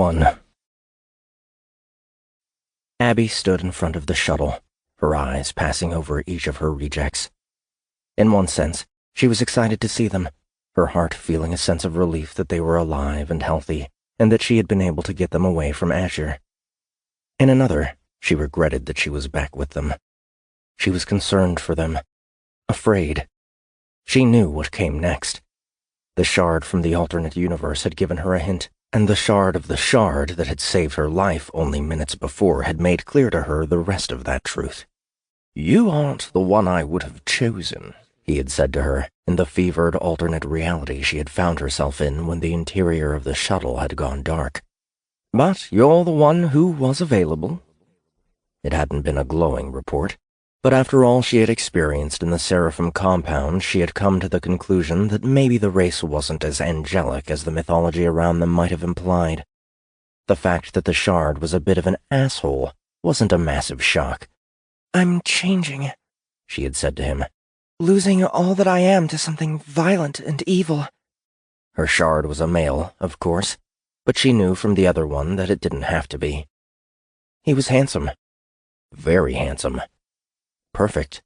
1. Abby stood in front of the shuttle, her eyes passing over each of her rejects. In one sense, she was excited to see them, her heart feeling a sense of relief that they were alive and healthy, and that she had been able to get them away from Azure. In another, she regretted that she was back with them. She was concerned for them, afraid. She knew what came next. The shard from the alternate universe had given her a hint, and the shard of the shard that had saved her life only minutes before had made clear to her the rest of that truth. "You aren't the one I would have chosen," he had said to her, in the fevered alternate reality she had found herself in when the interior of the shuttle had gone dark. "But you're the one who was available." It hadn't been a glowing report, but after all she had experienced in the Seraphim compound, she had come to the conclusion that maybe the race wasn't as angelic as the mythology around them might have implied. The fact that the shard was a bit of an asshole wasn't a massive shock. "I'm changing," she had said to him, "losing all that I am to something violent and evil." Her shard was a male, of course, but she knew from the other one that it didn't have to be. He was handsome. Very handsome. Perfect.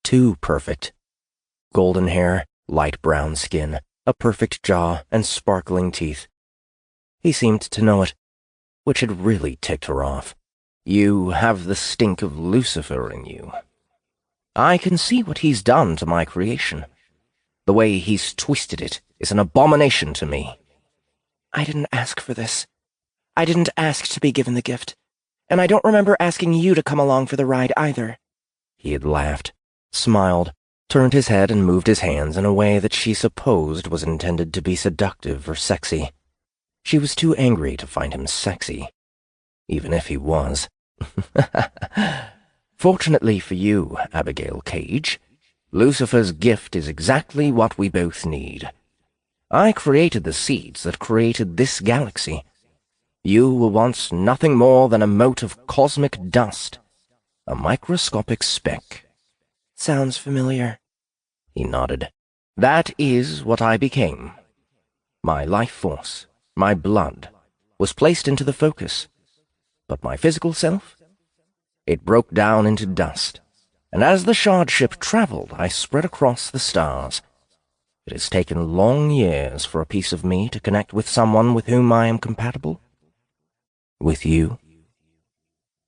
Too perfect. Golden hair, light brown skin, a perfect jaw, and sparkling teeth. He seemed to know it, which had really ticked her off. "You have the stink of Lucifer in you. I can see what he's done to my creation. The way he's twisted it is an abomination to me." "I didn't ask for this. I didn't ask to be given the gift. And I don't remember asking you to come along for the ride either." He had laughed, smiled, turned his head and moved his hands in a way that she supposed was intended to be seductive or sexy. She was too angry to find him sexy, even if he was. "Fortunately for you, Abigail Cage, Lucifer's gift is exactly what we both need. I created the seeds that created this galaxy. You were once nothing more than a mote of cosmic dust, a microscopic speck." "Sounds familiar." He nodded. "That is what I became. My life force, my blood, was placed into the focus. But my physical self? It broke down into dust, and as the shard ship traveled, I spread across the stars. It has taken long years for a piece of me to connect with someone with whom I am compatible. With you.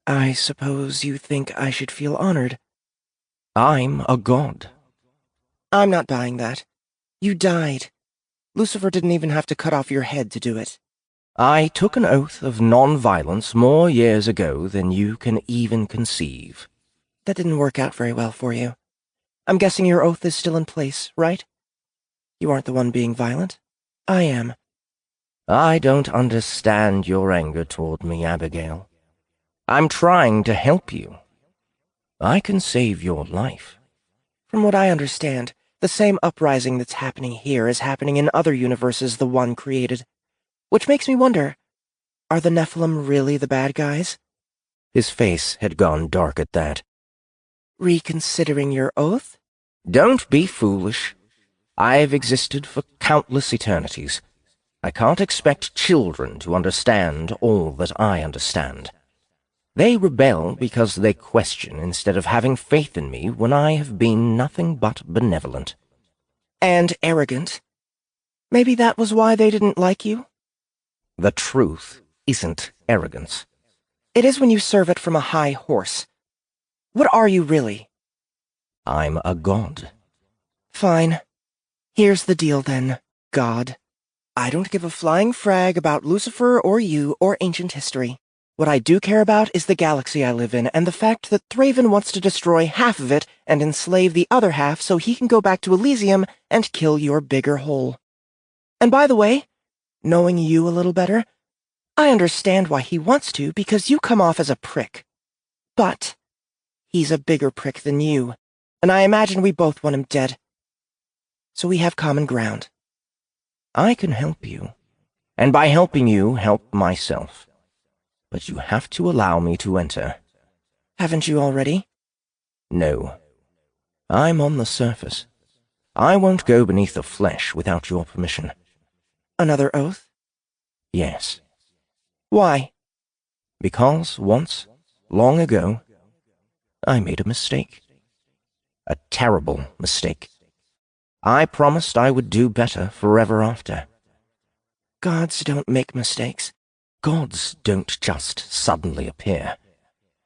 I suppose you think I should feel honored. I'm a god." "I'm not buying that. You died. Lucifer didn't even have to cut off your head to do it." "I took an oath of non-violence more years ago than you can even conceive." "That didn't work out very well for you. I'm guessing your oath is still in place, right? You aren't the one being violent. I am." "I don't understand your anger toward me, Abigail. I'm trying to help you. I can save your life." "From what I understand, the same uprising that's happening here is happening in other universes the One created. Which makes me wonder, are the Nephilim really the bad guys?" His face had gone dark at that. "Reconsidering your oath?" "Don't be foolish. I've existed for countless eternities. I can't expect children to understand all that I understand. They rebel because they question instead of having faith in me when I have been nothing but benevolent." "And arrogant. Maybe that was why they didn't like you?" "The truth isn't arrogance." "It is when you serve it from a high horse. What are you really?" "I'm a god." "Fine. Here's the deal then, God. I don't give a flying frag about Lucifer or you or ancient history. What I do care about is the galaxy I live in and the fact that Thraven wants to destroy half of it and enslave the other half so he can go back to Elysium and kill your bigger hole. And by the way, knowing you a little better, I understand why he wants to because you come off as a prick. But he's a bigger prick than you, and I imagine we both want him dead. So we have common ground." "I can help you, and by helping you, help myself. But you have to allow me to enter." "Haven't you already?" "No. I'm on the surface. I won't go beneath the flesh without your permission." "Another oath?" "Yes. Why? Because once, long ago, I made a mistake. A terrible mistake. I promised I would do better forever after. Gods don't make mistakes. Gods don't just suddenly appear.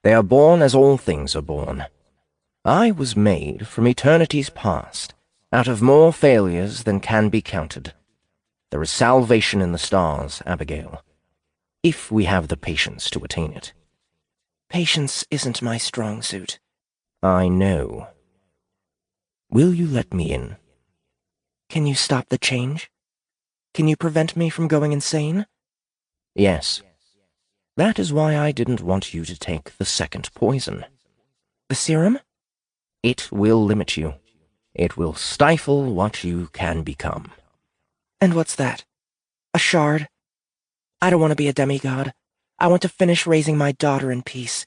They are born as all things are born. I was made from eternities past, out of more failures than can be counted. There is salvation in the stars, Abigail, if we have the patience to attain it. Patience isn't my strong suit. I know. Will you let me in? Can you stop the change? Can you prevent me from going insane? Yes. That is why I didn't want you to take the second poison. The serum? It will limit you. It will stifle what you can become. And what's that? A shard? I don't want to be a demigod. I want to finish raising my daughter in peace.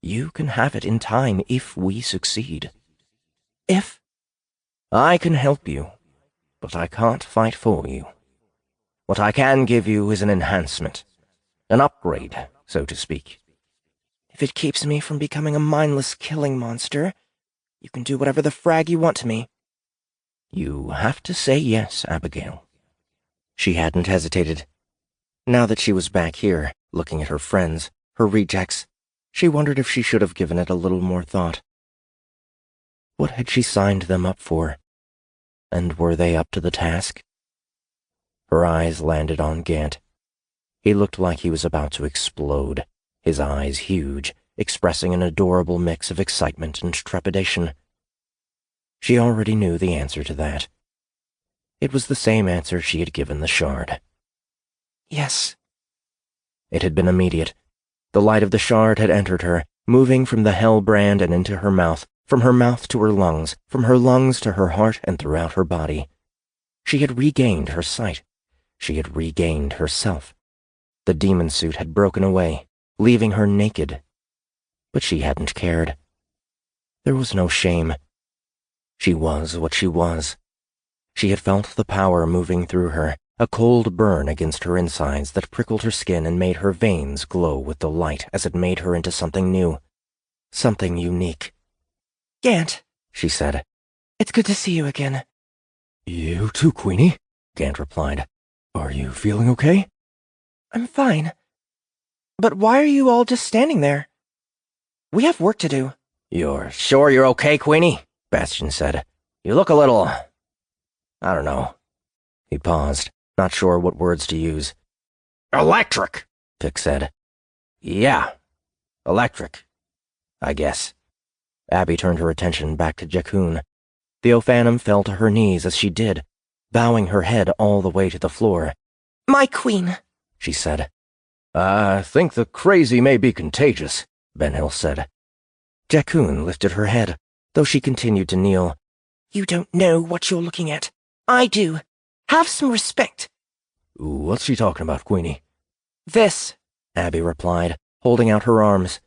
You can have it in time if we succeed. If? I can help you, but I can't fight for you. What I can give you is an enhancement, an upgrade, so to speak. If it keeps me from becoming a mindless killing monster, you can do whatever the frag you want to me. You have to say yes, Abigail. She hadn't hesitated. Now that she was back here, looking at her friends, her rejects, she wondered if she should have given it a little more thought. What had she signed them up for? And were they up to the task? Her eyes landed on Gant. He looked like he was about to explode, his eyes huge, expressing an adorable mix of excitement and trepidation. She already knew the answer to that. It was the same answer she had given the shard. Yes. It had been immediate. The light of the shard had entered her, moving from the hell brand and into her mouth, from her mouth to her lungs, from her lungs to her heart and throughout her body. She had regained her sight. She had regained herself. The demon suit had broken away, leaving her naked. But she hadn't cared. There was no shame. She was what she was. She had felt the power moving through her, a cold burn against her insides that prickled her skin and made her veins glow with delight as it made her into something new, something unique. "Gant," she said, "it's good to see you again." "You too, Queenie," Gant replied. "Are you feeling okay?" "I'm fine. But why are you all just standing there? We have work to do." "You're sure you're okay, Queenie?" Bastion said. "You look a little... I don't know." He paused, not sure what words to use. "Electric," Pick said. "Yeah, electric, I guess." Abby turned her attention back to Jakun. The Ophanum fell to her knees as she did, bowing her head all the way to the floor. "My queen," she said. "I think the crazy may be contagious," Ben-Hill said. Jakun lifted her head, though she continued to kneel. "You don't know what you're looking at. I do. Have some respect." "What's she talking about, Queenie?" "This," Abby replied, holding out her arms.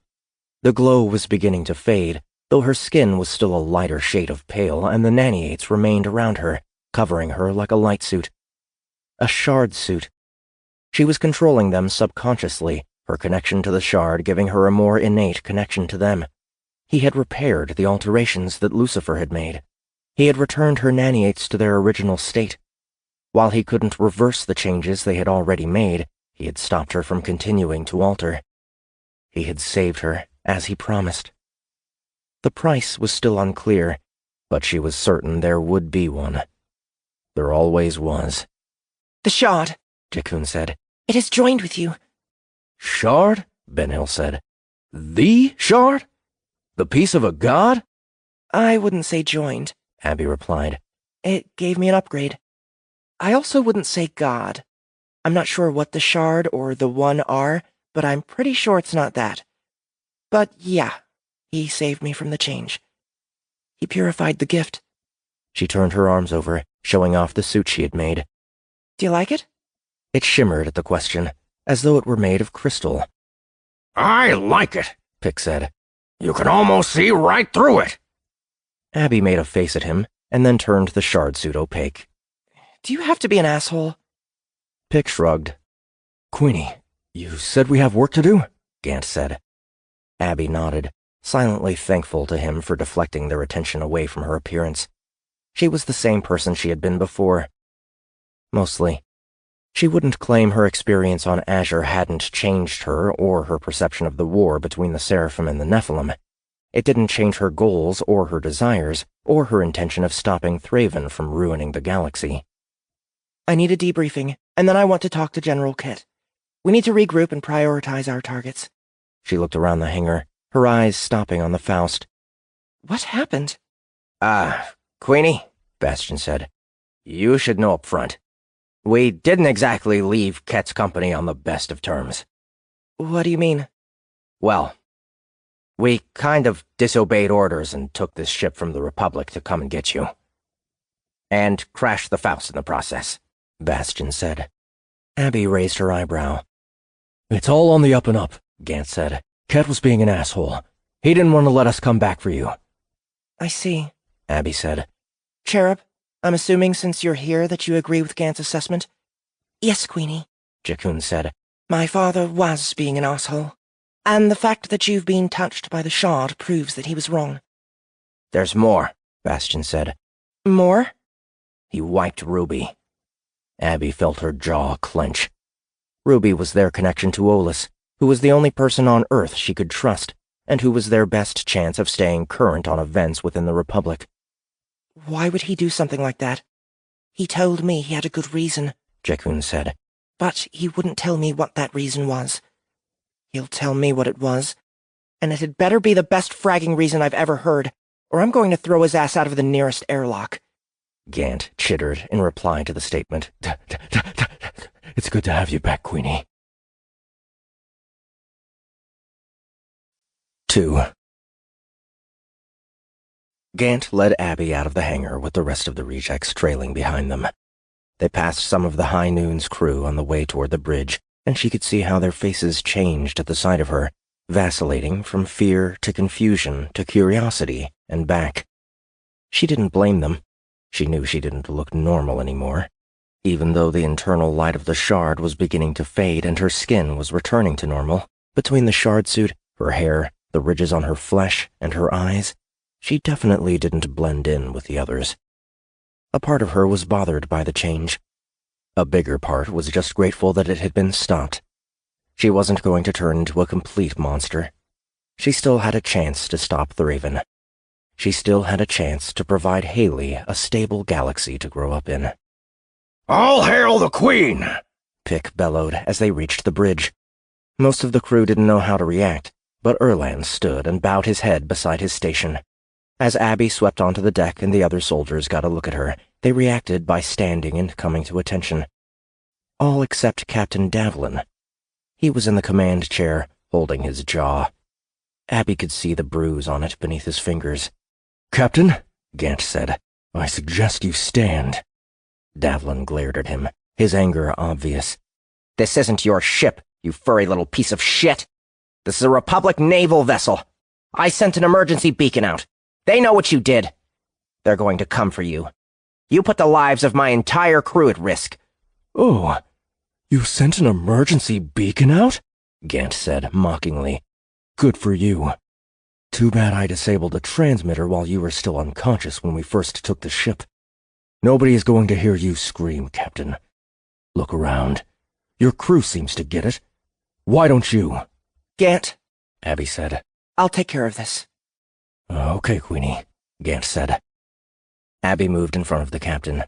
The glow was beginning to fade, though her skin was still a lighter shade of pale, and the naniates remained around her, covering her like a light suit. A shard suit. She was controlling them subconsciously, her connection to the shard giving her a more innate connection to them. He had repaired the alterations that Lucifer had made. He had returned her naniates to their original state. While he couldn't reverse the changes they had already made, he had stopped her from continuing to alter. He had saved her, as he promised. The price was still unclear, but she was certain there would be one. There always was. "The shard," Jakun said. "It has joined with you." "Shard?" Ben-Hill said. "The shard? The piece of a god?" "I wouldn't say joined," Abby replied. "It gave me an upgrade. I also wouldn't say god. I'm not sure what the shard or the one are, but I'm pretty sure it's not that. But yeah, he saved me from the change. He purified the gift." She turned her arms over, showing off the suit she had made. "Do you like it?" It shimmered at the question, as though it were made of crystal. "I like it," Pick said. "You can almost see right through it." Abby made a face at him, and then turned the shard suit opaque. "Do you have to be an asshole?" Pick shrugged. "Queenie, You said we have work to do? Gant said. Abby nodded, silently thankful to him for deflecting their attention away from her appearance. She was the same person she had been before. Mostly. She wouldn't claim her experience on Azure hadn't changed her or her perception of the war between the Seraphim and the Nephilim. It didn't change her goals or her desires, or her intention of stopping Thraven from ruining the galaxy. I need a debriefing, and then I want to talk to General Kit. We need to regroup and prioritize our targets. She looked around the hangar, her eyes stopping on the Faust. What happened? Queenie, Bastion said. You should know up front. We didn't exactly leave Ket's company on the best of terms. What do you mean? Well, we kind of disobeyed orders and took this ship from the Republic to come and get you. And crashed the Faust in the process, Bastion said. Abby raised her eyebrow. It's all on the up and up, Gant said. Ket was being an asshole. He didn't want to let us come back for you. I see, Abby said. Cherub, I'm assuming since you're here that you agree with Gant's assessment? Yes, Queenie, Jakun said. My father was being an asshole. And the fact that you've been touched by the shard proves that he was wrong. There's more, Bastion said. More? He wiped Ruby. Abby felt her jaw clench. Ruby was their connection to Olus, who was the only person on Earth she could trust, and who was their best chance of staying current on events within the Republic. Why would he do something like that? He told me he had a good reason, Jakun said. But he wouldn't tell me what that reason was. He'll tell me what it was, and it had better be the best fragging reason I've ever heard, or I'm going to throw his ass out of the nearest airlock. Gant chittered in reply to the statement. It's good to have you back, Queenie. 2. Gant led Abby out of the hangar with the rest of the rejects trailing behind them. They passed some of the High Noon's crew on the way toward the bridge, and she could see how their faces changed at the sight of her, vacillating from fear to confusion to curiosity and back. She didn't blame them. She knew she didn't look normal anymore, even though the internal light of the shard was beginning to fade and her skin was returning to normal. Between the shard suit, her hair, the ridges on her flesh, and her eyes, she definitely didn't blend in with the others. A part of her was bothered by the change. A bigger part was just grateful that it had been stopped. She wasn't going to turn into a complete monster. She still had a chance to stop Thraven. She still had a chance to provide Haley a stable galaxy to grow up in. All hail the Queen! Pick bellowed as they reached the bridge. Most of the crew didn't know how to react, but Erland stood and bowed his head beside his station. As Abby swept onto the deck and the other soldiers got a look at her, they reacted by standing and coming to attention. All except Captain Davlin. He was in the command chair, holding his jaw. Abby could see the bruise on it beneath his fingers. "Captain," Gant said, "I suggest you stand." Davlin glared at him, his anger obvious. This isn't your ship, you furry little piece of shit. This is a Republic naval vessel. I sent an emergency beacon out. They know what you did. They're going to come for you. You put the lives of my entire crew at risk. "Oh, you sent an emergency beacon out?" Gant said mockingly. "Good for you. Too bad I disabled the transmitter while you were still unconscious when we first took the ship. Nobody is going to hear you scream, Captain. Look around. Your crew seems to get it. Why don't you?" Gant, Abby said. I'll take care of this. "Okay, Queenie," Gant said. Abby moved in front of the captain.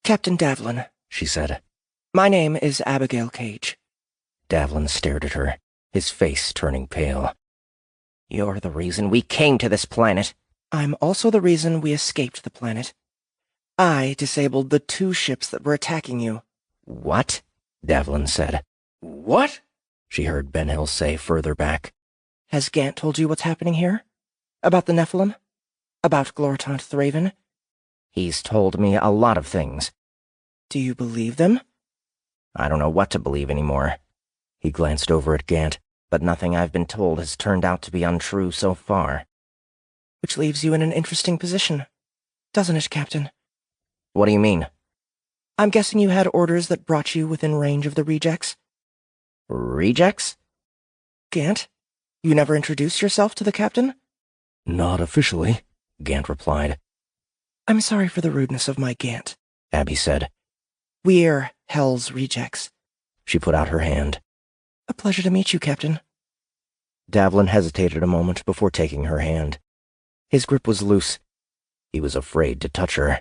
Captain Davlin, she said. My name is Abigail Cage. Davlin stared at her, his face turning pale. You're the reason we came to this planet. I'm also the reason we escaped the planet. I disabled the 2 ships that were attacking you. What? Davlin said. What? She heard Ben Hill say further back. Has Gant told you what's happening here? About the Nephilim? About Glortant Thraven? He's told me a lot of things. Do you believe them? I don't know what to believe anymore. He glanced over at Gant, but nothing I've been told has turned out to be untrue so far. Which leaves you in an interesting position, doesn't it, Captain? What do you mean? I'm guessing you had orders that brought you within range of the rejects? Rejects? Gant, you never introduced yourself to the captain? Not officially, Gant replied. I'm sorry for the rudeness of my Gant, Abby said. We're Hell's rejects. She put out her hand. A pleasure to meet you, Captain. Davlin hesitated a moment before taking her hand. His grip was loose. He was afraid to touch her.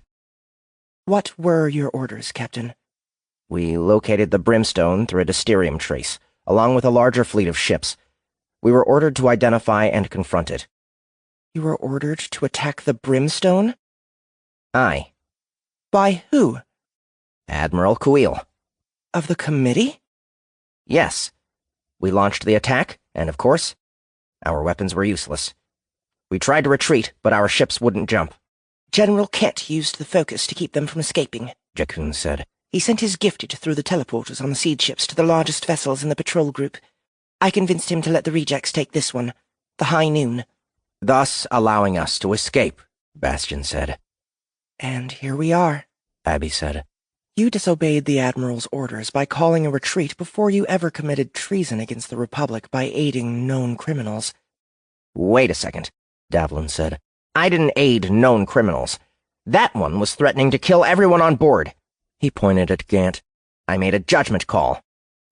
What were your orders, Captain? We located the brimstone through a Dysterium trace, along with a larger fleet of ships. We were ordered to identify and confront it. You were ordered to attack the brimstone? Aye. By who? Admiral Kuil. Of the committee? Yes. We launched the attack, and of course, our weapons were useless. We tried to retreat, but our ships wouldn't jump. General Kett used the focus to keep them from escaping, Jakun said. He sent his gifted through the teleporters on the seed ships to the largest vessels in the patrol group. I convinced him to let the rejects take this one, the High Noon. Thus allowing us to escape, Bastion said. And here we are, Abby said. You disobeyed the Admiral's orders by calling a retreat before you ever committed treason against the Republic by aiding known criminals. Wait a second, Davlin said. I didn't aid known criminals. That one was threatening to kill everyone on board. He pointed at Gant. I made a judgment call.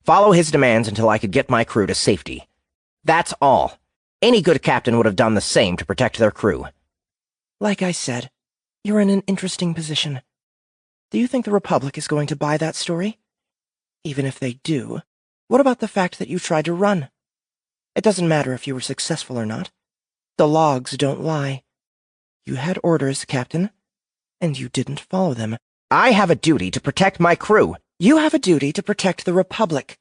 Follow his demands until I could get my crew to safety. That's all. Any good captain would have done the same to protect their crew. Like I said, you're in an interesting position. Do you think the Republic is going to buy that story? Even if they do, what about the fact that you tried to run? It doesn't matter if you were successful or not. The logs don't lie. You had orders, Captain, and you didn't follow them. I have a duty to protect my crew. You have a duty to protect the Republic.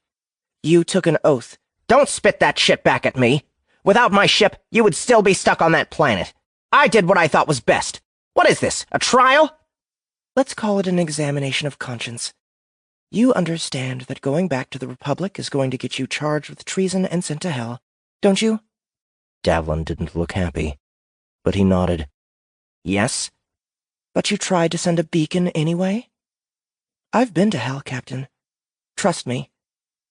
You took an oath. Don't spit that shit back at me. Without my ship, you would still be stuck on that planet. I did what I thought was best. What is this, a trial? Let's call it an examination of conscience. You understand that going back to the Republic is going to get you charged with treason and sent to hell, don't you? Davlin didn't look happy, but he nodded. Yes. But you tried to send a beacon anyway? I've been to hell, Captain. Trust me,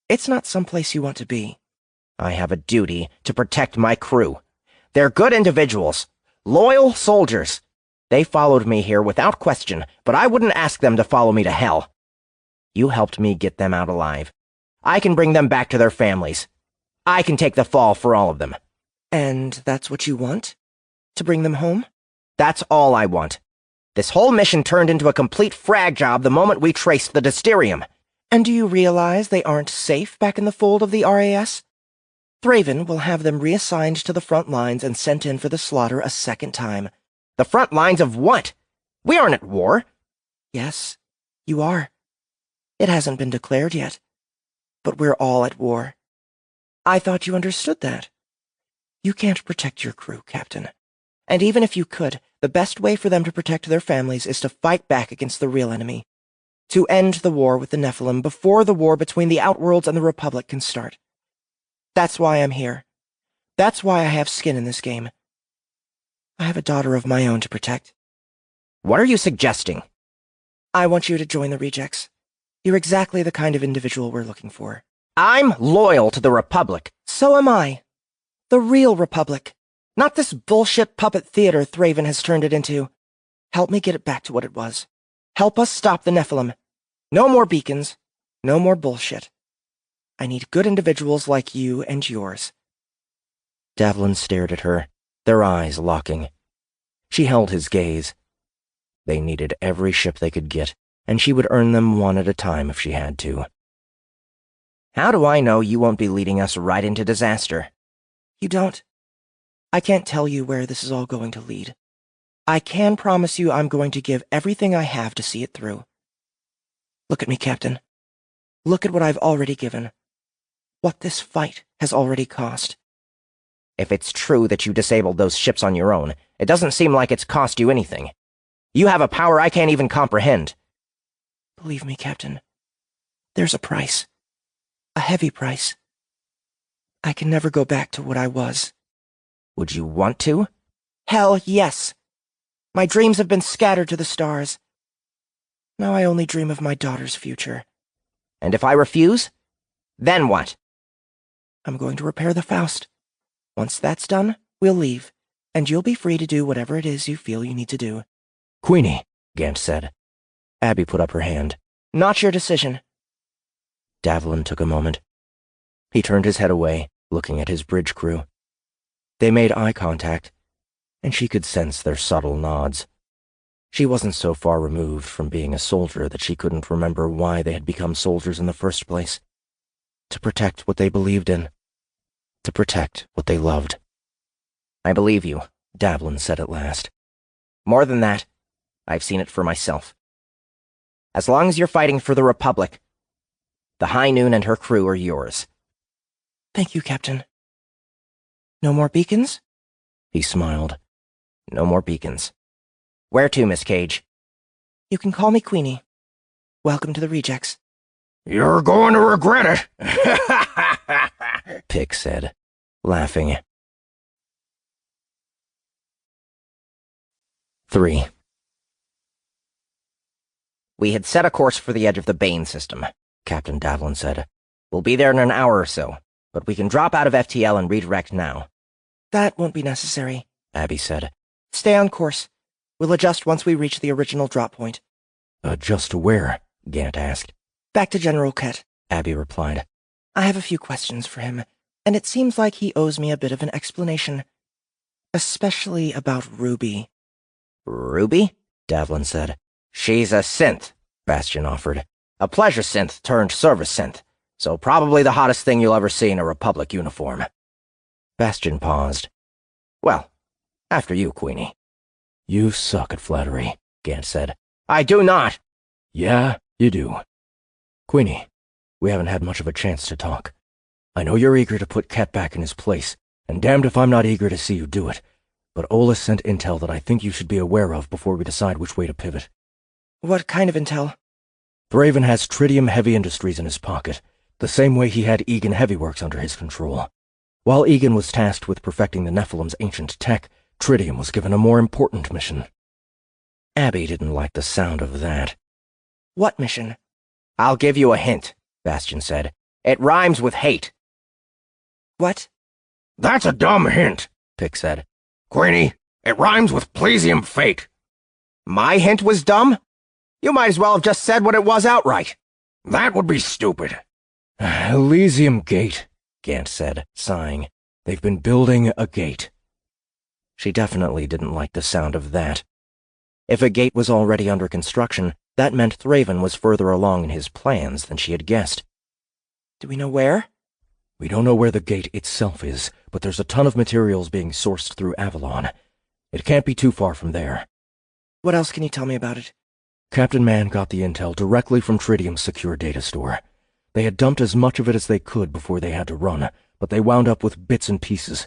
it's not someplace you want to be. I have a duty to protect my crew. They're good individuals, loyal soldiers. They followed me here without question, but I wouldn't ask them to follow me to hell. You helped me get them out alive. I can bring them back to their families. I can take the fall for all of them. And that's what you want? To bring them home? That's all I want. This whole mission turned into a complete frag job the moment we traced the Dysterium. And do you realize they aren't safe back in the fold of the RAS? Thraven will have them reassigned to the front lines and sent in for the slaughter a second time. The front lines of what? We aren't at war. Yes, you are. It hasn't been declared yet, but we're all at war. I thought you understood that. You can't protect your crew, Captain. And even if you could, the best way for them to protect their families is to fight back against the real enemy. To end the war with the Nephilim before the war between the Outworlds and the Republic can start. That's why I'm here. That's why I have skin in this game. I have a daughter of my own to protect. What are you suggesting? I want you to join the Rejects. You're exactly the kind of individual we're looking for. I'm loyal to the Republic. So am I. The real Republic. Not this bullshit puppet theater Thraven has turned it into. Help me get it back to what it was. Help us stop the Nephilim. No more beacons. No more bullshit. I need good individuals like you and yours. Davlin stared at her, their eyes locking. She held his gaze. They needed every ship they could get, and she would earn them one at a time if she had to. How do I know you won't be leading us right into disaster? You don't. I can't tell you where this is all going to lead. I can promise you I'm going to give everything I have to see it through. Look at me, Captain. Look at what I've already given. What this fight has already cost. If it's true that you disabled those ships on your own, it doesn't seem like it's cost you anything. You have a power I can't even comprehend. Believe me, Captain. There's a price. A heavy price. I can never go back to what I was. Would you want to? Hell, yes. My dreams have been scattered to the stars. Now I only dream of my daughter's future. And if I refuse? Then what? I'm going to repair the Faust. Once that's done, we'll leave, and you'll be free to do whatever it is you feel you need to do. Queenie, Gant said. Abby put up her hand. Not your decision. Davlin took a moment. He turned his head away, looking at his bridge crew. They made eye contact, and she could sense their subtle nods. She wasn't so far removed from being a soldier that she couldn't remember why they had become soldiers in the first place. To protect what they believed in. To protect what they loved. I believe you, Davlin said at last. More than that, I've seen it for myself. As long as you're fighting for the Republic, the High Noon and her crew are yours. Thank you, Captain. No more beacons? He smiled. No more beacons. Where to, Miss Cage? You can call me Queenie. Welcome to the Rejects. You're going to regret it, Pick said, laughing. 3. We had set a course for the edge of the Bane system, Captain Davlin said. We'll be there in an hour or so, but we can drop out of FTL and redirect now. That won't be necessary, Abby said. Stay on course. We'll adjust once we reach the original drop point. Adjust to where? Gant asked. Back to General Kett, Abby replied. I have a few questions for him, and it seems like he owes me a bit of an explanation. Especially about Ruby. Ruby? Davlin said. She's a synth, Bastion offered. A pleasure synth turned service synth, so probably the hottest thing you'll ever see in a Republic uniform. Bastion paused. Well, after you, Queenie. You suck at flattery, Gant said. I do not! Yeah, you do. Queenie, we haven't had much of a chance to talk. I know you're eager to put Kett back in his place, and damned if I'm not eager to see you do it, but Ola sent intel that I think you should be aware of before we decide which way to pivot. What kind of intel? Thraven has Tritium Heavy Industries in his pocket, the same way he had Egan Heavy Works under his control. While Egan was tasked with perfecting the Nephilim's ancient tech, Tritium was given a more important mission. Abby didn't like the sound of that. What mission? I'll give you a hint, Bastion said. It rhymes with hate. What? That's a dumb hint, Pick said. Queenie, it rhymes with Plesium Fate. My hint was dumb? You might as well have just said what it was outright. That would be stupid. Elysium Gate, Gant said, sighing. They've been building a gate. She definitely didn't like the sound of that. If a gate was already under construction, that meant Thraven was further along in his plans than she had guessed. Do we know where? We don't know where the gate itself is, but there's a ton of materials being sourced through Avalon. It can't be too far from there. What else can you tell me about it? Captain Mann got the intel directly from Tritium's secure data store. They had dumped as much of it as they could before they had to run, but they wound up with bits and pieces.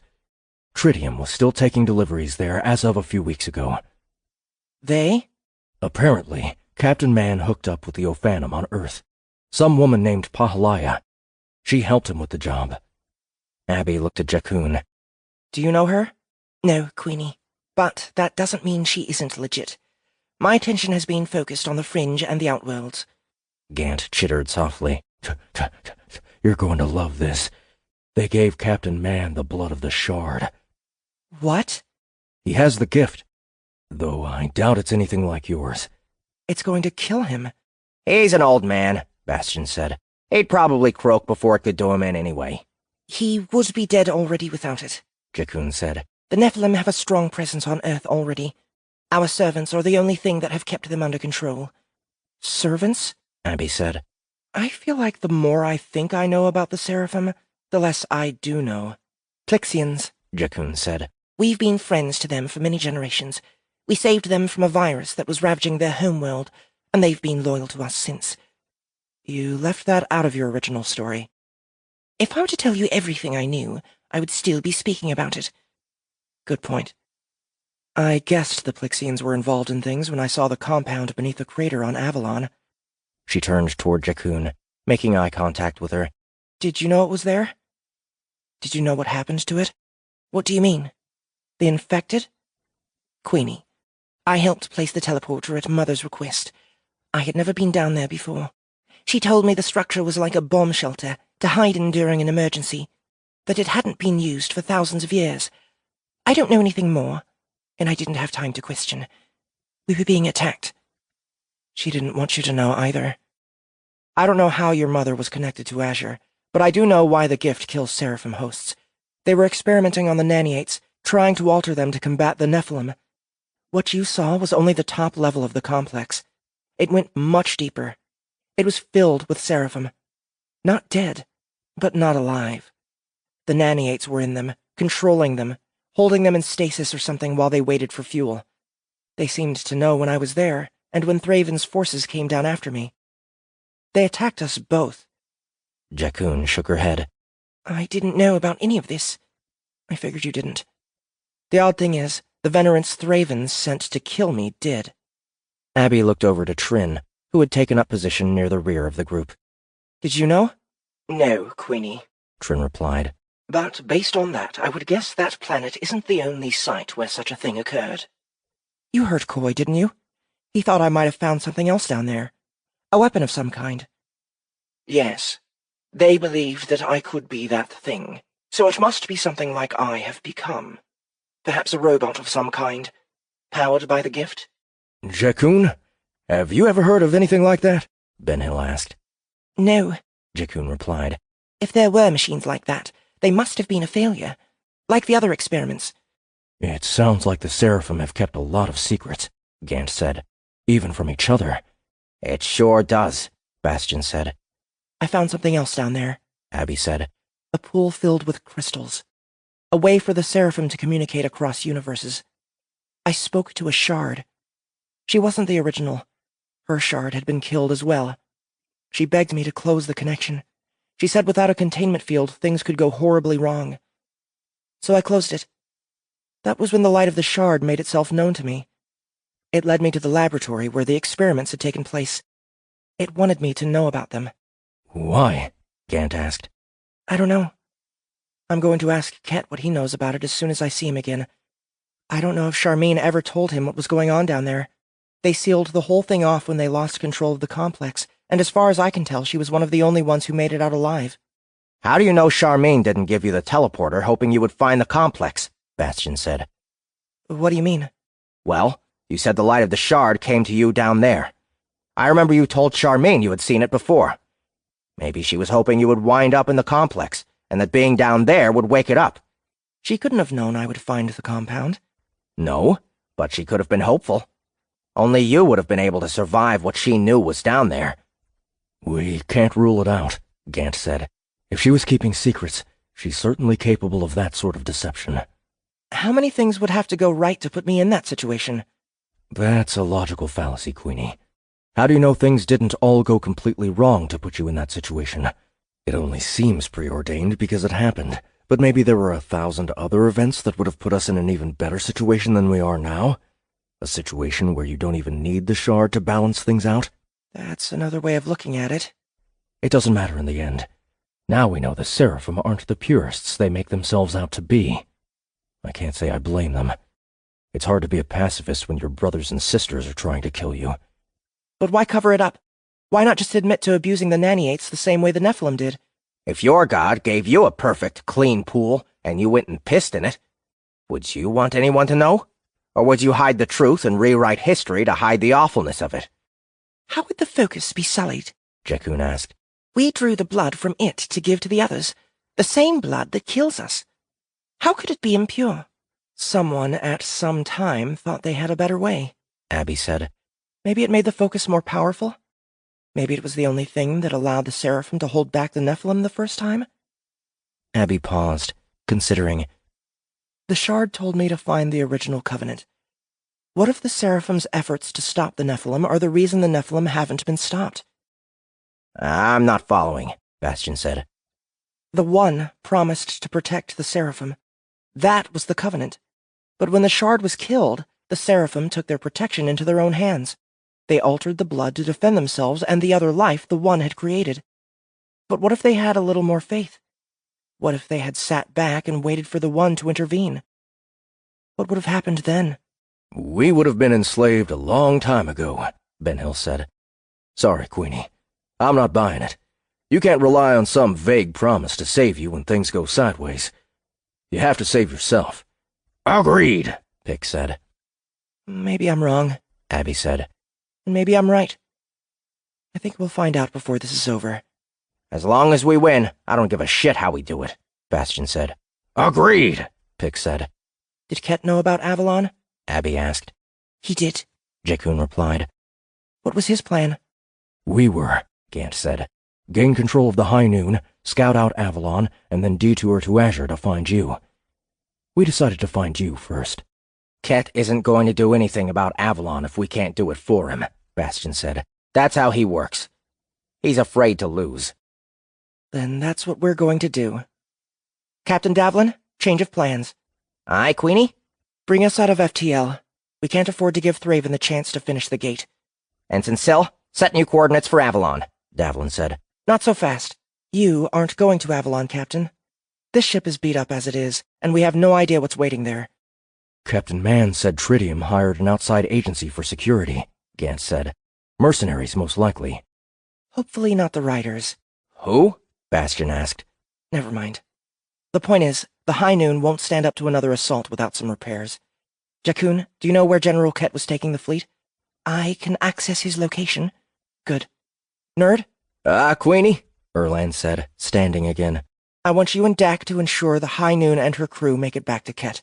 Tritium was still taking deliveries there as of a few weeks ago. They? Apparently, Captain Mann hooked up with the Ophanum on Earth. Some woman named Pahalaya. She helped him with the job. Abby looked at Jakun. Do you know her? No, Queenie. But that doesn't mean she isn't legit. My attention has been focused on the Fringe and the Outworlds. Gant chittered softly. You're going to love this. They gave Captain Mann the blood of the Shard. What? He has the gift, though I doubt it's anything like yours. It's going to kill him. He's an old man, Bastion said. He'd probably croak before it could do him in anyway. He would be dead already without it, Jakun said. The Nephilim have a strong presence on Earth already. Our servants are the only thing that have kept them under control. Servants? Abby said. I feel like the more I think I know about the Seraphim, the less I do know. Plixians, Jakun said. We've been friends to them for many generations. We saved them from a virus that was ravaging their homeworld, and they've been loyal to us since. You left that out of your original story. If I were to tell you everything I knew, I would still be speaking about it. Good point. I guessed the Plixians were involved in things when I saw the compound beneath the crater on Avalon. She turned toward Jakun, making eye contact with her. Did you know it was there? Did you know what happened to it? What do you mean? The infected? Queenie, I helped place the teleporter at Mother's request. I had never been down there before. She told me the structure was like a bomb shelter, to hide in during an emergency. that it hadn't been used for thousands of years. I don't know anything more, and I didn't have time to question. We were being attacked. She didn't want you to know either. I don't know how your mother was connected to Azure, but I do know why the gift kills seraphim hosts. They were experimenting on the naniates, trying to alter them to combat the Nephilim. What you saw was only the top level of the complex. It went much deeper. It was filled with seraphim. Not dead, but not alive. The naniates were in them, controlling them, holding them in stasis or something while they waited for fuel. They seemed to know when I was there, and when Thraven's forces came down after me. They attacked us both. Jaunt shook her head. I didn't know about any of this. I figured you didn't. The odd thing is, the Venerants Thraven sent to kill me did. Abby looked over to Trin, who had taken up position near the rear of the group. Did you know? No, Queenie, Trin replied. But based on that, I would guess that planet isn't the only site where such a thing occurred. You heard Coy, didn't you? He thought I might have found something else down there. A weapon of some kind. Yes. They believed that I could be that thing, so it must be something like I have become. Perhaps a robot of some kind, powered by the gift? Jaunt, have you ever heard of anything like that? Ben Hill asked. No, Jaunt replied. If there were machines like that, they must have been a failure. Like the other experiments. It sounds like the Seraphim have kept a lot of secrets, Gant said. Even from each other. It sure does, Bastion said. I found something else down there, Abby said. A pool filled with crystals. A way for the Seraphim to communicate across universes. I spoke to a shard. She wasn't the original. Her shard had been killed as well. She begged me to close the connection. She said without a containment field, things could go horribly wrong. So I closed it. That was when the light of the shard made itself known to me. It led me to the laboratory where the experiments had taken place. It wanted me to know about them. Why? Gant asked. I don't know. I'm going to ask Ket what he knows about it as soon as I see him again. I don't know if Charmaine ever told him what was going on down there. They sealed the whole thing off when they lost control of the complex, and as far as I can tell, she was one of the only ones who made it out alive. How do you know Charmaine didn't give you the teleporter hoping you would find the complex? Bastion said. What do you mean? Well, you said the light of the shard came to you down there. I remember you told Charmaine you had seen it before. Maybe she was hoping you would wind up in the complex, and that being down there would wake it up. She couldn't have known I would find the compound. No, but she could have been hopeful. Only you would have been able to survive what she knew was down there. We can't rule it out, Gant said. If she was keeping secrets, she's certainly capable of that sort of deception. How many things would have to go right to put me in that situation? That's a logical fallacy, Queenie. How do you know things didn't all go completely wrong to put you in that situation? It only seems preordained because it happened, but maybe there were 1,000 other events that would have put us in an even better situation than we are now? A situation where you don't even need the shard to balance things out? That's another way of looking at it. It doesn't matter in the end. Now we know the Seraphim aren't the purists they make themselves out to be. I can't say I blame them. It's hard to be a pacifist when your brothers and sisters are trying to kill you. But why cover it up? Why not just admit to abusing the naniates the same way the Nephilim did? If your god gave you a perfect, clean pool, and you went and pissed in it, would you want anyone to know? Or would you hide the truth and rewrite history to hide the awfulness of it? How would the focus be sullied? Jaunt asked. We drew the blood from it to give to the others, the same blood that kills us. How could it be impure? Someone at some time thought they had a better way, Abby said. Maybe it made the focus more powerful? Maybe it was the only thing that allowed the Seraphim to hold back the Nephilim the first time? Abby paused, considering. The shard told me to find the original covenant. What if the Seraphim's efforts to stop the Nephilim are the reason the Nephilim haven't been stopped? I'm not following, Bastion said. The One promised to protect the Seraphim. That was the covenant. But when the shard was killed, the Seraphim took their protection into their own hands. They altered the blood to defend themselves and the other life the One had created. But what if they had a little more faith? What if they had sat back and waited for the One to intervene? What would have happened then? We would have been enslaved a long time ago, Ben Hill said. Sorry, Queenie. I'm not buying it. You can't rely on some vague promise to save you when things go sideways. You have to save yourself. Agreed, Pick said. Maybe I'm wrong, Abby said. and maybe I'm right. I think we'll find out before this is over. As long as we win, I don't give a shit how we do it, Bastion said. agreed. Pick said. Did Ket know about Avalon? Abby asked. He did. Jakun replied. What was his plan? We were, Gant said. Gain control of the High Noon, scout out Avalon, and then detour to Azure to find you. We decided to find you first. Ket isn't going to do anything about Avalon if we can't do it for him, Bastion said. That's how he works. He's afraid to lose. Then that's what we're going to do. Captain Davlin, change of plans. Aye, Queenie? Bring us out of FTL. We can't afford to give Thraven the chance to finish the gate. Ensign Sill, set new coordinates for Avalon, Davlin said. Not so fast. You aren't going to Avalon, Captain. This ship is beat up as it is, and we have no idea what's waiting there. Captain Mann said Tritium hired an outside agency for security, Gant said. Mercenaries, most likely. Hopefully not the Riders. Who? Bastion asked. Never mind. The point is, the High Noon won't stand up to another assault without some repairs. Jakun, do you know where General Ket was taking the fleet? I can access his location. Good. Nerd? Queenie, Erland said, standing again. I want you and Dak to ensure the High Noon and her crew make it back to Ket.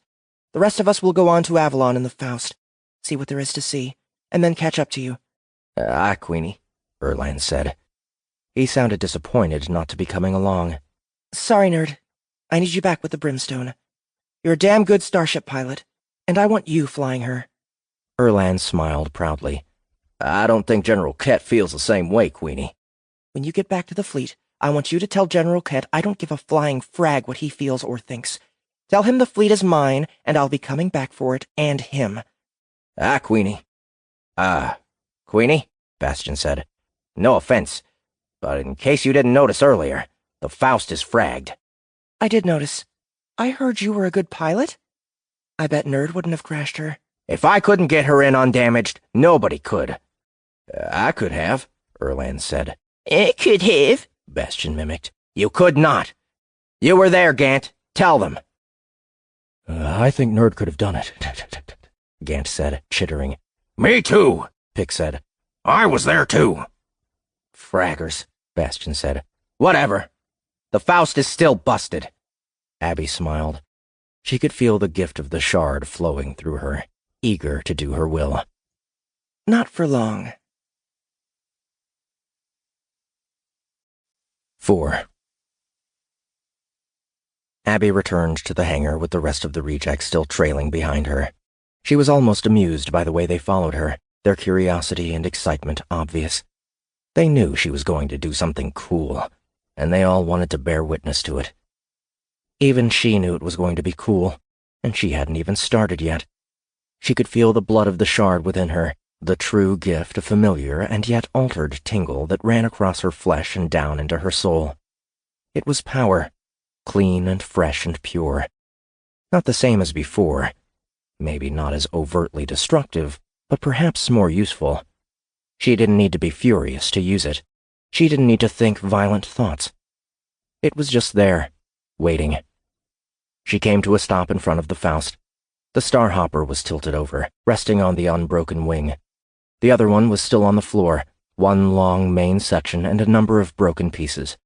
The rest of us will go on to Avalon in the Faust, see what there is to see, and then catch up to you. Queenie, Erland said. He sounded disappointed not to be coming along. Sorry, Nerd. I need you back with the Brimstone. You're a damn good starship pilot, and I want you flying her. Erland smiled proudly. I don't think General Ket feels the same way, Queenie. When you get back to the fleet, I want you to tell General Ket I don't give a flying frag what he feels or thinks. Tell him the fleet is mine, and I'll be coming back for it, and him. Queenie. Queenie, Bastion said. No offense, but in case you didn't notice earlier, the Faust is fragged. I did notice. I heard you were a good pilot. I bet Nerd wouldn't have crashed her. If I couldn't get her in undamaged, nobody could. I could have, Erland said. It could have, Bastion mimicked. You could not. You were there, Gant. Tell them. I think Nerd could have done it, Gant said, chittering. Me too, Pick said. I was there too. Fraggers, Bastion said. Whatever. The Faust is still busted. Abby smiled. She could feel the gift of the shard flowing through her, eager to do her will. Not for long. 4. Abby returned to the hangar with the rest of the rejects still trailing behind her. She was almost amused by the way they followed her, their curiosity and excitement obvious. They knew she was going to do something cool, and they all wanted to bear witness to it. Even she knew it was going to be cool, and she hadn't even started yet. She could feel the blood of the shard within her, the true gift of familiar and yet altered tingle that ran across her flesh and down into her soul. It was power, clean and fresh and pure. Not the same as before. Maybe not as overtly destructive, but perhaps more useful. She didn't need to be furious to use it. She didn't need to think violent thoughts. It was just there, waiting. She came to a stop in front of the Faust. The starhopper was tilted over, resting on the unbroken wing. The other one was still on the floor, one long main section and a number of broken pieces.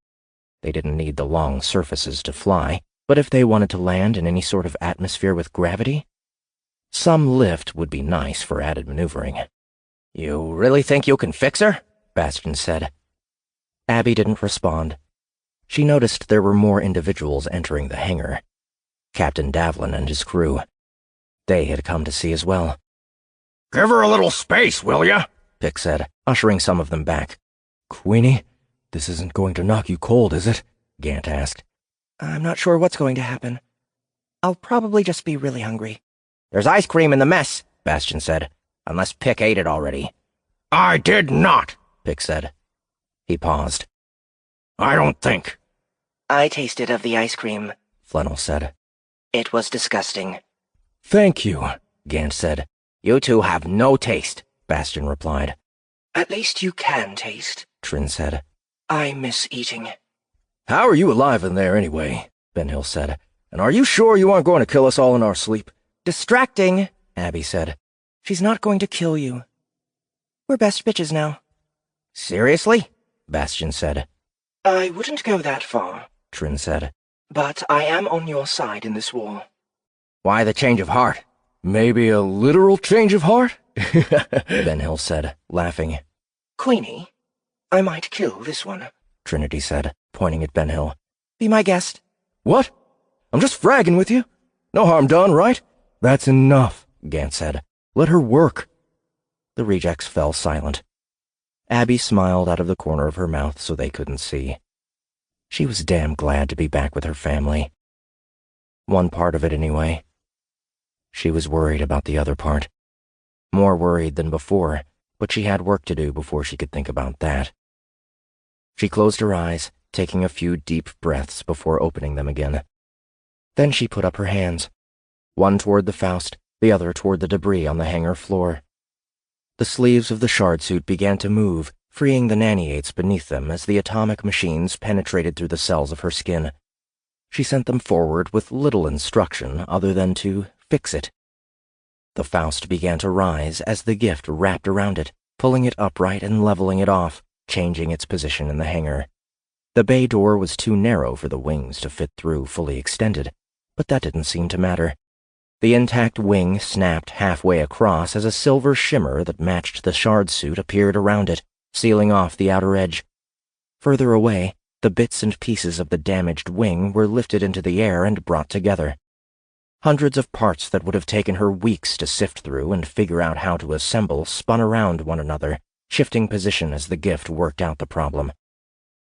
They didn't need the long surfaces to fly, but if they wanted to land in any sort of atmosphere with gravity, some lift would be nice for added maneuvering. You really think you can fix her? Bastion said. Abby didn't respond. She noticed there were more individuals entering the hangar. Captain Davlin and his crew. They had come to see as well. Give her a little space, will ya? Pick said, ushering some of them back. Queenie, this isn't going to knock you cold, is it? Gant asked. I'm not sure what's going to happen. I'll probably just be really hungry. There's ice cream in the mess, Bastion said, unless Pick ate it already. I did not, Pick said. He paused. I don't think. I tasted of the ice cream. Flannel said. It was disgusting. Thank you, Gant said. You two have no taste, Bastion replied. At least you can taste, Trin said. I miss eating. How are you alive in there anyway? Ben Hill said. And are you sure you aren't going to kill us all in our sleep? Distracting, Abby said. She's not going to kill you. We're best bitches now. Seriously? Bastian said. I wouldn't go that far, Trin said. but I am on your side in this war. Why the change of heart? Maybe a literal change of heart? Ben Hill said, laughing. Queenie, I might kill this one, Trinity said, pointing at Ben Hill. Be my guest. What? I'm just fragging with you. No harm done, right? That's enough, Gant said. Let her work. The rejects fell silent. Abby smiled out of the corner of her mouth so they couldn't see. She was damn glad to be back with her family. One part of it, anyway. She was worried about the other part. More worried than before, but she had work to do before she could think about that. She closed her eyes, taking a few deep breaths before opening them again. Then she put up her hands, one toward the Faust, the other toward the debris on the hangar floor. The sleeves of the shard suit began to move, freeing the naniates beneath them as the atomic machines penetrated through the cells of her skin. She sent them forward with little instruction other than to fix it. The Faust began to rise as the gift wrapped around it, pulling it upright and leveling it off, changing its position in the hangar. The bay door was too narrow for the wings to fit through fully extended, but that didn't seem to matter. The intact wing snapped halfway across as a silver shimmer that matched the shard suit appeared around it, sealing off the outer edge. Further away, the bits and pieces of the damaged wing were lifted into the air and brought together. Hundreds of parts that would have taken her weeks to sift through and figure out how to assemble spun around one another, shifting position as the gift worked out the problem.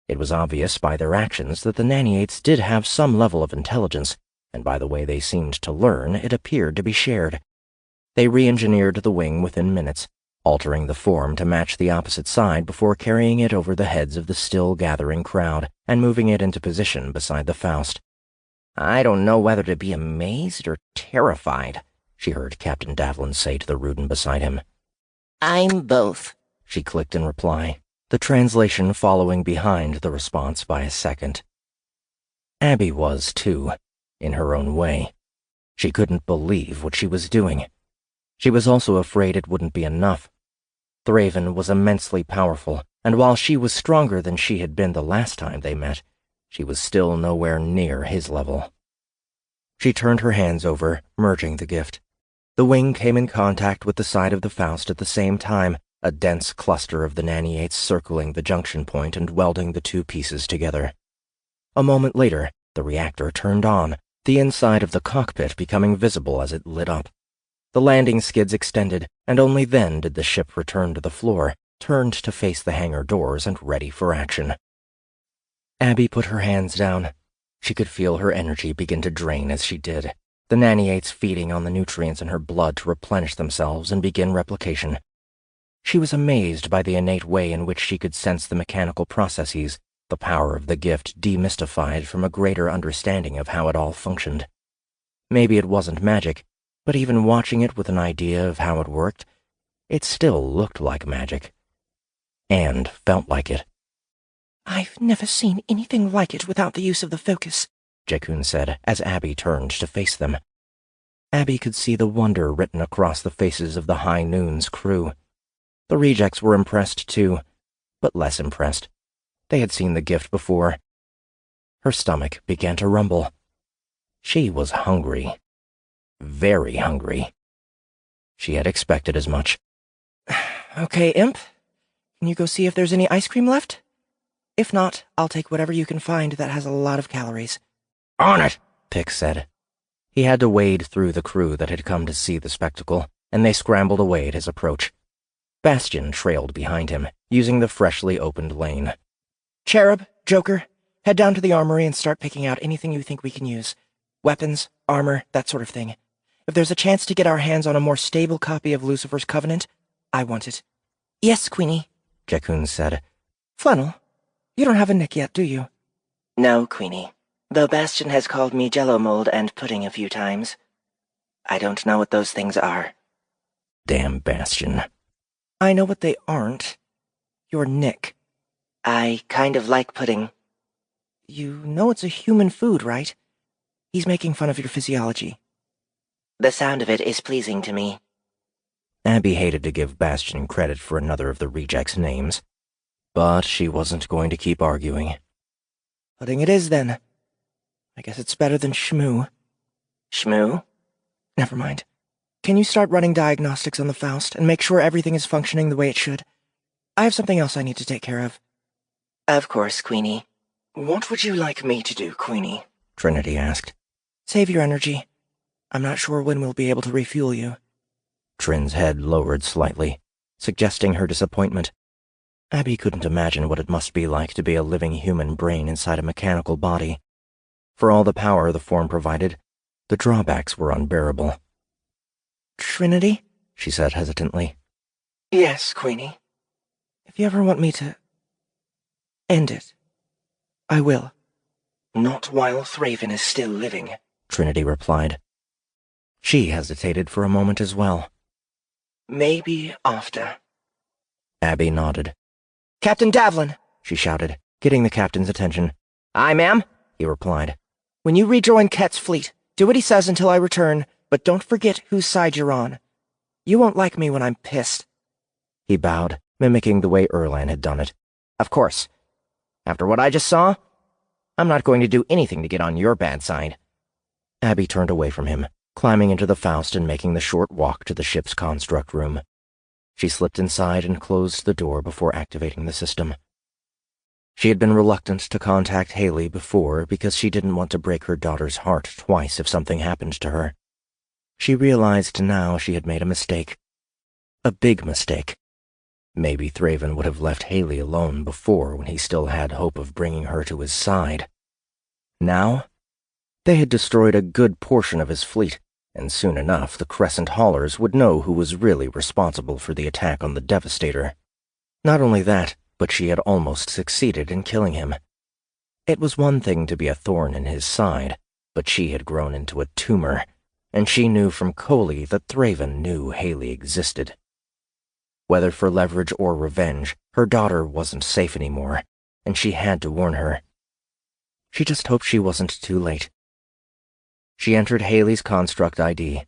It was obvious by their actions that the naniates did have some level of intelligence, and by the way they seemed to learn, it appeared to be shared. They re-engineered the wing within minutes, altering the form to match the opposite side before carrying it over the heads of the still-gathering crowd and moving it into position beside the Faust. "I don't know whether to be amazed or terrified," she heard Captain Davlin say to the Rudin beside him. "I'm both," she clicked in reply, the translation following behind the response by a second. Abby was, too, in her own way. She couldn't believe what she was doing. She was also afraid it wouldn't be enough. Thraven was immensely powerful, and while she was stronger than she had been the last time they met, she was still nowhere near his level. She turned her hands over, merging the gift. The wing came in contact with the side of the Faust at the same time, a dense cluster of the naniates circling the junction point and welding the two pieces together. A moment later, the reactor turned on, the inside of the cockpit becoming visible as it lit up. The landing skids extended, and only then did the ship return to the floor, turned to face the hangar doors and ready for action. Abby put her hands down. She could feel her energy begin to drain as she did, the naniates feeding on the nutrients in her blood to replenish themselves and begin replication. She was amazed by the innate way in which she could sense the mechanical processes, the power of the gift demystified from a greater understanding of how it all functioned. Maybe it wasn't magic, but even watching it with an idea of how it worked, it still looked like magic. And felt like it. "I've never seen anything like it without the use of the focus," Jakun said as Abby turned to face them. Abby could see the wonder written across the faces of the High Noon's crew. The rejects were impressed too, but less impressed. They had seen the gift before. Her stomach began to rumble. She was hungry. Very hungry. She had expected as much. "Okay, Imp. Can you go see if there's any ice cream left? If not, I'll take whatever you can find that has a lot of calories." On it! Pick said. He had to wade through the crew that had come to see the spectacle, and they scrambled away at his approach. Bastian trailed behind him, using the freshly opened lane. "Cherub, Joker, head down to the armory and start picking out anything you think we can use. Weapons, armor, that sort of thing. If there's a chance to get our hands on a more stable copy of Lucifer's Covenant, I want it." "Yes, Queenie," Jakun said. "Flannel, you don't have a nick yet, do you?" "No, Queenie, though Bastian has called me Jello Mold and Pudding a few times. I don't know what those things are." Damn Bastian. "I know what they aren't. Your nick." I kind of like pudding. You know it's a human food, right? He's making fun of your physiology. The sound of it is pleasing to me. Abby hated to give Bastion credit for another of the rejects' names, but she wasn't going to keep arguing. Pudding it is, then. I guess it's better than shmoo. Shmoo? Never mind. Can you start running diagnostics on the Faust and make sure everything is functioning the way it should? I have something else I need to take care of. Of course, Queenie. What would you like me to do, Queenie? Trinity asked. Save your energy. I'm not sure when we'll be able to refuel you. Trin's head lowered slightly, suggesting her disappointment. Abby couldn't imagine what it must be like to be a living human brain inside a mechanical body. For all the power the form provided, the drawbacks were unbearable. Trinity? She said hesitantly. Yes, Queenie. If you ever want me to end it, I will. Not while Thraven is still living, Trinity replied. She hesitated for a moment as well. Maybe after. Abby nodded. Captain Davlin, She shouted, getting the captain's attention. Aye, ma'am, he replied. When you rejoin Ket's fleet, do what he says until I return, but don't forget whose side you're on. You won't like me when I'm pissed. He bowed, mimicking the way Erlan had done it. Of course. After what I just saw, I'm not going to do anything to get on your bad side. Abby turned away from him, climbing into the Faust and making the short walk to the ship's construct room. She slipped inside and closed the door before activating the system. She had been reluctant to contact Haley before because she didn't want to break her daughter's heart twice if something happened to her. She realized now she had made a mistake. A big mistake. Maybe Thraven would have left Haley alone before when he still had hope of bringing her to his side. Now, they had destroyed a good portion of his fleet, and soon enough the Crescent Haulers would know who was really responsible for the attack on the Devastator. Not only that, but she had almost succeeded in killing him. It was one thing to be a thorn in his side, but she had grown into a tumor, and she knew from Coley that Thraven knew Haley existed. Whether for leverage or revenge, her daughter wasn't safe anymore, and she had to warn her. She just hoped she wasn't too late. She entered Haley's construct ID.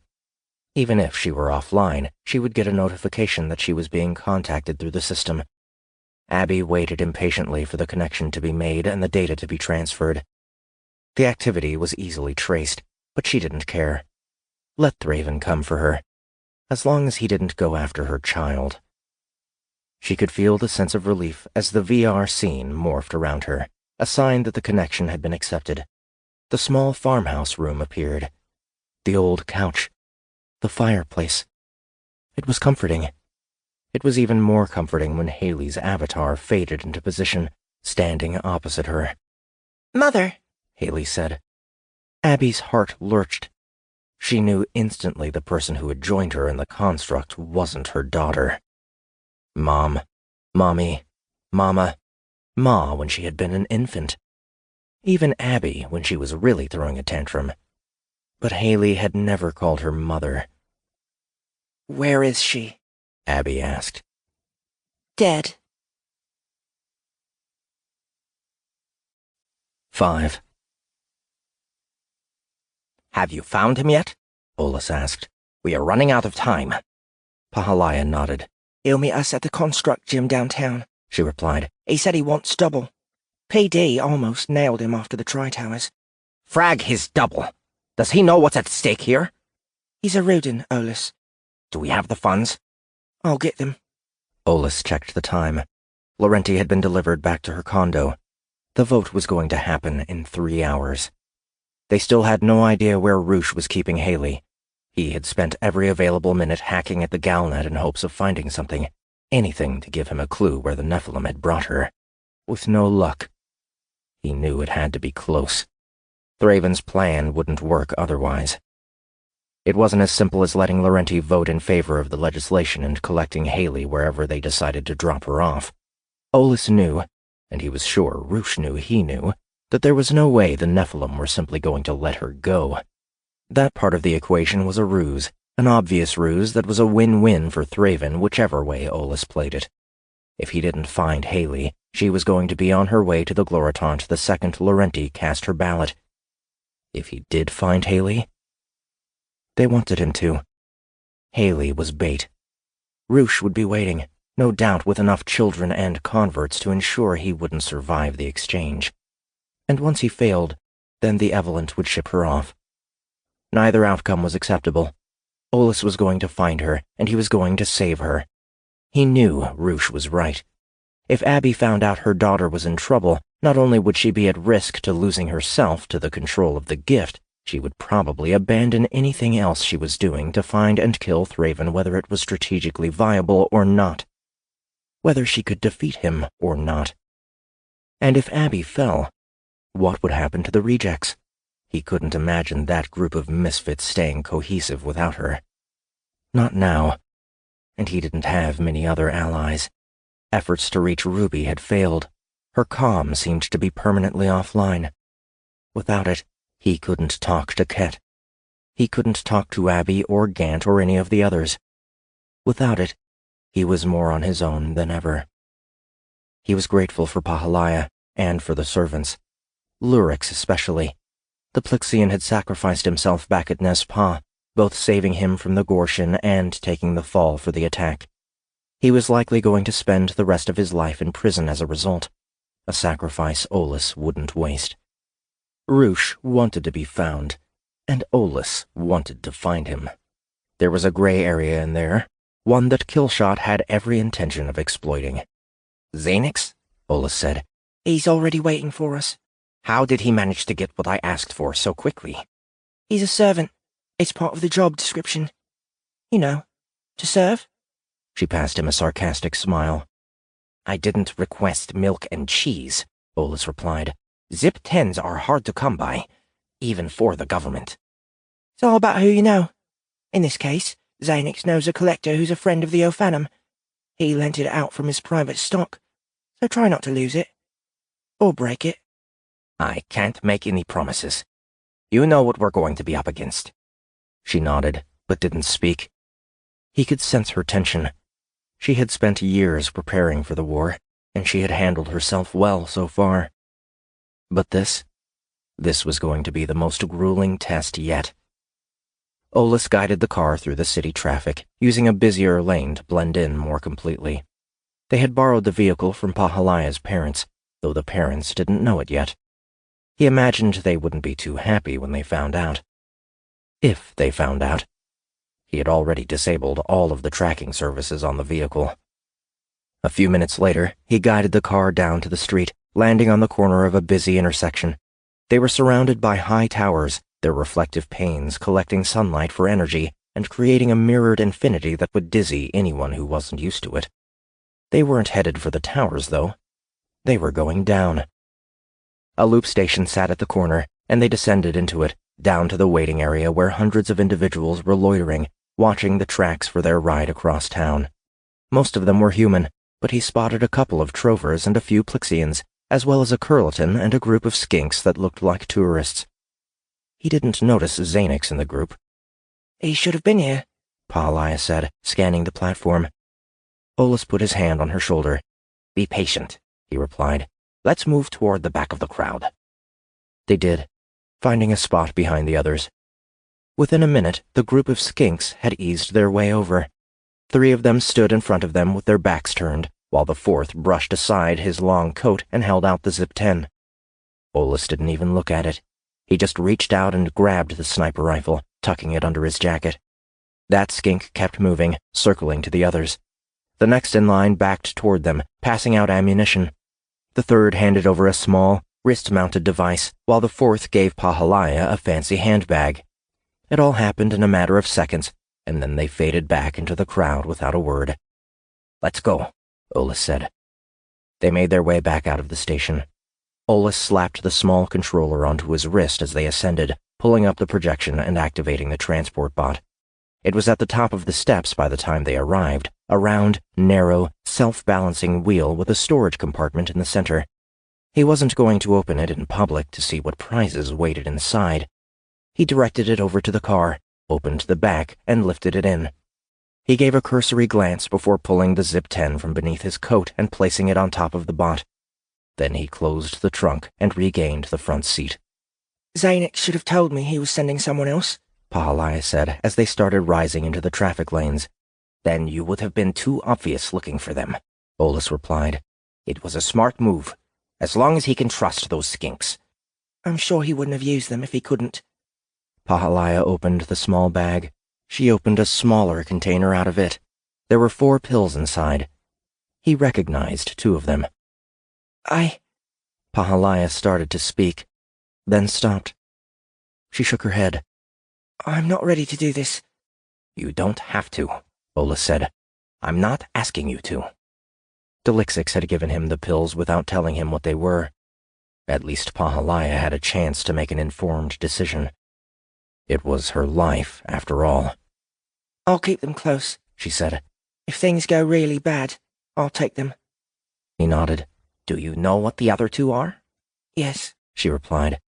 Even if she were offline, she would get a notification that she was being contacted through the system. Abby waited impatiently for the connection to be made and the data to be transferred. The activity was easily traced, but she didn't care. Let Thraven come for her, as long as he didn't go after her child. She could feel the sense of relief as the VR scene morphed around her, a sign that the connection had been accepted. The small farmhouse room appeared. The old couch. The fireplace. It was comforting. It was even more comforting when Haley's avatar faded into position, standing opposite her. Mother, Haley said. Abby's heart lurched. She knew instantly the person who had joined her in the construct wasn't her daughter. Mom, Mommy, Mama, Ma when she had been an infant. Even Abby when she was really throwing a tantrum. But Haley had never called her mother. where is she? Abby asked. Dead. 5. Have you found him yet? Olus asked. We are running out of time. Pahalaya nodded. He'll meet us at the construct gym downtown, She replied. He said he wants double. PD almost nailed him after the Tri-Towers. Frag his double. Does he know what's at stake here? He's a Rudin, Olus. Do we have the funds? I'll get them. Olus checked the time. Laurenti had been delivered back to her condo. The vote was going to happen in 3 hours. They still had no idea where Roosh was keeping Haley. He had spent every available minute hacking at the Galnet in hopes of finding something, anything to give him a clue where the Nephilim had brought her. With no luck. He knew it had to be close. Thraven's plan wouldn't work otherwise. It wasn't as simple as letting Laurenti vote in favor of the legislation and collecting Haley wherever they decided to drop her off. Olus knew, and he was sure Roosh knew he knew, that there was no way the Nephilim were simply going to let her go. That part of the equation was a ruse, an obvious ruse that was a win-win for Thraven whichever way Olus played it. If he didn't find Haley, she was going to be on her way to the Gloritant the second Laurenti cast her ballot. If he did find Haley, they wanted him to. Haley was bait. Roosh would be waiting, no doubt with enough children and converts to ensure he wouldn't survive the exchange. And once he failed, then the Evelyn would ship her off. Neither outcome was acceptable. Olus was going to find her, and he was going to save her. He knew Roosh was right. If Abby found out her daughter was in trouble, not only would she be at risk to losing herself to the control of the gift, she would probably abandon anything else she was doing to find and kill Thraven, whether it was strategically viable or not. Whether she could defeat him or not. And if Abby fell, what would happen to the rejects? He couldn't imagine that group of misfits staying cohesive without her. Not now. And he didn't have many other allies. Efforts to reach Ruby had failed. Her comm seemed to be permanently offline. Without it, he couldn't talk to Ket. He couldn't talk to Abby or Gant or any of the others. Without it, he was more on his own than ever. He was grateful for Pahalaya and for the servants. Lurix especially. The Plixian had sacrificed himself back at Nespa, both saving him from the Gorshin and taking the fall for the attack. He was likely going to spend the rest of his life in prison as a result, a sacrifice Olus wouldn't waste. Roosh wanted to be found, and Olus wanted to find him. There was a gray area in there, one that Killshot had every intention of exploiting. Xenix? Olus said. He's already waiting for us. How did he manage to get what I asked for so quickly? He's a servant. It's part of the job description. You know, to serve. She passed him a sarcastic smile. I didn't request milk and cheese, Olus replied. Zip-10s are hard to come by, even for the government. It's all about who you know. In this case, Xenix knows a collector who's a friend of the Ophanum. He lent it out from his private stock, so try not to lose it. Or break it. I can't make any promises. You know what we're going to be up against. She nodded, but didn't speak. He could sense her tension. She had spent years preparing for the war, and she had handled herself well so far. But this was going to be the most grueling test yet. Olus guided the car through the city traffic, using a busier lane to blend in more completely. They had borrowed the vehicle from Pahalaya's parents, though the parents didn't know it yet. He imagined they wouldn't be too happy when they found out. If they found out. He had already disabled all of the tracking services on the vehicle. A few minutes later, he guided the car down to the street, landing on the corner of a busy intersection. They were surrounded by high towers, their reflective panes collecting sunlight for energy and creating a mirrored infinity that would dizzy anyone who wasn't used to it. They weren't headed for the towers, though. They were going down. A loop station sat at the corner, and they descended into it, down to the waiting area where hundreds of individuals were loitering, watching the tracks for their ride across town. Most of them were human, but he spotted a couple of Trovers and a few Plixians, as well as a Curleton and a group of skinks that looked like tourists. He didn't notice Xenix in the group. He should have been here, Pahalaya said, scanning the platform. Olus put his hand on her shoulder. Be patient, he replied. Let's move toward the back of the crowd. They did, finding a spot behind the others. Within a minute, the group of skinks had eased their way over. 3 of them stood in front of them with their backs turned, while the 4th brushed aside his long coat and held out the Zip-10. Olus didn't even look at it. He just reached out and grabbed the sniper rifle, tucking it under his jacket. That skink kept moving, circling to the others. The next in line backed toward them, passing out ammunition. The 3rd handed over a small, wrist-mounted device, while the 4th gave Pahalaya a fancy handbag. It all happened in a matter of seconds, and then they faded back into the crowd without a word. Let's go, Olus said. They made their way back out of the station. Olus slapped the small controller onto his wrist as they ascended, pulling up the projection and activating the transport bot. It was at the top of the steps by the time they arrived, a round, narrow, self-balancing wheel with a storage compartment in the center. He wasn't going to open it in public to see what prizes waited inside. He directed it over to the car, opened the back, and lifted it in. He gave a cursory glance before pulling the Zip-10 from beneath his coat and placing it on top of the bot. Then he closed the trunk and regained the front seat. Zanuck should have told me he was sending someone else, Pahalaya said as they started rising into the traffic lanes. Then you would have been too obvious looking for them, Olis replied. It was a smart move, as long as he can trust those skinks. I'm sure he wouldn't have used them if he couldn't. Pahalaya opened the small bag. She opened a smaller container out of it. There were 4 pills inside. He recognized 2 of them. Pahalaya started to speak, then stopped. She shook her head. I'm not ready to do this. You don't have to, Olis said. I'm not asking you to. Delixix had given him the pills without telling him what they were. At least Pahalaya had a chance to make an informed decision. It was her life, after all. I'll keep them close, she said. If things go really bad, I'll take them. He nodded. Do you know what the other 2 are? Yes, she replied.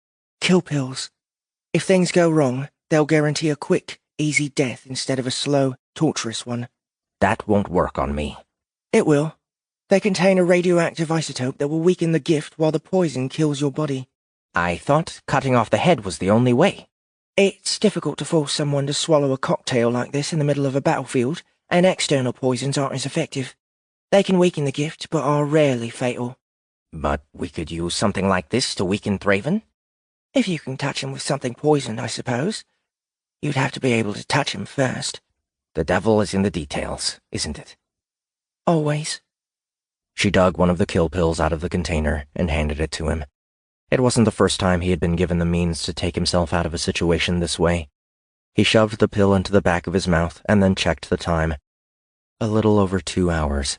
Kill pills. If things go wrong, they'll guarantee a quick, easy death instead of a slow, torturous one. That won't work on me. It will. They contain a radioactive isotope that will weaken the gift while the poison kills your body. I thought cutting off the head was the only way. It's difficult to force someone to swallow a cocktail like this in the middle of a battlefield, and external poisons aren't as effective. They can weaken the gift, but are rarely fatal. But we could use something like this to weaken Thraven? If you can touch him with something poisoned, I suppose. You'd have to be able to touch him first. The devil is in the details, isn't it? Always. She dug one of the kill pills out of the container and handed it to him. It wasn't the first time he had been given the means to take himself out of a situation this way. He shoved the pill into the back of his mouth and then checked the time. A little over 2 hours.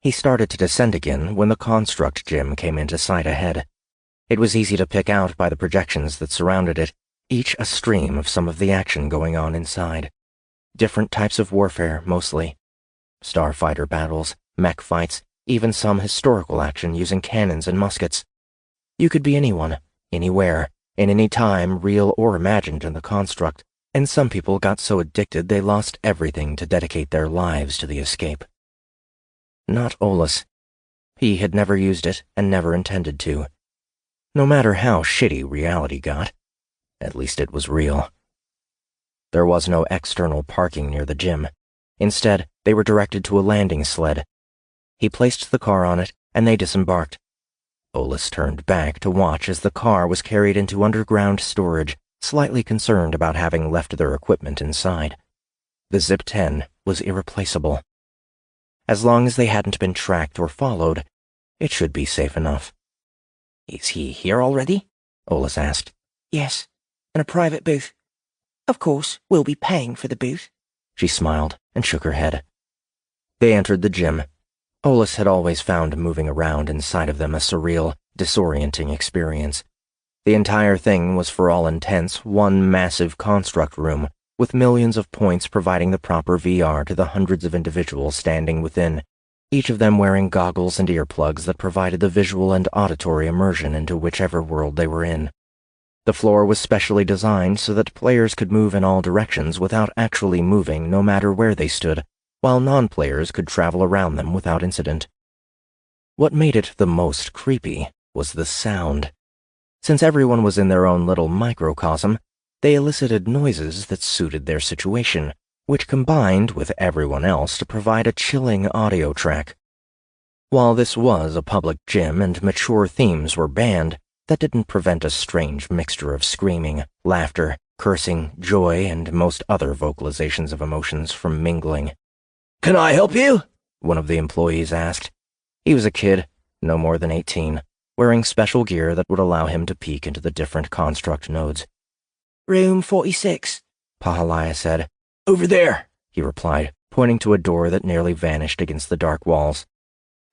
He started to descend again when the construct gym came into sight ahead. It was easy to pick out by the projections that surrounded it, each a stream of some of the action going on inside. Different types of warfare, mostly. Starfighter battles, mech fights, even some historical action using cannons and muskets. You could be anyone, anywhere, in any time, real or imagined in the construct, and some people got so addicted they lost everything to dedicate their lives to the escape. Not Olis. He had never used it and never intended to. No matter how shitty reality got, at least it was real. There was no external parking near the gym. Instead, they were directed to a landing sled. He placed the car on it, and they disembarked. Olis turned back to watch as the car was carried into underground storage, slightly concerned about having left their equipment inside. The Zip-10 was irreplaceable. As long as they hadn't been tracked or followed, it should be safe enough. Is he here already? Olis asked. Yes, in a private booth. Of course, we'll be paying for the booth. She smiled and shook her head. They entered the gym. Olis had always found moving around inside of them a surreal, disorienting experience. The entire thing was for all intents one massive construct room, with millions of points providing the proper VR to the hundreds of individuals standing within, each of them wearing goggles and earplugs that provided the visual and auditory immersion into whichever world they were in. The floor was specially designed so that players could move in all directions without actually moving no matter where they stood, while non-players could travel around them without incident. What made it the most creepy was the sound. Since everyone was in their own little microcosm, they elicited noises that suited their situation, which combined with everyone else to provide a chilling audio track. While this was a public gym and mature themes were banned, that didn't prevent a strange mixture of screaming, laughter, cursing, joy, and most other vocalizations of emotions from mingling. "Can I help you?" one of the employees asked. He was a kid, no more than 18, wearing special gear that would allow him to peek into the different construct nodes. Room 46, Pahalaya said. "Over there," he replied, pointing to a door that nearly vanished against the dark walls.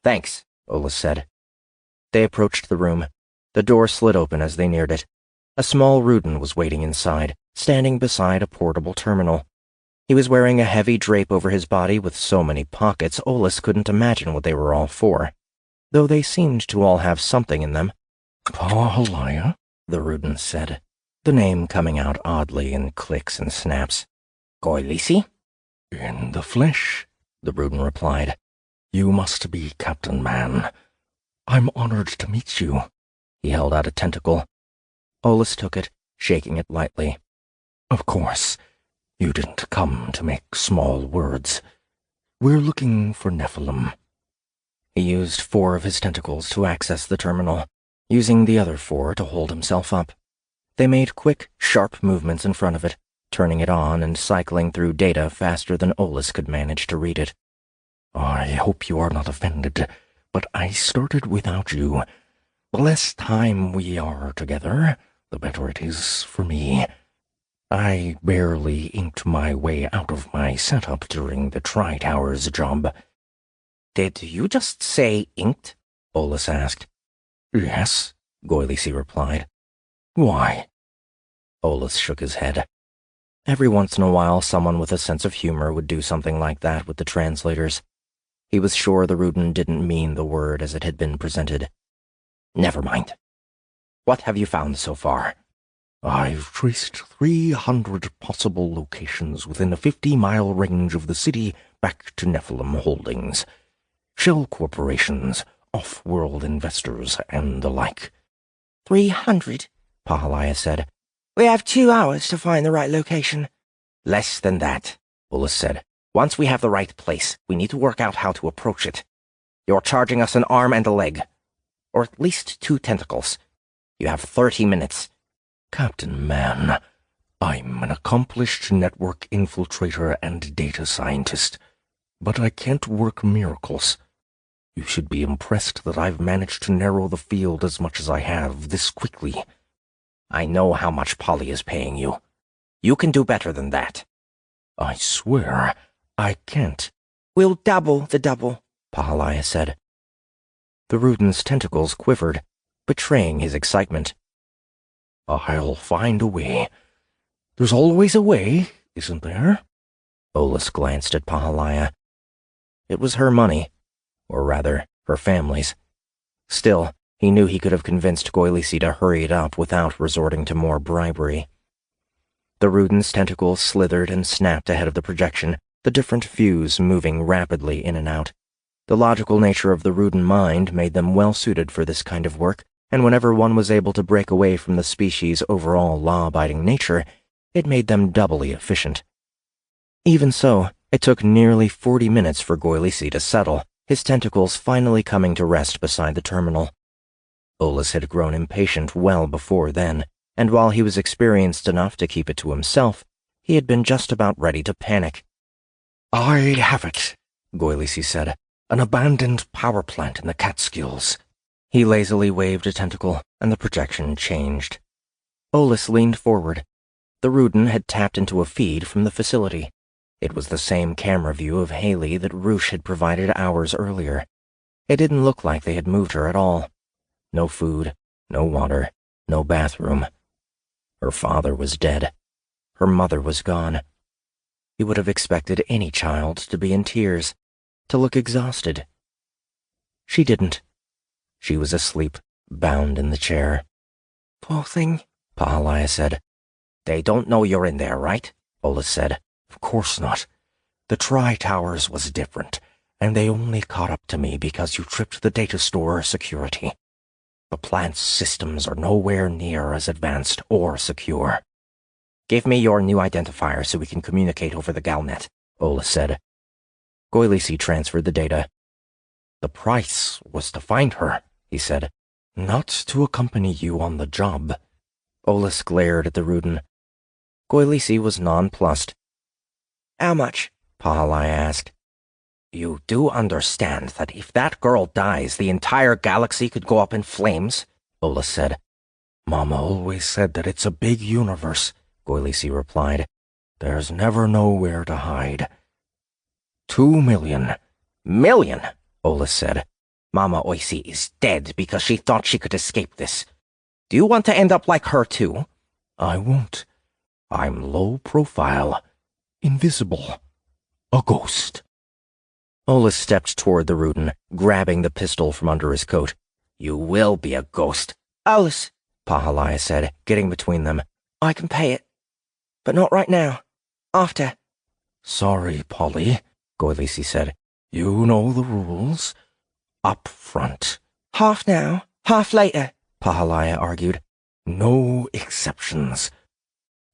"Thanks," Olis said. They approached the room. The door slid open as they neared it. A small Rudin was waiting inside, standing beside a portable terminal. He was wearing a heavy drape over his body with so many pockets Olis couldn't imagine what they were all for, though they seemed to all have something in them. "Pahalaya," the Rudin said, the name coming out oddly in clicks and snaps. "Goilisi?" In the flesh, the Ruden replied. You must be Captain Man. I'm honored to meet you. He held out a tentacle. Olus took it, shaking it lightly. Of course, you didn't come to make small words. We're looking for Nephilim. He used 4 of his tentacles to access the terminal, using the other 4 to hold himself up. They made quick, sharp movements in front of it, turning it on and cycling through data faster than Olus could manage to read it. I hope you are not offended, but I started without you. The less time we are together, the better it is for me. I barely inked my way out of my setup during the Tri-Towers job. Did you just say inked? Olus asked. Yes, Goylecy replied. Why? Olus shook his head. Every once in a while, someone with a sense of humor would do something like that with the translators. He was sure the Ruden didn't mean the word as it had been presented. Never mind. What have you found so far? I've traced 300 possible locations within a 50-mile range of the city back to Nephilim holdings. Shell corporations, off-world investors, and the like. 300, Pahalaya said. We have 2 hours to find the right location. Less than that, Olus said. Once we have the right place, we need to work out how to approach it. You're charging us an arm and a leg. Or at least 2 tentacles. You have 30 minutes. Captain Man, I'm an accomplished network infiltrator and data scientist, but I can't work miracles. You should be impressed that I've managed to narrow the field as much as I have this quickly. I know how much Polly is paying you. You can do better than that. I swear, I can't. We'll double the double, Pahalaya said. The Ruden's tentacles quivered, betraying his excitement. I'll find a way. There's always a way, isn't there? Olus glanced at Pahalaya. It was her money, or rather, her family's. Still, he knew he could have convinced Goylecy to hurry it up without resorting to more bribery. The Ruden's tentacles slithered and snapped ahead of the projection, the different views moving rapidly in and out. The logical nature of the Ruden mind made them well suited for this kind of work, and whenever one was able to break away from the species' overall law-abiding nature, it made them doubly efficient. Even so, it took nearly 40 minutes for Goylecy to settle, his tentacles finally coming to rest beside the terminal. Olus had grown impatient well before then, and while he was experienced enough to keep it to himself, he had been just about ready to panic. I have it, Goylecy said. An abandoned power plant in the Catskills. He lazily waved a tentacle, and the projection changed. Olus leaned forward. The Ruden had tapped into a feed from the facility. It was the same camera view of Haley that Roosh had provided hours earlier. It didn't look like they had moved her at all. No food, no water, no bathroom. Her father was dead. Her mother was gone. He would have expected any child to be in tears, to look exhausted. She didn't. She was asleep, bound in the chair. Poor thing, Pahalaya said. They don't know you're in there, right? Olus said. Of course not. The Tri-Towers was different, and they only caught up to me because you tripped the data store security. The plant's systems are nowhere near as advanced or secure. Give me your new identifier so we can communicate over the Galnet, Olus said. Goylecy transferred the data. The price was to find her, he said, not to accompany you on the job. Olus glared at the Ruden. Goylecy was nonplussed. How much? Pahalaya asked. You do understand that if that girl dies, the entire galaxy could go up in flames? Olus said. Mama always said that it's a big universe, Goylecy replied. There's never nowhere to hide. 2 million. Million? Olus said. Mama Oisi is dead because she thought she could escape this. Do you want to end up like her too? I won't. I'm low profile. Invisible. A ghost. Olus stepped toward the Ruden, grabbing the pistol from under his coat. You will be a ghost. Olus, Pahalaya said, getting between them. I can pay it. But not right now. After. Sorry, Polly, Goilisi said. You know the rules. Up front. Half now, half later, Pahalaya argued. No exceptions.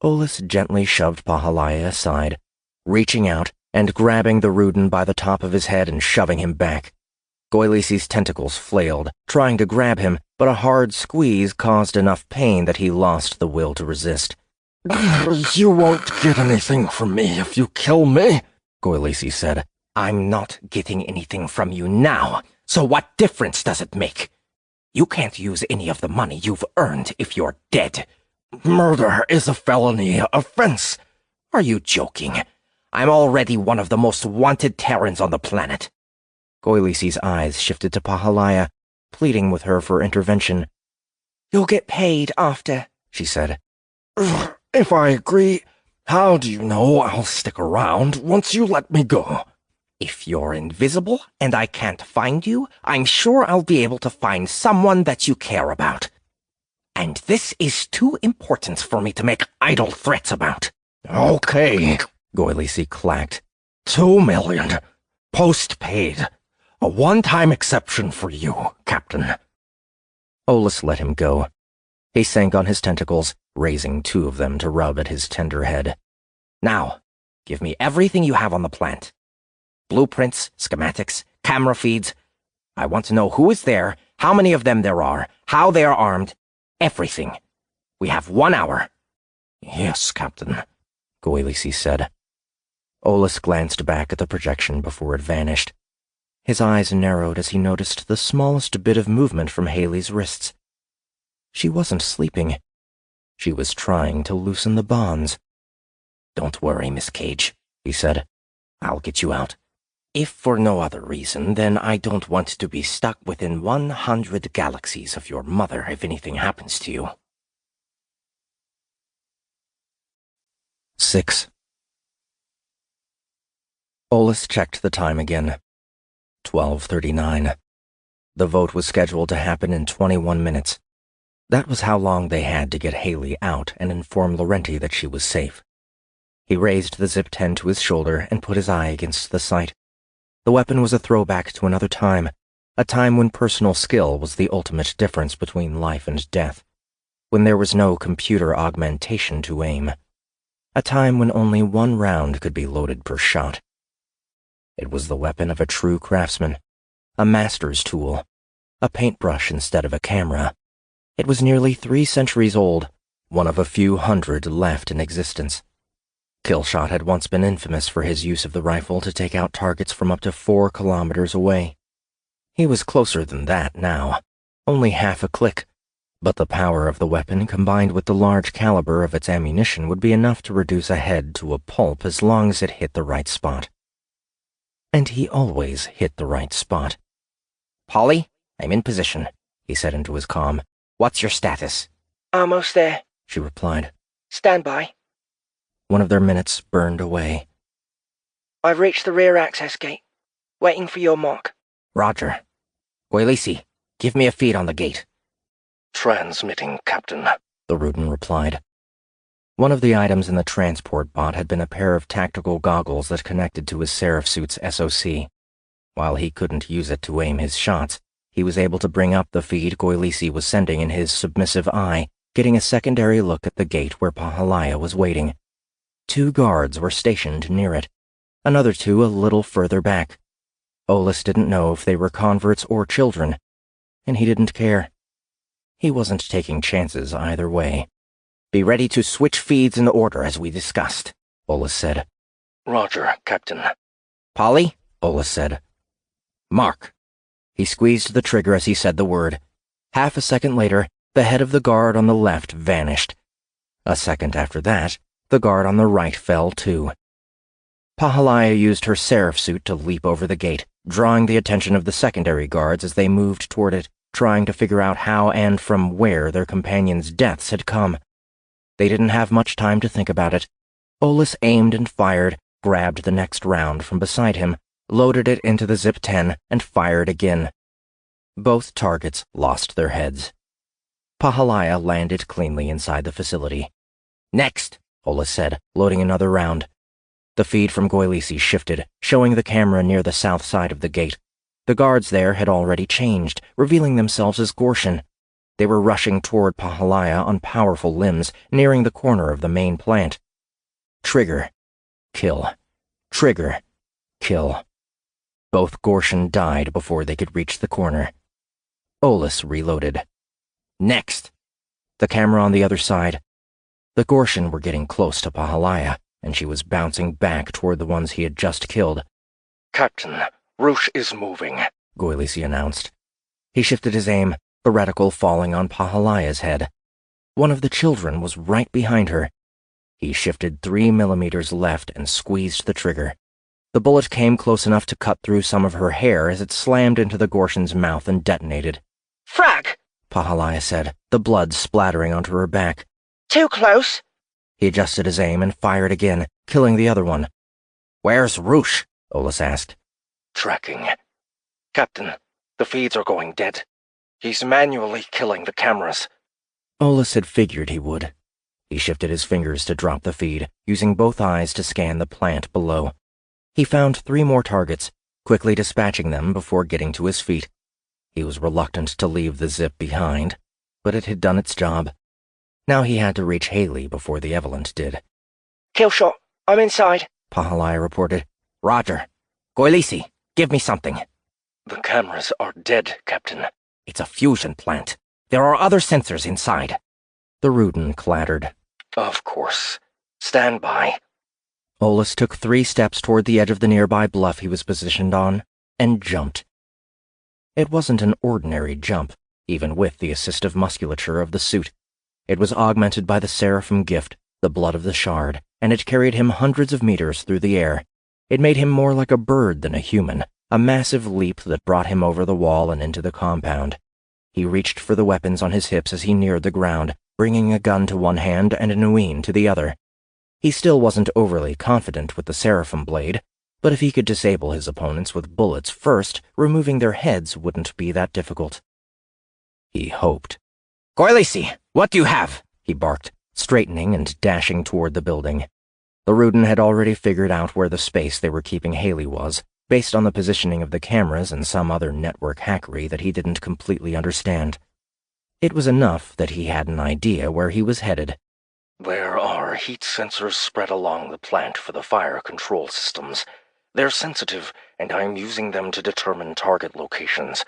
Olis gently shoved Pahalaya aside, reaching out and grabbing the Rudin by the top of his head and shoving him back. Goilisi's tentacles flailed, trying to grab him, but a hard squeeze caused enough pain that he lost the will to resist. You won't get anything from me if you kill me, Goilisi said. I'm not getting anything from you now, so what difference does it make? You can't use any of the money you've earned if you're dead. Murder is a felony offense. Are you joking? I'm already one of the most wanted Terrans on the planet. Goilisi's eyes shifted to Pahalaya, pleading with her for intervention. You'll get paid after, she said. If I agree, how do you know I'll stick around once you let me go? If you're invisible and I can't find you, I'm sure I'll be able to find someone that you care about. And this is too important for me to make idle threats about. Okay, Goilisi clacked. 2 million. Post-paid. A one-time exception for you, Captain. Olis let him go. He sank on his tentacles, raising 2 of them to rub at his tender head. Now, give me everything you have on the plant. Blueprints, schematics, camera feeds. I want to know who is there, how many of them there are, how they are armed, everything. We have 1 hour. Yes, Captain, Goilisi said. Olis glanced back at the projection before it vanished. His eyes narrowed as he noticed the smallest bit of movement from Haley's wrists. She wasn't sleeping. She was trying to loosen the bonds. Don't worry, Miss Cage, he said. I'll get you out. If for no other reason, then I don't want to be stuck within 100 galaxies of your mother if anything happens to you. 6. Olis checked the time again. 12:39. The vote was scheduled to happen in 21 minutes. That was how long they had to get Haley out and inform Laurenti that she was safe. He raised the Zip-10 to his shoulder and put his eye against the sight. The weapon was a throwback to another time, a time when personal skill was the ultimate difference between life and death, when there was no computer augmentation to aim, a time when only 1 round could be loaded per shot. It was the weapon of a true craftsman, a master's tool, a paintbrush instead of a camera. It was nearly 3 centuries old, one of a few hundred left in existence. Killshot had once been infamous for his use of the rifle to take out targets from up to 4 kilometers away. He was closer than that now, only half a click, but the power of the weapon combined with the large caliber of its ammunition would be enough to reduce a head to a pulp as long as it hit the right spot. And he always hit the right spot. Polly, I'm in position, he said into his comm. What's your status? Almost there, she replied. Stand by. One of their minutes burned away. I've reached the rear access gate. Waiting for your mark. Roger. Goilisi, give me a feed on the gate. Transmitting, Captain, the Rudin replied. One of the items in the transport bot had been a pair of tactical goggles that connected to his Seraph suit's SOC. While he couldn't use it to aim his shots, he was able to bring up the feed Goilisi was sending in his submissive eye, getting a secondary look at the gate where Pahalaya was waiting. 2 guards were stationed near it, another 2 a little further back. Olis didn't know if they were converts or children, and he didn't care. He wasn't taking chances either way. Be ready to switch feeds in order as we discussed, Olis said. Roger, Captain. Polly, Olis said. Mark. He squeezed the trigger as he said the word. Half a second later, the head of the guard on the left vanished. A second after that, the guard on the right fell too. Pahalaya used her Seraph suit to leap over the gate, drawing the attention of the secondary guards as they moved toward it, trying to figure out how and from where their companions' deaths had come. They didn't have much time to think about it. Olis aimed and fired, grabbed the next round from beside him, loaded it into the Zip-10, and fired again. Both targets lost their heads. Pahalaya landed cleanly inside the facility. Next, Olis said, loading another round. The feed from Goilisi shifted, showing the camera near the south side of the gate. The guards there had already changed, revealing themselves as Gorshin. They were rushing toward Pahalaya on powerful limbs, nearing the corner of the main plant. Trigger. Kill. Trigger. Kill. Both Gorshin died before they could reach the corner. Olus reloaded. Next! The camera on the other side. The Gorshin were getting close to Pahalaya, and she was bouncing back toward the ones he had just killed. Captain, Roush is moving, Goilisi announced. He shifted his aim, the reticle falling on Pahalaya's head. One of the children was right behind her. He shifted 3 millimeters left and squeezed the trigger. The bullet came close enough to cut through some of her hair as it slammed into the Gorshin's mouth and detonated. Frag! Pahalaya said, the blood splattering onto her back. Too close. He adjusted his aim and fired again, killing the other one. Where's Roush? Olus asked. Tracking. Captain, the feeds are going dead. He's manually killing the cameras. Olus had figured he would. He shifted his fingers to drop the feed, using both eyes to scan the plant below. He found 3 more targets, quickly dispatching them before getting to his feet. He was reluctant to leave the zip behind, but it had done its job. Now he had to reach Haley before the Evelyn did. Kill shot. I'm inside, Pahalaya reported. Roger. Goilisi, give me something. The cameras are dead, Captain. It's a fusion plant. There are other sensors inside. The Rudin clattered. Of course. Stand by. Olus took 3 steps toward the edge of the nearby bluff he was positioned on, and jumped. It wasn't an ordinary jump, even with the assistive musculature of the suit. It was augmented by the seraphim gift, the blood of the shard, and it carried him hundreds of meters through the air. It made him more like a bird than a human, a massive leap that brought him over the wall and into the compound. He reached for the weapons on his hips as he neared the ground, bringing a gun to one hand and a Nueen to the other. He still wasn't overly confident with the seraphim blade, but if he could disable his opponents with bullets first, removing their heads wouldn't be that difficult. He hoped. Goilisi, what do you have? He barked, straightening and dashing toward the building. The Rudin had already figured out where the space they were keeping Haley was, based on the positioning of the cameras and some other network hackery that he didn't completely understand. It was enough that he had an idea where he was headed. There are heat sensors spread along the plant for the fire control systems. They're sensitive, and I'm using them to determine target locations.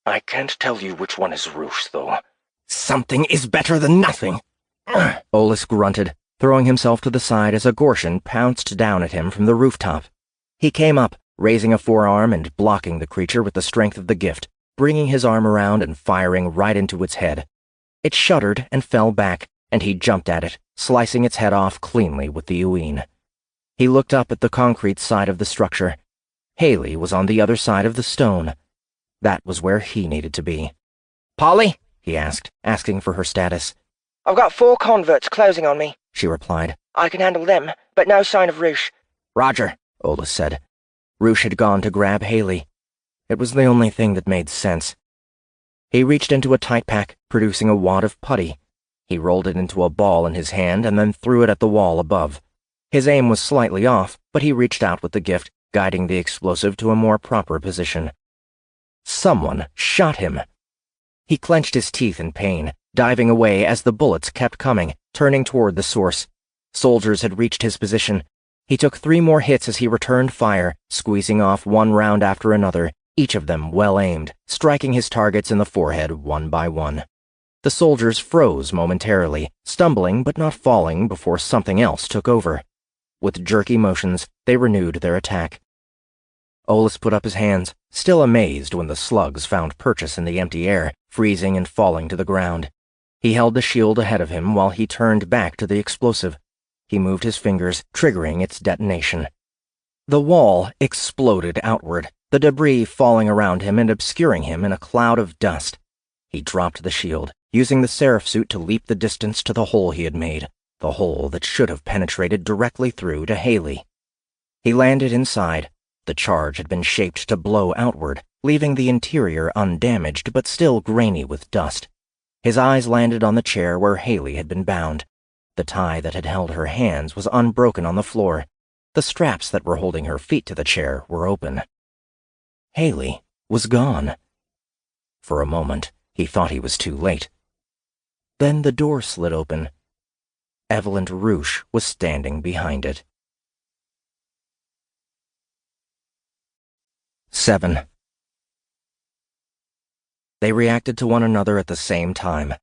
I can't tell you which one is Roush, though. Something is better than nothing. Olus grunted, throwing himself to the side as a Gorshin pounced down at him from the rooftop. He came up, raising a forearm and blocking the creature with the strength of the gift, bringing his arm around and firing right into its head. It shuddered and fell back, and he jumped at it, slicing its head off cleanly with the Ueen. He looked up at the concrete side of the structure. Haley was on the other side of the stone. That was where he needed to be. Polly? He asked, asking for her status. I've got 4 converts closing on me, She replied. I can handle them, but no sign of Roush. Roger, Olus said. Roush had gone to grab Haley. It was the only thing that made sense. He reached into a tight pack, producing a wad of putty. He rolled it into a ball in his hand and then threw it at the wall above. His aim was slightly off, but he reached out with the gift, guiding the explosive to a more proper position. Someone shot him. He clenched his teeth in pain, diving away as the bullets kept coming, turning toward the source. Soldiers had reached his position. He took 3 more hits as he returned fire, squeezing off one round after another, each of them well-aimed, striking his targets in the forehead one by one. The soldiers froze momentarily, stumbling but not falling before something else took over. With jerky motions, they renewed their attack. Olus put up his hands, still amazed when the slugs found purchase in the empty air, freezing and falling to the ground. He held the shield ahead of him while he turned back to the explosive. He moved his fingers, triggering its detonation. The wall exploded outward, the debris falling around him and obscuring him in a cloud of dust. He dropped the shield, using the seraph suit to leap the distance to the hole he had made, the hole that should have penetrated directly through to Haley. He landed inside. The charge had been shaped to blow outward, leaving the interior undamaged but still grainy with dust. His eyes landed on the chair where Haley had been bound. The tie that had held her hands was unbroken on the floor. The straps that were holding her feet to the chair were open. Haley was gone. For a moment, he thought he was too late. Then the door slid open. Evelyn Roosh was standing behind it. 7. They reacted to one another at the same time.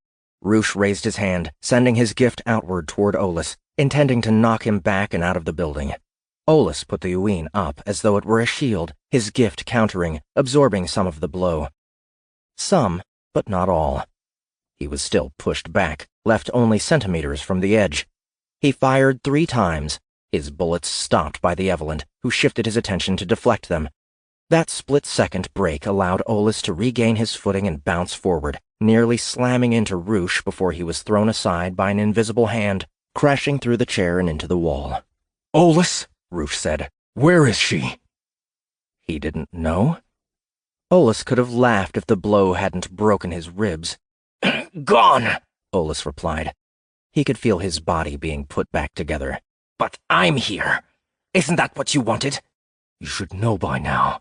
Roosh raised his hand, sending his gift outward toward Olus, intending to knock him back and out of the building. Olus put the Uin up as though it were a shield, his gift countering, absorbing some of the blow. Some, but not all. He was still pushed back, left only centimeters from the edge. He fired 3 times. His bullets stopped by the Evelyn, who shifted his attention to deflect them. That split-second break allowed Olus to regain his footing and bounce forward, nearly slamming into Roosh before he was thrown aside by an invisible hand, crashing through the chair and into the wall. "Olus," Roosh said. "Where is she?" He didn't know. Olus could have laughed if the blow hadn't broken his ribs. Gone, Olus replied. He could feel his body being put back together. but I'm here. Isn't that what you wanted? "You should know by now.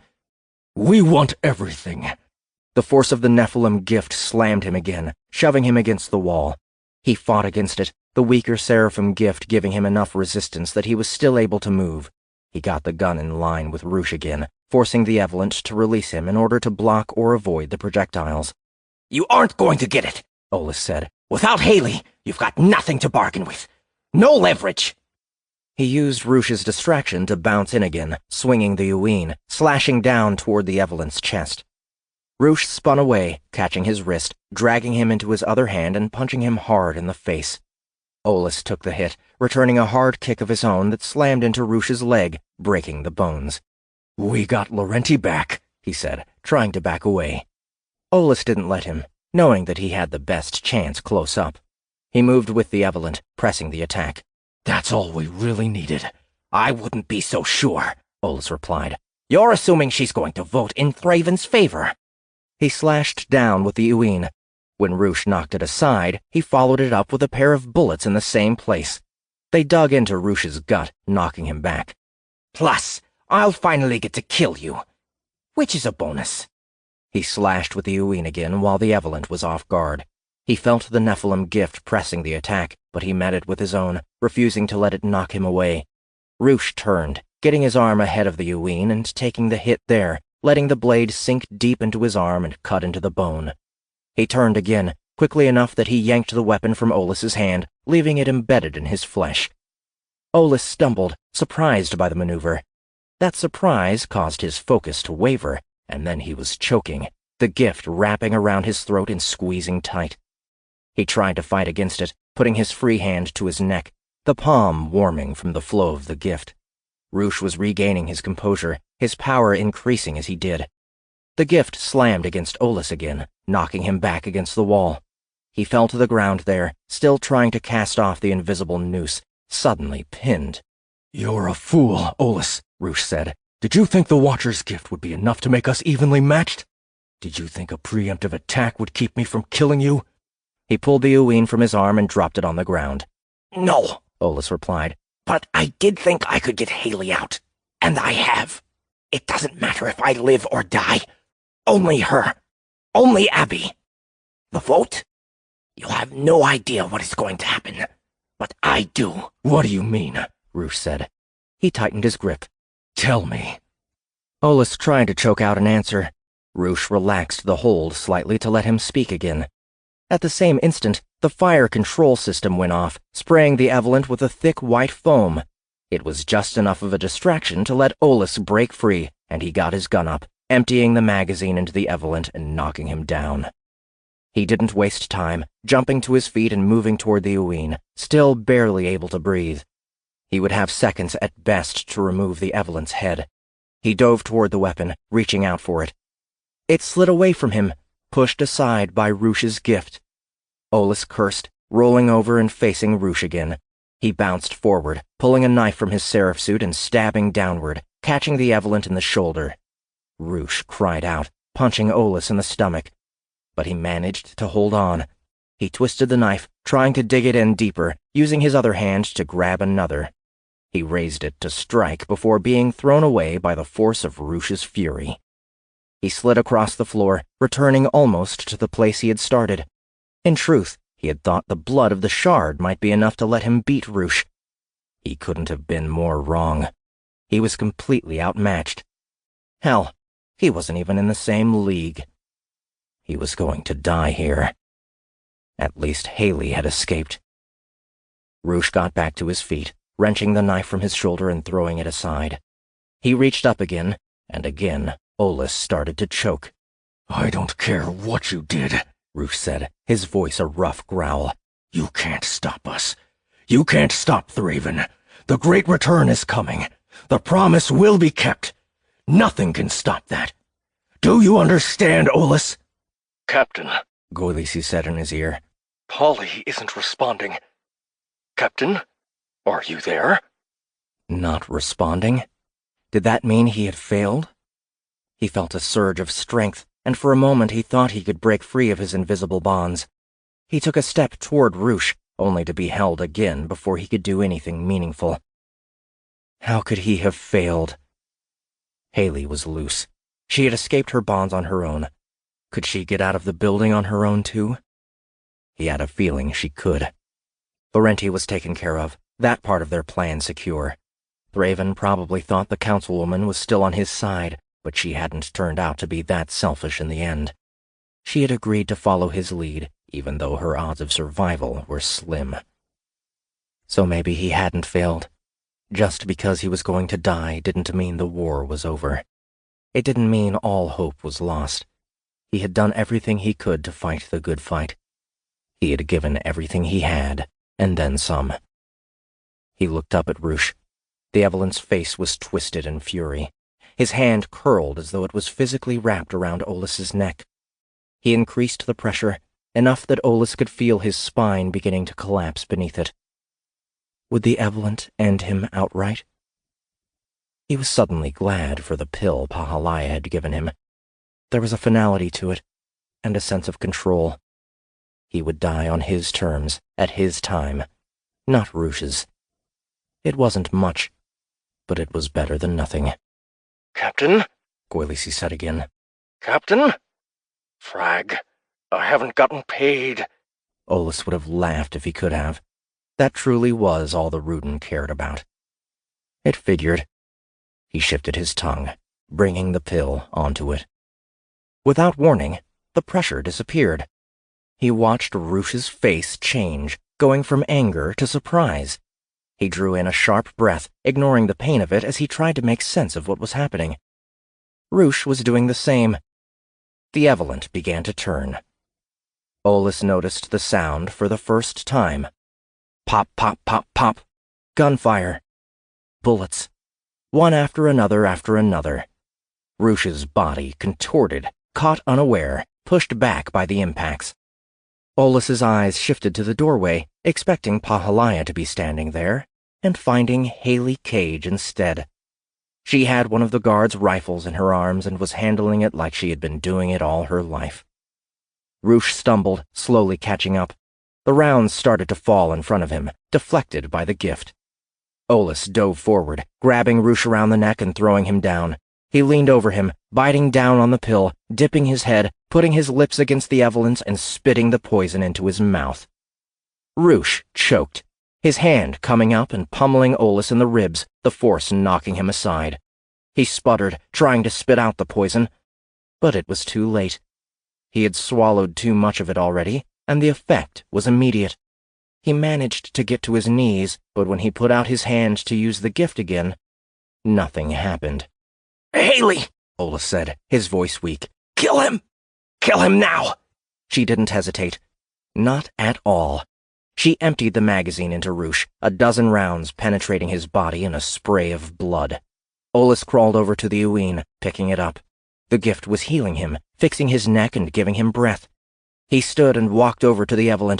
We want everything." The force of the Nephilim gift slammed him again, shoving him against the wall. He fought against it, the weaker seraphim gift giving him enough resistance that he was still able to move. He got the gun in line with Roosh again, forcing the Evelyn to release him in order to block or avoid the projectiles. You aren't going to get it, Olus said. Without Haley, you've got nothing to bargain with. No leverage. He used Roosh's distraction to bounce in again, swinging the Uin, slashing down toward the Evelyn's chest. Roosh spun away, catching his wrist, dragging him into his other hand and punching him hard in the face. Olus took the hit, returning a hard kick of his own that slammed into Roosh's leg, breaking the bones. "We got Laurenti back," he said, trying to back away. Olus didn't let him, knowing that he had the best chance close up. He moved with the Evelyn, pressing the attack. "That's all we really needed." I wouldn't be so sure, Olus replied. You're assuming she's going to vote in Thraven's favor. He slashed down with the Uin. When Roosh knocked it aside, he followed it up with a pair of bullets in the same place. They dug into Roosh's gut, knocking him back. Plus, I'll finally get to kill you, which is a bonus. He slashed with the Uin again while the Evelyn was off guard. He felt the Nephilim gift pressing the attack, but he met it with his own, refusing to let it knock him away. Roosh turned, getting his arm ahead of the Uin and taking the hit there, letting the blade sink deep into his arm and cut into the bone. He turned again, quickly enough that he yanked the weapon from Olus's hand, leaving it embedded in his flesh. Olus stumbled, surprised by the maneuver. That surprise caused his focus to waver, and then he was choking, the gift wrapping around his throat and squeezing tight. He tried to fight against it, putting his free hand to his neck, the palm warming from the flow of the gift. Roosh was regaining his composure, his power increasing as he did. The gift slammed against Olus again, knocking him back against the wall. He fell to the ground there, still trying to cast off the invisible noose, suddenly pinned. "You're a fool, Olus," Roosh said. "Did you think the Watcher's gift would be enough to make us evenly matched? Did you think a preemptive attack would keep me from killing you?" He pulled the Uin from his arm and dropped it on the ground. No, Olus replied. But I did think I could get Haley out, and I have. It doesn't matter if I live or die. Only her. Only Abby. The vote? You have no idea what is going to happen, but I do. "What do you mean?" Roosh said. He tightened his grip. "Tell me." Olus tried to choke out an answer. Roosh relaxed the hold slightly to let him speak again. At the same instant, the fire control system went off, spraying the Evelyn with a thick white foam. It was just enough of a distraction to let Olus break free, and he got his gun up, emptying the magazine into the Evelyn and knocking him down. He didn't waste time, jumping to his feet and moving toward the Uin, still barely able to breathe. He would have seconds at best to remove the Evelyn's head. He dove toward the weapon, reaching out for it. It slid away from him, pushed aside by Roosh's gift. Olus cursed, rolling over and facing Roosh again. He bounced forward, pulling a knife from his seraph suit and stabbing downward, catching the Evelyn in the shoulder. Roosh cried out, punching Olus in the stomach. But he managed to hold on. He twisted the knife, trying to dig it in deeper, using his other hand to grab another. He raised it to strike before being thrown away by the force of Roush's fury. He slid across the floor, returning almost to the place he had started. In truth, he had thought the blood of the shard might be enough to let him beat Roush. He couldn't have been more wrong. He was completely outmatched. Hell, he wasn't even in the same league. He was going to die here. At least Haley had escaped. Roush got back to his feet, wrenching the knife from his shoulder and throwing it aside. He reached up again, and again Olis started to choke. "I don't care what you did," Roush said, his voice a rough growl. "You can't stop us. You can't stop Thraven. The Great Return is coming. The promise will be kept. Nothing can stop that. Do you understand, Olis?" "Captain," Goilisi said in his ear, "Polly isn't responding. Captain, are you there?" Not responding? Did that mean he had failed? He felt a surge of strength, and for a moment he thought he could break free of his invisible bonds. He took a step toward Roush, only to be held again before he could do anything meaningful. How could he have failed? Haley was loose. She had escaped her bonds on her own. Could she get out of the building on her own, too? He had a feeling she could. Laurenti was taken care of, that part of their plan secure. Thraven probably thought the councilwoman was still on his side, but she hadn't turned out to be that selfish in the end. She had agreed to follow his lead, even though her odds of survival were slim. So maybe he hadn't failed. Just because he was going to die didn't mean the war was over. It didn't mean all hope was lost. He had done everything he could to fight the good fight. He had given everything he had, and then some. He looked up at Roush. The Evelyn's face was twisted in fury. His hand curled as though it was physically wrapped around Olis's neck. He increased the pressure, enough that Olis could feel his spine beginning to collapse beneath it. Would the Evelyn end him outright? He was suddenly glad for the pill Pahalaya had given him. There was a finality to it, and a sense of control. He would die on his terms, at his time, not Roush's. It wasn't much, but it was better than nothing. "Captain?" Goilisi said again. "Captain? Frag, I haven't gotten paid." Olis would have laughed if he could have. That truly was all the Ruden cared about. It figured. He shifted his tongue, bringing the pill onto it. Without warning, the pressure disappeared. He watched Roush's face change, going from anger to surprise. He drew in a sharp breath, ignoring the pain of it as he tried to make sense of what was happening. Roush was doing the same. The Evelyn began to turn. Olis noticed the sound for the first time. Pop, pop, pop, pop. Gunfire. Bullets. One after another after another. Roush's body contorted, caught unaware, pushed back by the impacts. Olis's eyes shifted to the doorway, expecting Pahalaya to be standing there, and finding Haley Cage instead. She had one of the guards' rifles in her arms and was handling it like she had been doing it all her life. Roush stumbled, slowly catching up. The rounds started to fall in front of him, deflected by the gift. Olis dove forward, grabbing Roush around the neck and throwing him down. He leaned over him, biting down on the pill, dipping his head, putting his lips against the Evelyn's and spitting the poison into his mouth. Roush choked, his hand coming up and pummeling Olis in the ribs, the force knocking him aside. He sputtered, trying to spit out the poison, but it was too late. He had swallowed too much of it already, and the effect was immediate. He managed to get to his knees, but when he put out his hand to use the gift again, nothing happened. "Haley," Olis said, his voice weak. "Kill him! Kill him now!" She didn't hesitate. Not at all. She emptied the magazine into Roush, a dozen rounds penetrating his body in a spray of blood. Olis crawled over to the Uween, picking it up. The gift was healing him, fixing his neck and giving him breath. He stood and walked over to the Evelyn.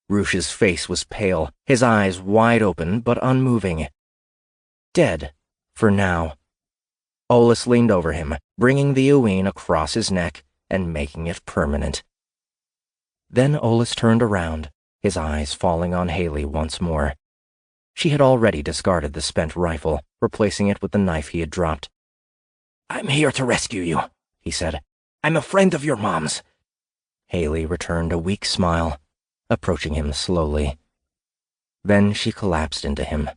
Roush's face was pale, his eyes wide open but unmoving. Dead, for now. Olis leaned over him, bringing the Uween across his neck and making it permanent. Then Olis turned around, his eyes falling on Haley once more. She had already discarded the spent rifle, replacing it with the knife he had dropped. "I'm here to rescue you," he said. "I'm a friend of your mom's." Haley returned a weak smile, approaching him slowly. Then she collapsed into him,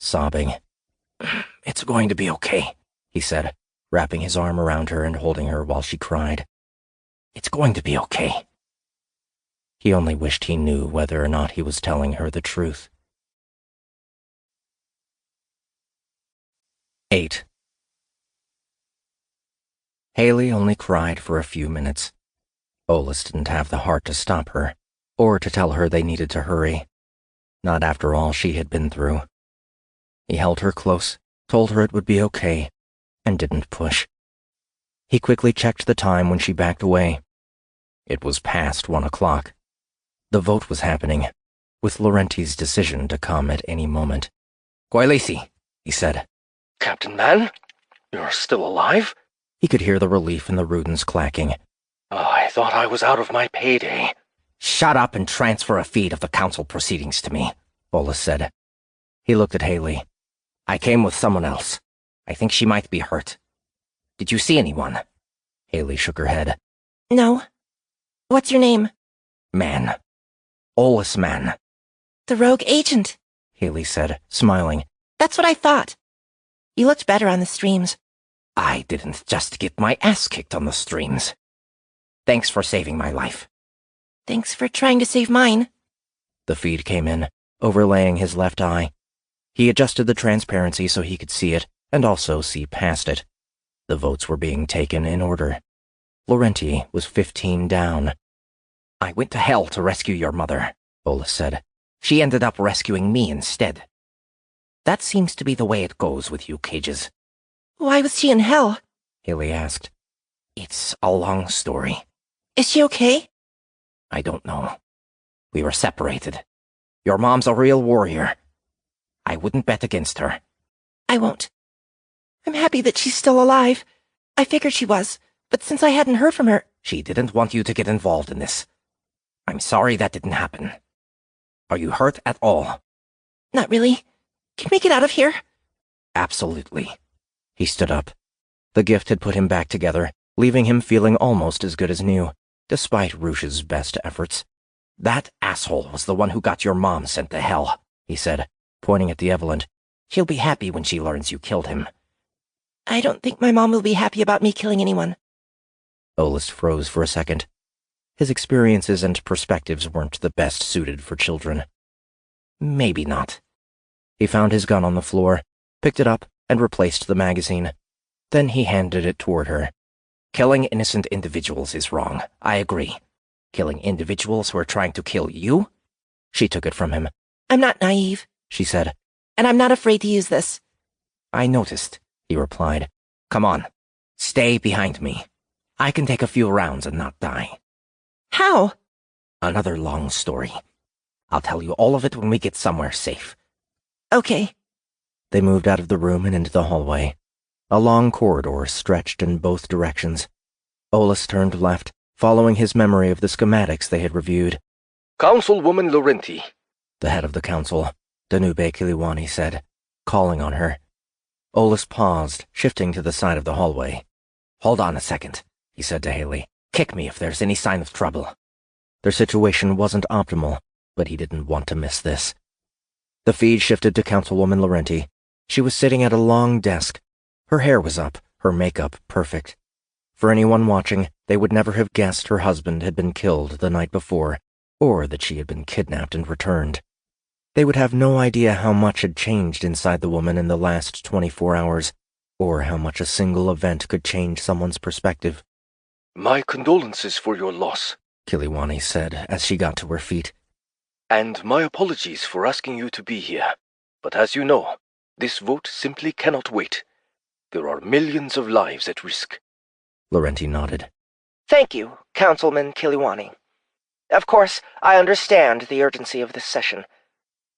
sobbing. "It's going to be okay," he said, wrapping his arm around her and holding her while she cried. "It's going to be okay." He only wished he knew whether or not he was telling her the truth. 8. Haley only cried for a few minutes. Olis didn't have the heart to stop her, or to tell her they needed to hurry. Not after all she had been through. He held her close, told her it would be okay, and didn't push. He quickly checked the time when she backed away. It was past 1 o'clock. The vote was happening, with Laurenti's decision to come at any moment. "Gwaelesi," he said. Captain Man? You're still alive? He could hear the relief in the Rudens clacking. Oh, I thought I was out of my payday. "Shut up and transfer a feed of the council proceedings to me," Olis said. He looked at Haley. "I came with someone else. I think she might be hurt. Did you see anyone?" Haley shook her head. No. What's your name? "Man. Olis Man." The rogue agent, Haley said, smiling. That's what I thought. You looked better on the streams. "I didn't just get my ass kicked on the streams. Thanks for saving my life." Thanks for trying to save mine. The feed came in, overlaying his left eye. He adjusted the transparency so he could see it, and also see past it. The votes were being taken in order. Laurenti was 15 down. "I went to hell to rescue your mother," Olis said. "She ended up rescuing me instead. That seems to be the way it goes with you cages." Why was she in hell? Haley asked. "It's a long story. Is she okay? I don't know. We were separated. Your mom's a real warrior. I wouldn't bet against her." I won't. I'm happy that she's still alive. I figured she was, but since I hadn't heard from her... "She didn't want you to get involved in this. I'm sorry that didn't happen. Are you hurt at all?" Not really. Can we get out of here? "Absolutely." He stood up. The gift had put him back together, leaving him feeling almost as good as new, despite Rouge's best efforts. "That asshole was the one who got your mom sent to hell," he said, pointing at the Evelyn. "She'll be happy when she learns you killed him." I don't think my mom will be happy about me killing anyone. Olis froze for a second. His experiences and perspectives weren't the best suited for children. "Maybe not." He found his gun on the floor, picked it up, and replaced the magazine. Then he handed it toward her. "Killing innocent individuals is wrong. I agree. Killing individuals who are trying to kill you?" She took it from him. I'm not naive, She said. and I'm not afraid to use this. "I noticed," he replied. "Come on. Stay behind me. I can take a few rounds and not die." How? "Another long story. I'll tell you all of it when we get somewhere safe." Okay. They moved out of the room and into the hallway. A long corridor stretched in both directions. Olis turned left, following his memory of the schematics they had reviewed. Councilwoman Laurenti. The head of the council, Danube Kiliwani said, calling on her. Olis paused, shifting to the side of the hallway. "Hold on a second," he said to Haley. "Kick me if there's any sign of trouble." Their situation wasn't optimal, but he didn't want to miss this. The feed shifted to Councilwoman Laurenti. She was sitting at a long desk. Her hair was up, her makeup perfect. For anyone watching, they would never have guessed her husband had been killed the night before, or that she had been kidnapped and returned. They would have no idea how much had changed inside the woman in the last 24 hours, or how much a single event could change someone's perspective. My condolences for your loss, Kiliwani said as she got to her feet. And my apologies for asking you to be here. But as you know, this vote simply cannot wait. There are millions of lives at risk. Laurenti nodded. Thank you, Councilman Kiliwani. Of course, I understand the urgency of this session.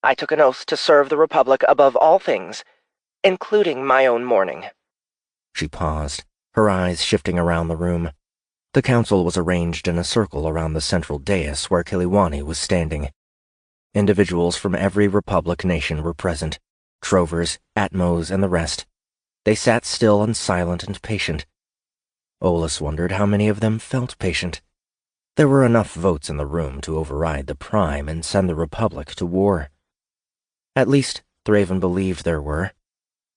I took an oath to serve the Republic above all things, including my own mourning. She paused, her eyes shifting around the room. The council was arranged in a circle around the central dais where Kiliwani was standing. Individuals from every Republic nation were present, Trovers, Atmos, and the rest. They sat still and silent and patient. Olaf wondered how many of them felt patient. There were enough votes in the room to override the Prime and send the Republic to war. At least, Thraven believed there were.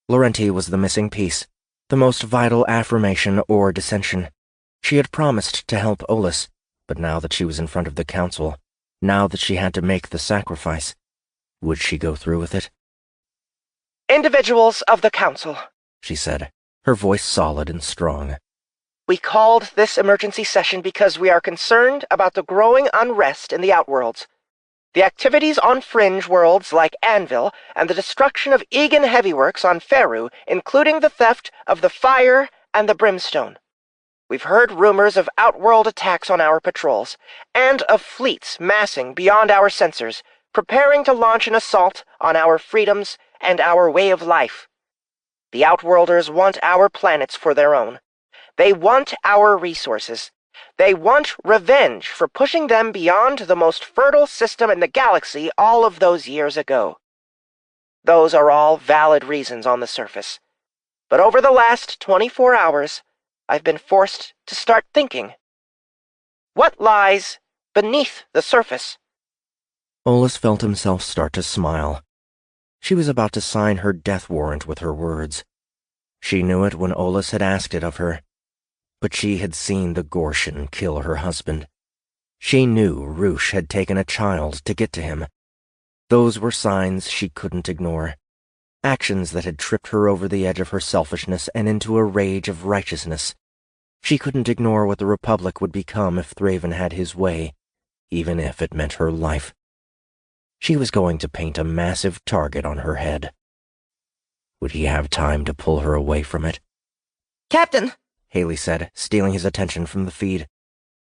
Laurenti was the missing piece, the most vital affirmation or dissension. She had promised to help Olaf, but now that she was in front of the Council, now that she had to make the sacrifice, would she go through with it? Individuals of the Council, she said, her voice solid and strong. We called this emergency session because we are concerned about the growing unrest in the Outworlds. The activities on fringe worlds like Anvil and the destruction of Egan Heavyworks on Faerû, including the theft of the Fire and the Brimstone. We've heard rumors of Outworld attacks on our patrols, and of fleets massing beyond our sensors, preparing to launch an assault on our freedoms and our way of life. The Outworlders want our planets for their own. They want our resources. They want revenge for pushing them beyond the most fertile system in the galaxy all of those years ago. Those are all valid reasons on the surface. But over the last 24 hours, I've been forced to start thinking. What lies beneath the surface? Olaf felt himself start to smile. She was about to sign her death warrant with her words. She knew it when Olaf had asked it of her. But she had seen the Gorshin kill her husband. She knew Roosh had taken a child to get to him. Those were signs she couldn't ignore. Actions that had tripped her over the edge of her selfishness and into a rage of righteousness. She couldn't ignore what the Republic would become if Thraven had his way, even if it meant her life. She was going to paint a massive target on her head. Would he have time to pull her away from it? Captain! Haley said, stealing his attention from the feed.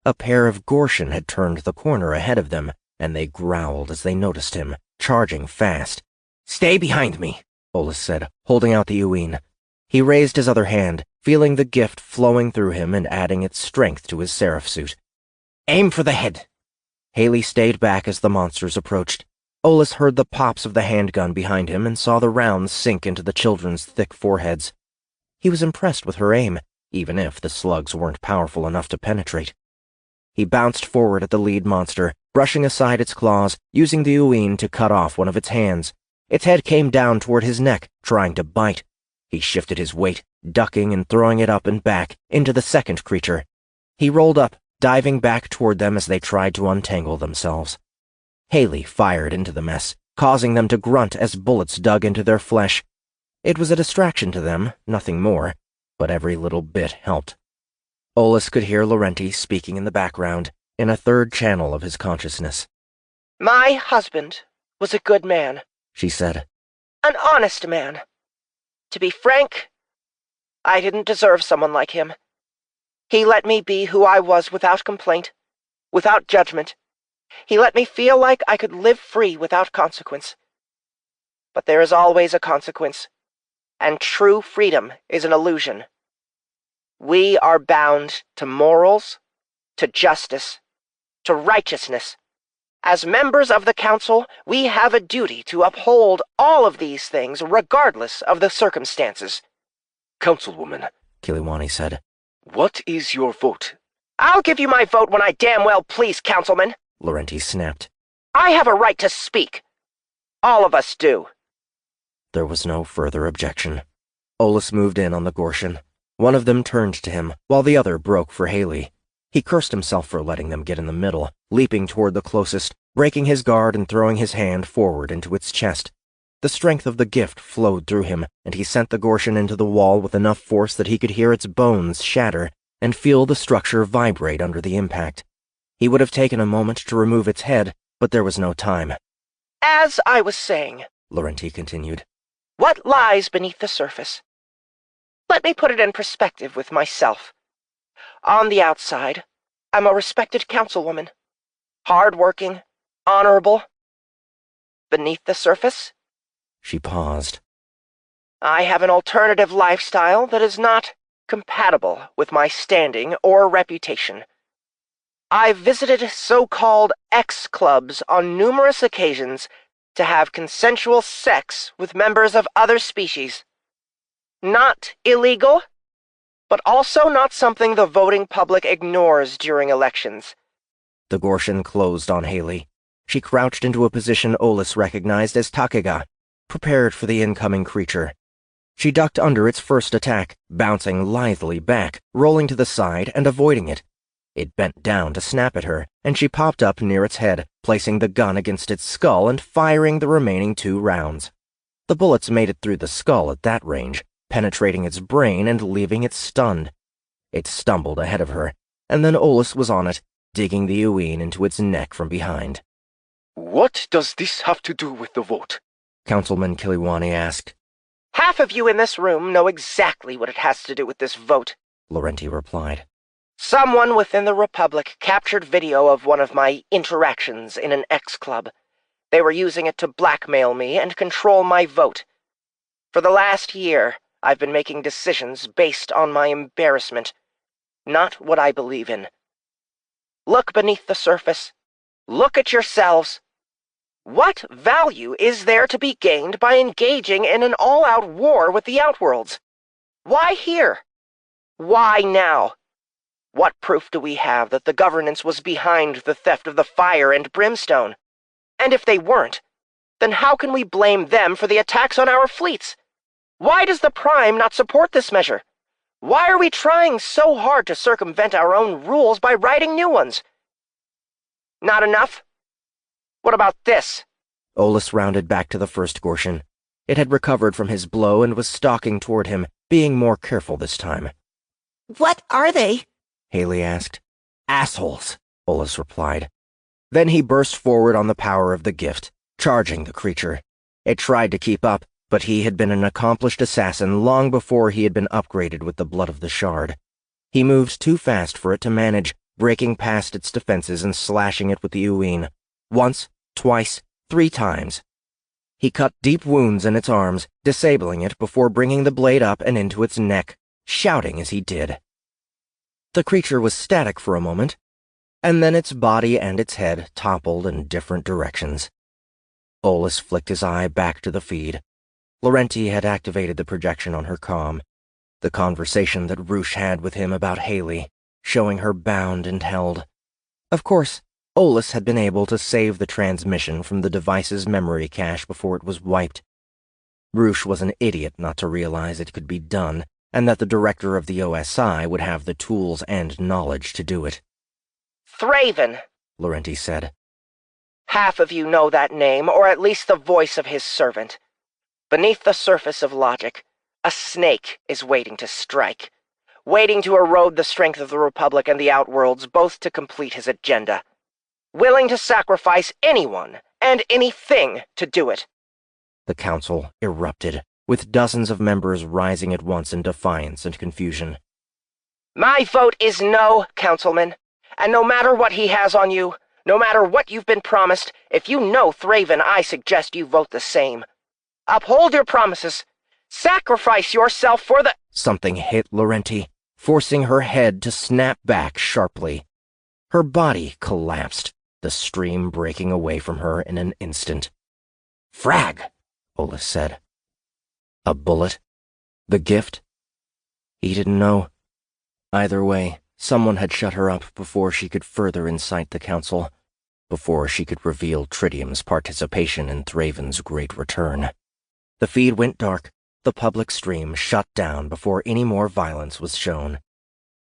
A pair of Gorshin had turned the corner ahead of them, and they growled as they noticed him, charging fast. Stay behind me, Olaf said, holding out the Uin. He raised his other hand, feeling the gift flowing through him and adding its strength to his seraph suit. Aim for the head. Haley stayed back as the monsters approached. Olaf heard the pops of the handgun behind him and saw the rounds sink into the children's thick foreheads. He was impressed with her aim, even if the slugs weren't powerful enough to penetrate. He bounced forward at the lead monster, brushing aside its claws, using the Uin to cut off one of its hands. Its head came down toward his neck, trying to bite. He shifted his weight, ducking and throwing it up and back, into the second creature. He rolled up, diving back toward them as they tried to untangle themselves. Haley fired into the mess, causing them to grunt as bullets dug into their flesh. It was a distraction to them, nothing more, but every little bit helped. Olaf could hear Laurenti speaking in the background, in a third channel of his consciousness. My husband was a good man, she said. An honest man. To be frank, I didn't deserve someone like him. He let me be who I was without complaint, without judgment. He let me feel like I could live free without consequence. But there is always a consequence, and true freedom is an illusion. We are bound to morals, to justice, to righteousness. As members of the Council, we have a duty to uphold all of these things regardless of the circumstances. Councilwoman, Kiliwani said. What is your vote? I'll give you my vote when I damn well please, Councilman, Laurenti snapped. I have a right to speak. All of us do. There was no further objection. Olaf moved in on the Gorshin. One of them turned to him, while the other broke for Haley. He cursed himself for letting them get in the middle, leaping toward the closest, breaking his guard and throwing his hand forward into its chest. The strength of the gift flowed through him, and he sent the Gorshin into the wall with enough force that he could hear its bones shatter and feel the structure vibrate under the impact. He would have taken a moment to remove its head, but there was no time. As I was saying, Laurenti continued, what lies beneath the surface? Let me put it in perspective with myself. On the outside, I'm a respected councilwoman. Hard-working, honorable. Beneath the surface? She paused. I have an alternative lifestyle that is not compatible with my standing or reputation. I've visited so-called X-clubs on numerous occasions to have consensual sex with members of other species. Not illegal, but also not something the voting public ignores during elections. The Gorshin closed on Haley. She crouched into a position Olus recognized as Takega, prepared for the incoming creature. She ducked under its first attack, bouncing lithely back, rolling to the side and avoiding it. It bent down to snap at her, and she popped up near its head, placing the gun against its skull and firing the remaining 2 rounds. The bullets made it through the skull at that range, penetrating its brain and leaving it stunned. It stumbled ahead of her, and then Olus was on it, digging the Uween into its neck from behind. What does this have to do with the vote? Councilman Kiliwani asked. Half of you in this room know exactly what it has to do with this vote, Laurenti replied. Someone within the Republic captured video of one of my interactions in an X-club. They were using it to blackmail me and control my vote. For the last year, I've been making decisions based on my embarrassment, not what I believe in. Look beneath the surface. Look at yourselves. What value is there to be gained by engaging in an all-out war with the Outworlds? Why here? Why now? What proof do we have that the governance was behind the theft of the fire and brimstone? And if they weren't, then how can we blame them for the attacks on our fleets? Why does the Prime not support this measure? Why are we trying so hard to circumvent our own rules by writing new ones? Not enough? What about this? Olus rounded back to the first Gorshin. It had recovered from his blow and was stalking toward him, being more careful this time. What are they? Haley asked. Assholes, Olus replied. Then he burst forward on the power of the gift, charging the creature. It tried to keep up, but he had been an accomplished assassin long before he had been upgraded with the blood of the shard. He moved too fast for it to manage, breaking past its defenses and slashing it with the Uween. Once, twice, 3 times. He cut deep wounds in its arms, disabling it before bringing the blade up and into its neck, shouting as he did. The creature was static for a moment, and then its body and its head toppled in different directions. Olus flicked his eye back to the feed. Laurenti had activated the projection on her comm, the conversation that Roosh had with him about Haley, showing her bound and held. Of course, Olus had been able to save the transmission from the device's memory cache before it was wiped. Roosh was an idiot not to realize it could be done, and that the director of the OSI would have the tools and knowledge to do it. Thraven, Laurenti said. Half of you know that name, or at least the voice of his servant. Beneath the surface of logic, a snake is waiting to strike, waiting to erode the strength of the Republic and the Outworlds, both to complete his agenda. Willing to sacrifice anyone and anything to do it. The council erupted, with dozens of members rising at once in defiance and confusion. My vote is no, Councilman, and no matter what he has on you, no matter what you've been promised, if you know Thraven, I suggest you vote the same. Uphold your promises. Sacrifice yourself for the— Something hit Laurenti, forcing her head to snap back sharply. Her body collapsed, the stream breaking away from her in an instant. Frag, Olus said. A bullet? The gift? He didn't know. Either way, someone had shut her up before she could further incite the council, before she could reveal Tritium's participation in Thraven's great return. The feed went dark, the public stream shut down before any more violence was shown.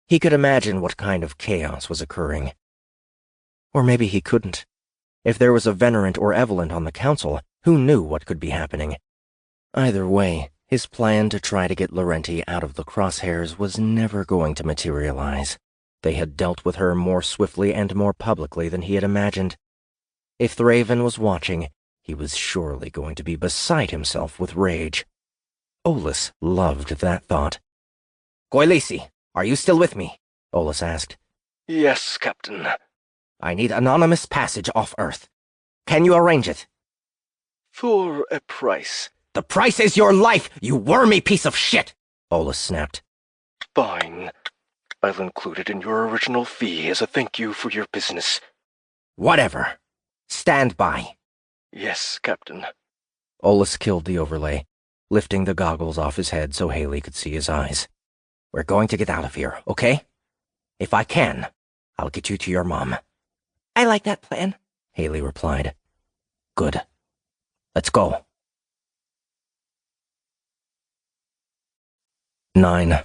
He could imagine what kind of chaos was occurring. Or maybe he couldn't. If there was a Venerant or Evelyn on the council, who knew what could be happening? Either way, his plan to try to get Laurenti out of the crosshairs was never going to materialize. They had dealt with her more swiftly and more publicly than he had imagined. If Thraven was watching, he was surely going to be beside himself with rage. Olus loved that thought. Goilisi, are you still with me? Olus asked. Yes, Captain. I need anonymous passage off Earth. Can you arrange it? For a price. The price is your life, you wormy piece of shit! Olus snapped. Fine. I'll include it in your original fee as a thank you for your business. Whatever. Stand by. Yes, Captain. Ollis killed the overlay, lifting the goggles off his head so Haley could see his eyes. We're going to get out of here, okay? If I can, I'll get you to your mom. I like that plan, Haley replied. Good. Let's go. 9.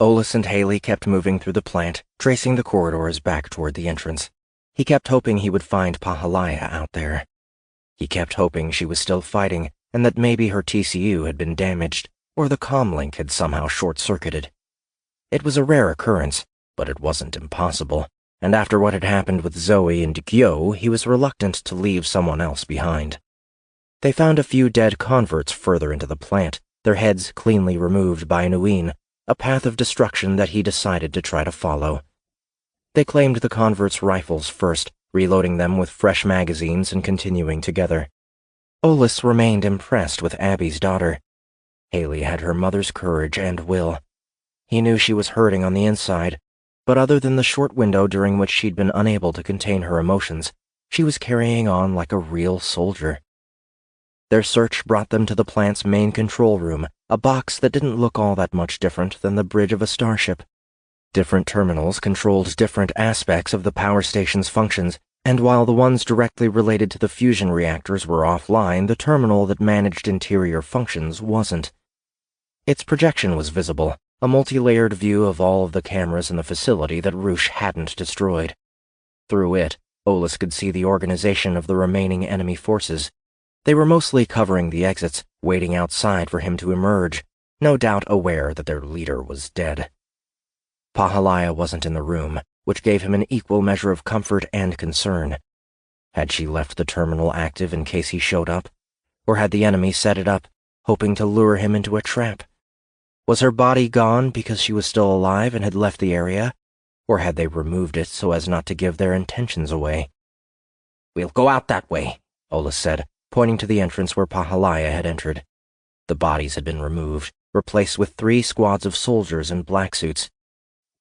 Ollis and Haley kept moving through the plant, tracing the corridors back toward the entrance. He kept hoping he would find Pahalaya out there. He kept hoping she was still fighting, and that maybe her TCU had been damaged, or the comlink had somehow short-circuited. It was a rare occurrence, but it wasn't impossible, and after what had happened with Zoe and Gyo, he was reluctant to leave someone else behind. They found a few dead converts further into the plant, their heads cleanly removed by Nuin, a path of destruction that he decided to try to follow. They claimed the converts' rifles first, reloading them with fresh magazines and continuing together. Ollis remained impressed with Abby's daughter. Haley had her mother's courage and will. He knew she was hurting on the inside, but other than the short window during which she'd been unable to contain her emotions, she was carrying on like a real soldier. Their search brought them to the plant's main control room, a box that didn't look all that much different than the bridge of a starship. Different terminals controlled different aspects of the power station's functions, and while the ones directly related to the fusion reactors were offline, the terminal that managed interior functions wasn't. Its projection was visible, a multi-layered view of all of the cameras in the facility that Roosh hadn't destroyed. Through it, Ollis could see the organization of the remaining enemy forces. They were mostly covering the exits, waiting outside for him to emerge, no doubt aware that their leader was dead. Pahalaya wasn't in the room, which gave him an equal measure of comfort and concern. Had she left the terminal active in case he showed up? Or had the enemy set it up, hoping to lure him into a trap? Was her body gone because she was still alive and had left the area? Or had they removed it so as not to give their intentions away? We'll go out that way, Ollis said, pointing to the entrance where Pahalaya had entered. The bodies had been removed, replaced with 3 squads of soldiers in black suits.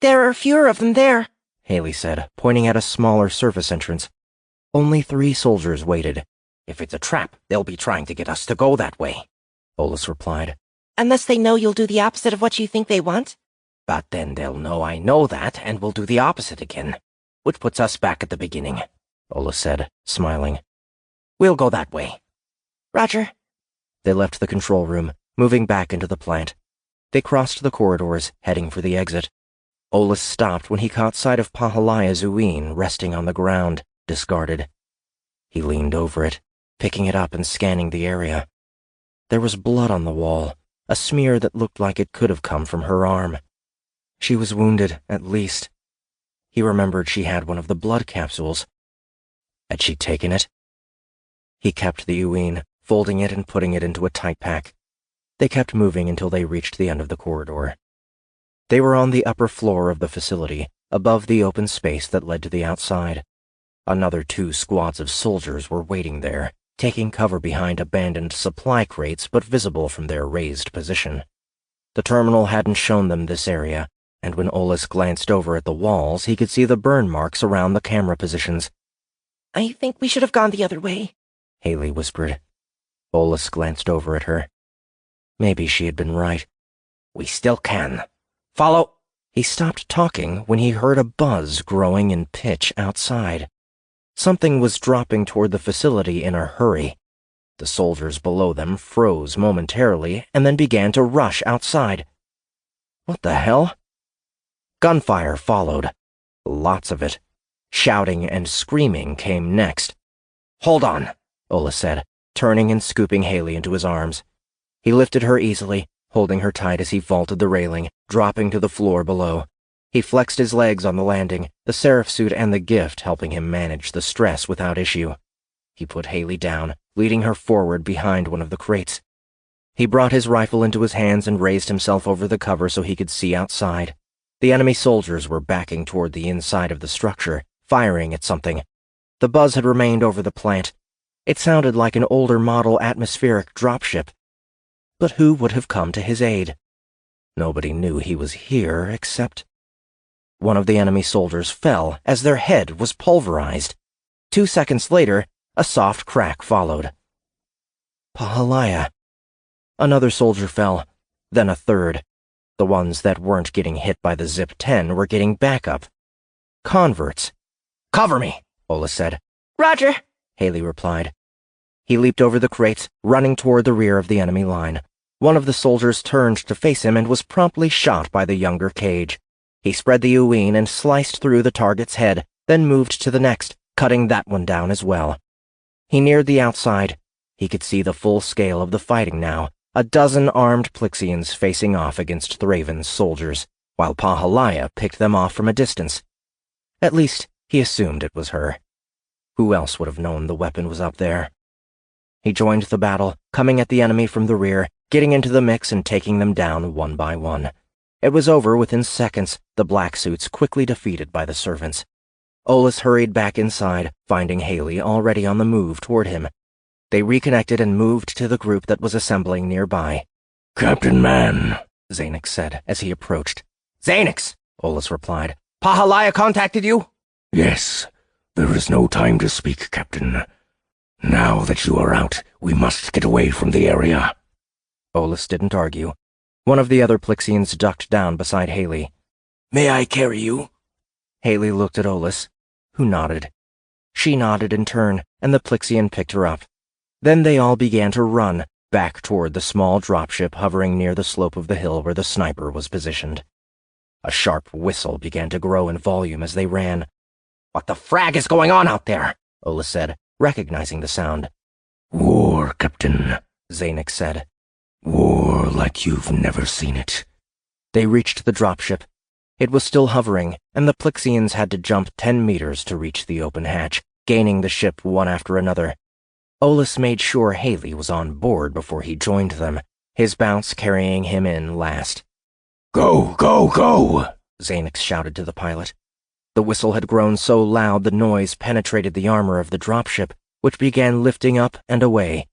There are fewer of them there, Haley said, pointing at a smaller surface entrance. Only 3 soldiers waited. If it's a trap, they'll be trying to get us to go that way, Ollis replied. Unless they know you'll do the opposite of what you think they want. But then they'll know I know that, and we'll do the opposite again, which puts us back at the beginning, Ollis said, smiling. We'll go that way. Roger. They left the control room, moving back into the plant. They crossed the corridors, heading for the exit. Ollis stopped when he caught sight of Pahalaya Xueting resting on the ground, discarded. He leaned over it, picking it up and scanning the area. There was blood on the wall, a smear that looked like it could have come from her arm. She was wounded, at least. He remembered she had one of the blood capsules. Had she taken it? He kept the Xueting, folding it and putting it into a tight pack. They kept moving until they reached the end of the corridor. They were on the upper floor of the facility, above the open space that led to the outside. Another 2 squads of soldiers were waiting there, taking cover behind abandoned supply crates but visible from their raised position. The terminal hadn't shown them this area, and when Ollis glanced over at the walls, he could see the burn marks around the camera positions. I think we should have gone the other way, Haley whispered. Ollis glanced over at her. Maybe she had been right. We still can. Follow. He stopped talking when he heard a buzz growing in pitch outside. Something was dropping toward the facility in a hurry. The soldiers below them froze momentarily and then began to rush outside. What the hell? Gunfire followed. Lots of it. Shouting and screaming came next. Hold on, Ollis said, turning and scooping Haley into his arms. He lifted her easily, holding her tight as he vaulted the railing, dropping to the floor below. He flexed his legs on the landing, the seraph suit and the gift helping him manage the stress without issue. He put Haley down, leading her forward behind one of the crates. He brought his rifle into his hands and raised himself over the cover so he could see outside. The enemy soldiers were backing toward the inside of the structure, firing at something. The buzz had remained over the plant. It sounded like an older model atmospheric dropship. But who would have come to his aid? Nobody knew he was here except... One of the enemy soldiers fell as their head was pulverized. 2 seconds later, a soft crack followed. Pahalaya. Another soldier fell, then a third. The ones that weren't getting hit by the Zip-10 were getting backup. Converts. "Cover me," Ola said. Roger. Haley replied. He leaped over the crates, running toward the rear of the enemy line. One of the soldiers turned to face him and was promptly shot by the younger Cage. He spread the Uween and sliced through the target's head, then moved to the next, cutting that one down as well. He neared the outside. He could see the full scale of the fighting now, a dozen armed Plixians facing off against Thraven's soldiers, while Pahalaya picked them off from a distance. At least, he assumed it was her. Who else would have known the weapon was up there? He joined the battle, coming at the enemy from the rear, getting into the mix and taking them down one by one. It was over within seconds, the black suits quickly defeated by the servants. Olis hurried back inside, finding Haley already on the move toward him. They reconnected and moved to the group that was assembling nearby. "Captain Man," Xenix said as he approached. "Xenix," Olis replied. "Pahalaya contacted you?" "Yes. There is no time to speak, Captain. Now that you are out, we must get away from the area." Olis didn't argue. One of the other Plixians ducked down beside Haley. "May I carry you?" Haley looked at Olis, who nodded. She nodded in turn, and the Plixian picked her up. Then they all began to run, back toward the small dropship hovering near the slope of the hill where the sniper was positioned. A sharp whistle began to grow in volume as they ran. "What the frag is going on out there?" Olis said, recognizing the sound. "War, Captain," Xenix said. "War like you've never seen it." They reached the dropship. It was still hovering, and the Plixians had to jump 10 meters to reach the open hatch, gaining the ship one after another. Olis made sure Haley was on board before he joined them, his bounce carrying him in last. "Go, go, go!" Xenix shouted to the pilot. The whistle had grown so loud the noise penetrated the armor of the dropship, which began lifting up and away.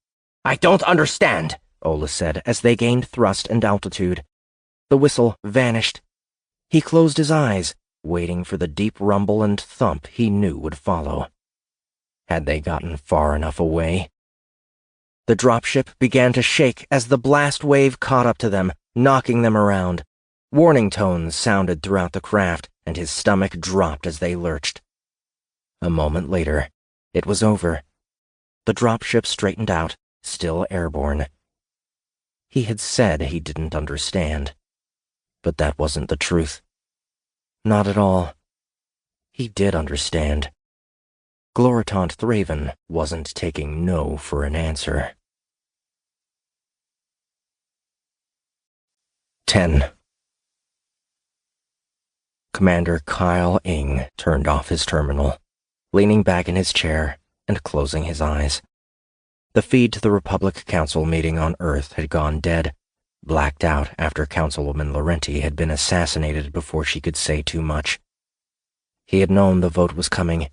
"I don't understand," Olis said as they gained thrust and altitude. The whistle vanished. He closed his eyes, waiting for the deep rumble and thump he knew would follow. Had they gotten far enough away? The dropship began to shake as the blast wave caught up to them, knocking them around. Warning tones sounded throughout the craft, and his stomach dropped as they lurched. A moment later, it was over. The dropship straightened out, still airborne. He had said he didn't understand. But that wasn't the truth. Not at all. He did understand. Gloritant Thraven wasn't taking no for an answer. 10. Commander Kyle Ing turned off his terminal, leaning back in his chair and closing his eyes. The feed to the Republic Council meeting on Earth had gone dead, blacked out after Councilwoman Laurenti had been assassinated before she could say too much. He had known the vote was coming.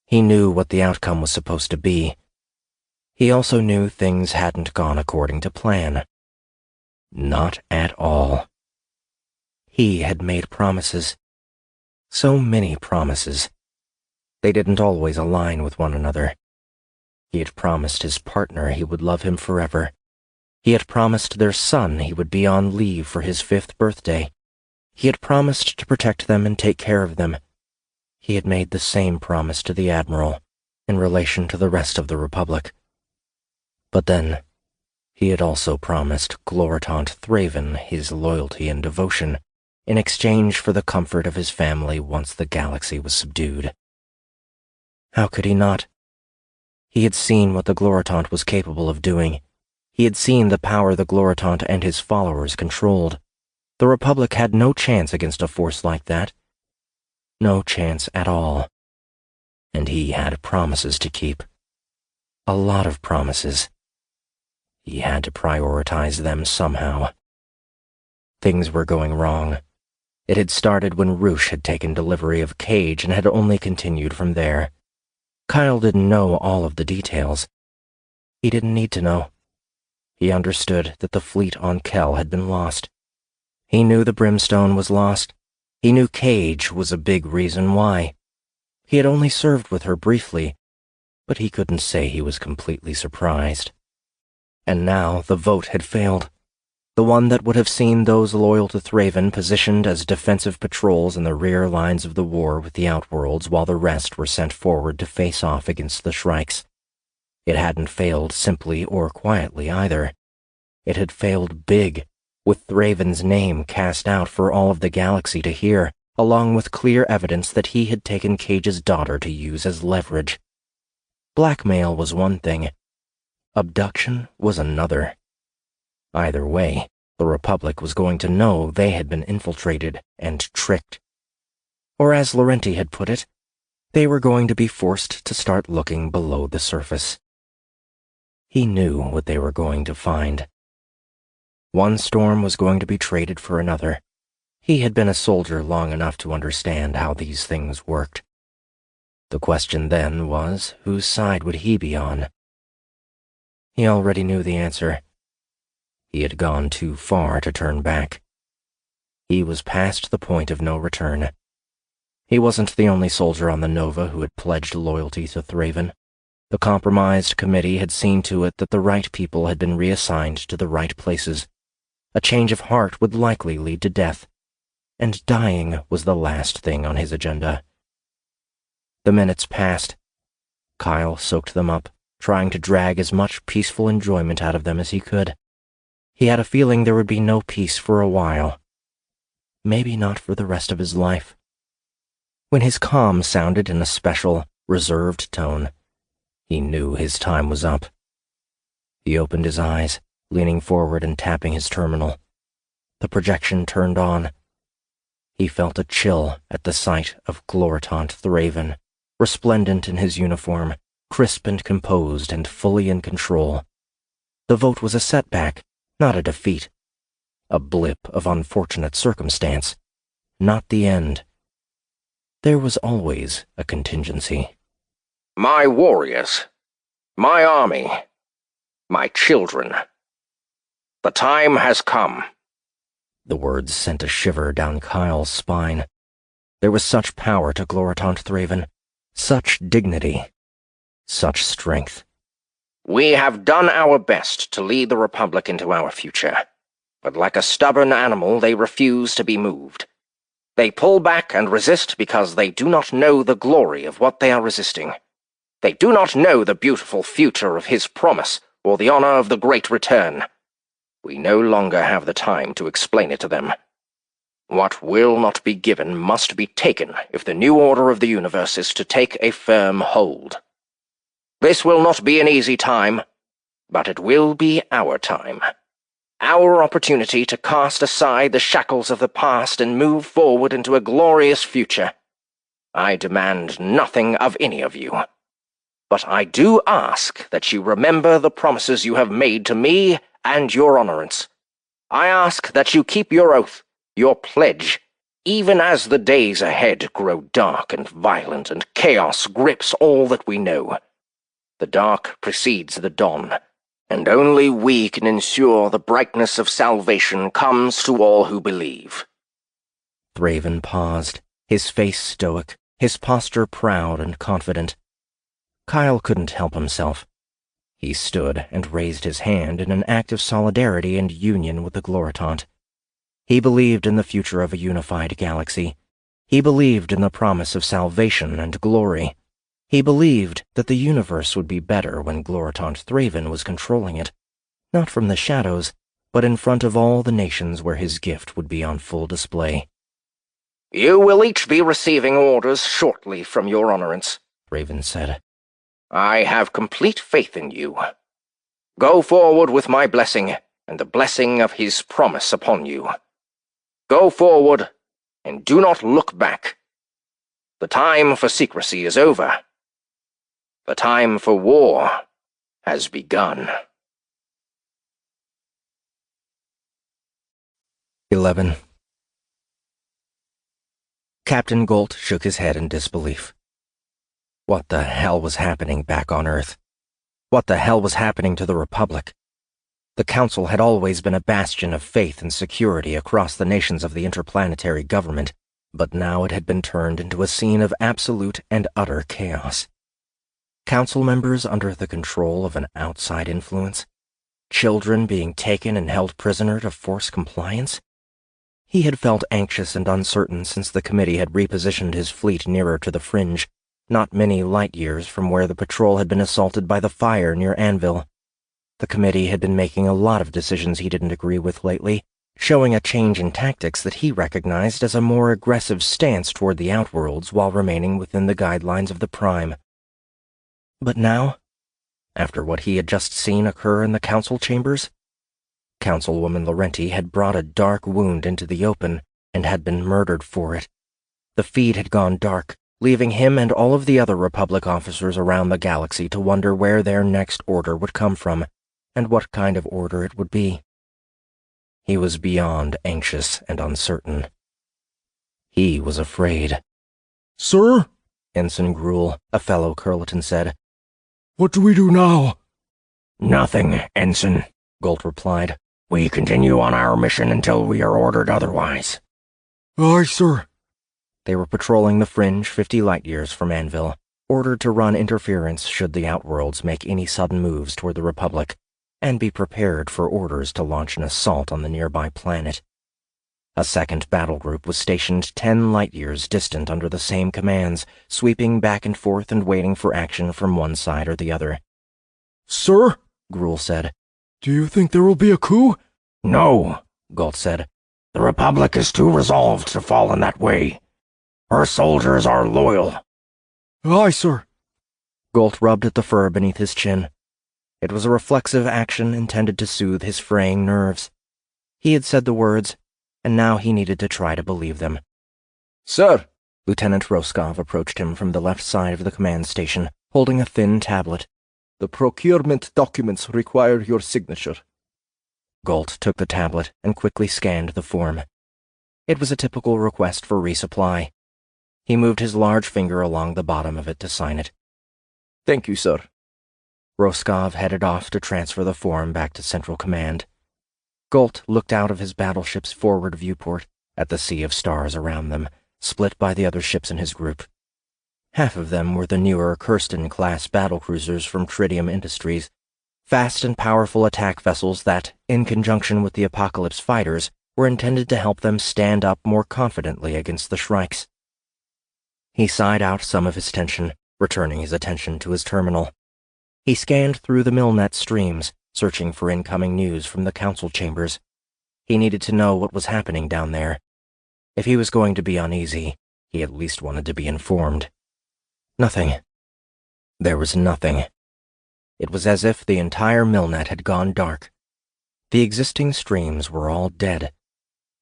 He knew what the outcome was supposed to be. He also knew things hadn't gone according to plan. Not at all. He had made promises. So many promises. They didn't always align with one another. He had promised his partner he would love him forever. He had promised their son he would be on leave for his 5th birthday. He had promised to protect them and take care of them. He had made the same promise to the Admiral in relation to the rest of the Republic. But then, he had also promised Gloritant Thraven his loyalty and devotion in exchange for the comfort of his family once the galaxy was subdued. How could he not? He had seen what the Gloritant was capable of doing. He had seen the power the Gloritant and his followers controlled. The Republic had no chance against a force like that. No chance at all. And he had promises to keep. A lot of promises. He had to prioritize them somehow. Things were going wrong. It had started when Roosh had taken delivery of Cage and had only continued from there. Kyle didn't know all of the details. He didn't need to know. He understood that the fleet on Kel had been lost. He knew the brimstone was lost. He knew Cage was a big reason why. He had only served with her briefly, but he couldn't say he was completely surprised. And now the vote had failed. The one that would have seen those loyal to Thraven positioned as defensive patrols in the rear lines of the war with the Outworlds while the rest were sent forward to face off against the Shrikes. It hadn't failed simply or quietly either. It had failed big, with Thraven's name cast out for all of the galaxy to hear, along with clear evidence that he had taken Cage's daughter to use as leverage. Blackmail was one thing. Abduction was another. Either way, the Republic was going to know they had been infiltrated and tricked. Or as Laurenti had put it, they were going to be forced to start looking below the surface. He knew what they were going to find. One storm was going to be traded for another. He had been a soldier long enough to understand how these things worked. The question then was, whose side would he be on? He already knew the answer. He had gone too far to turn back. He was past the point of no return. He wasn't the only soldier on the Nova who had pledged loyalty to Thraven. The compromised committee had seen to it that the right people had been reassigned to the right places. A change of heart would likely lead to death, and dying was the last thing on his agenda. The minutes passed. Kyle soaked them up, trying to drag as much peaceful enjoyment out of them as he could. He had a feeling there would be no peace for a while. Maybe not for the rest of his life. When his calm sounded in a special, reserved tone, he knew his time was up. He opened his eyes, leaning forward and tapping his terminal. The projection turned on. He felt a chill at the sight of Gloritant Thraven, resplendent in his uniform, crisp and composed and fully in control. The vote was a setback, not a defeat. A blip of unfortunate circumstance, not the end. There was always a contingency. My warriors, my army, my children. The time has come. The words sent a shiver down Kyle's spine. There was such power to Gloritant Thraven, such dignity, such strength. We have done our best to lead the Republic into our future, but like a stubborn animal, they refuse to be moved. They pull back and resist because they do not know the glory of what they are resisting. They do not know the beautiful future of his promise or the honor of the great return. We no longer have the time to explain it to them. What will not be given must be taken if the new order of the universe is to take a firm hold. This will not be an easy time, but it will be our time. Our opportunity to cast aside the shackles of the past and move forward into a glorious future. I demand nothing of any of you. But I do ask that you remember the promises you have made to me and your honorants. I ask that you keep your oath, your pledge, even as the days ahead grow dark and violent and chaos grips all that we know. The dark precedes the dawn, and only we can ensure the brightness of salvation comes to all who believe. Thraven paused, his face stoic, his posture proud and confident. Kyle couldn't help himself. He stood and raised his hand in an act of solidarity and union with the Gloritant. He believed in the future of a unified galaxy. He believed in the promise of salvation and glory. He believed that the universe would be better when Gloritant Thraven was controlling it, not from the shadows, but in front of all the nations where his gift would be on full display. You will each be receiving orders shortly from your honorants, Thraven said. I have complete faith in you. Go forward with my blessing and the blessing of his promise upon you. Go forward and do not look back. The time for secrecy is over. The time for war has begun. 11. Captain Golt shook his head in disbelief. What the hell was happening back on Earth? What the hell was happening to the Republic? The Council had always been a bastion of faith and security across the nations of the interplanetary government, but now it had been turned into a scene of absolute and utter chaos. Council members under the control of an outside influence, children being taken and held prisoner to force compliance. He had felt anxious and uncertain since the committee had repositioned his fleet nearer to the fringe, not many light years from where the patrol had been assaulted by the fire near Averill. The committee had been making a lot of decisions he didn't agree with lately, showing a change in tactics that he recognized as a more aggressive stance toward the Outworlds while remaining within the guidelines of the Prime. But now, after what he had just seen occur in the council chambers, Councilwoman Laurenti had brought a dark wound into the open and had been murdered for it. The feed had gone dark, leaving him and all of the other Republic officers around the galaxy to wonder where their next order would come from, and what kind of order it would be. He was beyond anxious and uncertain. He was afraid. "Sir?" Ensign Gruel, a fellow Curleton, said. "What do we do now?" Nothing, Ensign, Golt replied. We continue on our mission until we are ordered otherwise. "Aye, sir." They were patrolling the fringe 50 light-years from Averill, ordered to run interference should the Outworlds make any sudden moves toward the Republic, and be prepared for orders to launch an assault on the nearby planet. A second battle group was stationed 10 light-years distant under the same commands, sweeping back and forth and waiting for action from one side or the other. "Sir," Gruel said. "Do you think there will be a coup?" No, Galt said. The Republic is too resolved to fall in that way. Her soldiers are loyal. "Aye, sir." Galt rubbed at the fur beneath his chin. It was a reflexive action intended to soothe his fraying nerves. He had said the words, and now he needed to try to believe them. "Sir!" Lieutenant Roscoe approached him from the left side of the command station, holding a thin tablet. "The procurement documents require your signature." Galt took the tablet and quickly scanned the form. It was a typical request for resupply. He moved his large finger along the bottom of it to sign it. "Thank you, sir." Roscoe headed off to transfer the form back to Central Command. Galt looked out of his battleship's forward viewport at the sea of stars around them, split by the other ships in his group. Half of them were the newer Kirsten-class battlecruisers from Tritium Industries, fast and powerful attack vessels that, in conjunction with the Apocalypse fighters, were intended to help them stand up more confidently against the Shrikes. He sighed out some of his tension, returning his attention to his terminal. He scanned through the Milnet streams, searching for incoming news from the council chambers. He needed to know what was happening down there. If he was going to be uneasy, he at least wanted to be informed. Nothing. There was nothing. It was as if the entire Milnet had gone dark. The existing streams were all dead.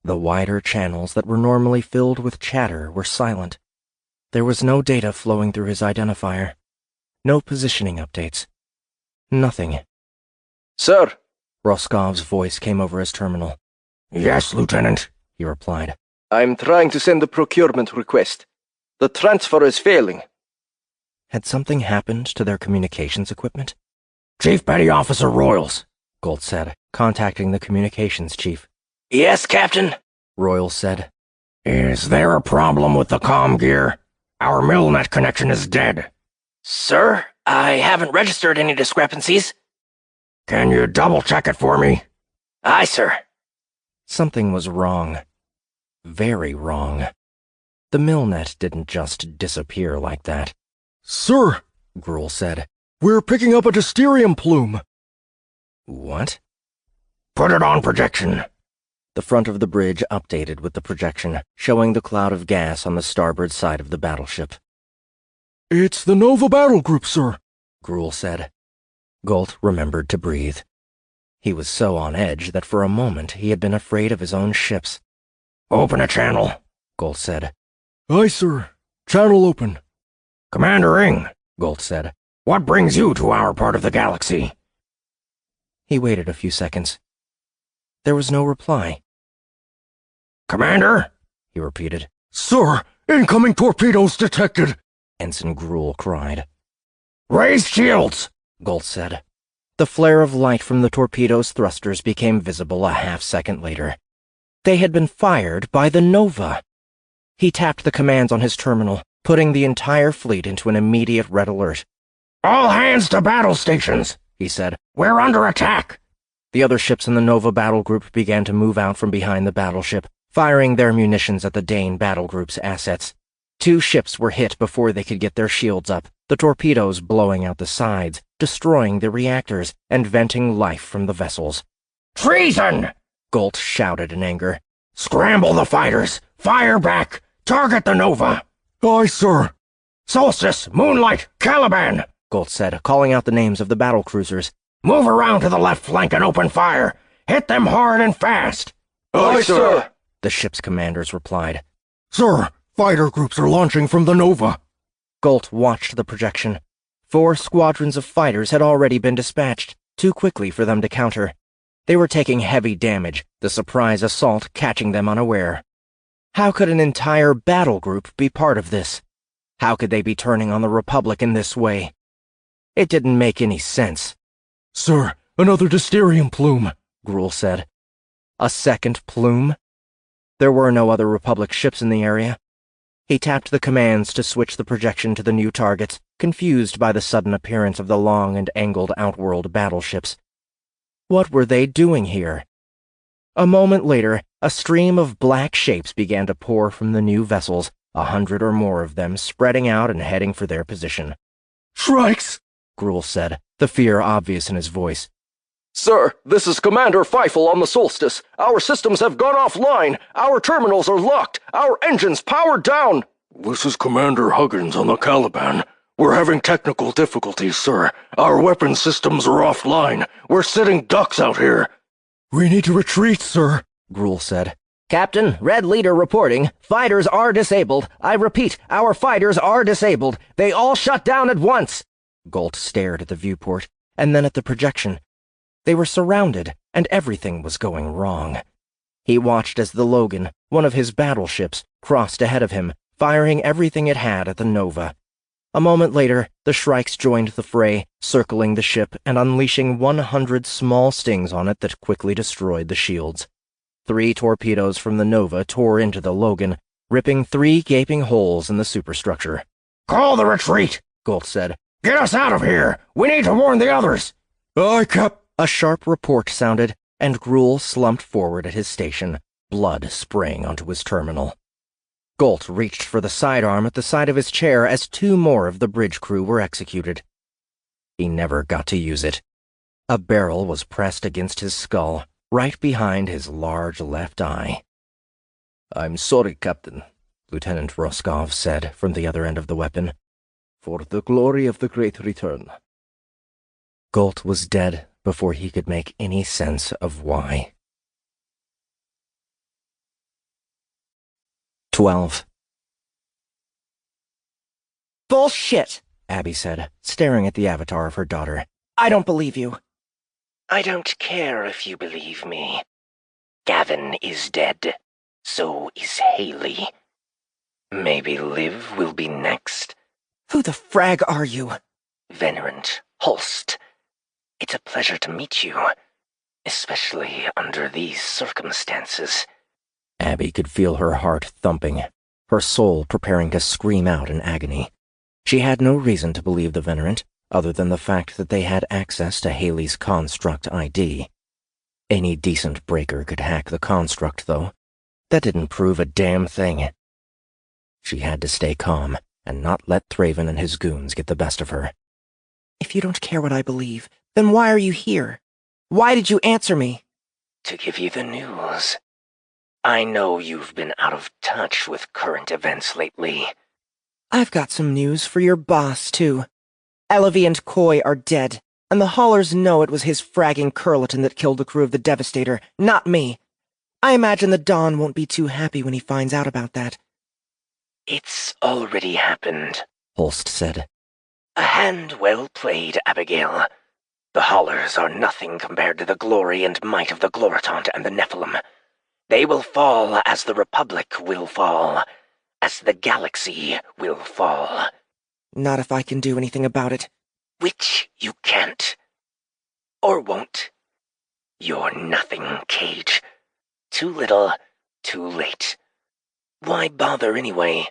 The wider channels that were normally filled with chatter were silent. There was no data flowing through his identifier. No positioning updates. Nothing. "Sir!" Roscov's voice came over his terminal. Yes, Lieutenant, He replied. "I'm trying to send a procurement request. The transfer is failing." Had something happened to their communications equipment? Chief Petty Officer Royals. Gold said, contacting the communications chief. Yes, Captain? Royal said. Is there a problem with the comm gear? Our Milnet connection is dead. Sir, I haven't registered any discrepancies. Can you double-check it for me? Aye, sir. Something was wrong. Very wrong. The Milnet didn't just disappear like that. "Sir," Gruel said. "we're picking up a Dysterium plume." What? Put it on projection. The front of the bridge updated with the projection, showing the cloud of gas on the starboard side of the battleship. "It's the Nova battle group, sir," Gruel said. Galt remembered to breathe. He was so on edge that for a moment he had been afraid of his own ships. Open a channel, Galt said. "Aye, sir. Channel open." Commander Ing, Galt said. What brings you to our part of the galaxy? He waited a few seconds. There was no reply. Commander? He repeated. "Sir, incoming torpedoes detected!" Ensign Gruel cried. Raise shields, Galt said. The flare of light from the torpedo's thrusters became visible a half-second later. They had been fired by the Nova. He tapped the commands on his terminal, putting the entire fleet into an immediate red alert. "All hands to battle stations," he said. "We're under attack." The other ships in the Nova battle group began to move out from behind the battleship, firing their munitions at the Dane battle group's assets. 2 ships were hit before they could get their shields up, the torpedoes blowing out the sides, destroying the reactors, and venting life from the vessels. "Treason!" Galt shouted in anger. "Scramble the fighters! Fire back! Target the Nova!" Aye, sir. "Solstice, Moonlight, Caliban!" Galt said, calling out the names of the battle cruisers. "Move around to the left flank and open fire! Hit them hard and fast!" Aye, sir. The ship's commanders replied. Sir, fighter groups are launching from the Nova. Galt watched the projection. 4 squadrons of fighters had already been dispatched, too quickly for them to counter. They were taking heavy damage, the surprise assault catching them unaware. How could an entire battle group be part of this? How could they be turning on the Republic in this way? It didn't make any sense. Sir, another Dysterium plume, Gruul said. A second plume? There were no other Republic ships in the area. He tapped the commands to switch the projection to the new targets, confused by the sudden appearance of the long and angled outworld battleships. What were they doing here? A moment later, a stream of black shapes began to pour from the new vessels, 100 or more of them spreading out and heading for their position. Shrikes, Gruul said, the fear obvious in his voice. Sir, this is Commander Feifel on the Solstice. Our systems have gone offline. Our terminals are locked. Our engines powered down. This is Commander Huggins on the Caliban. We're having technical difficulties, sir. Our weapon systems are offline. We're sitting ducks out here. We need to retreat, sir, Gruul said. Captain, Red Leader reporting. Fighters are disabled. I repeat, our fighters are disabled. They all shut down at once. Galt stared at the viewport, and then at the projection. They were surrounded, and everything was going wrong. He watched as the Logan, one of his battleships, crossed ahead of him, firing everything it had at the Nova. A moment later, the Shrikes joined the fray, circling the ship and unleashing 100 small stings on it that quickly destroyed the shields. 3 torpedoes from the Nova tore into the Logan, ripping 3 gaping holes in the superstructure. "Call the retreat," Galt said. "Get us out of here! We need to warn the others!" Aye, Cap. A sharp report sounded, and Gruul slumped forward at his station, blood spraying onto his terminal. Galt reached for the sidearm at the side of his chair as 2 more of the bridge crew were executed. He never got to use it. A barrel was pressed against his skull, right behind his large left eye. "I'm sorry, Captain," Lieutenant Roscoe said from the other end of the weapon. "For the glory of the Great Return." Galt was dead before he could make any sense of why. 12. Bullshit, Abby said, staring at the avatar of her daughter. I don't believe you. I don't care if you believe me. Gavin is dead. So is Haley. Maybe Liv will be next. Who the frag are you? Venerant Holst. It's a pleasure to meet you, especially under these circumstances. Abby could feel her heart thumping, her soul preparing to scream out in agony. She had no reason to believe the Venerant, other than the fact that they had access to Haley's construct ID. Any decent breaker could hack the construct, though. That didn't prove a damn thing. She had to stay calm and not let Thraven and his goons get the best of her. If you don't care what I believe, then why are you here? Why did you answer me? To give you the news. I know you've been out of touch with current events lately. I've got some news for your boss, too. Elavie and Coy are dead, and the haulers know it was his fragging Curleton that killed the crew of the Devastator, not me. I imagine the Don won't be too happy when he finds out about that. It's already happened, Holst said. A hand well played, Abigail. The haulers are nothing compared to the glory and might of the Gloritant and the Nephilim. They will fall as the Republic will fall, as the galaxy will fall. Not if I can do anything about it. Which you can't. or won't. You're nothing, Cage. Too little, too late. Why bother anyway?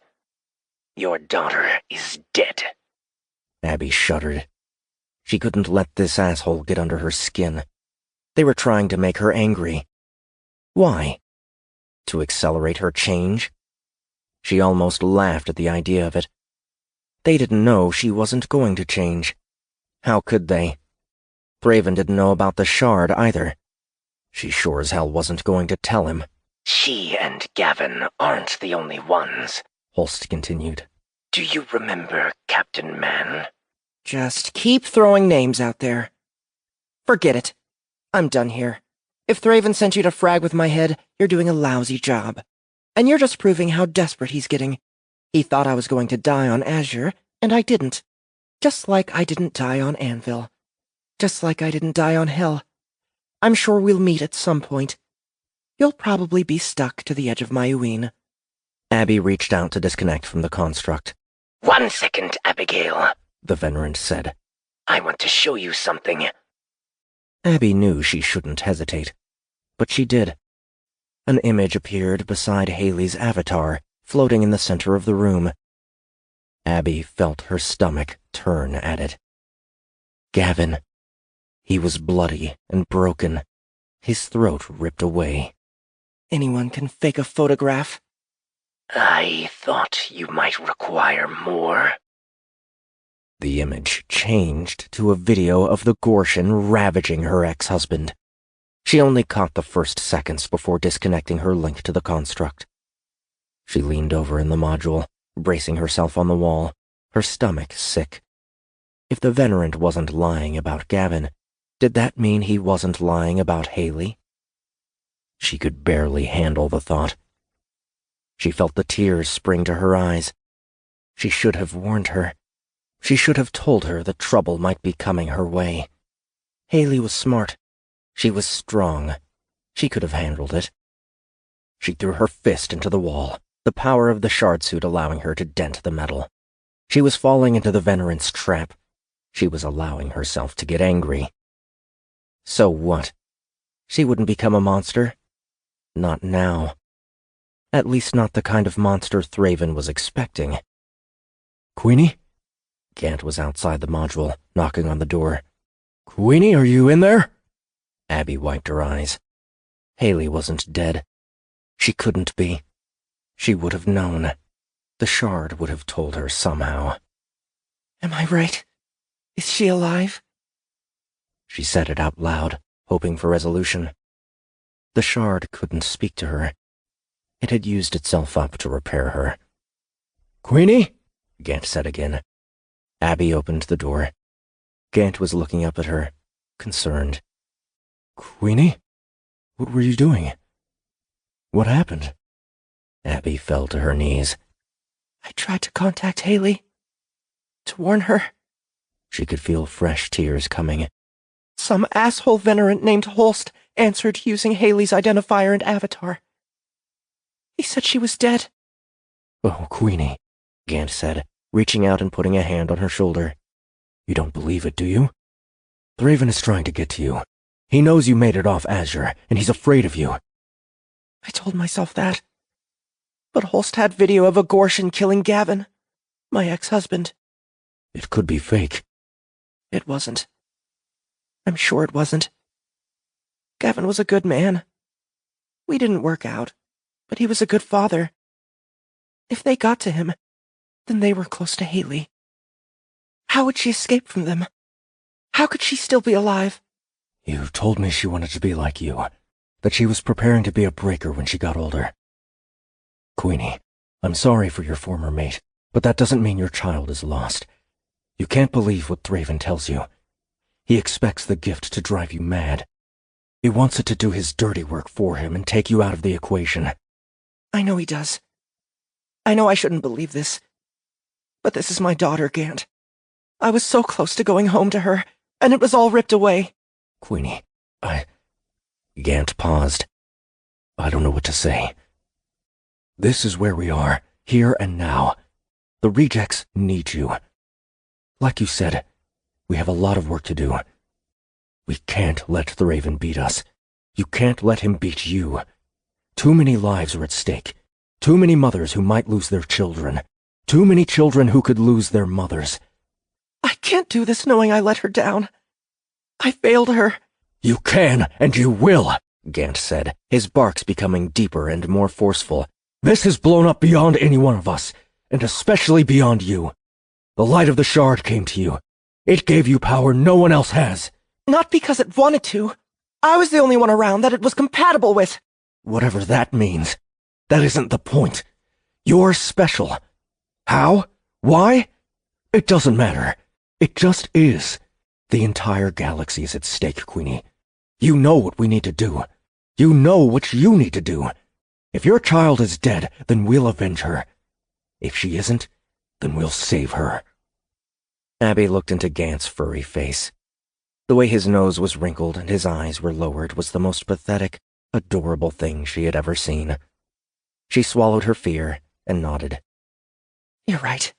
Your daughter is dead. Abby shuddered. She couldn't let this asshole get under her skin. They were trying to make her angry. Why? To accelerate her change? She almost laughed at the idea of it. They didn't know she wasn't going to change. How could they? Thraven didn't know about the shard either. She sure as hell wasn't going to tell him. She and Gavin aren't the only ones, Holst continued. Do you remember Captain Man? Just keep throwing names out there. Forget it. I'm done here. If Thraven sent you to frag with my head, you're doing a lousy job. And you're just proving how desperate he's getting. He thought I was going to die on Azure, and I didn't. Just like I didn't die on Anvil. Just like I didn't die on Hell. I'm sure we'll meet at some point. You'll probably be stuck to the edge of Meowing. Abby reached out to disconnect from the construct. 1 second, Abigail, The Venerant said. I want to show you something. Abby knew she shouldn't hesitate, but she did. An image appeared beside Haley's avatar, floating in the center of the room. Abby felt her stomach turn at it. Gavin. He was bloody and broken, his throat ripped away. Anyone can fake a photograph. I thought you might require more. The image changed to a video of the Gorshin ravaging her ex-husband. She only caught the first seconds before disconnecting her link to the construct. She leaned over in the module, bracing herself on the wall, her stomach sick. If the Venerant wasn't lying about Gavin, did that mean he wasn't lying about Haley? She could barely handle the thought. She felt the tears spring to her eyes. She should have warned her. She should have told her that trouble might be coming her way. Haley was smart. She was strong. She could have handled it. She threw her fist into the wall, the power of the shard suit allowing her to dent the metal. She was falling into the Venerant's trap. She was allowing herself to get angry. So what? She wouldn't become a monster. Not now. At least not the kind of monster Thraven was expecting. Queenie? Gant was outside the module, knocking on the door. Queenie, are you in there? Abby wiped her eyes. Haley wasn't dead. She couldn't be. She would have known. The shard would have told her somehow. Am I right? Is she alive? She said it out loud, hoping for resolution. The shard couldn't speak to her. It had used itself up to repair her. Queenie? Gant said again. Abby opened the door. Gant was looking up at her, concerned. Queenie? What were you doing? What happened? Abby fell to her knees. I tried to contact Haley. To warn her. She could feel fresh tears coming. Some asshole Venerant named Holst answered using Haley's identifier and avatar. He said she was dead. Oh, Queenie, Gant said, reaching out and putting a hand on her shoulder. You don't believe it, do you? Thraven is trying to get to you. He knows you made it off Azure, and he's afraid of you. I told myself that. But Holst had video of a Gorshin killing Gavin, my ex-husband. It could be fake. It wasn't. I'm sure it wasn't. Gavin was a good man. We didn't work out, but he was a good father. If they got to him, then they were close to Haley. How would she escape from them? How could she still be alive? You told me she wanted to be like you, that she was preparing to be a breaker when she got older. Queenie, I'm sorry for your former mate, but that doesn't mean your child is lost. You can't believe what Thraven tells you. He expects the gift to drive you mad. He wants it to do his dirty work for him and take you out of the equation. I know he does. I know I shouldn't believe this. But this is my daughter, Gant. I was so close to going home to her, and it was all ripped away. Queenie, Gant paused. I don't know what to say. This is where we are, here and now. The rejects need you. Like you said, we have a lot of work to do. We can't let Thraven beat us. You can't let him beat you. Too many lives are at stake. Too many mothers who might lose their children. Too many children who could lose their mothers. I can't do this knowing I let her down. I failed her. You can, and you will, Gant said, his barks becoming deeper and more forceful. This has blown up beyond any one of us, and especially beyond you. The light of the shard came to you. It gave you power no one else has. Not because it wanted to. I was the only one around that it was compatible with. Whatever that means, that isn't the point. You're special. How? Why? It doesn't matter. It just is. The entire galaxy is at stake, Queenie. You know what we need to do. You know what you need to do. If your child is dead, then we'll avenge her. If she isn't, then we'll save her. Abby looked into Gant's furry face. The way his nose was wrinkled and his eyes were lowered was the most pathetic, adorable thing she had ever seen. She swallowed her fear and nodded. You're right.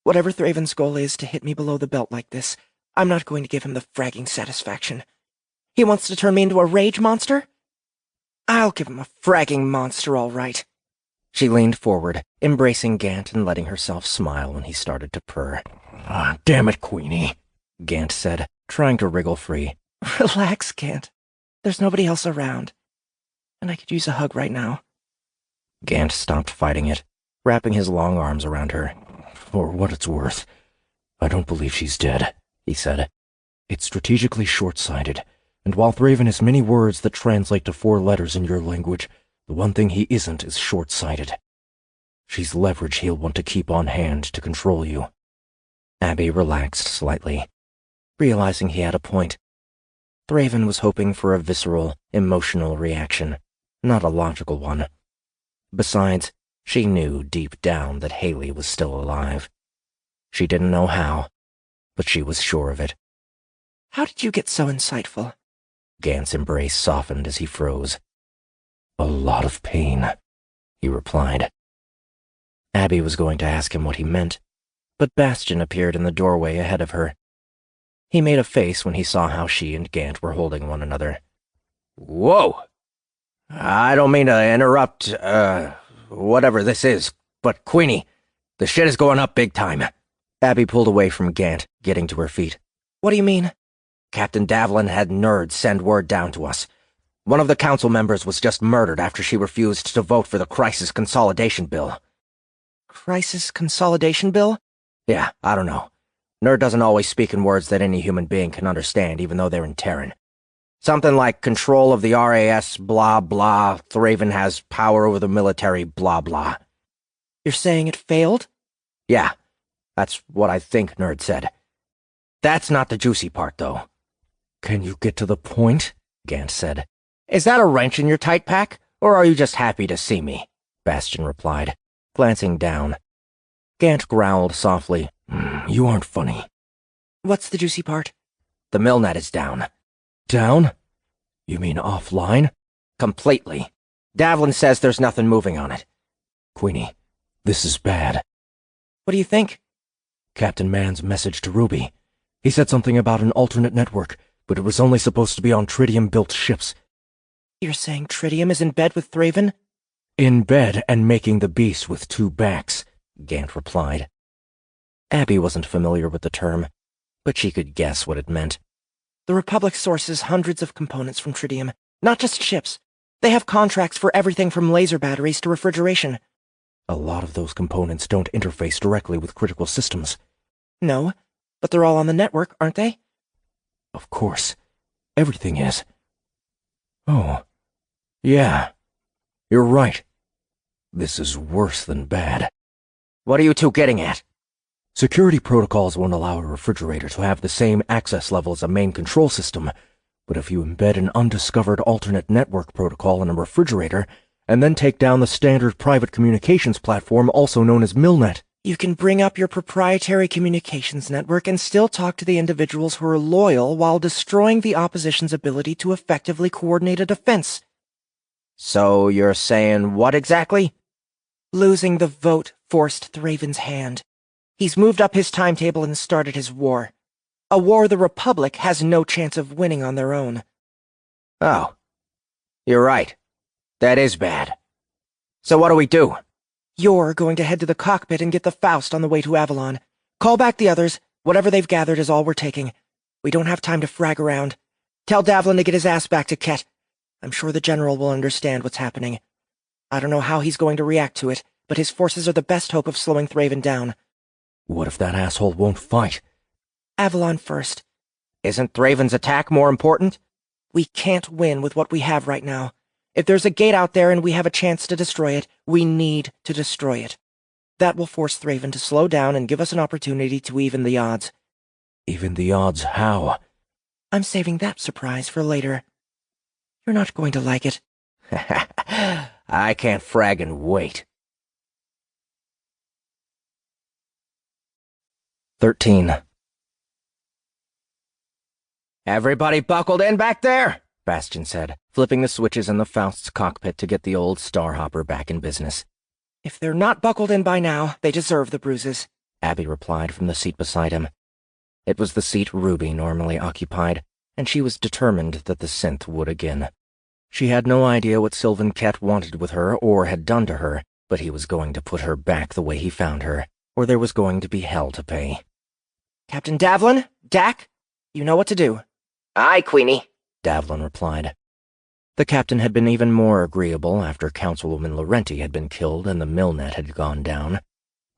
Whatever Thraven's goal is to hit me below the belt like this, I'm not going to give him the fragging satisfaction. He wants to turn me into a rage monster? I'll give him a fragging monster, all right. She leaned forward, embracing Gant and letting herself smile when he started to purr. Ah, damn it, Queenie, Gant said, trying to wriggle free. Relax, Gant. There's nobody else around. And I could use a hug right now. Gant stopped fighting it, wrapping his long arms around her. For what it's worth, I don't believe she's dead, he said. It's strategically short-sighted, and while Thraven has many words that translate to 4 letters in your language, the one thing he isn't is short-sighted. She's leverage he'll want to keep on hand to control you. Abby relaxed slightly, realizing he had a point. Thraven was hoping for a visceral, emotional reaction, not a logical one. Besides, she knew deep down that Haley was still alive. She didn't know how, but she was sure of it. How did you get so insightful? Gant's embrace softened as he froze. A lot of pain, he replied. Abby was going to ask him what he meant, but Bastion appeared in the doorway ahead of her. He made a face when he saw how she and Gant were holding one another. Whoa! I don't mean to interrupt, whatever this is, but Queenie, the shit is going up big time. Abby pulled away from Gant, getting to her feet. What do you mean? Captain Davlin had Nerd send word down to us. One of the council members was just murdered after she refused to vote for the Crisis Consolidation Bill. Crisis Consolidation Bill? Yeah, I don't know. Nerd doesn't always speak in words that any human being can understand, even though they're in Terran. Something like control of the RAS, blah, blah, Thraven has power over the military, blah, blah. You're saying it failed? Yeah, that's what I think Nerd said. That's not the juicy part, though. Can you get to the point? Gant said. Is that a wrench in your tight pack, or are you just happy to see me? Bastion replied, glancing down. Gant growled softly. You aren't funny. What's the juicy part? The Milnet is down. Down? You mean offline? Completely. Davlin says there's nothing moving on it. Queenie, this is bad. What do you think? Captain Mann's message to Ruby. He said something about an alternate network, but it was only supposed to be on tritium-built ships. You're saying tritium is in bed with Thraven? In bed and making the beast with 2 backs, Gant replied. Abby wasn't familiar with the term, but she could guess what it meant. The Republic sources hundreds of components from tritium, not just ships. They have contracts for everything from laser batteries to refrigeration. A lot of those components don't interface directly with critical systems. No, but they're all on the network, aren't they? Of course. Everything is. Oh, yeah. You're right. This is worse than bad. What are you two getting at? Security protocols won't allow a refrigerator to have the same access level as a main control system, but if you embed an undiscovered alternate network protocol in a refrigerator, and then take down the standard private communications platform also known as Milnet, you can bring up your proprietary communications network and still talk to the individuals who are loyal while destroying the opposition's ability to effectively coordinate a defense. So you're saying what exactly? Losing the vote forced Thraven's hand. He's moved up his timetable and started his war. A war the Republic has no chance of winning on their own. Oh, you're right. That is bad. So what do we do? You're going to head to the cockpit and get the Faust on the way to Avalon. Call back the others. Whatever they've gathered is all we're taking. We don't have time to frag around. Tell Davlin to get his ass back to Ket. I'm sure the General will understand what's happening. I don't know how he's going to react to it, but his forces are the best hope of slowing Thraven down. What if that asshole won't fight? Avalon first. Isn't Thraven's attack more important? We can't win with what we have right now. If there's a gate out there and we have a chance to destroy it, we need to destroy it. That will force Thraven to slow down and give us an opportunity to even the odds. Even the odds how? I'm saving that surprise for later. You're not going to like it. I can't fraggin' wait. 13. Everybody buckled in back there? Bastion said, flipping the switches in the Faust's cockpit to get the old starhopper back in business. If they're not buckled in by now, they deserve the bruises, Abby replied from the seat beside him. It was the seat Ruby normally occupied, and she was determined that the synth would again. She had no idea what Sylvan Ket wanted with her or had done to her, but he was going to put her back the way he found her, or there was going to be hell to pay. Captain Davlin, Dak, you know what to do. Aye, Queenie, Davlin replied. The captain had been even more agreeable after Councilwoman Laurenti had been killed and the millnet had gone down.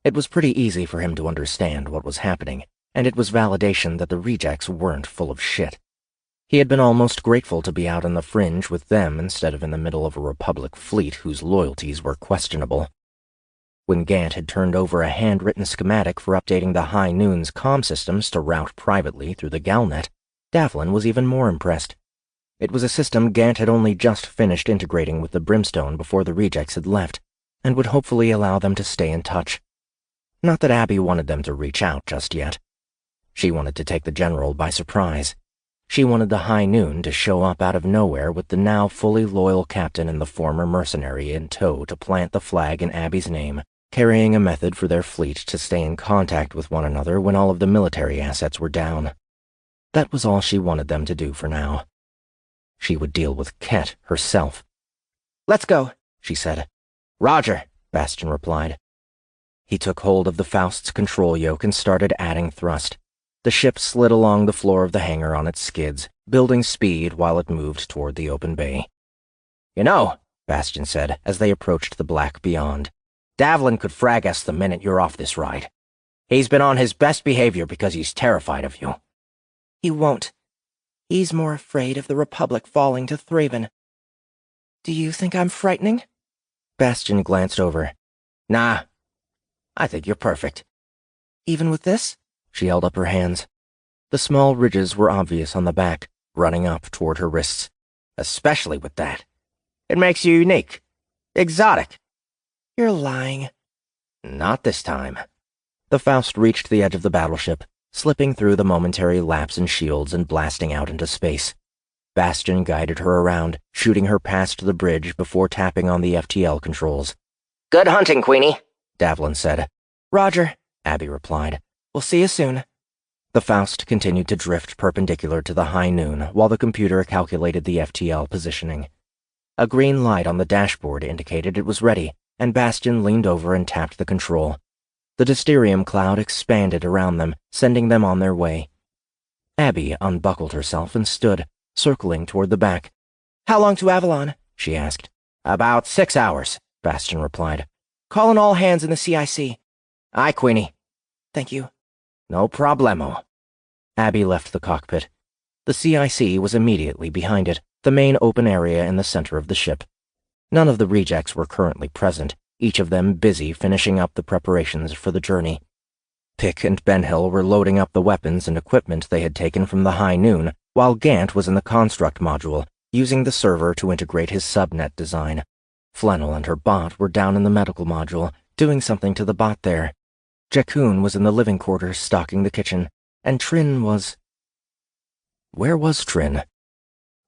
It was pretty easy for him to understand what was happening, and it was validation that the rejects weren't full of shit. He had been almost grateful to be out on the fringe with them instead of in the middle of a Republic fleet whose loyalties were questionable. When Gant had turned over a handwritten schematic for updating the High Noon's comm systems to route privately through the Galnet, Davlin was even more impressed. It was a system Gant had only just finished integrating with the Brimstone before the rejects had left, and would hopefully allow them to stay in touch. Not that Abby wanted them to reach out just yet. She wanted to take the General by surprise. She wanted the High Noon to show up out of nowhere with the now fully loyal captain and the former mercenary in tow to plant the flag in Abby's name, carrying a method for their fleet to stay in contact with one another when all of the military assets were down. That was all she wanted them to do for now. She would deal with Ket herself. Let's go, she said. Roger, Bastion replied. He took hold of the Faust's control yoke and started adding thrust. The ship slid along the floor of the hangar on its skids, building speed while it moved toward the open bay. You know, Bastion said as they approached the black beyond, Davlin could frag us the minute you're off this ride. He's been on his best behavior because he's terrified of you. He won't. He's more afraid of the Republic falling to Thraven. Do you think I'm frightening? Bastion glanced over. Nah, I think you're perfect. Even with this? She held up her hands. The small ridges were obvious on the back, running up toward her wrists. Especially with that. It makes you unique. Exotic. You're lying. Not this time. The Faust reached the edge of the battleship, slipping through the momentary lapse in shields and blasting out into space. Bastion guided her around, shooting her past the bridge before tapping on the FTL controls. Good hunting, Queenie, Davlin said. Roger, Abby replied. We'll see you soon. The Faust continued to drift perpendicular to the High Noon while the computer calculated the FTL positioning. A green light on the dashboard indicated it was ready, and Bastion leaned over and tapped the control. The Dysterium cloud expanded around them, sending them on their way. Abby unbuckled herself and stood, circling toward the back. How long to Avalon? She asked. About 6 hours, Bastion replied. Call in all hands in the CIC. Aye, Queenie. Thank you. No problemo. Abby left the cockpit. The CIC was immediately behind it, the main open area in the center of the ship. None of the rejects were currently present, each of them busy finishing up the preparations for the journey. Pick and Benhill were loading up the weapons and equipment they had taken from the High Noon, while Gant was in the construct module, using the server to integrate his subnet design. Flannel and her bot were down in the medical module, doing something to the bot there. Jakun was in the living quarters stocking the kitchen, and Trin was... Where was Trin?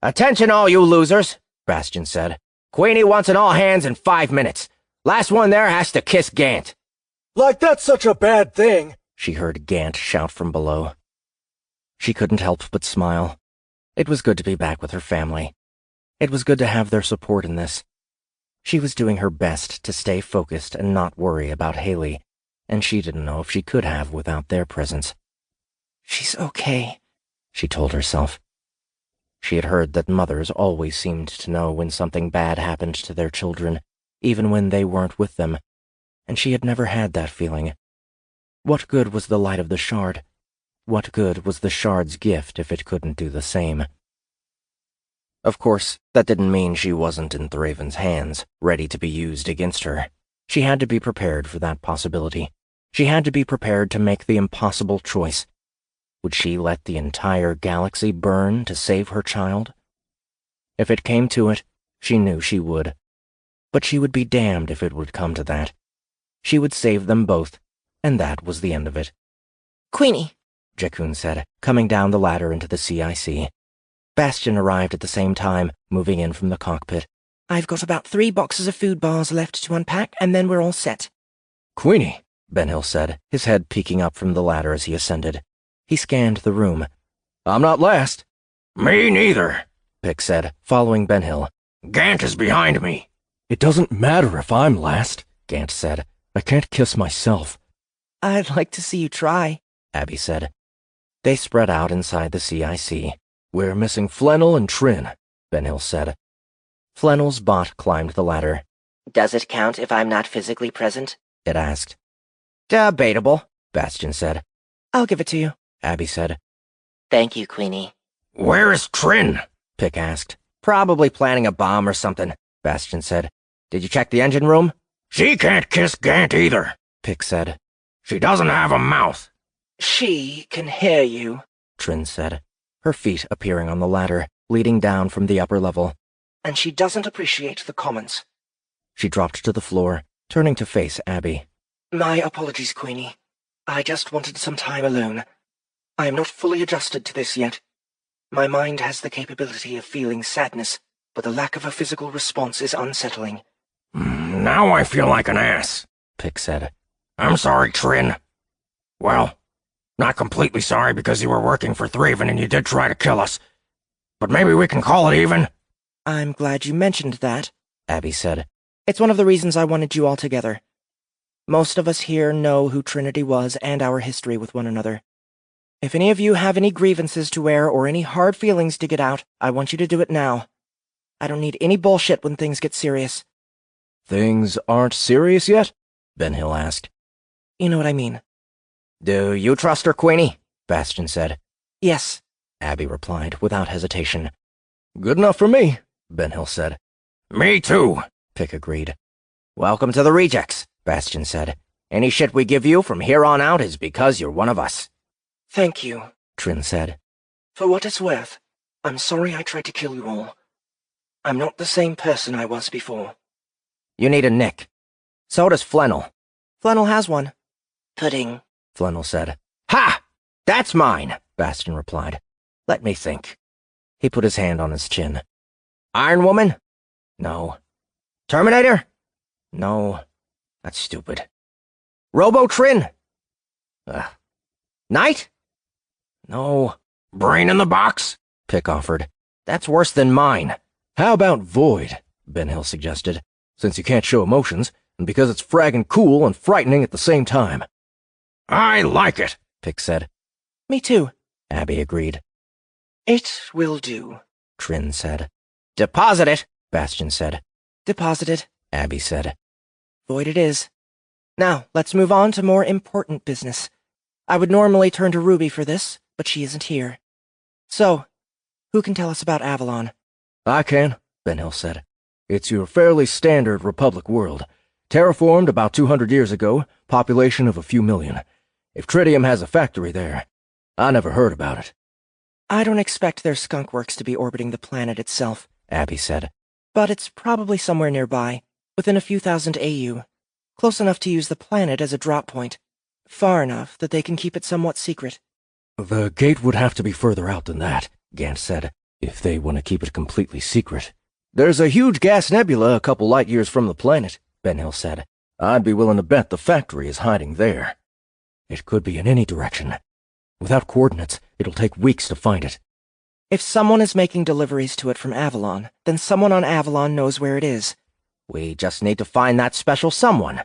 Attention all you losers, Bastion said. Queenie wants an all hands in 5 minutes. Last one there has to kiss Gant. Like that's such a bad thing, she heard Gant shout from below. She couldn't help but smile. It was good to be back with her family. It was good to have their support in this. She was doing her best to stay focused and not worry about Haley, and she didn't know if she could have without their presence. She's okay, she told herself. She had heard that mothers always seemed to know when something bad happened to their children, even when they weren't with them, and she had never had that feeling. What good was the light of the shard? What good was the shard's gift if it couldn't do the same? Of course, that didn't mean she wasn't in Thraven's hands, ready to be used against her. She had to be prepared for that possibility. She had to be prepared to make the impossible choice. Would she let the entire galaxy burn to save her child? If it came to it, she knew she would. But she would be damned if it would come to that. She would save them both, and that was the end of it. Queenie, Jakun said, coming down the ladder into the CIC. Bastion arrived at the same time, moving in from the cockpit. I've got about 3 boxes of food bars left to unpack, and then we're all set. Queenie, Ben-Hill said, his head peeking up from the ladder as he ascended. He scanned the room. I'm not last. Me neither, Pick said, following Ben-Hill. Gant is behind me. It doesn't matter if I'm last, Gant said. I can't kiss myself. I'd like to see you try, Abby said. They spread out inside the CIC. We're missing Flannel and Trin, Ben-Hill said. Flannel's bot climbed the ladder. Does it count if I'm not physically present? It asked. Debatable, Bastion said. I'll give it to you, Abby said. Thank you, Queenie. Where is Trin? Pick asked. Probably planning a bomb or something, Bastion said. Did you check the engine room? She can't kiss Gant either, Pick said. She doesn't have a mouth. She can hear you, Trin said, her feet appearing on the ladder, leading down from the upper level. and she doesn't appreciate the comments. She dropped to the floor, turning to face Abby. My apologies, Queenie. I just wanted some time alone. I am not fully adjusted to this yet. My mind has the capability of feeling sadness, but the lack of a physical response is unsettling. Now I feel like an ass, Pick said. I'm sorry, Trin. Well, not completely sorry because you were working for Thraven and you did try to kill us. But maybe we can call it even? I'm glad you mentioned that, Abby said. It's one of the reasons I wanted you all together. Most of us here know who Trinity was and our history with one another. If any of you have any grievances to air or any hard feelings to get out, I want you to do it now. I don't need any bullshit when things get serious. Things aren't serious yet? Ben-Hill asked. You know what I mean. Do you trust her, Queenie? Bastion said. Yes. Abby replied without hesitation. Good enough for me, Ben-Hill said. Me too, Pick agreed. Welcome to the Rejects, Bastion said. Any shit we give you from here on out is because you're one of us. Thank you. Trin said. For what it's worth, I'm sorry I tried to kill you all. I'm not the same person I was before. You need a nick. So does Flannel. Flannel has one. Pudding. Flannel said. Ha! That's mine, Bastion replied. Let me think. He put his hand on his chin. Iron Woman? No. Terminator? No. That's stupid. Robo-Trin? Knight? No. Brain in the box? Pick offered. That's worse than mine. How about Void? Ben-Hill suggested. Since you can't show emotions, and because it's fragging cool and frightening at the same time. I like it, Pick said. Me too. Abby agreed. It will do. Trin said. Deposit it, Bastion said. Deposited. Abby said. Void it is. Now, let's move on to more important business. I would normally turn to Ruby for this, but she isn't here. So, who can tell us about Avalon? I can, Ben-Hill said. It's your fairly standard Republic world. Terraformed about 200 years ago, population of a few million. If Tritium has a factory there, I never heard about it. I don't expect their skunk works to be orbiting the planet itself, Abby said. but it's probably somewhere nearby, within a few thousand AU. Close enough to use the planet as a drop point. Far enough that they can keep it somewhat secret. The gate would have to be further out than that, Gant said, if they want to keep it completely secret. There's a huge gas nebula a couple light years from the planet, Ben-Hill said. I'd be willing to bet the factory is hiding there. It could be in any direction. Without coordinates, it'll take weeks to find it. If someone is making deliveries to it from Avalon, then someone on Avalon knows where it is. We just need to find that special someone.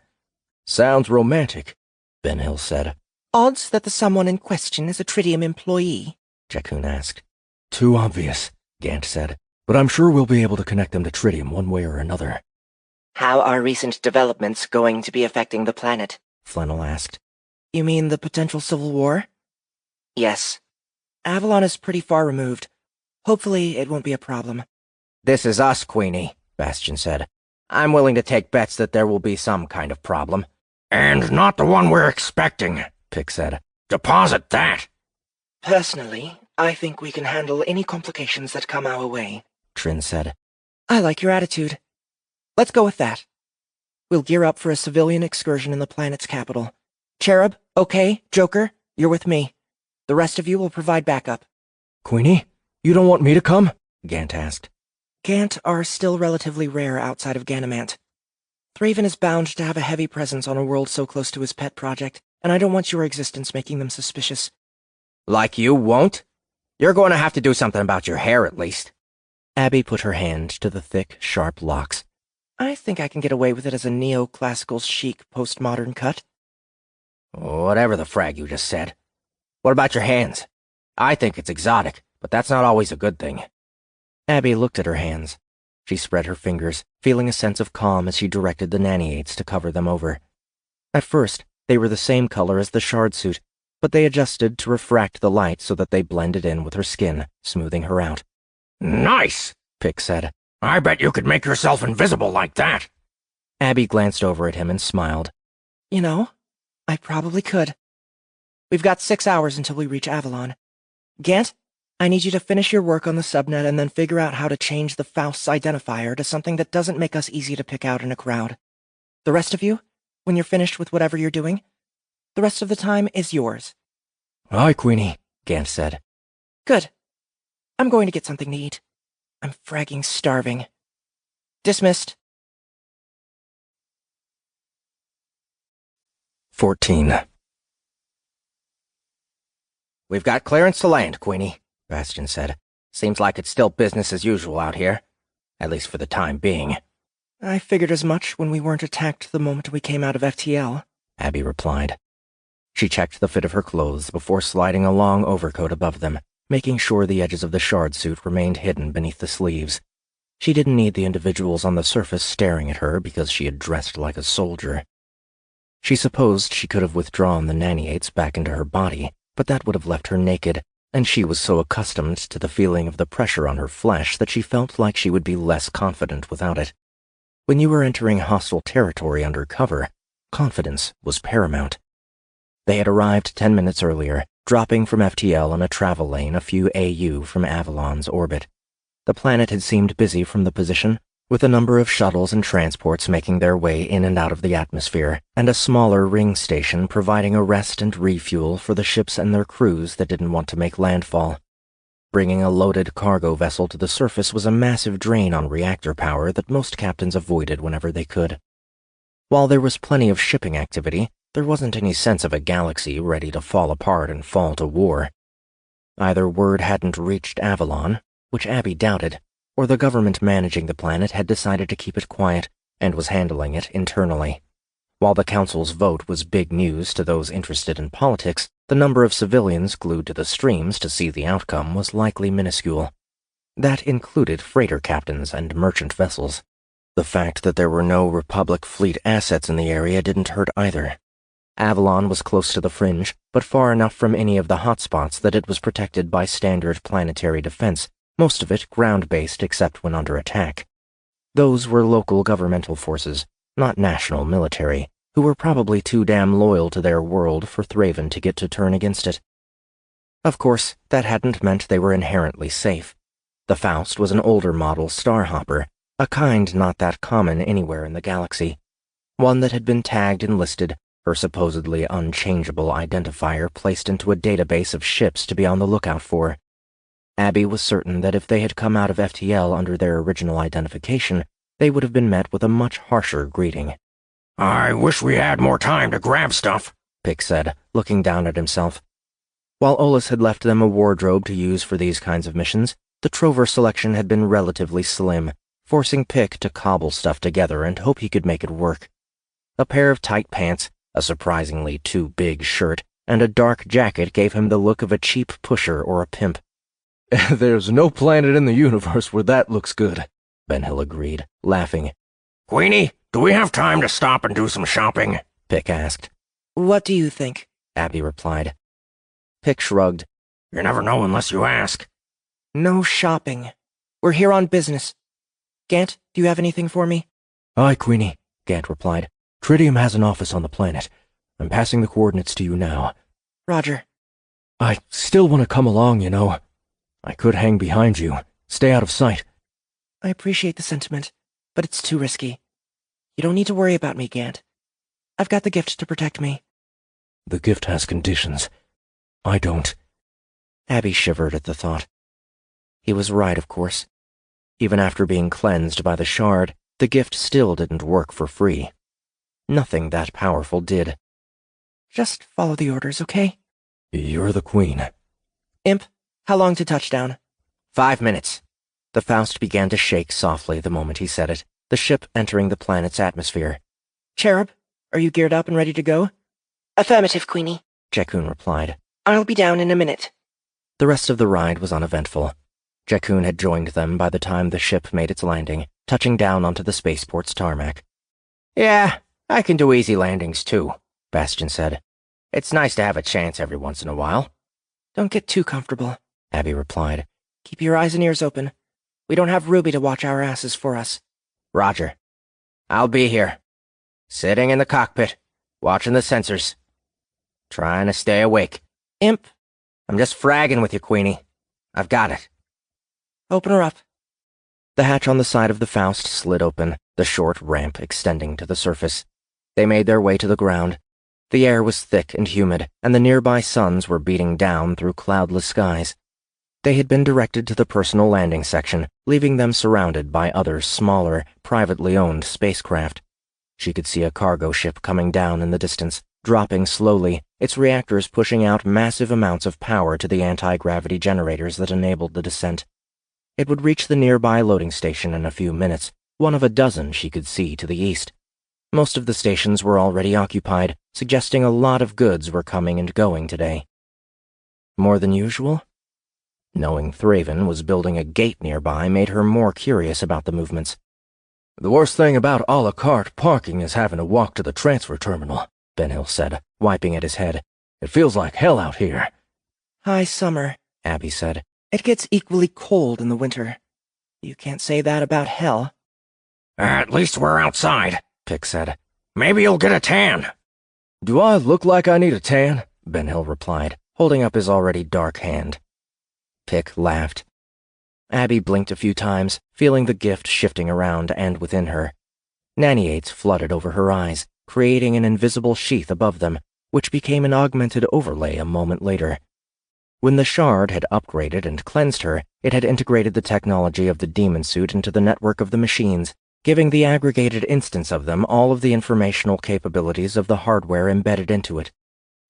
Sounds romantic, Ben Hill said. Odds that the someone in question is a Tritium employee? Jaunt asked. Too obvious, Gant said. But I'm sure we'll be able to connect them to Tritium one way or another. How are recent developments going to be affecting the planet? Flannel asked. You mean the potential civil war? Yes. Avalon is pretty far removed. Hopefully it won't be a problem. This is us, Queenie, Bastion said. I'm willing to take bets that there will be some kind of problem. And not the one we're expecting, Pick said. Deposit that. Personally, I think we can handle any complications that come our way, Trin said. I like your attitude. Let's go with that. We'll gear up for a civilian excursion in the planet's capital. Cherub, okay, Joker, you're with me. The rest of you will provide backup. Queenie, you don't want me to come? Gant asked. Gant are still relatively rare outside of Ganymant. Thraven is bound to have a heavy presence on a world so close to his pet project, and I don't want your existence making them suspicious. Like you won't? You're going to have to do something about your hair, at least. Abby put her hand to the thick, sharp locks. I think I can get away with it as a neoclassical chic postmodern cut. Whatever the frag you just said. What about your hands? I think it's exotic, but that's not always a good thing. Abby looked at her hands. She spread her fingers, feeling a sense of calm as she directed the nanny-aids to cover them over. At first, they were the same color as the shard suit, but they adjusted to refract the light so that they blended in with her skin, smoothing her out. Nice, Pick said. I bet you could make yourself invisible like that. Abby glanced over at him and smiled. You know, I probably could. We've got 6 hours until we reach Avalon. Gant, I need you to finish your work on the subnet and then figure out how to change the Faust's identifier to something that doesn't make us easy to pick out in a crowd. The rest of you, when you're finished with whatever you're doing, the rest of the time is yours. Aye, Queenie, Gant said. Good. I'm going to get something to eat. I'm fragging starving. Dismissed. 14. We've got clearance to land, Queenie, Bastion said. Seems like it's still business as usual out here. At least for the time being. I figured as much when we weren't attacked the moment we came out of FTL, Abby replied. She checked the fit of her clothes before sliding a long overcoat above them, making sure the edges of the shard suit remained hidden beneath the sleeves. She didn't need the individuals on the surface staring at her because she had dressed like a soldier. She supposed she could have withdrawn the nanny-aids back into her body, but that would have left her naked, and she was so accustomed to the feeling of the pressure on her flesh that she felt like she would be less confident without it. When you were entering hostile territory under cover, confidence was paramount. They had arrived 10 minutes earlier, dropping from FTL on a travel lane a few AU from Avalon's orbit. The planet had seemed busy from the position, with a number of shuttles and transports making their way in and out of the atmosphere, and a smaller ring station providing a rest and refuel for the ships and their crews that didn't want to make landfall. Bringing a loaded cargo vessel to the surface was a massive drain on reactor power that most captains avoided whenever they could. While there was plenty of shipping activity, there wasn't any sense of a galaxy ready to fall apart and fall to war. Either word hadn't reached Avalon, which Abby doubted, or the government managing the planet had decided to keep it quiet and was handling it internally. While the Council's vote was big news to those interested in politics, the number of civilians glued to the streams to see the outcome was likely minuscule. That included freighter captains and merchant vessels. The fact that there were no Republic fleet assets in the area didn't hurt either. Avalon was close to the fringe, but far enough from any of the hotspots that it was protected by standard planetary defense, most of it ground-based except when under attack. Those were local governmental forces, not national military, who were probably too damn loyal to their world for Thraven to get to turn against it. Of course, that hadn't meant they were inherently safe. The Faust was an older model starhopper, a kind not that common anywhere in the galaxy. One that had been tagged and listed, her supposedly unchangeable identifier placed into a database of ships to be on the lookout for. Abby was certain that if they had come out of FTL under their original identification, they would have been met with a much harsher greeting. I wish we had more time to grab stuff, Pick said, looking down at himself. While Olus had left them a wardrobe to use for these kinds of missions, the trover selection had been relatively slim, forcing Pick to cobble stuff together and hope he could make it work. A pair of tight pants, a surprisingly too big shirt, and a dark jacket gave him the look of a cheap pusher or a pimp. There's no planet in the universe where that looks good, Ben Hill agreed, laughing. Queenie, do we have time to stop and do some shopping? Pick asked. What do you think? Abby replied. Pick shrugged. You never know unless you ask. No shopping. We're here on business. Gant, do you have anything for me? Aye, Queenie, Gant replied. Tritium has an office on the planet. I'm passing the coordinates to you now. Roger. I still want to come along, you know. I could hang behind you. Stay out of sight. I appreciate the sentiment, but it's too risky. You don't need to worry about me, Gant. I've got the gift to protect me. The gift has conditions. I don't. Abby shivered at the thought. He was right, of course. Even after being cleansed by the shard, the gift still didn't work for free. Nothing that powerful did. Just follow the orders, okay? You're the queen. Imp, how long to touchdown? 5 minutes. The Faust began to shake softly the moment he said it, the ship entering the planet's atmosphere. Cherub, are you geared up and ready to go? Affirmative, Queenie. Jakun replied. I'll be down in a minute. The rest of the ride was uneventful. Jakun had joined them by the time the ship made its landing, touching down onto the spaceport's tarmac. Yeah, I can do easy landings too, Bastion said. It's nice to have a chance every once in a while. Don't get too comfortable, Abby replied. Keep your eyes and ears open. We don't have Ruby to watch our asses for us. Roger. I'll be here. Sitting in the cockpit, watching the sensors. Trying to stay awake. Imp. I'm just fragging with you, Queenie. I've got it. Open her up. The hatch on the side of the Faust slid open, the short ramp extending to the surface. They made their way to the ground. The air was thick and humid, and the nearby suns were beating down through cloudless skies. They had been directed to the personal landing section, leaving them surrounded by other, smaller, privately owned spacecraft. She could see a cargo ship coming down in the distance, dropping slowly, its reactors pushing out massive amounts of power to the anti-gravity generators that enabled the descent. It would reach the nearby loading station in a few minutes, one of a dozen she could see to the east. Most of the stations were already occupied, suggesting a lot of goods were coming and going today. More than usual? Knowing Thraven was building a gate nearby made her more curious about the movements. The worst thing about a la carte parking is having to walk to the transfer terminal, Ben Hill said, wiping at his head. It feels like hell out here. High summer, Abby said. It gets equally cold in the winter. You can't say that about hell. At least we're outside, Pick said. Maybe you'll get a tan. Do I look like I need a tan? Ben Hill replied, holding up his already dark hand. Pick laughed. Abby blinked a few times, feeling the gift shifting around and within her. Naniates flooded over her eyes, creating an invisible sheath above them, which became an augmented overlay a moment later. When the shard had upgraded and cleansed her, it had integrated the technology of the demon suit into the network of the machines, giving the aggregated instance of them all of the informational capabilities of the hardware embedded into it.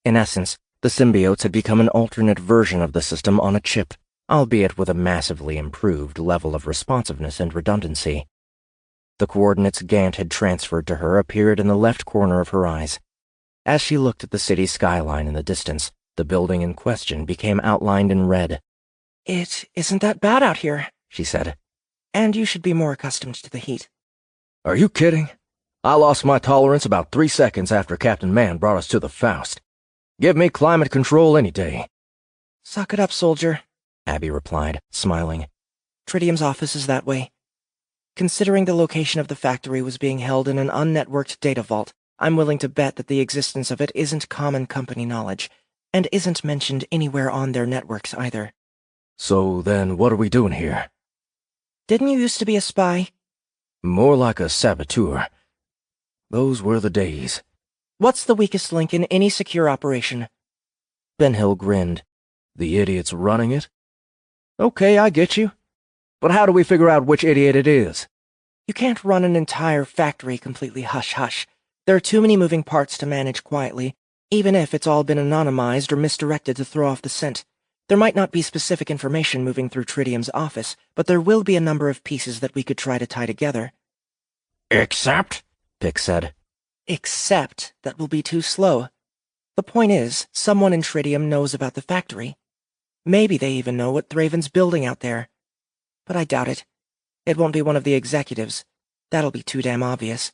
In essence, the symbiotes had become an alternate version of the system on a chip, albeit with a massively improved level of responsiveness and redundancy. The coordinates Gant had transferred to her appeared in the left corner of her eyes. As she looked at the city skyline in the distance, the building in question became outlined in red. It isn't that bad out here, she said. And you should be more accustomed to the heat. Are you kidding? I lost my tolerance about 3 seconds after Captain Mann brought us to the Faust. Give me climate control any day. Suck it up, soldier, Abby replied, smiling. Tritium's office is that way. Considering the location of the factory was being held in an unnetworked data vault, I'm willing to bet that the existence of it isn't common company knowledge, and isn't mentioned anywhere on their networks either. So then what are we doing here? Didn't you used to be a spy? More like a saboteur. Those were the days. What's the weakest link in any secure operation? Ben Hill grinned. The idiots running it? Okay, I get you. But how do we figure out which idiot it is? You can't run an entire factory completely hush-hush. There are too many moving parts to manage quietly, Even if it's all been anonymized or misdirected to throw off the scent, there might not be specific information moving through Tritium's office, but there will be a number of pieces that we could try to tie together. Except? Pick said. Except that will be too slow. The point is, someone in Tritium knows about the factory. Maybe they even know what Thraven's building out there. But I doubt it. It won't be one of the executives. That'll be too damn obvious.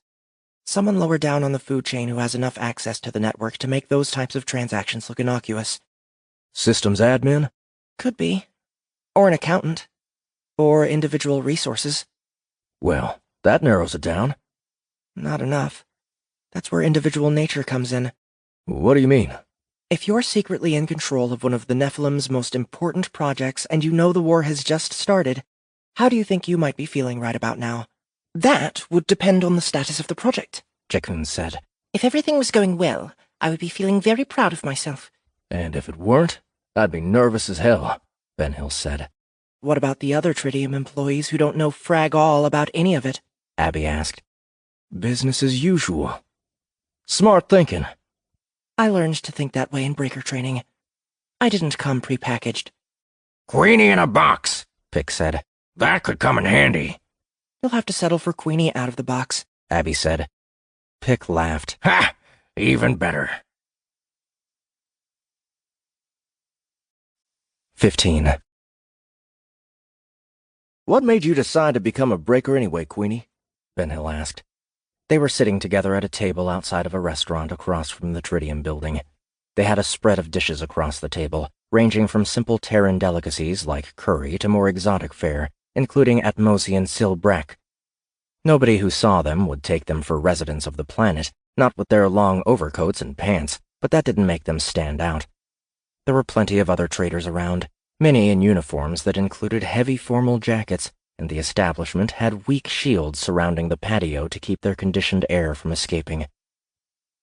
Someone lower down on the food chain who has enough access to the network to make those types of transactions look innocuous. Systems admin? Could be. Or an accountant. Or individual resources. Well, that narrows it down. Not enough. That's where individual nature comes in. What do you mean? If you're secretly in control of one of the Nephilim's most important projects and you know the war has just started, how do you think you might be feeling right about now? That would depend on the status of the project, Jaunt said. If everything was going well, I would be feeling very proud of myself. And if it weren't, I'd be nervous as hell, Ben Hill said. What about the other Tritium employees who don't know frag all about any of it? Abby asked. Business as usual. Smart thinking. I learned to think that way in breaker training. I didn't come prepackaged. Queenie in a box, Pick said. that could come in handy. You'll have to settle for Queenie out of the box, Abby said. Pick laughed. Ha! Even better. 15. What made you decide to become a breaker anyway, Queenie? Ben Hill asked. They were sitting together at a table outside of a restaurant across from the Tritium building. They had a spread of dishes across the table, ranging from simple Terran delicacies like curry to more exotic fare, including Atmosian silbrek. Nobody who saw them would take them for residents of the planet, not with their long overcoats and pants, but that didn't make them stand out. There were plenty of other traders around, many in uniforms that included heavy formal jackets, and the establishment had weak shields surrounding the patio to keep their conditioned air from escaping.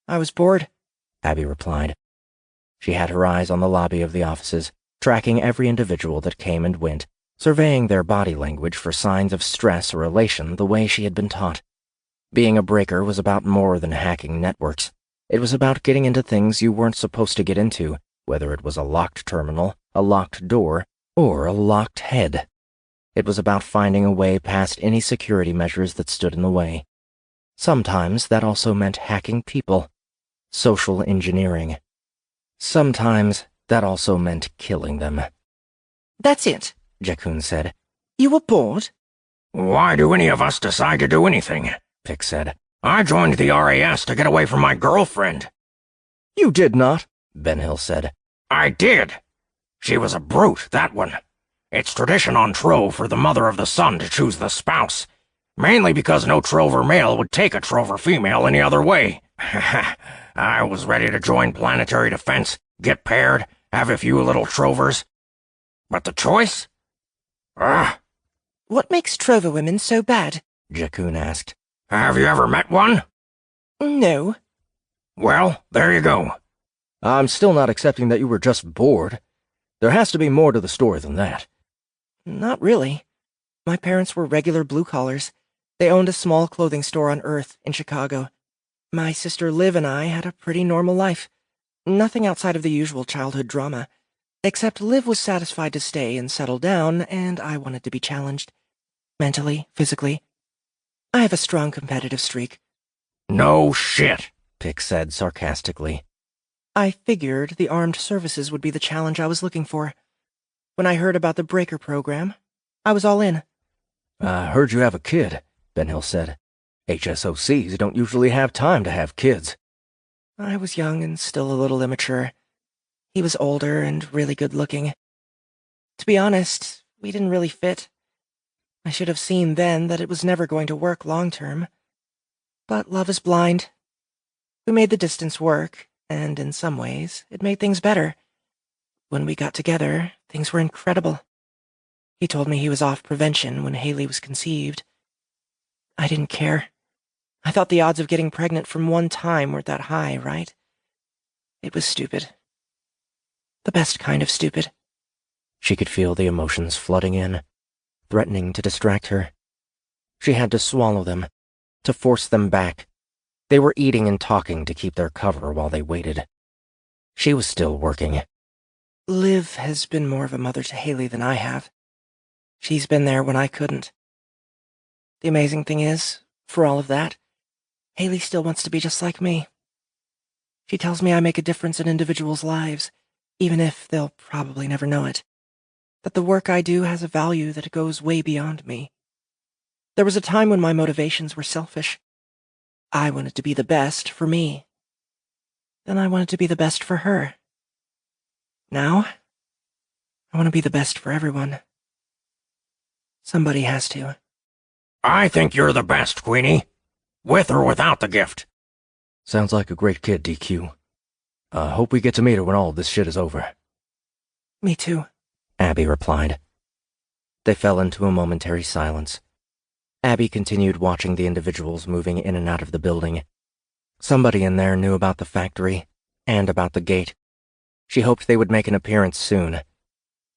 I was bored, Abby replied. She had her eyes on the lobby of the offices, tracking every individual that came and went, surveying their body language for signs of stress or elation the way she had been taught. Being a breaker was about more than hacking networks. It was about getting into things you weren't supposed to get into, whether it was a locked terminal, a locked door, or a locked head. It was about finding a way past any security measures that stood in the way. Sometimes that also meant hacking people, social engineering. Sometimes that also meant killing them. That's it, Jaunt said. You were bored? Why do any of us decide to do anything? Pick said. I joined the RAS to get away from my girlfriend. You did not, Ben Hill said. I did. She was a brute, that one. It's tradition on Trove for the mother of the son to choose the spouse, mainly because no Trover male would take a Trover female any other way. I was ready to join planetary defense, get paired, have a few little Trovers. But the choice? What makes Trover women so bad? Jaunt asked. Have you ever met one? No. Well, there you go. I'm still not accepting that you were just bored. There has to be more to the story than that. Not really. My parents were regular blue-collars. They owned a small clothing store on Earth in Chicago. My sister Liv and I had a pretty normal life. Nothing outside of the usual childhood drama. Except Liv was satisfied to stay and settle down, and I wanted to be challenged. Mentally, physically. I have a strong competitive streak. No shit, Pick said sarcastically. I figured the armed services would be the challenge I was looking for. When I heard about the Breaker program, I was all in. I heard you have a kid, Ben Hill said. HSOCs don't usually have time to have kids. I was young and still a little immature. He was older and really good-looking. To be honest, we didn't really fit. I should have seen then that it was never going to work long-term. But love is blind. We made the distance work, and in some ways, it made things better. When we got together, things were incredible. He told me he was off prevention when Haley was conceived. I didn't care. I thought the odds of getting pregnant from one time weren't that high, right? It was stupid. The best kind of stupid. She could feel the emotions flooding in, threatening to distract her. She had to swallow them, to force them back. They were eating and talking to keep their cover while they waited. She was still working. Liv has been more of a mother to Haley than I have. She's been there when I couldn't. The amazing thing is, for all of that, Haley still wants to be just like me. She tells me I make a difference in individuals' lives, even if they'll probably never know it. That the work I do has a value that goes way beyond me. There was a time when my motivations were selfish. I wanted to be the best for me. Then I wanted to be the best for her. Now, I want to be the best for everyone. Somebody has to. I think you're the best, Queenie. With or without the gift. Sounds like a great kid, DQ. Hope we get to meet her when all of this shit is over. Me too, Abby replied. They fell into a momentary silence. Abby continued watching the individuals moving in and out of the building. Somebody in there knew about the factory, and about the gate. She hoped they would make an appearance soon.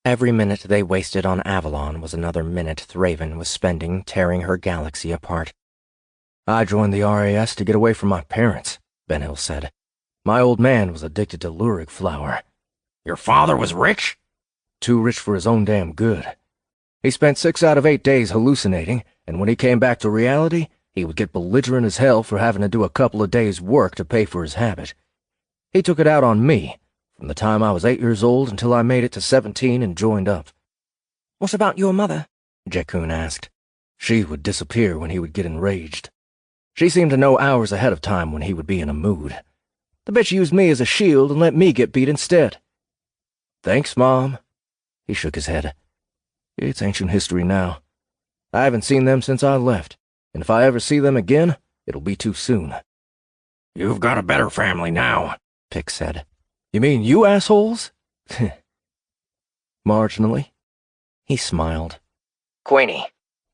Every minute they wasted on Avalon was another minute Thraven was spending tearing her galaxy apart. I joined the RAS to get away from my parents, Ben Hill said. My old man was addicted to lurig flower. Your father was rich? Too rich for his own damn good. He spent 6 out of 8 days hallucinating, and when he came back to reality, he would get belligerent as hell for having to do a couple of days' work to pay for his habit. He took it out on me, from the time I was 8 years old until I made it to 17 and joined up. What about your mother? Jakun asked. She would disappear when he would get enraged. She seemed to know hours ahead of time when he would be in a mood. The bitch used me as a shield and let me get beat instead. Thanks, Mom. He shook his head. It's ancient history now. I haven't seen them since I left, and if I ever see them again, it'll be too soon. You've got a better family now, Pick said. You mean you assholes? Marginally. He smiled. Queenie.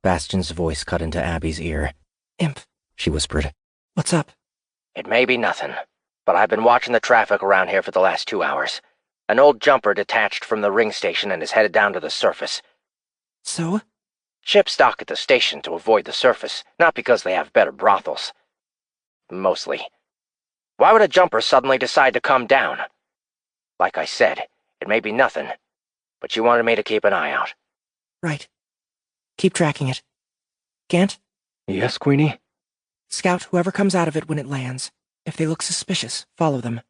Bastion's voice cut into Abby's ear. Imp, She whispered. what's up? It may be nothing, but I've been watching the traffic around here for the last 2 hours. An old jumper detached from the ring station and is headed down to the surface. So? Ships dock at the station to avoid the surface, not because they have better brothels. Mostly. Why would a jumper suddenly decide to come down? Like I said, it may be nothing, but you wanted me to keep an eye out. Right. Keep tracking it. Gant? Yes, Queenie? Scout whoever comes out of it when it lands. If they look suspicious, follow them.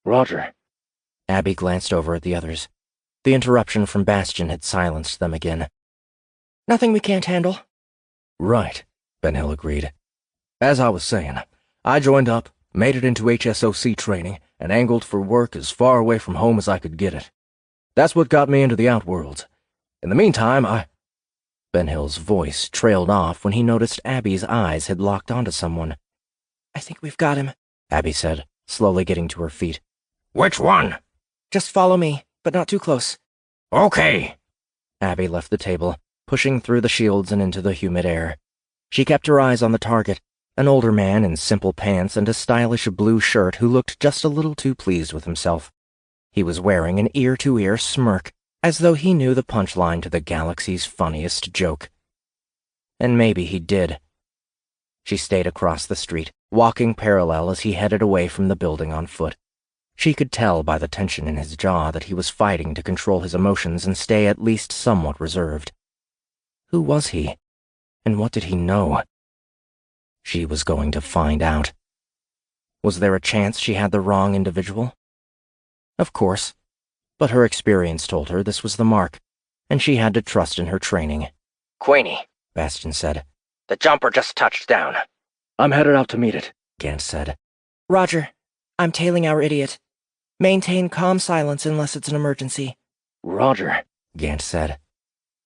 Roger. Abby glanced over at the others. The interruption from Bastion had silenced them again. Nothing we can't handle. Right, Ben Hill agreed. As I was saying, I joined up, made it into HSOC training, and angled for work as far away from home as I could get it. That's what got me into the Outworlds. In the meantime, Ben Hill's voice trailed off when he noticed Abby's eyes had locked onto someone. I think we've got him, Abby said, slowly getting to her feet. Which one? Just follow me, but not too close. Okay. Abby left the table, pushing through the shields and into the humid air. She kept her eyes on the target, an older man in simple pants and a stylish blue shirt who looked just a little too pleased with himself. He was wearing an ear-to-ear smirk, as though he knew the punchline to the galaxy's funniest joke. And maybe he did. She stayed across the street, walking parallel as he headed away from the building on foot. She could tell by the tension in his jaw that he was fighting to control his emotions and stay at least somewhat reserved. Who was he? And what did he know? She was going to find out. Was there a chance she had the wrong individual? Of course, but her experience told her this was the mark, and she had to trust in her training. Queenie, Bastion said. the jumper just touched down. I'm headed out to meet it, Gant said. Roger, I'm tailing our idiot. Maintain calm silence unless it's an emergency. Roger, Gant said.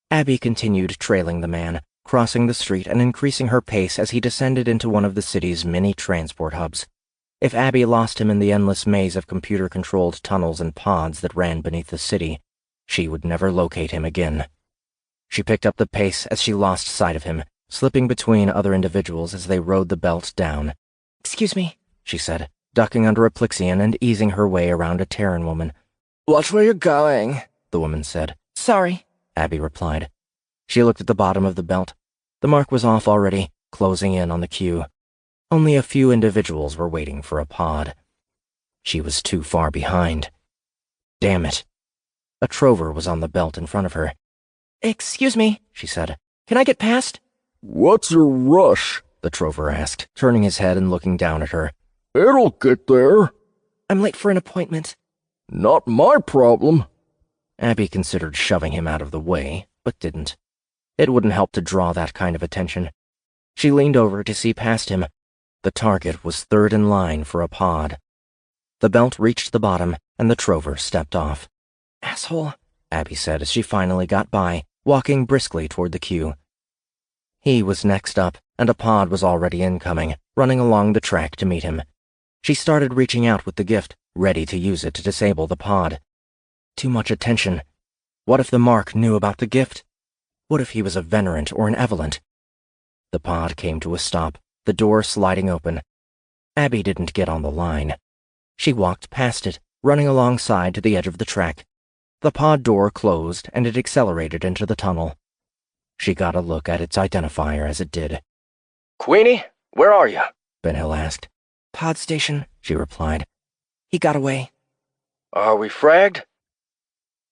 Abby continued trailing the man, crossing the street and increasing her pace as he descended into one of the city's many transport hubs. If Abby lost him in the endless maze of computer-controlled tunnels and pods that ran beneath the city, she would never locate him again. She picked up the pace as she lost sight of him, slipping between other individuals as they rode the belt down. Excuse me, she said, ducking under a Plixian and easing her way around a Terran woman. Watch where you're going, the woman said. Sorry, Abby replied. She looked at the bottom of the belt. The mark was off already, closing in on the queue. Only a few individuals were waiting for a pod. She was too far behind. Damn it. A trover was on the belt in front of her. "Excuse me," she said. "Can I get past?" "What's your rush?" the trover asked, turning his head and looking down at her. "It'll get there." "I'm late for an appointment." "Not my problem." Abby considered shoving him out of the way, but didn't. It wouldn't help to draw that kind of attention. She leaned over to see past him. The target was third in line for a pod. The belt reached the bottom, and the trover stepped off. "Asshole," Abby said as she finally got by, walking briskly toward the queue. He was next up, and a pod was already incoming, running along the track to meet him. She started reaching out with the gift, ready to use it to disable the pod. Too much attention. What if the Mark knew about the gift? What if he was a Venerant or an Evelent? The pod came to a stop, the door sliding open. Abby didn't get on the line. She walked past it, running alongside to the edge of the track. The pod door closed, and it accelerated into the tunnel. She got a look at its identifier as it did. "Queenie, where are you?" Ben Hill asked. "Pod station," She replied. "He got away." "Are we fragged?"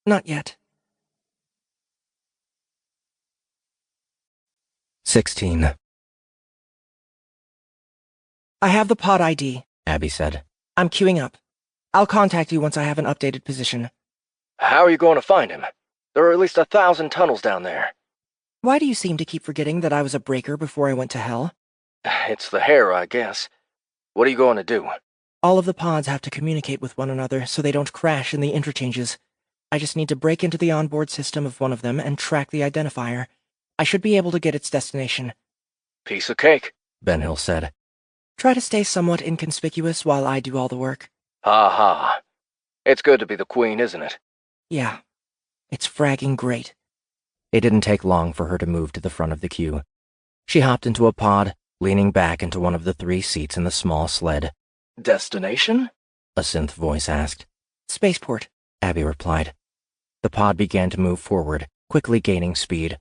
"Not yet." 16. "I have the pod ID," Abby said. "I'm queuing up. I'll contact you once I have an updated position." "How are you going to find him? There are at least 1,000 tunnels down there." "Why do you seem to keep forgetting that I was a breaker before I went to hell?" "It's the hair, I guess. What are you going to do?" "All of the pods have to communicate with one another so they don't crash in the interchanges. I just need to break into the onboard system of one of them and track the identifier. I should be able to get its destination." "Piece of cake," Ben Hill said. "Try to stay somewhat inconspicuous while I do all the work." "Ha ha. It's good to be the queen, isn't it?" "Yeah. It's fragging great." It didn't take long for her to move to the front of the queue. She hopped into a pod, leaning back into one of the 3 seats in the small sled. "Destination?" A synth voice asked. "Spaceport," Abby replied. The pod began to move forward, quickly gaining speed.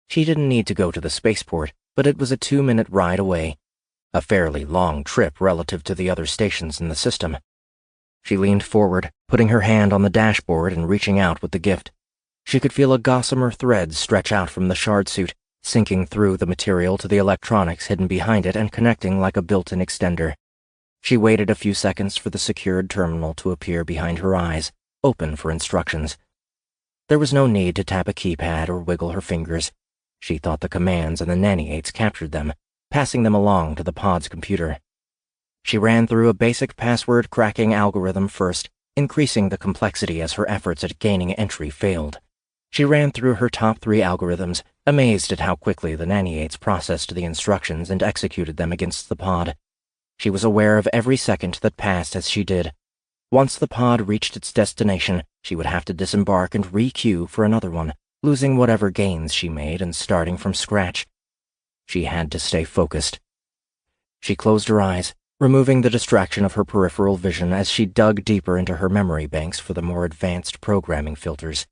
She didn't need to go to the spaceport, but it was a 2-minute ride away. A fairly long trip relative to the other stations in the system. She leaned forward, putting her hand on the dashboard and reaching out with the gift. She could feel a gossamer thread stretch out from the shard suit, sinking through the material to the electronics hidden behind it and connecting like a built-in extender. She waited a few seconds for the secured terminal to appear behind her eyes, open for instructions. There was no need to tap a keypad or wiggle her fingers. She thought the commands and the nanny-aids captured them, passing them along to the pod's computer. She ran through a basic password-cracking algorithm first, increasing the complexity as her efforts at gaining entry failed. She ran through her top 3 algorithms, amazed at how quickly the nanny-aids processed the instructions and executed them against the pod. She was aware of every second that passed as she did. Once the pod reached its destination, she would have to disembark and re-queue for another one, losing whatever gains she made and starting from scratch. She had to stay focused. She closed her eyes, removing the distraction of her peripheral vision as she dug deeper into her memory banks for the more advanced programming filters.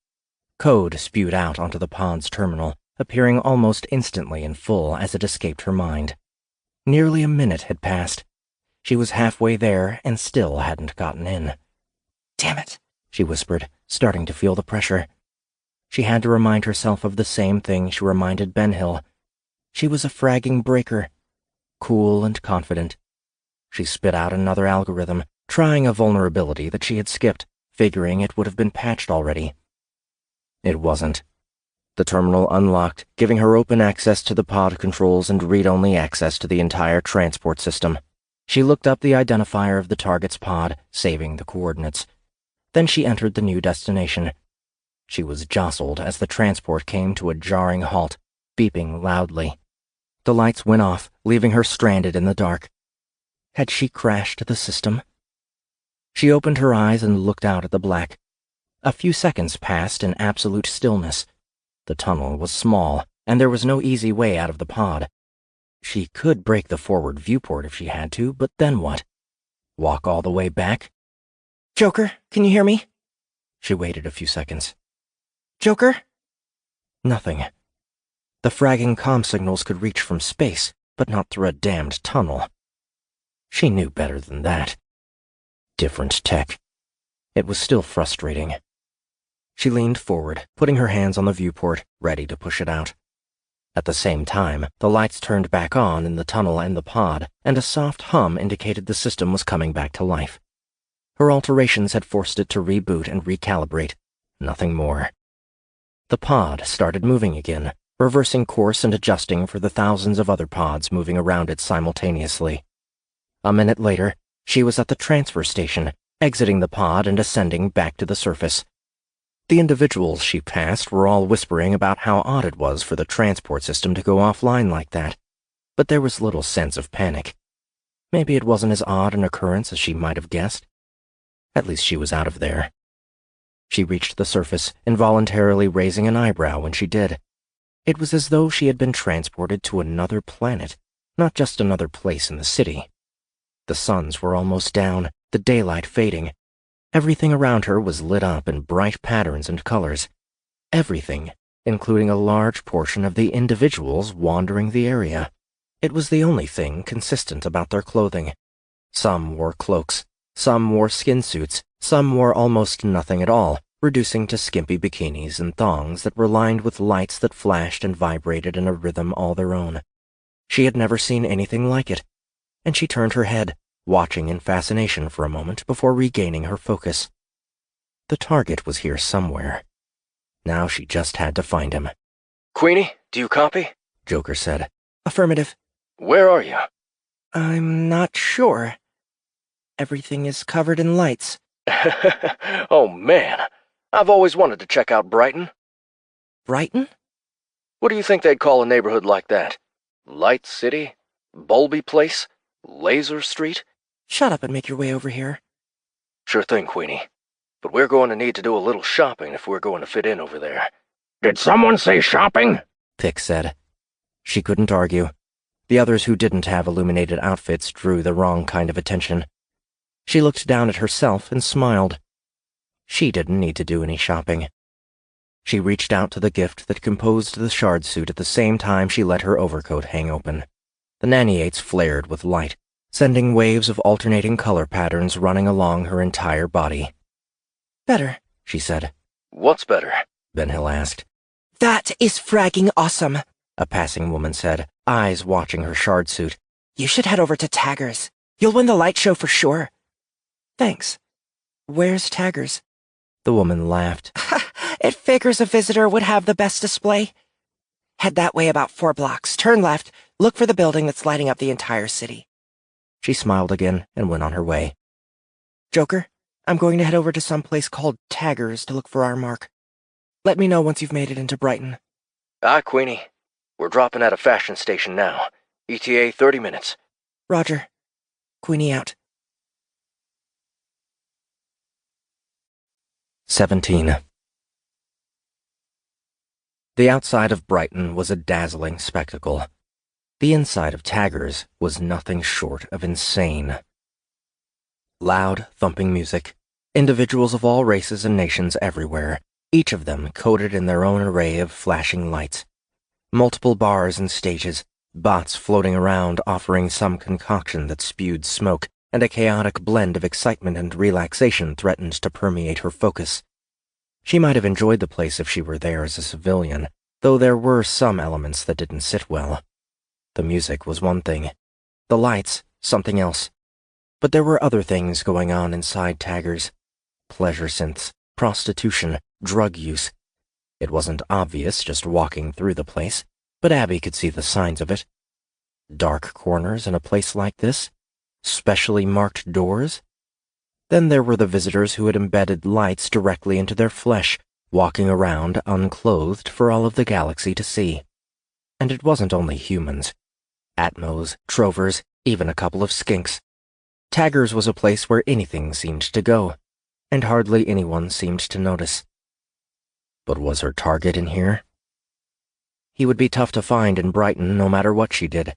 Code spewed out onto the pod's terminal, appearing almost instantly in full as it escaped her mind. Nearly a minute had passed. She was halfway there and still hadn't gotten in. "Damn it," she whispered, starting to feel the pressure. She had to remind herself of the same thing she reminded Ben Hill. She was a fragging breaker, cool and confident. She spit out another algorithm, trying a vulnerability that she had skipped, figuring it would have been patched already. It wasn't. The terminal unlocked, giving her open access to the pod controls and read-only access to the entire transport system. She looked up the identifier of the target's pod, saving the coordinates. Then she entered the new destination. She was jostled as the transport came to a jarring halt, beeping loudly. The lights went off, leaving her stranded in the dark. Had she crashed the system? She opened her eyes and looked out at the black. A few seconds passed in absolute stillness. The tunnel was small, and there was no easy way out of the pod. She could break the forward viewport if she had to, but then what? Walk all the way back? "Joker, can you hear me?" She waited a few seconds. "Joker?" Nothing. The fragging comm signals could reach from space, but not through a damned tunnel. She knew better than that. Different tech. It was still frustrating. She leaned forward, putting her hands on the viewport, ready to push it out. At the same time, the lights turned back on in the tunnel and the pod, and a soft hum indicated the system was coming back to life. Her alterations had forced it to reboot and recalibrate. Nothing more. The pod started moving again, reversing course and adjusting for the thousands of other pods moving around it simultaneously. A minute later, she was at the transfer station, exiting the pod and ascending back to the surface. The individuals she passed were all whispering about how odd it was for the transport system to go offline like that, but there was little sense of panic. Maybe it wasn't as odd an occurrence as she might have guessed. At least she was out of there. She reached the surface, involuntarily raising an eyebrow when she did. It was as though she had been transported to another planet, not just another place in the city. The suns were almost down, the daylight fading. Everything around her was lit up in bright patterns and colors. Everything, including a large portion of the individuals wandering the area. It was the only thing consistent about their clothing. Some wore cloaks, some wore skin suits, some wore almost nothing at all, reducing to skimpy bikinis and thongs that were lined with lights that flashed and vibrated in a rhythm all their own. She had never seen anything like it, and she turned her head, watching in fascination for a moment before regaining her focus. The target was here somewhere. Now she just had to find him. Queenie, do you copy? Joker said. Affirmative. Where are you? I'm not sure. Everything is covered in lights. Oh, man. I've always wanted to check out Brighton. Brighton? What do you think they'd call a neighborhood like that? Light City? Bulby Place? Laser Street? Shut up and make your way over here. Sure thing, Queenie. But we're going to need to do a little shopping if we're going to fit in over there. Did someone say shopping? Pick said. She couldn't argue. The others who didn't have illuminated outfits drew the wrong kind of attention. She looked down at herself and smiled. She didn't need to do any shopping. She reached out to the gift that composed the shard suit at the same time she let her overcoat hang open. The naniates flared with light, sending waves of alternating color patterns running along her entire body. Better, she said. What's better? Ben Hill asked. That is fragging awesome, a passing woman said, eyes watching her shard suit. You should head over to Tagger's. You'll win the light show for sure. Thanks. Where's Tagger's? The woman laughed. It figures a visitor would have the best display. Head that way about 4 blocks, turn left, look for the building that's lighting up the entire city. She smiled again and went on her way. Joker, I'm going to head over to some place called Tagger's to look for our mark. Let me know once you've made it into Brighton. Aye, Queenie. We're dropping at a fashion station now. ETA 30 minutes. Roger. Queenie out. 17. The outside of Brighton was a dazzling spectacle. The inside of Tagger's was nothing short of insane. Loud, thumping music, individuals of all races and nations everywhere, each of them coated in their own array of flashing lights. Multiple bars and stages, bots floating around offering some concoction that spewed smoke, and a chaotic blend of excitement and relaxation threatened to permeate her focus. She might have enjoyed the place if she were there as a civilian, though there were some elements that didn't sit well. The music was one thing, the lights something else. But there were other things going on inside Tagger's. Pleasure synths, prostitution, drug use. It wasn't obvious just walking through the place, but Abby could see the signs of it. Dark corners in a place like this? Specially marked doors? Then there were the visitors who had embedded lights directly into their flesh, walking around unclothed for all of the galaxy to see. And it wasn't only humans. Atmos, Trovers, even a couple of skinks. Tagger's was a place where anything seemed to go, and hardly anyone seemed to notice. But was her target in here? He would be tough to find in Brighton no matter what she did.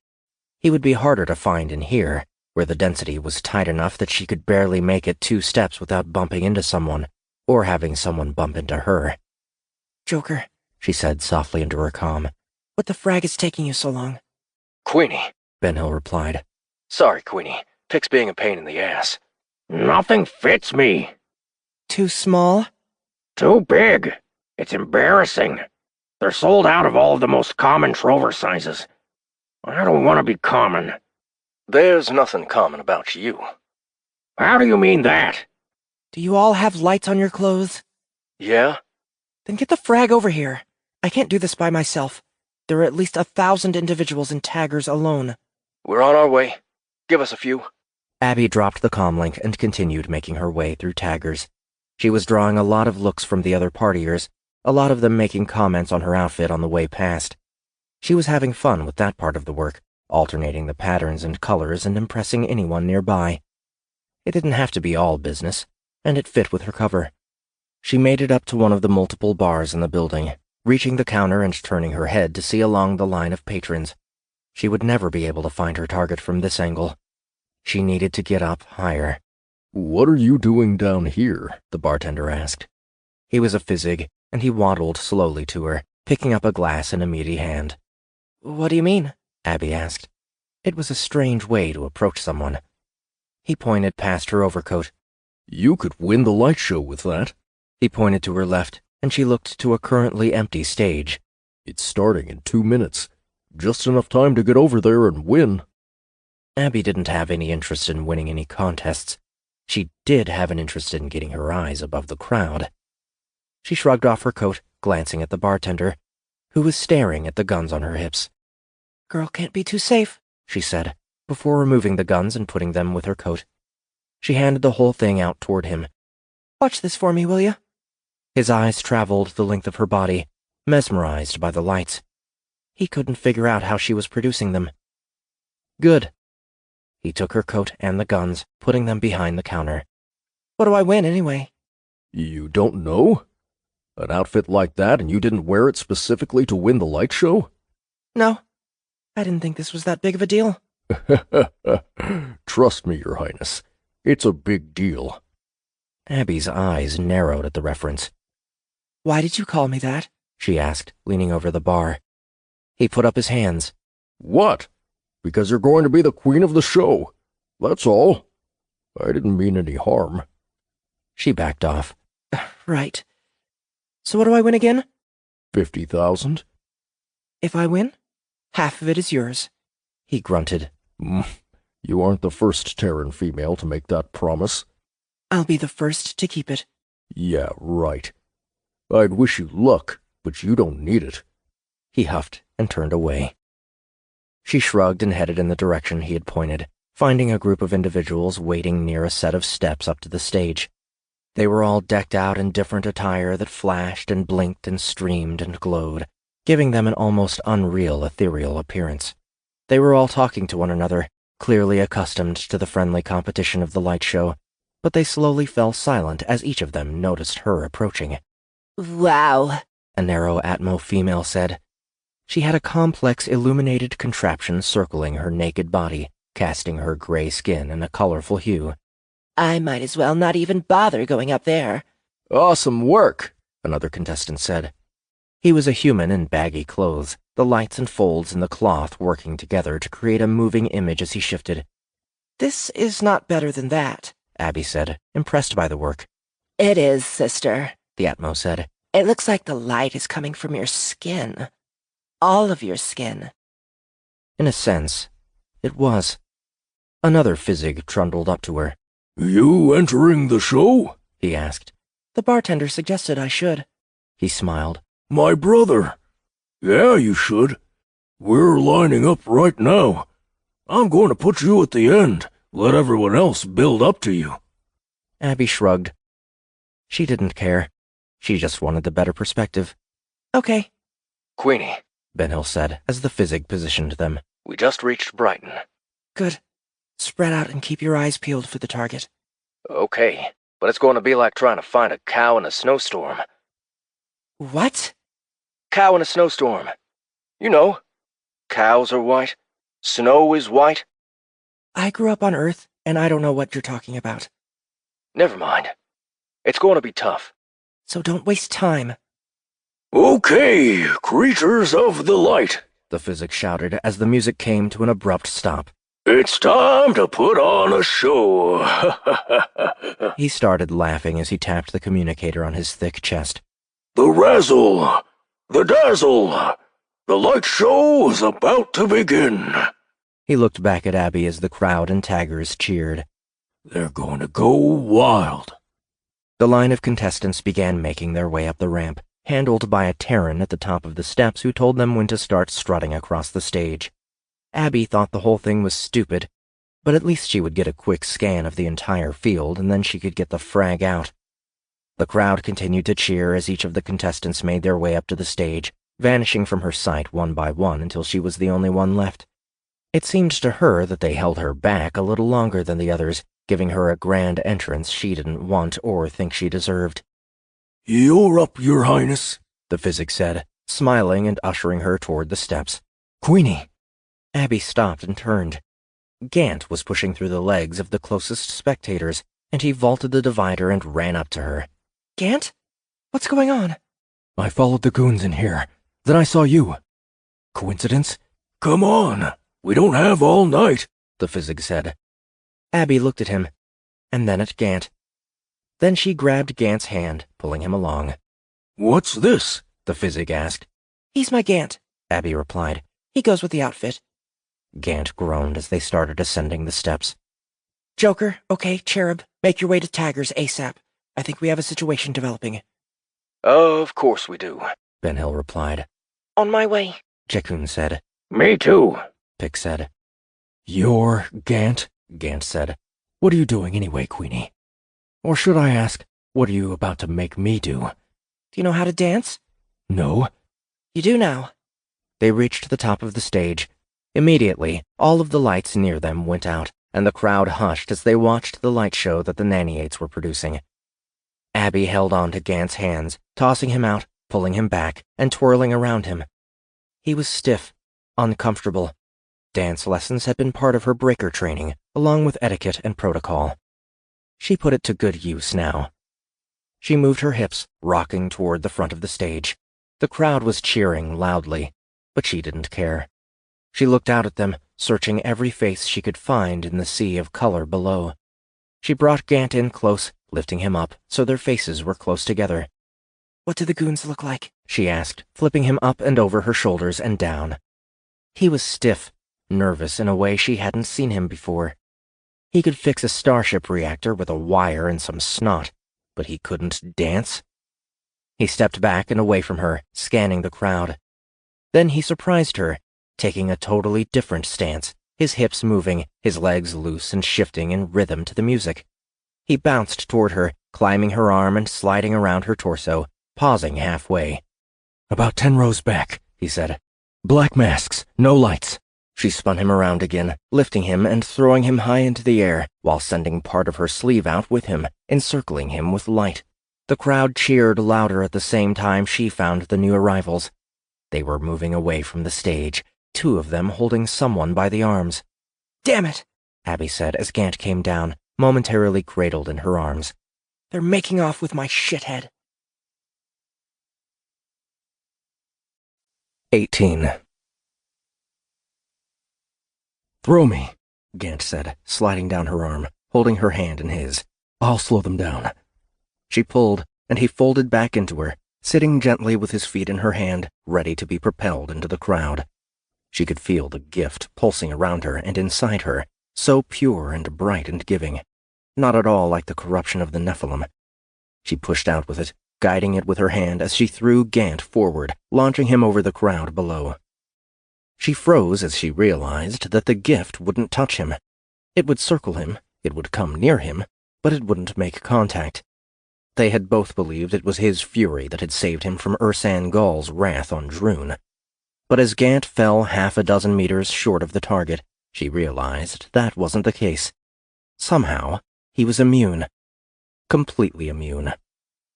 He would be harder to find in here, where the density was tight enough that she could barely make it 2 steps without bumping into someone, or having someone bump into her. Joker, she said softly into her comm. What the frag is taking you so long? Queenie, Ben Hill replied. Sorry, Queenie. Pick's being a pain in the ass. Nothing fits me. Too small? Too big. It's embarrassing. They're sold out of all of the most common trover sizes. I don't want to be common. There's nothing common about you. How do you mean that? Do you all have lights on your clothes? Yeah? Then get the frag over here. I can't do this by myself. There are at least 1,000 individuals in taggers alone. We're on our way. Give us a few. Abby dropped the comlink and continued making her way through taggers. She was drawing a lot of looks from the other partiers, a lot of them making comments on her outfit on the way past. She was having fun with that part of the work, alternating the patterns and colors and impressing anyone nearby. It didn't have to be all business, and it fit with her cover. She made it up to one of the multiple bars in the building, reaching the counter and turning her head to see along the line of patrons. She would never be able to find her target from this angle. She needed to get up higher. "What are you doing down here?" the bartender asked. He was a physig, and he waddled slowly to her, picking up a glass in a meaty hand. What do you mean? Abby asked. It was a strange way to approach someone. He pointed past her overcoat. "You could win the light show with that." He pointed to her left, and she looked to a currently empty stage. "It's starting in 2 minutes. Just enough time to get over there and win." Abby didn't have any interest in winning any contests. She did have an interest in getting her eyes above the crowd. She shrugged off her coat, glancing at the bartender, who was staring at the guns on her hips. Girl can't be too safe, she said, before removing the guns and putting them with her coat. She handed the whole thing out toward him. Watch this for me, will you? His eyes traveled the length of her body, mesmerized by the lights. He couldn't figure out how she was producing them. Good. He took her coat and the guns, putting them behind the counter. What do I win, anyway? You don't know? An outfit like that and you didn't wear it specifically to win the light show? No. I didn't think this was that big of a deal. Trust me, Your Highness. It's a big deal. Abby's eyes narrowed at the reference. Why did you call me that? She asked, leaning over the bar. He put up his hands. What? Because you're going to be the queen of the show. That's all. I didn't mean any harm. She backed off. Right. So what do I win again? 50,000. If I win, half of it is yours. He grunted. You aren't the first Terran female to make that promise. I'll be the first to keep it. Yeah, right. I'd wish you luck, but you don't need it. He huffed and turned away. She shrugged and headed in the direction he had pointed, finding a group of individuals waiting near a set of steps up to the stage. They were all decked out in different attire that flashed and blinked and streamed and glowed, giving them an almost unreal ethereal appearance. They were all talking to one another, clearly accustomed to the friendly competition of the light show, but they slowly fell silent as each of them noticed her approaching. Wow, a narrow Atmo female said. She had a complex illuminated contraption circling her naked body, casting her gray skin in a colorful hue. I might as well not even bother going up there. Awesome work, another contestant said. He was a human in baggy clothes, the lights and folds in the cloth working together to create a moving image as he shifted. This is not better than that, Abby said, impressed by the work. It is, sister, the Atmo said. It looks like the light is coming from your skin. All of your skin. In a sense, it was. Another physig trundled up to her. You entering the show? He asked. The bartender suggested I should. He smiled. My brother. Yeah, you should. We're lining up right now. I'm going to put you at the end. Let everyone else build up to you. Abby shrugged. She didn't care. She just wanted the better perspective. Okay. Queenie, Ben Hill said, as the physig positioned them. We just reached Brighton. Good. Spread out and keep your eyes peeled for the target. Okay, but it's going to be like trying to find a cow in a snowstorm. What? Cow in a snowstorm. You know, cows are white, snow is white. I grew up on Earth, and I don't know what you're talking about. Never mind. It's going to be tough. So don't waste time. Okay, creatures of the light, the physik shouted as the music came to an abrupt stop. It's time to put on a show. He started laughing as he tapped the communicator on his thick chest. The razzle, the dazzle, the light show is about to begin. He looked back at Abby as the crowd and taggers cheered. They're going to go wild. The line of contestants began making their way up the ramp, handled by a Terran at the top of the steps who told them when to start strutting across the stage. Abby thought the whole thing was stupid, but at least she would get a quick scan of the entire field and then she could get the frag out. The crowd continued to cheer as each of the contestants made their way up to the stage, vanishing from her sight one by one until she was the only one left. It seemed to her that they held her back a little longer than the others, giving her a grand entrance she didn't want or think she deserved. You're up, Your Highness, the physic said, smiling and ushering her toward the steps. Queenie! Abby stopped and turned. Gant was pushing through the legs of the closest spectators, and he vaulted the divider and ran up to her. Gant? What's going on? I followed the goons in here. Then I saw you. Coincidence? Come on, we don't have all night, the physic said. Abby looked at him, and then at Gant. Then she grabbed Gant's hand, pulling him along. What's this? the physic asked. He's my Gant, Abby replied. He goes with the outfit. Gant groaned as they started ascending the steps. Joker, okay, Cherub, make your way to Taggers ASAP. I think we have a situation developing. Of course we do, Ben Hill replied. On my way. Jakun said. Me too, Pick said. You're Gant? Gant said. What are you doing anyway, Queenie? Or should I ask, what are you about to make me do? Do you know how to dance? No. You do now. They reached the top of the stage. Immediately, all of the lights near them went out, and the crowd hushed as they watched the light show that the nanny-aids were producing. Abby held on to Gant's hands, tossing him out, pulling him back, and twirling around him. He was stiff, uncomfortable. Dance lessons had been part of her breaker training, along with etiquette and protocol. She put it to good use now. She moved her hips, rocking toward the front of the stage. The crowd was cheering loudly, but she didn't care. She looked out at them, searching every face she could find in the sea of color below. She brought Gant in close, lifting him up so their faces were close together. What do the goons look like? She asked, flipping him up and over her shoulders and down. He was stiff, nervous in a way she hadn't seen him before. He could fix a starship reactor with a wire and some snot, but he couldn't dance. He stepped back and away from her, scanning the crowd. Then he surprised her, taking a totally different stance, his hips moving, his legs loose and shifting in rhythm to the music. He bounced toward her, climbing her arm and sliding around her torso, pausing halfway. About 10 rows back, he said. Black masks, no lights. She spun him around again, lifting him and throwing him high into the air, while sending part of her sleeve out with him, encircling him with light. The crowd cheered louder at the same time she found the new arrivals. They were moving away from the stage, 2 of them holding someone by the arms. Damn it, Abby said as Gant came down, momentarily cradled in her arms. They're making off with my shithead. 18. Throw me, Gant said, sliding down her arm, holding her hand in his. I'll slow them down. She pulled, and he folded back into her, sitting gently with his feet in her hand, ready to be propelled into the crowd. She could feel the gift pulsing around her and inside her, so pure and bright and giving, not at all like the corruption of the Nephilim. She pushed out with it, guiding it with her hand as she threw Gant forward, launching him over the crowd below. She froze as she realized that the gift wouldn't touch him. It would circle him, it would come near him, but it wouldn't make contact. They had both believed it was his fury that had saved him from Ursan Gall's wrath on Droon. But as Gant fell 6 meters short of the target, she realized that wasn't the case. Somehow, he was immune. Completely immune.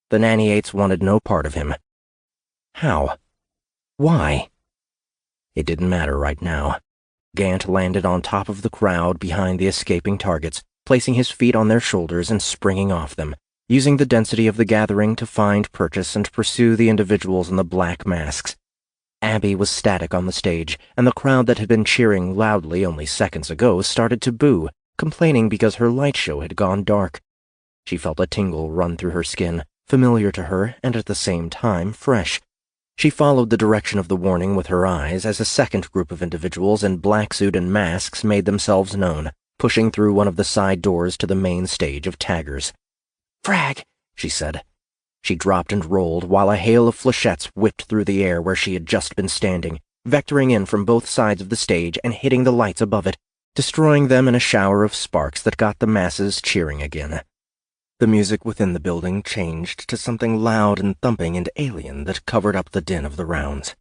The nanny-aids wanted no part of him. How? Why? It didn't matter right now. Gant landed on top of the crowd behind the escaping targets, placing his feet on their shoulders and springing off them, using the density of the gathering to find, purchase, and pursue the individuals in the black masks. Abby was static on the stage, and the crowd that had been cheering loudly only seconds ago started to boo, complaining because her light show had gone dark. She felt a tingle run through her skin, familiar to her and at the same time fresh. She followed the direction of the warning with her eyes as a second group of individuals in black suit and masks made themselves known, pushing through one of the side doors to the main stage of taggers. "Frag," she said. She dropped and rolled while a hail of flechettes whipped through the air where she had just been standing, vectoring in from both sides of the stage and hitting the lights above it, destroying them in a shower of sparks that got the masses cheering again. The music within the building changed to something loud and thumping and alien that covered up the din of the rounds.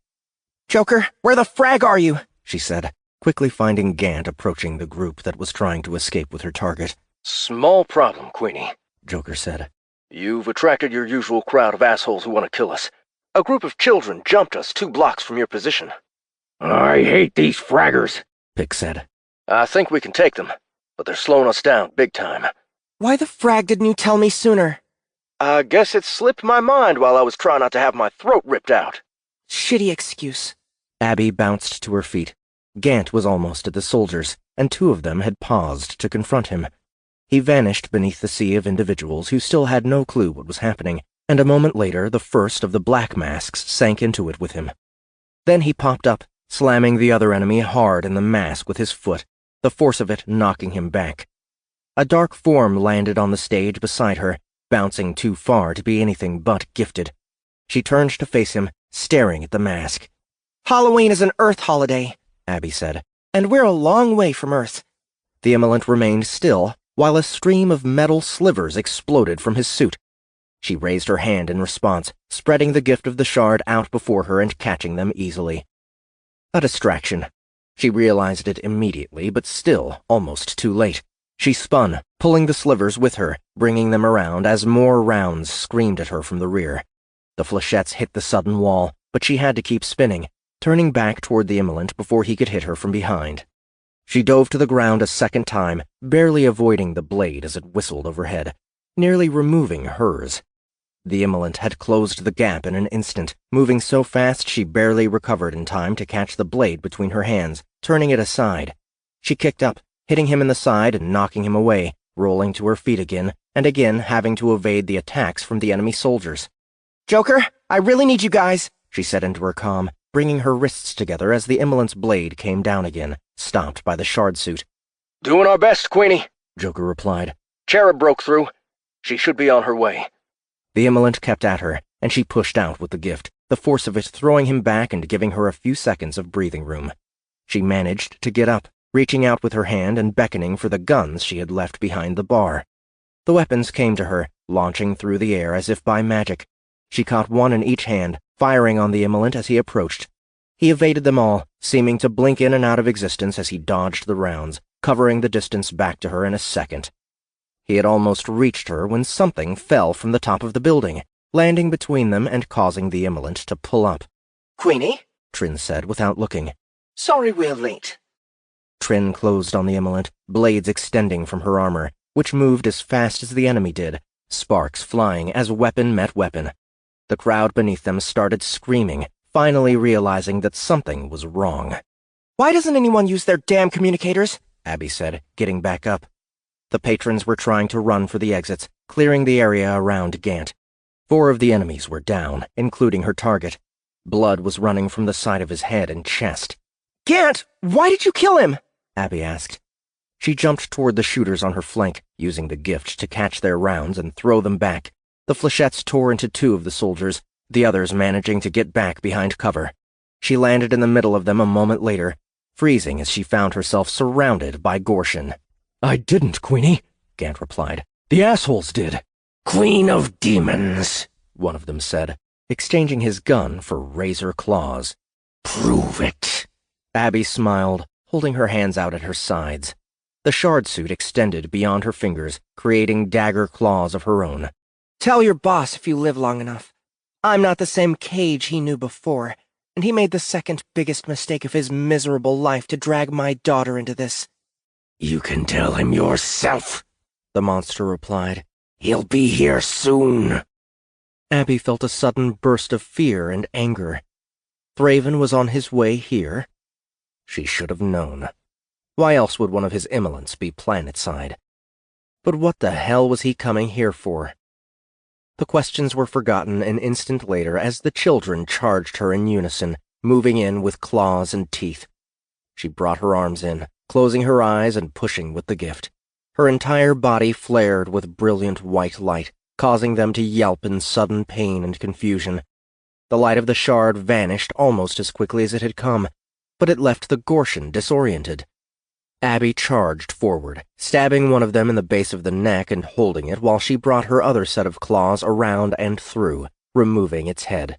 "Joker, where the frag are you?" she said, quickly finding Gant approaching the group that was trying to escape with her target. Small problem, Queenie, Joker said. You've attracted your usual crowd of assholes who want to kill us. A group of children jumped us 2 blocks from your position. I hate these fraggers, Pick said. I think we can take them, but they're slowing us down big time. "Why the frag didn't you tell me sooner?" I guess it slipped my mind while I was trying not to have my throat ripped out. Shitty excuse. Abby bounced to her feet. Gant was almost at the soldiers, and 2 of them had paused to confront him. He vanished beneath the sea of individuals who still had no clue what was happening, and a moment later the first of the black masks sank into it with him. Then he popped up, slamming the other enemy hard in the mask with his foot, the force of it knocking him back. A dark form landed on the stage beside her, bouncing too far to be anything but gifted. She turned to face him, staring at the mask. "Halloween is an Earth holiday," Abby said. "and we're a long way from Earth." The immolant remained still, while a stream of metal slivers exploded from his suit. She raised her hand in response, spreading the gift of the shard out before her and catching them easily. A distraction. She realized it immediately, but still almost too late. She spun, pulling the slivers with her, bringing them around as more rounds screamed at her from the rear. The flechettes hit the sudden wall, but she had to keep spinning, turning back toward the immolant before he could hit her from behind. She dove to the ground a second time, barely avoiding the blade as it whistled overhead, nearly removing hers. The immolant had closed the gap in an instant, moving so fast she barely recovered in time to catch the blade between her hands, turning it aside. She kicked up, hitting him in the side and knocking him away, rolling to her feet again, and again having to evade the attacks from the enemy soldiers. "Joker, I really need you guys," she said into her comm, bringing her wrists together as the immolant's blade came down again, stopped by the shard suit. Doing our best, Queenie, Joker replied. Cherub broke through. She should be on her way. The immolant kept at her, and she pushed out with the gift, the force of it throwing him back and giving her a few seconds of breathing room. She managed to get up, reaching out with her hand and beckoning for the guns she had left behind the bar. The weapons came to her, launching through the air as if by magic. She caught one in each hand, firing on the immolant as he approached. He evaded them all, seeming to blink in and out of existence as he dodged the rounds, covering the distance back to her in a second. He had almost reached her when something fell from the top of the building, landing between them and causing the immolant to pull up. "Queenie?" Trin said without looking. "Sorry we're late." Trin closed on the immolant, blades extending from her armor, which moved as fast as the enemy did, sparks flying as weapon met weapon. The crowd beneath them started screaming, finally realizing that something was wrong. "Why doesn't anyone use their damn communicators?" Abby said, getting back up. The patrons were trying to run for the exits, clearing the area around Gant. 4 of the enemies were down, including her target. Blood was running from the side of his head and chest. "Gant, why did you kill him?" Abby asked. She jumped toward the shooters on her flank, using the gift to catch their rounds and throw them back. The flechettes tore into 2 of the soldiers, the others managing to get back behind cover. She landed in the middle of them a moment later, freezing as she found herself surrounded by Gorshin. I didn't, Queenie, Gant replied. The assholes did. Queen of demons, one of them said, exchanging his gun for razor claws. Prove it. Abby smiled, holding her hands out at her sides. The shard suit extended beyond her fingers, creating dagger claws of her own. "Tell your boss if you live long enough. I'm not the same Cage he knew before, and he made the second biggest mistake of his miserable life to drag my daughter into this." You can tell him yourself, the monster replied. He'll be here soon. Abby felt a sudden burst of fear and anger. Thraven was on his way here? She should have known. Why else would one of his immolents be planet-side? But what the hell was he coming here for? The questions were forgotten an instant later as the children charged her in unison, moving in with claws and teeth. She brought her arms in, closing her eyes and pushing with the gift. Her entire body flared with brilliant white light, causing them to yelp in sudden pain and confusion. The light of the shard vanished almost as quickly as it had come, but it left the Gorshin disoriented. Abby charged forward, stabbing one of them in the base of the neck and holding it while she brought her other set of claws around and through, removing its head.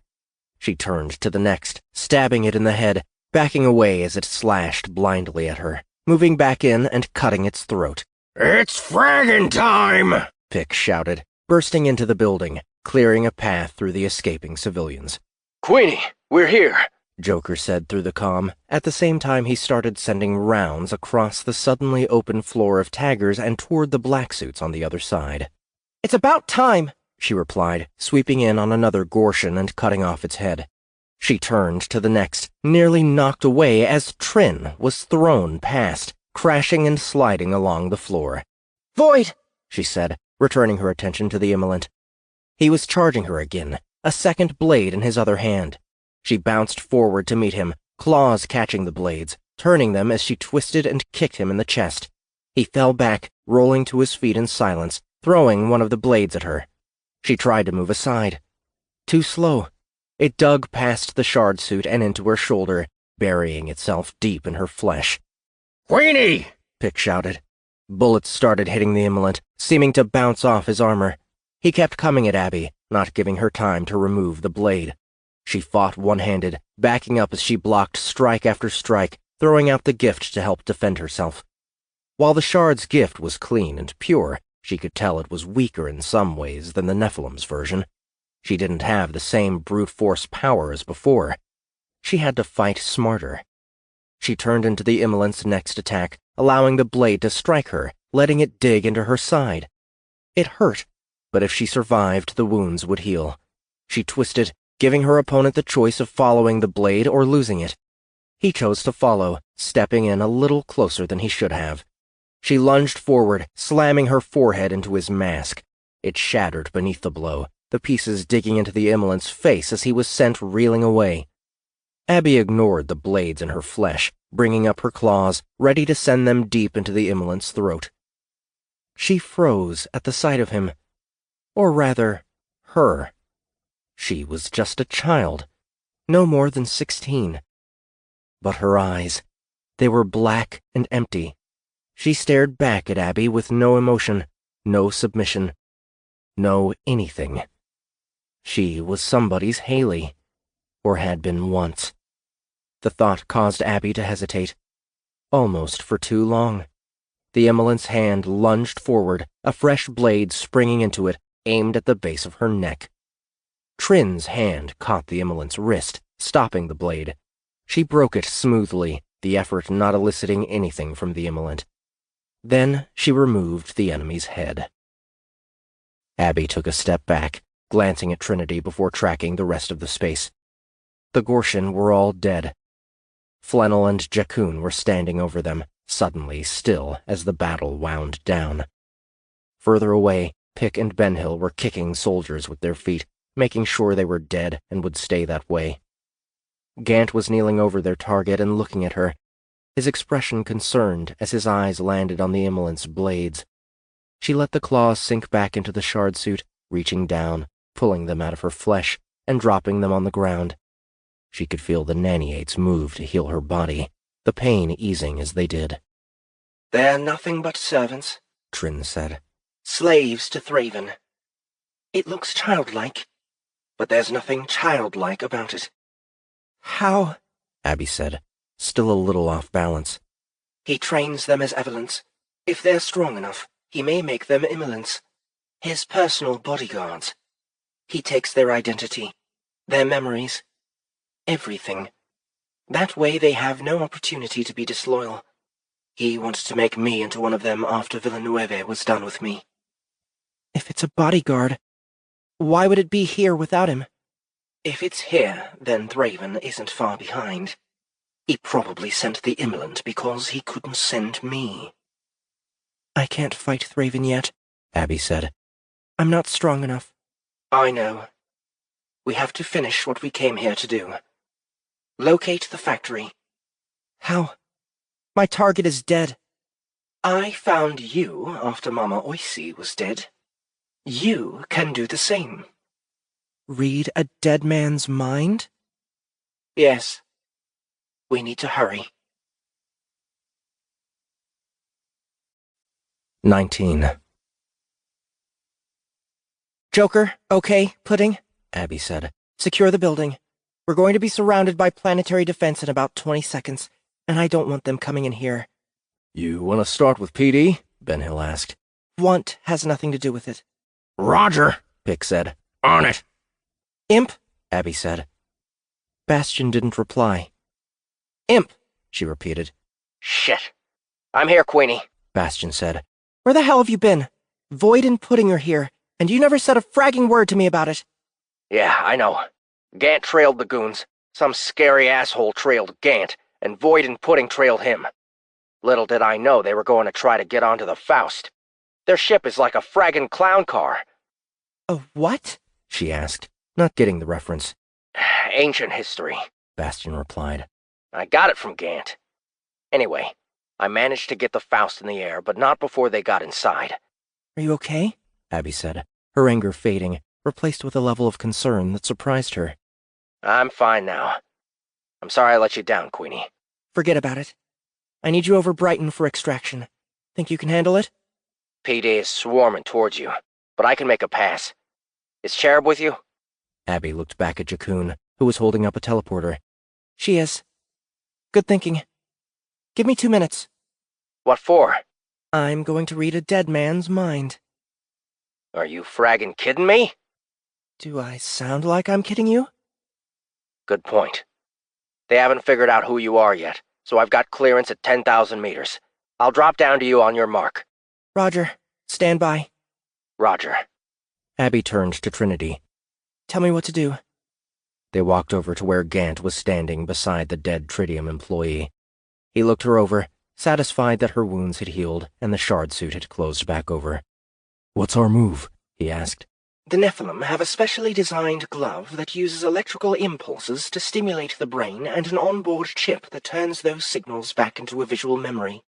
She turned to the next, stabbing it in the head, backing away as it slashed blindly at her, moving back in and cutting its throat. It's fragging time! Pick shouted, bursting into the building, clearing a path through the escaping civilians. Queenie, we're here! Joker said through the comm. At the same time he started sending rounds across the suddenly open floor of taggers and toward the black suits on the other side. It's about time, she replied, sweeping in on another Gorshin and cutting off its head. She turned to the next, nearly knocked away as Trin was thrown past, crashing and sliding along the floor. Void, she said, returning her attention to the immolant. He was charging her again, a second blade in his other hand. She bounced forward to meet him, claws catching the blades, turning them as she twisted and kicked him in the chest. He fell back, rolling to his feet in silence, throwing one of the blades at her. She tried to move aside. Too slow. It dug past the shard suit and into her shoulder, burying itself deep in her flesh. Queenie! Pick shouted. Bullets started hitting the immolant, seeming to bounce off his armor. He kept coming at Abby, not giving her time to remove the blade. She fought one-handed, backing up as she blocked strike after strike, throwing out the gift to help defend herself. While the shard's gift was clean and pure, she could tell it was weaker in some ways than the Nephilim's version. She didn't have the same brute force power as before. She had to fight smarter. She turned into the immolent's next attack, allowing the blade to strike her, letting it dig into her side. It hurt, but if she survived, the wounds would heal. She twisted, giving her opponent the choice of following the blade or losing it. He chose to follow, stepping in a little closer than he should have. She lunged forward, slamming her forehead into his mask. It shattered beneath the blow, the pieces digging into the immolent's face as he was sent reeling away. Abby ignored the blades in her flesh, bringing up her claws, ready to send them deep into the immolent's throat. She froze at the sight of him. Or rather, her. She was just a child, no more than 16. But her eyes, they were black and empty. She stared back at Abby with no emotion, no submission, no anything. She was somebody's Haley, or had been once. The thought caused Abby to hesitate, almost for too long. The immolent's hand lunged forward, a fresh blade springing into it, aimed at the base of her neck. Trin's hand caught the immolent's wrist, stopping the blade. She broke it smoothly, the effort not eliciting anything from the immolent. Then she removed the enemy's head. Abby took a step back, glancing at Trinity before tracking the rest of the space. The Gorshin were all dead. Flannel and Jakun were standing over them, suddenly still as the battle wound down. Further away, Pick and Benhill were kicking soldiers with their feet, making sure they were dead and would stay that way. Gant was kneeling over their target and looking at her, his expression concerned as his eyes landed on the immolent's blades. She let the claws sink back into the shard suit, reaching down, pulling them out of her flesh, and dropping them on the ground. She could feel the naniates move to heal her body, the pain easing as they did. "They're nothing but servants," Trin said. "Slaves to Thraven. It looks childlike, but there's nothing childlike about it." "How?" Abby said, still a little off balance. "He trains them as Evelyn's. If they're strong enough, he may make them immolents. His personal bodyguards. He takes their identity, their memories, everything. That way they have no opportunity to be disloyal. He wanted to make me into one of them after Villeneuve was done with me." "If it's a bodyguard, why would it be here without him?" If it's here, then Thraven isn't far behind. He probably sent the Immolant because he couldn't send me. I can't fight Thraven yet, Abby said. I'm not strong enough. I know. We have to finish what we came here to do. Locate the factory. How? My target is dead. I found you after Mama Oisi was dead. You can do the same. Read a dead man's mind? Yes. We need to hurry. 19. Joker, okay, Pudding, Abby said. Secure the building. We're going to be surrounded by planetary defense in about 20 seconds, and I don't want them coming in here. You want to start with PD? Ben Hill asked. Want has nothing to do with it. Roger, Pick said. on it. Imp, Abby said. Bastion didn't reply. Imp, She repeated. Shit. I'm here, Queenie. Bastion said. where the hell have you been? Void and Pudding are here, and you never said a fragging word to me about it. Yeah, I know. Gant trailed the goons. Some scary asshole trailed Gant, and Void and Pudding trailed him. Little did I know they were going to try to get onto the Faust. Their ship is like a fraggin' clown car. A what? She asked, not getting the reference. Ancient history, Bastion replied. I got it from Gant. Anyway, I managed to get the Faust in the air, but not before they got inside. Are you okay? Abby said, her anger fading, replaced with a level of concern that surprised her. I'm fine now. I'm sorry I let you down, Queenie. Forget about it. I need you over Brighton for extraction. Think you can handle it? PD is swarming towards you, but I can make a pass. Is Cherub with you? Abby looked back at Jakun, who was holding up a teleporter. She is. Good thinking. Give me 2 minutes. What for? I'm going to read a dead man's mind. Are you fraggin' kidding me? Do I sound like I'm kidding you? Good point. They haven't figured out who you are yet, so I've got clearance at 10,000 meters. I'll drop down to you on your mark. Roger. Stand by. Roger. Abby turned to Trinity. Tell me what to do. They walked over to where Gant was standing beside the dead Tritium employee. He looked her over, satisfied that her wounds had healed and the shard suit had closed back over. "What's our move?" he asked. The Nephilim have a specially designed glove that uses electrical impulses to stimulate the brain and an onboard chip that turns those signals back into a visual memory.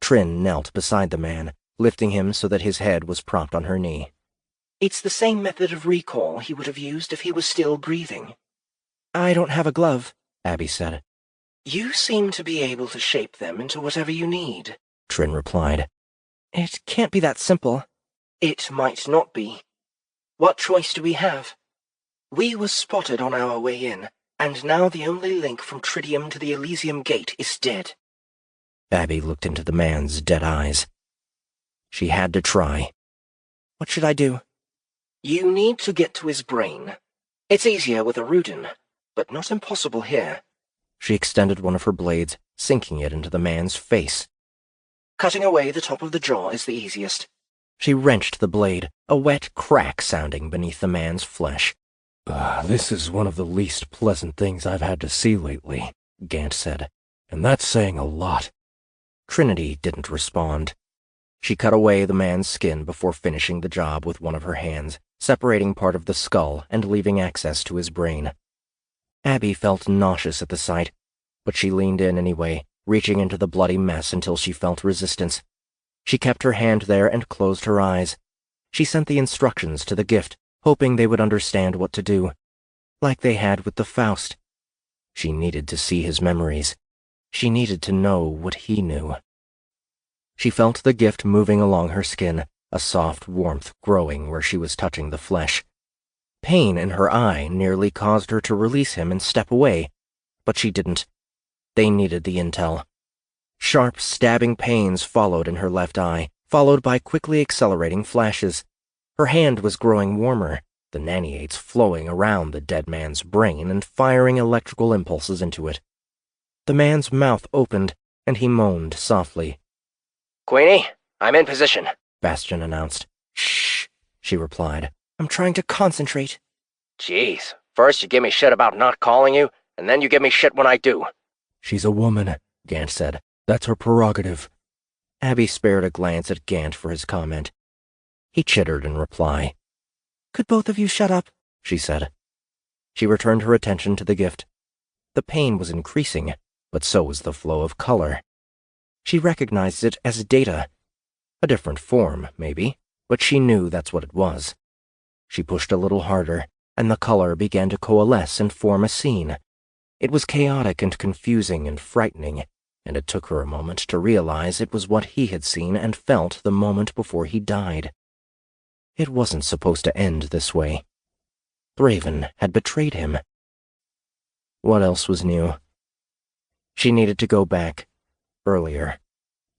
Trin knelt beside the man, lifting him so that his head was propped on her knee. It's the same method of recall he would have used if he was still breathing. I don't have a glove, Abby said. You seem to be able to shape them into whatever you need, Trin replied. It can't be that simple. It might not be. What choice do we have? We were spotted on our way in, and now the only link from Tritium to the Elysium Gate is dead. Abby looked into the man's dead eyes. She had to try. What should I do? You need to get to his brain. It's easier with a Rudin, but not impossible here. She extended one of her blades, sinking it into the man's face. Cutting away the top of the jaw is the easiest. She wrenched the blade, a wet crack sounding beneath the man's flesh. This is one of the least pleasant things I've had to see lately, Gant said, and that's saying a lot. Trinity didn't respond. She cut away the man's skin before finishing the job with one of her hands, separating part of the skull and leaving access to his brain. Abby felt nauseous at the sight, but she leaned in anyway, reaching into the bloody mess until she felt resistance. She kept her hand there and closed her eyes. She sent the instructions to the gift, hoping they would understand what to do, like they had with the Faust. She needed to see his memories. She needed to know what he knew. She felt the gift moving along her skin, a soft warmth growing where she was touching the flesh. Pain in her eye nearly caused her to release him and step away, but she didn't. They needed the intel. Sharp, stabbing pains followed in her left eye, followed by quickly accelerating flashes. Her hand was growing warmer, the naniates flowing around the dead man's brain and firing electrical impulses into it. The man's mouth opened, and he moaned softly. Queenie, I'm in position, Bastion announced. Shh, She replied. I'm trying to concentrate. Jeez, First you give me shit about not calling you, and then you give me shit when I do. She's a woman, Gant said. That's her prerogative. Abby spared a glance at Gant for his comment. He chittered in reply. Could both of you shut up? She said. She returned her attention to the gift. The pain was increasing, but so was the flow of color. She recognized it as data. A different form, maybe, but she knew that's what it was. She pushed a little harder, and the color began to coalesce and form a scene. It was chaotic and confusing and frightening, and it took her a moment to realize it was what he had seen and felt the moment before he died. It wasn't supposed to end this way. Thraven had betrayed him. What else was new? She needed to go back. Earlier.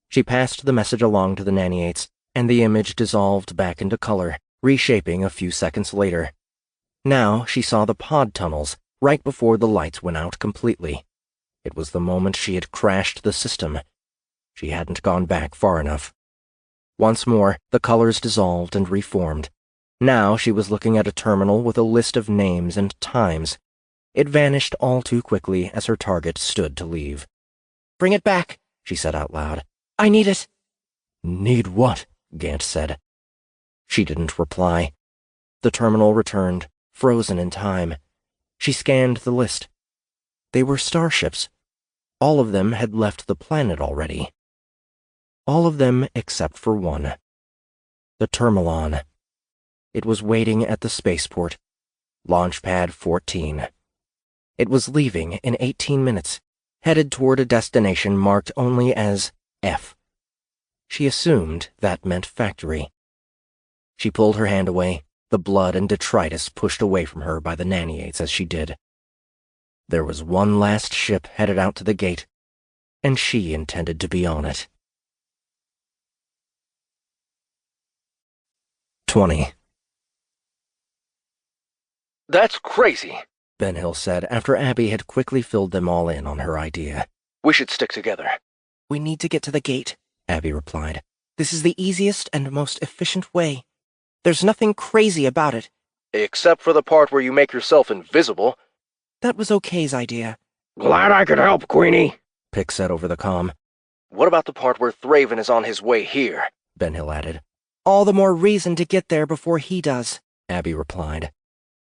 She passed the message along to the Naniates, and the image dissolved back into color, reshaping a few seconds later. Now she saw the pod tunnels, right before the lights went out completely. It was the moment she had crashed the system. She hadn't gone back far enough. Once more, the colors dissolved and reformed. Now she was looking at a terminal with a list of names and times. It vanished all too quickly as her target stood to leave. Bring it back, she said out loud. I need it. Need what? Gant said. She didn't reply. The terminal returned, frozen in time. She scanned the list. They were starships. All of them had left the planet already. All of them except for one. The Termalon. It was waiting at the spaceport. Launchpad 14. It was leaving in 18 minutes, headed toward a destination marked only as F. She assumed that meant factory. She pulled her hand away, the blood and detritus pushed away from her by the Naniates as she did. There was one last ship headed out to the gate, and she intended to be on it. 20. That's crazy, Ben Hill said after Abby had quickly filled them all in on her idea. We should stick together. We need to get to the gate, Abby replied. This is the easiest and most efficient way. There's nothing crazy about it. Except for the part where you make yourself invisible. That was Okay's idea. Glad I could help, Queenie, Pick said over the comm. What about the part where Thraven is on his way here? Ben Hill added. All the more reason to get there before he does, Abby replied.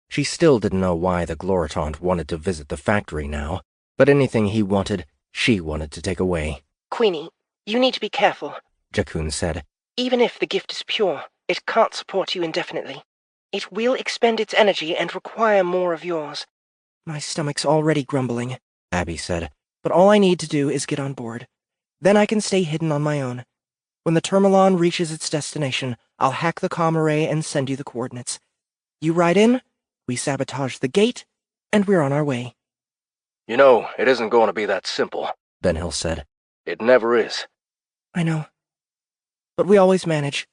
She still didn't know why the Gloritant wanted to visit the factory now, but anything he wanted, she wanted to take away. Queenie, you need to be careful. Jakun said. Even if the gift is pure, it can't support you indefinitely. It will expend its energy and require more of yours. My stomach's already grumbling, Abby said, but all I need to do is get on board. Then I can stay hidden on my own. When the Termalon reaches its destination, I'll hack the comm array and send you the coordinates. You ride in, we sabotage the gate, and we're on our way. You know, it isn't going to be that simple, Ben Hill said. It never is. I know. But we always manage.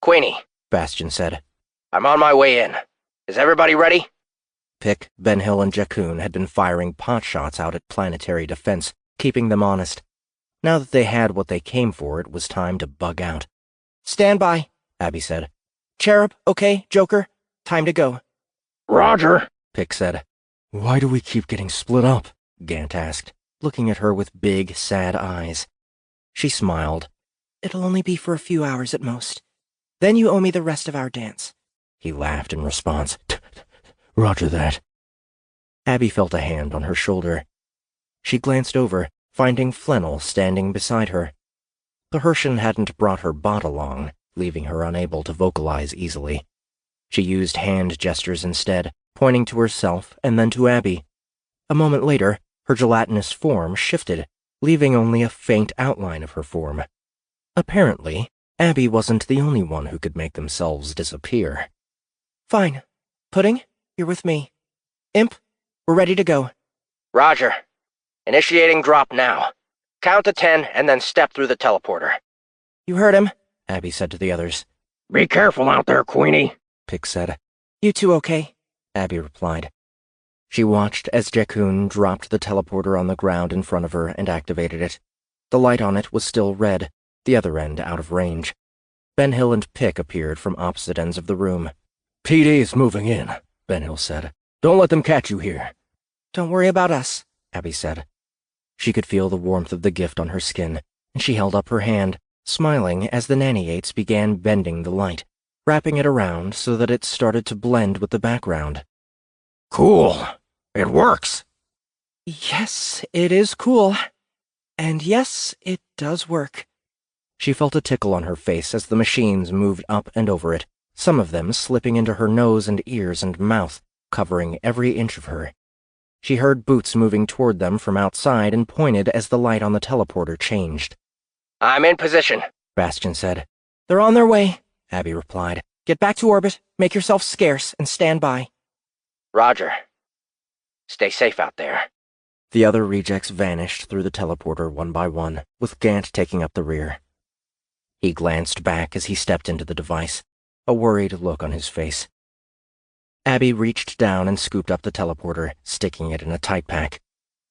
Queenie, Bastion said. I'm on my way in. Is everybody ready? Pick, Ben Hill, and Jakun had been firing pot shots out at planetary defense, keeping them honest. Now that they had what they came for, it was time to bug out. Stand by, Abby said. Cherub, okay, Joker, time to go. Roger, Pick said. Why do we keep getting split up? Gant asked, looking at her with big, sad eyes. She smiled. It'll only be for a few hours at most. Then you owe me the rest of our dance. He laughed in response. Roger that. Abby felt a hand on her shoulder. She glanced over, finding Flannel standing beside her. The Herschen hadn't brought her bot along, leaving her unable to vocalize easily. She used hand gestures instead, pointing to herself and then to Abby. A moment later, her gelatinous form shifted, leaving only a faint outline of her form. Apparently, Abby wasn't the only one who could make themselves disappear. Fine. Pudding, you're with me. Imp, we're ready to go. Roger. Initiating drop now. Count to 10 and then step through the teleporter. You heard him, Abby said to the others. be careful out there, Queenie. Pick said. You two okay? Abby replied. She watched as Jakun dropped the teleporter on the ground in front of her and activated it. The light on it was still red, the other end out of range. Ben Hill and Pick appeared from opposite ends of the room. PD's moving in, Ben Hill said. Don't let them catch you here. Don't worry about us, Abby said. She could feel the warmth of the gift on her skin, and she held up her hand, smiling as the nanny-aids began bending the light, wrapping it around so that it started to blend with the background. Cool. It works. Yes, it is cool. And yes, it does work. She felt a tickle on her face as the machines moved up and over it, some of them slipping into her nose and ears and mouth, covering every inch of her. She heard boots moving toward them from outside and pointed as the light on the teleporter changed. I'm in position, Bastian said. They're on their way, Abby replied. Get back to orbit, make yourself scarce, and stand by. Roger. Stay safe out there. The other rejects vanished through the teleporter one by one, with Gant taking up the rear. He glanced back as he stepped into the device, a worried look on his face. Abby reached down and scooped up the teleporter, sticking it in a tight pack.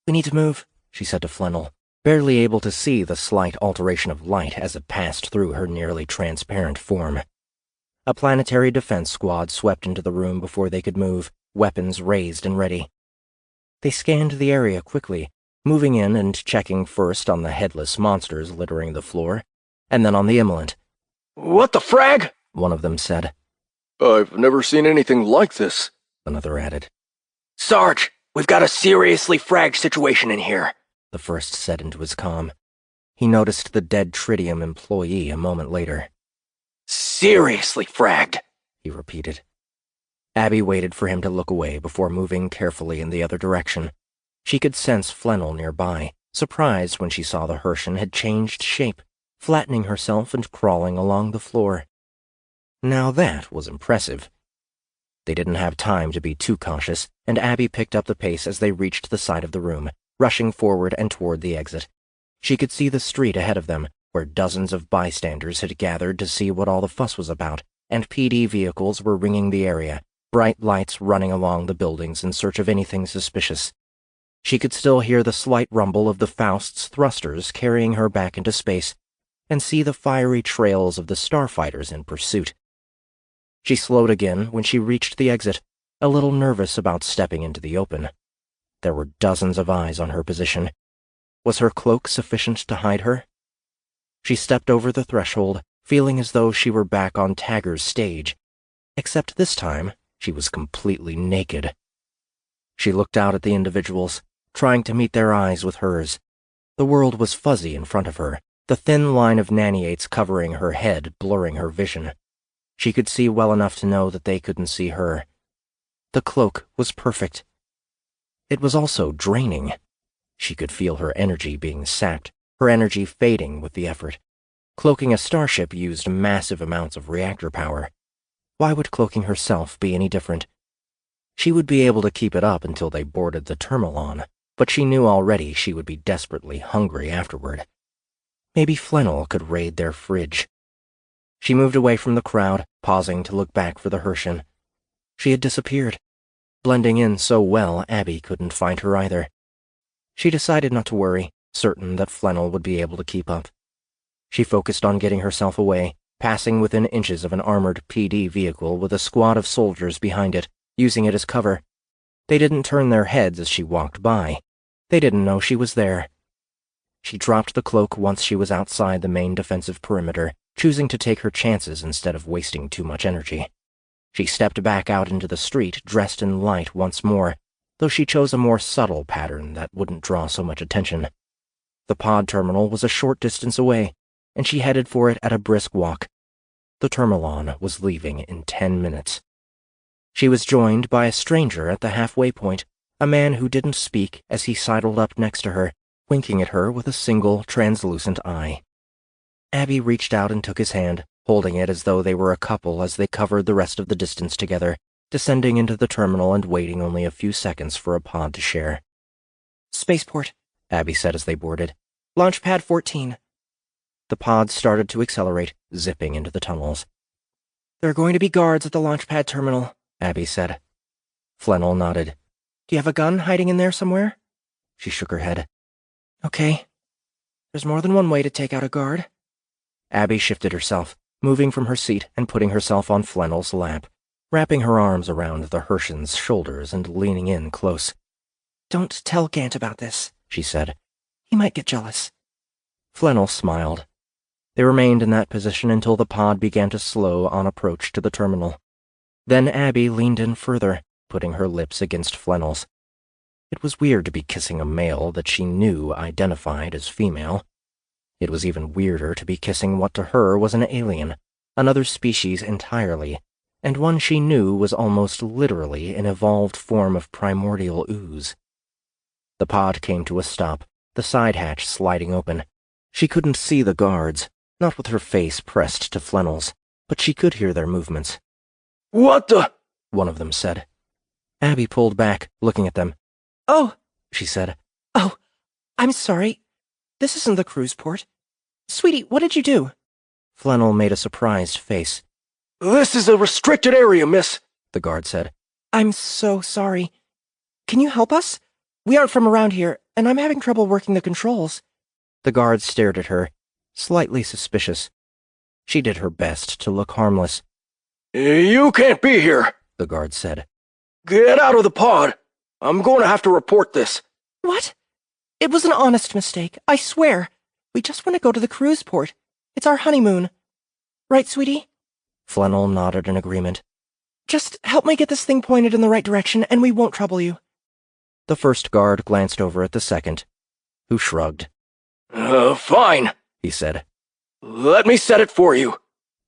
We need to move, she said to Flannel, barely able to see the slight alteration of light as it passed through her nearly transparent form. A planetary defense squad swept into the room before they could move, weapons raised and ready. They scanned the area quickly, moving in and checking first on the headless monsters littering the floor, and then on the immolant. What the frag? One of them said. I've never seen anything like this, Another added. Sarge, we've got a seriously fragged situation in here, the first said into his comm. He noticed the dead Tritium employee a moment later. Seriously fragged, he repeated. Abby waited for him to look away before moving carefully in the other direction. She could sense Flannel nearby, surprised when she saw the Herschen had changed shape, flattening herself and crawling along the floor. Now that was impressive. They didn't have time to be too cautious, and Abby picked up the pace as they reached the side of the room, rushing forward and toward the exit. She could see the street ahead of them, where dozens of bystanders had gathered to see what all the fuss was about, and PD vehicles were ringing the area, bright lights running along the buildings in search of anything suspicious. She could still hear the slight rumble of the Faust's thrusters carrying her back into space, and see the fiery trails of the starfighters in pursuit. She slowed again when she reached the exit, a little nervous about stepping into the open. There were dozens of eyes on her position. Was her cloak sufficient to hide her? She stepped over the threshold, feeling as though she were back on Tagger's stage, except this time she was completely naked. She looked out at the individuals, trying to meet their eyes with hers. The world was fuzzy in front of her, the thin line of nanny-aids covering her head blurring her vision. She could see well enough to know that they couldn't see her. The cloak was perfect. It was also draining. She could feel her energy being sapped, her energy fading with the effort. Cloaking a starship used massive amounts of reactor power. Why would cloaking herself be any different? She would be able to keep it up until they boarded the Termalon, but she knew already she would be desperately hungry afterward. Maybe Flannel could raid their fridge. She moved away from the crowd, pausing to look back for the Herschen. She had disappeared. Blending in so well, Abby couldn't find her either. She decided not to worry, certain that Flannel would be able to keep up. She focused on getting herself away, passing within inches of an armored PD vehicle with a squad of soldiers behind it, using it as cover. They didn't turn their heads as she walked by. They didn't know she was there. She dropped the cloak once she was outside the main defensive perimeter, choosing to take her chances instead of wasting too much energy. She stepped back out into the street, dressed in light once more, though she chose a more subtle pattern that wouldn't draw so much attention. The pod terminal was a short distance away, and she headed for it at a brisk walk. The Termalon was leaving in 10 minutes. She was joined by a stranger at the halfway point, a man who didn't speak as he sidled up next to her, winking at her with a single translucent eye. Abby reached out and took his hand, holding it as though they were a couple as they covered the rest of the distance together, descending into the terminal and waiting only a few seconds for a pod to share. Spaceport, Abby said as they boarded. Launchpad 14. The pod started to accelerate, zipping into the tunnels. There are going to be guards at the launchpad terminal, Abby said. Flannel nodded. Do you have a gun hiding in there somewhere? She shook her head. Okay. There's more than one way to take out a guard. Abby shifted herself, moving from her seat and putting herself on Flannel's lap, wrapping her arms around the Hershen's shoulders and leaning in close. "Don't tell Gant about this," she said. "He might get jealous." Flannel smiled. They remained in that position until the pod began to slow on approach to the terminal. Then Abby leaned in further, putting her lips against Flannel's. It was weird to be kissing a male that she knew identified as female. It was even weirder to be kissing what to her was an alien, another species entirely, and one she knew was almost literally an evolved form of primordial ooze. The pod came to a stop, the side hatch sliding open. She couldn't see the guards, not with her face pressed to Flannel's, but she could hear their movements. "What the?" one of them said. Abby pulled back, looking at them. "Oh," she said. "Oh, I'm sorry. This isn't the cruise port. Sweetie, what did you do?" Flannel made a surprised face. "This is a restricted area, miss," the guard said. "I'm so sorry. Can you help us? We aren't from around here, and I'm having trouble working the controls." The guard stared at her, slightly suspicious. She did her best to look harmless. "You can't be here," the guard said. "Get out of the pod. I'm going to have to report this." "What? It was an honest mistake, I swear. We just want to go to the cruise port. It's our honeymoon. Right, sweetie?" Flannel nodded in agreement. "Just help me get this thing pointed in the right direction, and we won't trouble you." The first guard glanced over at the second, who shrugged. Fine," he said. "Let me set it for you."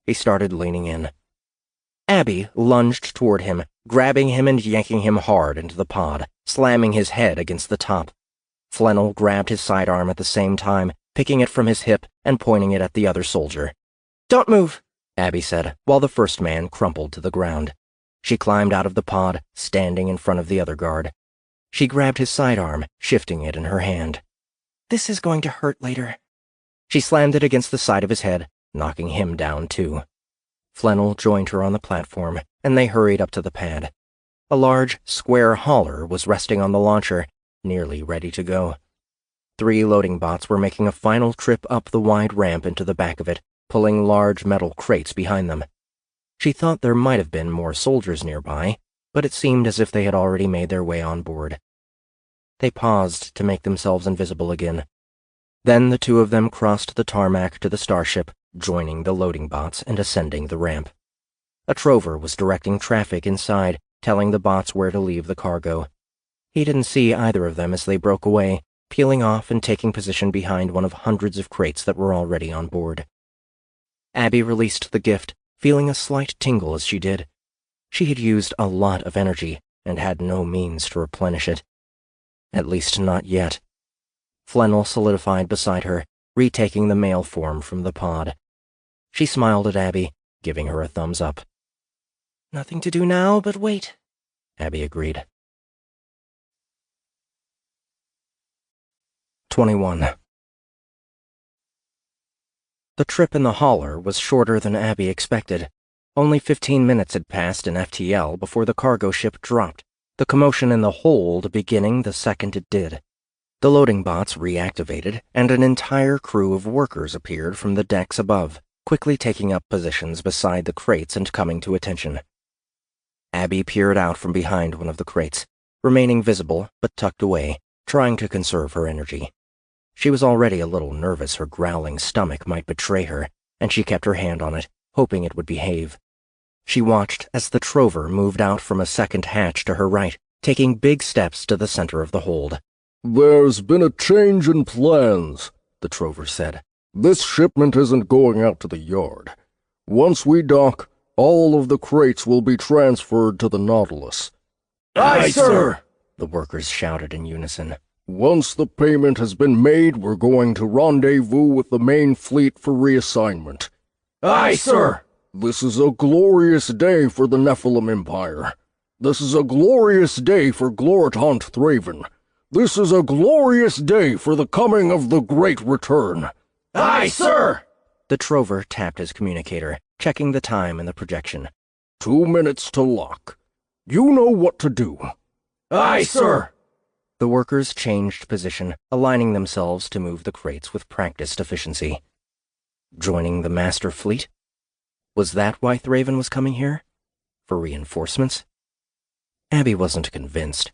He started leaning in. Abby lunged toward him, grabbing him and yanking him hard into the pod, slamming his head against the top. Flannel grabbed his sidearm at the same time, picking it from his hip and pointing it at the other soldier. "Don't move," Abby said, while the first man crumpled to the ground. She climbed out of the pod, standing in front of the other guard. She grabbed his sidearm, shifting it in her hand. "This is going to hurt later." She slammed it against the side of his head, knocking him down too. Flannel joined her on the platform, and they hurried up to the pad. A large, square hauler was resting on the launcher, nearly ready to go. 3 loading bots were making a final trip up the wide ramp into the back of it, pulling large metal crates behind them. She thought there might have been more soldiers nearby, but it seemed as if they had already made their way on board. They paused to make themselves invisible again. Then the two of them crossed the tarmac to the starship, joining the loading bots and ascending the ramp. A trover was directing traffic inside, telling the bots where to leave the cargo. He didn't see either of them as they broke away, peeling off and taking position behind one of hundreds of crates that were already on board. Abby released the gift, feeling a slight tingle as she did. She had used a lot of energy and had no means to replenish it. At least not yet. Flannel solidified beside her, retaking the male form from the pod. She smiled at Abby, giving her a thumbs up. "Nothing to do now but wait," Abby agreed. 21. The trip in the hauler was shorter than Abby expected. Only 15 minutes had passed in FTL before the cargo ship dropped, the commotion in the hold beginning the second it did. The loading bots reactivated, and an entire crew of workers appeared from the decks above, quickly taking up positions beside the crates and coming to attention. Abby peered out from behind one of the crates, remaining visible but tucked away, trying to conserve her energy. She was already a little nervous her growling stomach might betray her, and she kept her hand on it, hoping it would behave. She watched as the trover moved out from a second hatch to her right, taking big steps to the center of the hold. "There's been a change in plans," the trover said. "This shipment isn't going out to the yard. Once we dock, all of the crates will be transferred to the Nautilus." "Aye, sir!" the workers shouted in unison. "Once the payment has been made, we're going to rendezvous with the main fleet for reassignment." "Aye, sir!" "This is a glorious day for the Nephilim Empire. This is a glorious day for Gloritant Thraven. This is a glorious day for the coming of the Great Return." "Aye, sir!" The trover tapped his communicator, checking the time in the projection. 2 minutes to lock. You know what to do." "Aye, sir!" The workers changed position, aligning themselves to move the crates with practiced efficiency. Joining the master fleet? Was that why Thraven was coming here? For reinforcements? Abby wasn't convinced.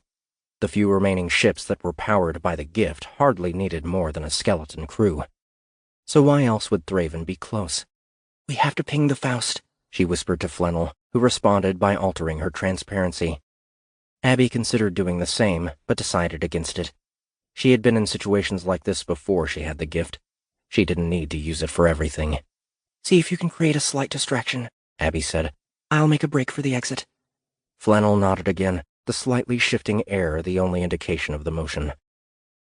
The few remaining ships that were powered by the gift hardly needed more than a skeleton crew. So why else would Thraven be close? "We have to ping the Faust," she whispered to Flannel, who responded by altering her transparency. Abby considered doing the same, but decided against it. She had been in situations like this before she had the gift. She didn't need to use it for everything. "See if you can create a slight distraction," Abby said. "I'll make a break for the exit." Flannel nodded again, the slightly shifting air the only indication of the motion.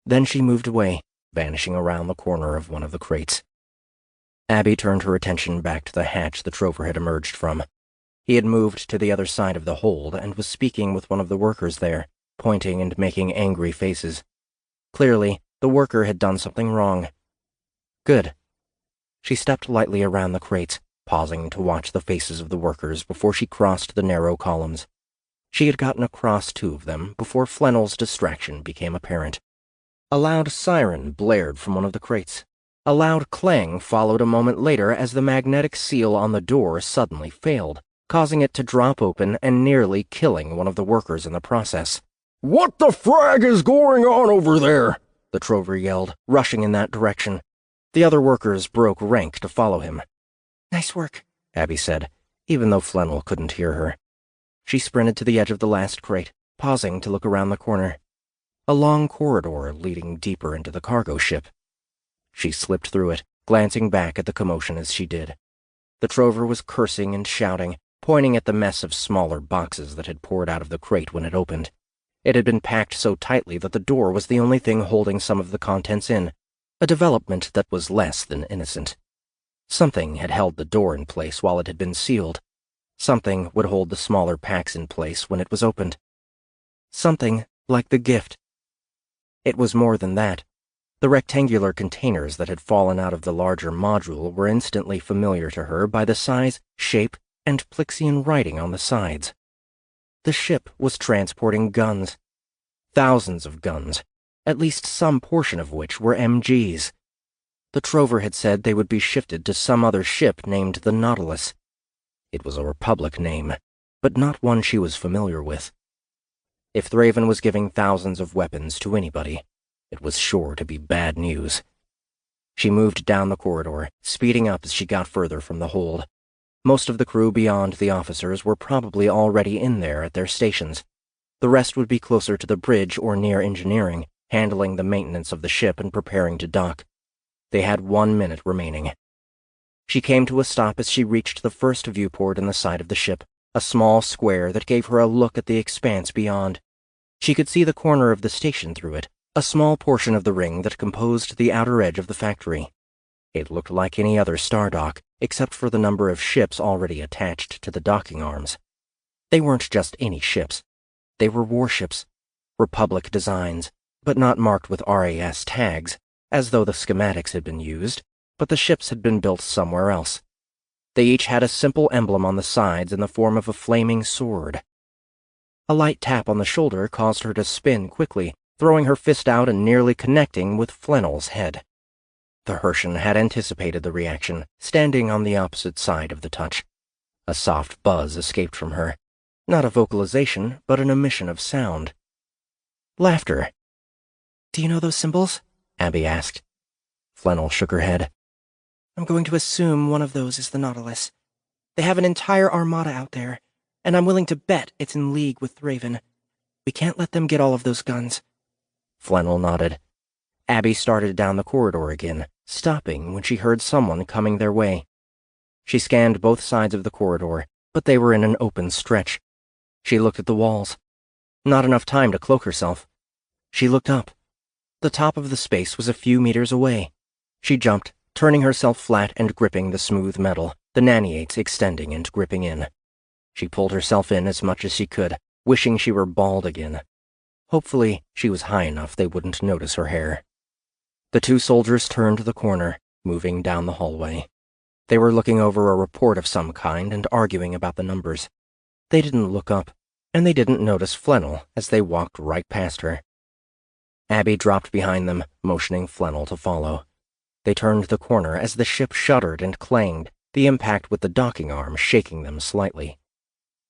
Then she moved away, vanishing around the corner of one of the crates. Abby turned her attention back to the hatch the Trover had emerged from. He had moved to the other side of the hold and was speaking with one of the workers there, pointing and making angry faces. Clearly, the worker had done something wrong. Good. She stepped lightly around the crates, pausing to watch the faces of the workers before she crossed the narrow columns. She had gotten across 2 of them before Flannel's distraction became apparent. A loud siren blared from one of the crates. A loud clang followed a moment later as the magnetic seal on the door suddenly failed, causing it to drop open and nearly killing one of the workers in the process. "What the frag is going on over there?" the Trover yelled, rushing in that direction. The other workers broke rank to follow him. "Nice work," Abby said, even though Flannel couldn't hear her. She sprinted to the edge of the last crate, pausing to look around the corner. A long corridor leading deeper into the cargo ship. She slipped through it, glancing back at the commotion as she did. The Trover was cursing and shouting, pointing at the mess of smaller boxes that had poured out of the crate when it opened. It had been packed so tightly that the door was the only thing holding some of the contents in, a development that was less than innocent. Something had held the door in place while it had been sealed. Something would hold the smaller packs in place when it was opened. Something like the gift. It was more than that. The rectangular containers that had fallen out of the larger module were instantly familiar to her by the size, shape, and Plixian writing on the sides. The ship was transporting guns. Thousands of guns, at least some portion of which were MGs. The Trover had said they would be shifted to some other ship named the Nautilus. It was a Republic name, but not one she was familiar with. If Thraven was giving thousands of weapons to anybody, it was sure to be bad news. She moved down the corridor, speeding up as she got further from the hold. Most of the crew beyond the officers were probably already in there at their stations. The rest would be closer to the bridge or near engineering, handling the maintenance of the ship and preparing to dock. They had 1 minute remaining. She came to a stop as she reached the first viewport in the side of the ship, a small square that gave her a look at the expanse beyond. She could see the corner of the station through it, a small portion of the ring that composed the outer edge of the factory. It looked like any other star dock, except for the number of ships already attached to the docking arms. They weren't just any ships. They were warships, Republic designs, but not marked with RAS tags, as though the schematics had been used, but the ships had been built somewhere else. They each had a simple emblem on the sides in the form of a flaming sword. A light tap on the shoulder caused her to spin quickly, throwing her fist out and nearly connecting with Flannel's head. The Herschen had anticipated the reaction, standing on the opposite side of the touch. A soft buzz escaped from her. Not a vocalization, but an emission of sound. Laughter. "Do you know those symbols?" Abby asked. Flannel shook her head. "I'm going to assume one of those is the Nautilus. They have an entire armada out there, and I'm willing to bet it's in league with Thraven. We can't let them get all of those guns." Flannel nodded. Abby started down the corridor again, stopping when she heard someone coming their way. She scanned both sides of the corridor, but they were in an open stretch. She looked at the walls. Not enough time to cloak herself. She looked up. The top of the space was a few meters away. She jumped, turning herself flat and gripping the smooth metal, the naniates extending and gripping in. She pulled herself in as much as she could, wishing she were bald again. Hopefully, she was high enough they wouldn't notice her hair. The 2 soldiers turned the corner, moving down the hallway. They were looking over a report of some kind and arguing about the numbers. They didn't look up, and they didn't notice Flannel as they walked right past her. Abby dropped behind them, motioning Flannel to follow. They turned the corner as the ship shuddered and clanged, the impact with the docking arm shaking them slightly.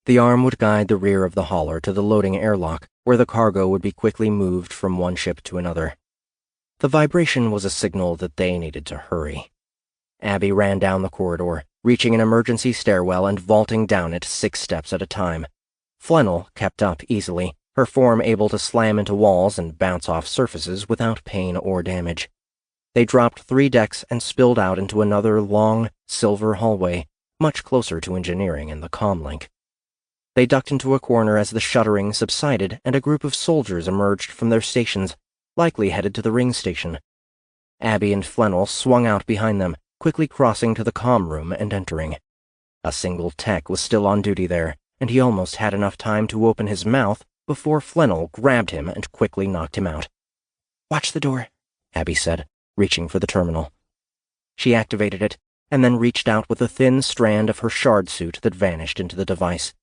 The arm would guide the rear of the hauler to the loading airlock, where the cargo would be quickly moved from one ship to another. The vibration was a signal that they needed to hurry. Abby ran down the corridor, reaching an emergency stairwell and vaulting down it 6 steps at a time. Flannel kept up easily, her form able to slam into walls and bounce off surfaces without pain or damage. They dropped 3 decks and spilled out into another long, silver hallway, much closer to engineering and the comlink. They ducked into a corner as the shuddering subsided and a group of soldiers emerged from their stations, likely headed to the ring station. Abby and Flannel swung out behind them, quickly crossing to the comm room and entering. A single tech was still on duty there, and he almost had enough time to open his mouth before Flannel grabbed him and quickly knocked him out. "Watch the door," Abby said, reaching for the terminal. She activated it, and then reached out with a thin strand of her shard suit that vanished into the device.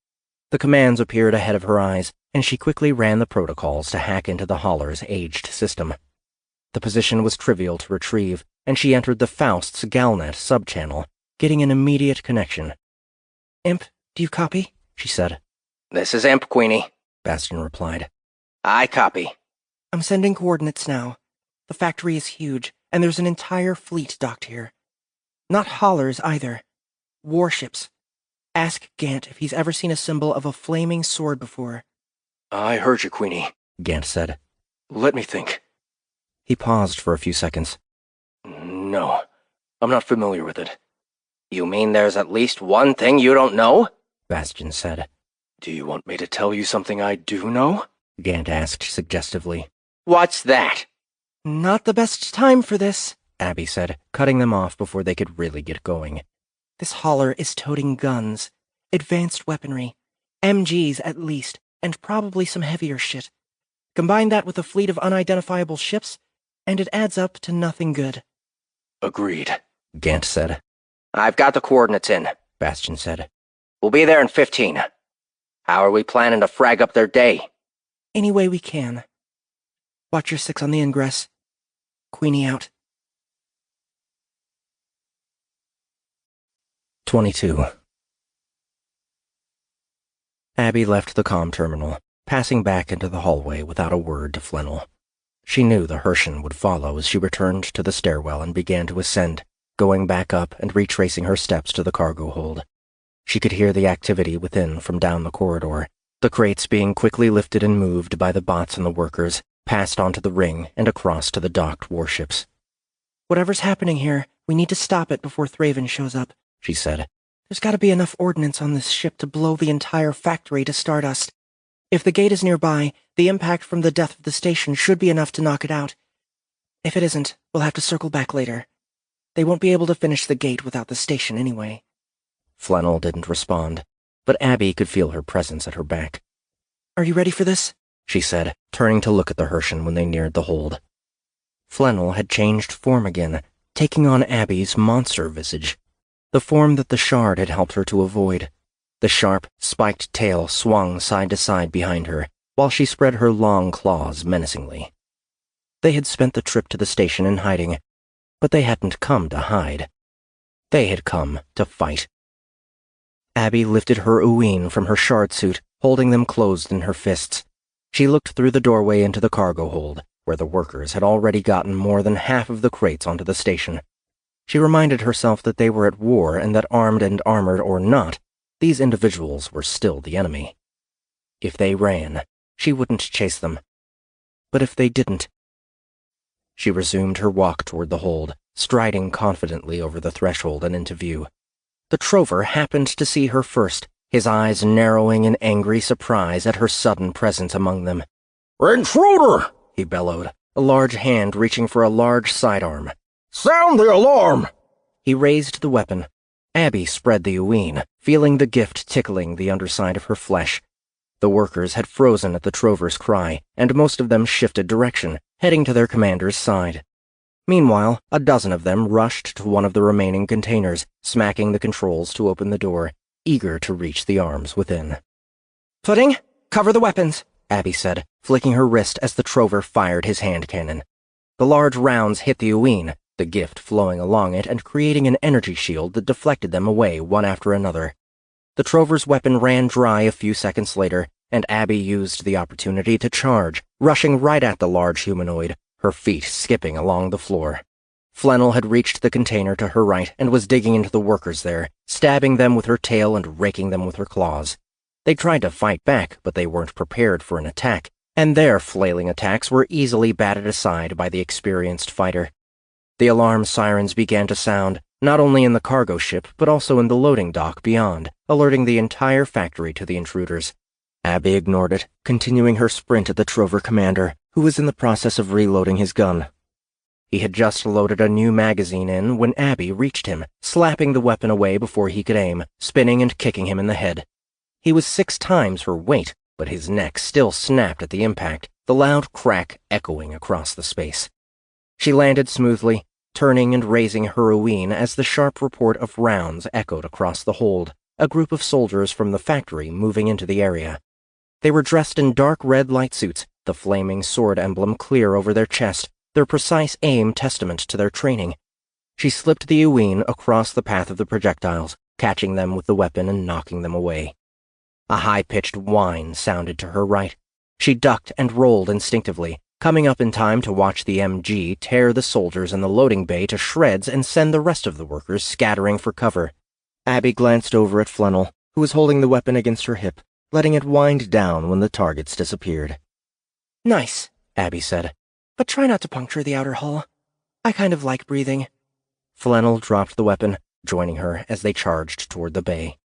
The commands appeared ahead of her eyes, and she quickly ran the protocols to hack into the hauler's aged system. The position was trivial to retrieve, and she entered the Faust's Galnet subchannel, getting an immediate connection. "Imp, do you copy?" she said. "This is Imp, Queenie," Bastion replied. "I copy." "I'm sending coordinates now. The factory is huge, and there's an entire fleet docked here. Not haulers either. Warships. Ask Gant if he's ever seen a symbol of a flaming sword before." I heard you, Queenie, Gant said. Let me think. He paused for a few seconds. No, I'm not familiar with it. "You mean there's at least one thing you don't know?" Bastion said. Do you want me to tell you something I do know? Gant asked suggestively. "What's that?" "Not the best time for this," Abby said, cutting them off before they could really get going. "This hauler is toting guns. Advanced weaponry. MGs at least, and probably some heavier shit. Combine that with a fleet of unidentifiable ships, and it adds up to nothing good." Agreed, Gant said. "I've got the coordinates in," Bastion said. "We'll be there in 15. How are we planning to frag up their day?" "Any way we can. Watch your 6 on the ingress. Queenie out." 22. Abby left the comm terminal, passing back into the hallway without a word to Flannel. She knew the Herschen would follow as she returned to the stairwell and began to ascend, going back up and retracing her steps to the cargo hold. She could hear the activity within from down the corridor, the crates being quickly lifted and moved by the bots and the workers, passed onto the ring and across to the docked warships. "Whatever's happening here, we need to stop it before Thraven shows up," she said. "There's got to be enough ordnance on this ship to blow the entire factory to stardust. If the gate is nearby, the impact from the death of the station should be enough to knock it out. If it isn't, we'll have to circle back later. They won't be able to finish the gate without the station anyway." Flannel didn't respond, but Abby could feel her presence at her back. "Are you ready for this?" she said, turning to look at the Herschen when they neared the hold. Flannel had changed form again, taking on Abby's monster visage, the form that the shard had helped her to avoid. The sharp, spiked tail swung side to side behind her, while she spread her long claws menacingly. They had spent the trip to the station in hiding, but they hadn't come to hide. They had come to fight. Abby lifted her uween from her shard suit, holding them closed in her fists. She looked through the doorway into the cargo hold, where the workers had already gotten more than half of the crates onto the station. She reminded herself that they were at war and that armed and armored or not, these individuals were still the enemy. If they ran, she wouldn't chase them. But if they didn't... She resumed her walk toward the hold, striding confidently over the threshold and into view. The trover happened to see her first, his eyes narrowing in angry surprise at her sudden presence among them. "Intruder!" he bellowed, a large hand reaching for a large sidearm. "Sound the alarm!" He raised the weapon. Abby spread the uween, feeling the gift tickling the underside of her flesh. The workers had frozen at the trover's cry, and most of them shifted direction, heading to their commander's side. Meanwhile, a dozen of them rushed to one of the remaining containers, smacking the controls to open the door, eager to reach the arms within. "Footing, cover the weapons," Abby said, flicking her wrist as the trover fired his hand cannon. The large rounds hit the uween, the gift flowing along it and creating an energy shield that deflected them away one after another. The trover's weapon ran dry a few seconds later, and Abby used the opportunity to charge, rushing right at the large humanoid, her feet skipping along the floor. Flannel had reached the container to her right and was digging into the workers there, stabbing them with her tail and raking them with her claws. They tried to fight back, but they weren't prepared for an attack, and their flailing attacks were easily batted aside by the experienced fighter. The alarm sirens began to sound, not only in the cargo ship, but also in the loading dock beyond, alerting the entire factory to the intruders. Abby ignored it, continuing her sprint at the trover commander, who was in the process of reloading his gun. He had just loaded a new magazine in when Abby reached him, slapping the weapon away before he could aim, spinning and kicking him in the head. He was 6 times her weight, but his neck still snapped at the impact, the loud crack echoing across the space. She landed smoothly, turning and raising her Uween as the sharp report of rounds echoed across the hold, a group of soldiers from the factory moving into the area. They were dressed in dark red light suits, the flaming sword emblem clear over their chest, their precise aim testament to their training. She slipped the Uween across the path of the projectiles, catching them with the weapon and knocking them away. A high-pitched whine sounded to her right. She ducked and rolled instinctively, coming up in time to watch the MG tear the soldiers in the loading bay to shreds and send the rest of the workers scattering for cover. Abby glanced over at Flannel, who was holding the weapon against her hip, letting it wind down when the targets disappeared. Nice, Abby said, but try not to puncture the outer hull. I kind of like breathing. Flannel dropped the weapon, joining her as they charged toward the bay.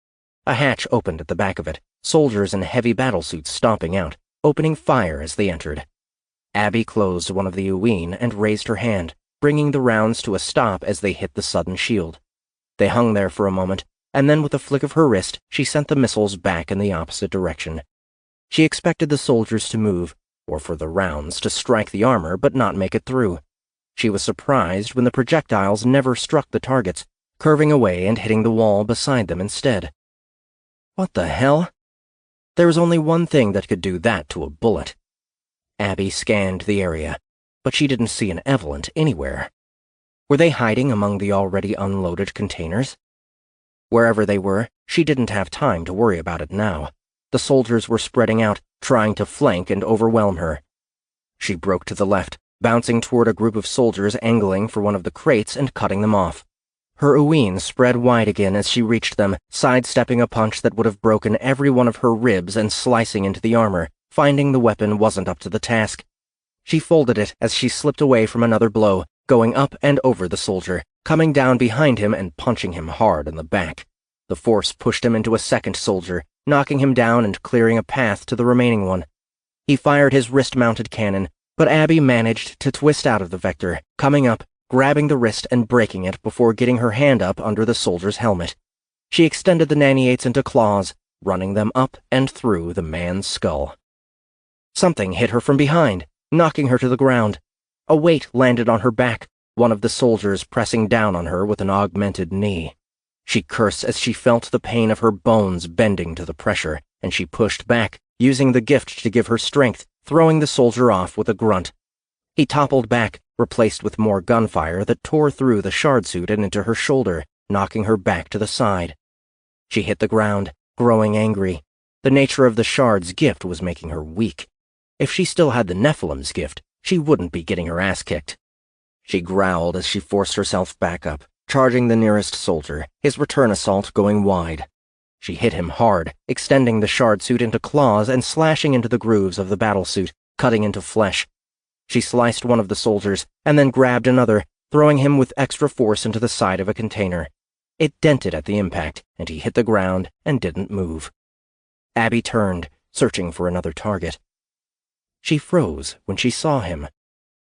A hatch opened at the back of it, soldiers in heavy battlesuits stomping out, opening fire as they entered. Abby closed one of the Uween and raised her hand, bringing the rounds to a stop as they hit the sudden shield. They hung there for a moment, and then with a flick of her wrist, she sent the missiles back in the opposite direction. She expected the soldiers to move, or for the rounds to strike the armor but not make it through. She was surprised when the projectiles never struck the targets, curving away and hitting the wall beside them instead. What the hell? There was only one thing that could do that to a bullet. Abby scanned the area, but she didn't see an Evelyn anywhere. Were they hiding among the already unloaded containers? Wherever they were, she didn't have time to worry about it now. The soldiers were spreading out, trying to flank and overwhelm her. She broke to the left, bouncing toward a group of soldiers angling for one of the crates and cutting them off. Her Uween spread wide again as she reached them, sidestepping a punch that would have broken every one of her ribs and slicing into the armor, finding the weapon wasn't up to the task. She folded it as she slipped away from another blow, going up and over the soldier, coming down behind him and punching him hard in the back. The force pushed him into a second soldier, knocking him down and clearing a path to the remaining one. He fired his wrist-mounted cannon, but Abby managed to twist out of the vector, coming up, grabbing the wrist and breaking it before getting her hand up under the soldier's helmet. She extended the naniates into claws, running them up and through the man's skull. Something hit her from behind, knocking her to the ground. A weight landed on her back, one of the soldiers pressing down on her with an augmented knee. She cursed as she felt the pain of her bones bending to the pressure, and she pushed back, using the gift to give her strength, throwing the soldier off with a grunt. He toppled back, replaced with more gunfire that tore through the shard suit and into her shoulder, knocking her back to the side. She hit the ground, growing angry. The nature of the shard's gift was making her weak. If she still had the Nephilim's gift, she wouldn't be getting her ass kicked. She growled as she forced herself back up, charging the nearest soldier, his return assault going wide. She hit him hard, extending the shard suit into claws and slashing into the grooves of the battlesuit, cutting into flesh. She sliced one of the soldiers, and then grabbed another, throwing him with extra force into the side of a container. It dented at the impact, and he hit the ground and didn't move. Abby turned, searching for another target. She froze when she saw him,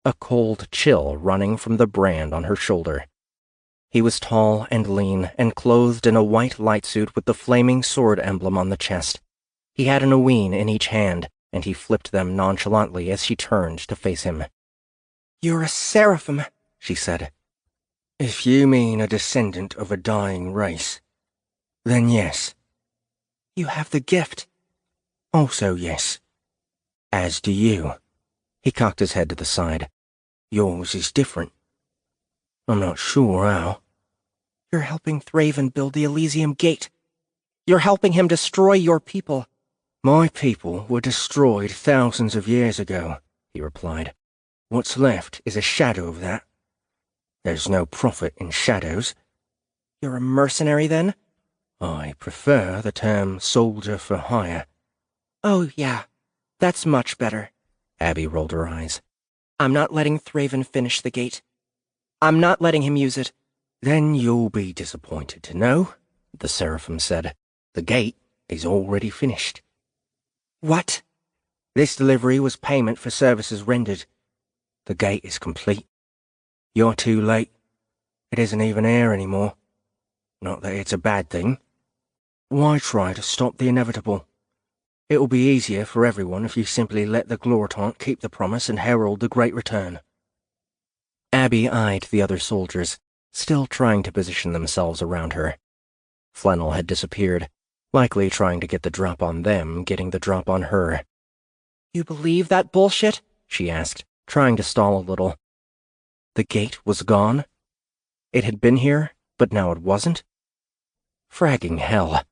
a cold chill running from the brand on her shoulder. He was tall and lean and clothed in a white light suit with the flaming sword emblem on the chest. He had an Uween in each hand, and he flipped them nonchalantly as she turned to face him. "You're a seraphim," she said. "If you mean a descendant of a dying race, then yes." "You have the gift." "Also yes. As do you." He cocked his head to the side. "Yours is different. I'm not sure how." "You're helping Thraven build the Elysium Gate. You're helping him destroy your people. My people were destroyed thousands of years ago, he replied. What's left is a shadow of that. There's no profit in shadows. You're a mercenary, then? I prefer the term soldier for hire. Oh, yeah. That's much better. Abby rolled her eyes. I'm not letting Thraven finish the gate. I'm not letting him use it. Then you'll be disappointed to know, the seraphim said. The gate is already finished. What? This delivery was payment for services rendered. The gate is complete. You're too late. It isn't even here anymore. Not that it's a bad thing. Why try to stop the inevitable? It'll be easier for everyone if you simply let the Gloritant keep the promise and herald the Great Return. Abby eyed the other soldiers, still trying to position themselves around her. Flannel had disappeared, likely trying to get the drop on them, getting the drop on her. You believe that bullshit? She asked, trying to stall a little. The gate was gone? It had been here, but now it wasn't? Fragging hell.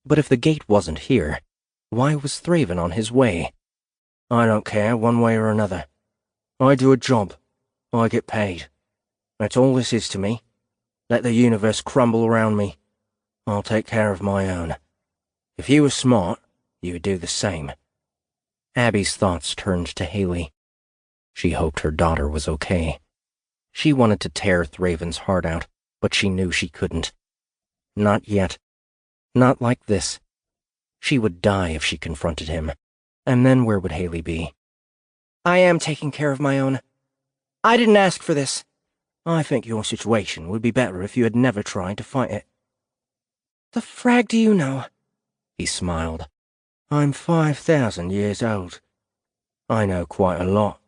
But if the gate wasn't here, why was Thraven on his way? I don't care one way or another. I do a job. I get paid. That's all this is to me. Let the universe crumble around me. I'll take care of my own. If you were smart, you would do the same. Abby's thoughts turned to Haley. She hoped her daughter was okay. She wanted to tear Thraven's heart out, but she knew she couldn't. Not yet. Not like this. She would die if she confronted him. And then where would Haley be? I am taking care of my own. I didn't ask for this. I think your situation would be better if you had never tried to fight it. The frag do you know? He smiled. I'm 5,000 years old. I know quite a lot.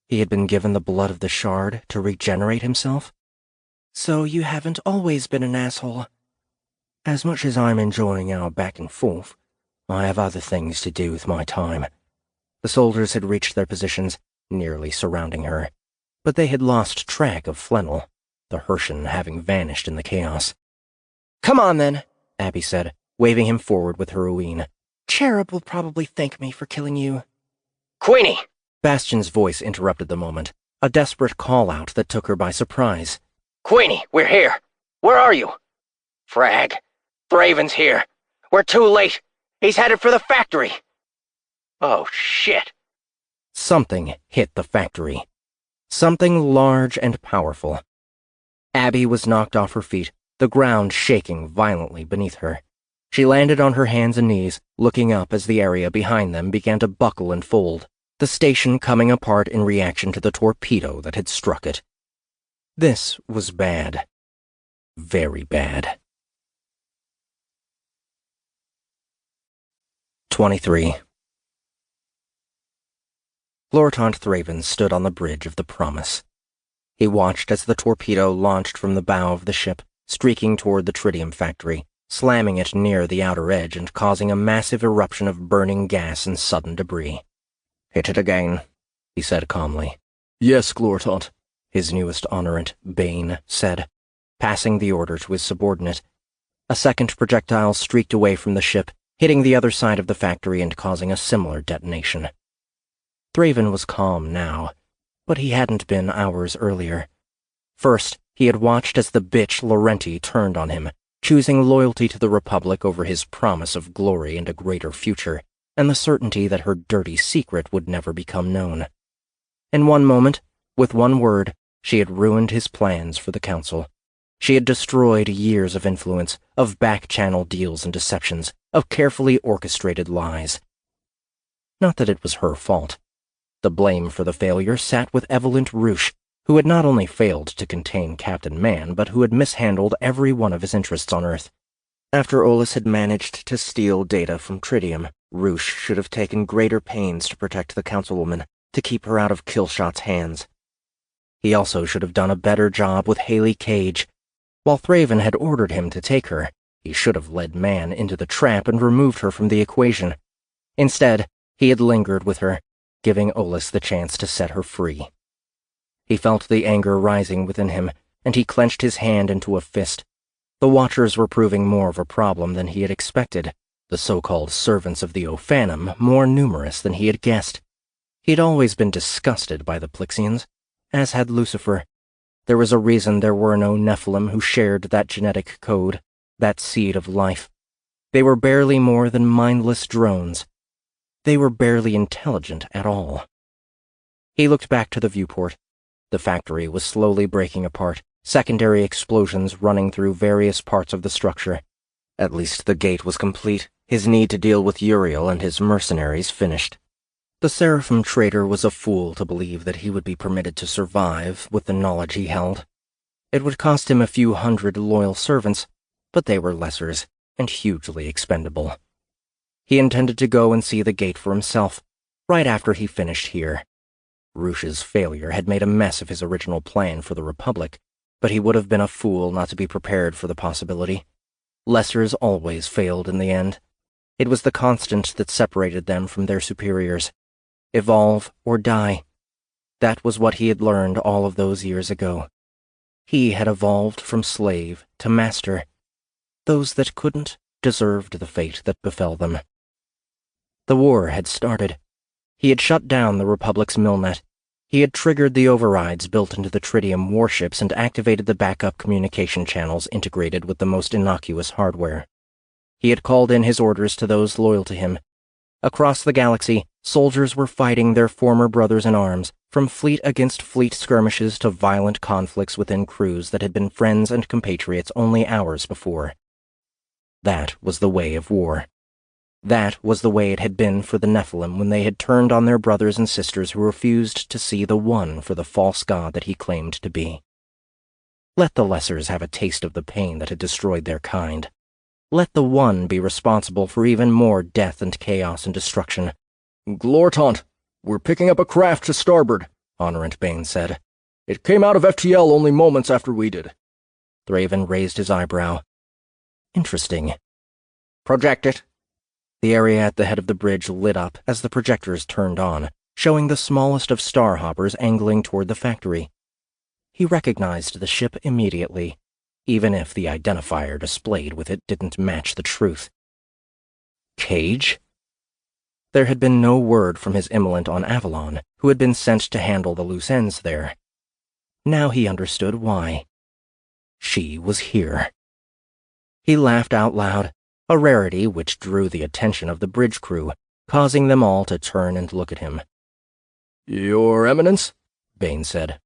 He had been given the blood of the shard to regenerate himself? So you haven't always been an asshole. As much as I'm enjoying our back and forth, I have other things to do with my time. The soldiers had reached their positions, nearly surrounding her, but they had lost track of Flannel, the Hershan having vanished in the chaos. Come on, then, Abby said, waving him forward with her uine. Cherub will probably thank me for killing you. Queenie! Bastion's voice interrupted the moment, a desperate call-out that took her by surprise. Queenie, we're here. Where are you? Frag. Thraven's here. We're too late. He's headed for the factory. Oh, shit. Something hit the factory. Something large and powerful. Abby was knocked off her feet, the ground shaking violently beneath her. She landed on her hands and knees, looking up as the area behind them began to buckle and fold, the station coming apart in reaction to the torpedo that had struck it. This was bad. Very bad. 23. Gloritant Thraven stood on the bridge of the Promise. He watched as the torpedo launched from the bow of the ship, streaking toward the tritium factory, slamming it near the outer edge and causing a massive eruption of burning gas and sudden debris. "Hit it again," he said calmly. "Yes, Gloritant," his newest honorant, Bane, said, passing the order to his subordinate. A second projectile streaked away from the ship, hitting the other side of the factory and causing a similar detonation. Thraven was calm now, but he hadn't been hours earlier. First, he had watched as the bitch Laurenti turned on him, choosing loyalty to the Republic over his promise of glory and a greater future, and the certainty that her dirty secret would never become known. In one moment, with one word, she had ruined his plans for the Council. She had destroyed years of influence, of back-channel deals and deceptions, of carefully orchestrated lies. Not that it was her fault. The blame for the failure sat with Evelyn Roosh, who had not only failed to contain Captain Man, but who had mishandled every one of his interests on Earth. After Olus had managed to steal data from Tritium, Roosh should have taken greater pains to protect the councilwoman, to keep her out of Killshot's hands. He also should have done a better job with Haley Cage. While Thraven had ordered him to take her, he should have led Man into the trap and removed her from the equation. Instead, he had lingered with her, giving Olus the chance to set her free. He felt the anger rising within him, and he clenched his hand into a fist. The Watchers were proving more of a problem than he had expected, the so-called servants of the Ophanum more numerous than he had guessed. He'd always been disgusted by the Plyxians, as had Lucifer. There was a reason there were no Nephilim who shared that genetic code, that seed of life. They were barely more than mindless drones. They were barely intelligent at all. He looked back to the viewport. The factory was slowly breaking apart, secondary explosions running through various parts of the structure. At least the gate was complete, his need to deal with Uriel and his mercenaries finished. The Seraphim trader was a fool to believe that he would be permitted to survive with the knowledge he held. It would cost him a few hundred loyal servants, but they were lessers and hugely expendable. He intended to go and see the gate for himself, right after he finished here. Rouche's failure had made a mess of his original plan for the Republic, but he would have been a fool not to be prepared for the possibility. Lessers always failed in the end. It was the constant that separated them from their superiors. Evolve or die. That was what he had learned all of those years ago. He had evolved from slave to master. Those that couldn't deserved the fate that befell them. The war had started. He had shut down the Republic's millnet. He had triggered the overrides built into the tritium warships and activated the backup communication channels integrated with the most innocuous hardware. He had called in his orders to those loyal to him. Across the galaxy, soldiers were fighting their former brothers in arms, from fleet against fleet skirmishes to violent conflicts within crews that had been friends and compatriots only hours before. That was the way of war. That was the way it had been for the Nephilim when they had turned on their brothers and sisters who refused to see the one for the false god that he claimed to be. Let the Lessers have a taste of the pain that had destroyed their kind. Let the one be responsible for even more death and chaos and destruction. "Glortant, we're picking up a craft to starboard," Honorant Bane said. "It came out of FTL only moments after we did." Thraven raised his eyebrow. Interesting. Project it. The area at the head of the bridge lit up as the projectors turned on, showing the smallest of starhoppers angling toward the factory. He recognized the ship immediately, even if the identifier displayed with it didn't match the truth. Cage? There had been no word from his Immolant on Avalon, who had been sent to handle the loose ends there. Now he understood why. She was here. He laughed out loud, a rarity which drew the attention of the bridge crew, causing them all to turn and look at him. "Your Eminence?" Bane said.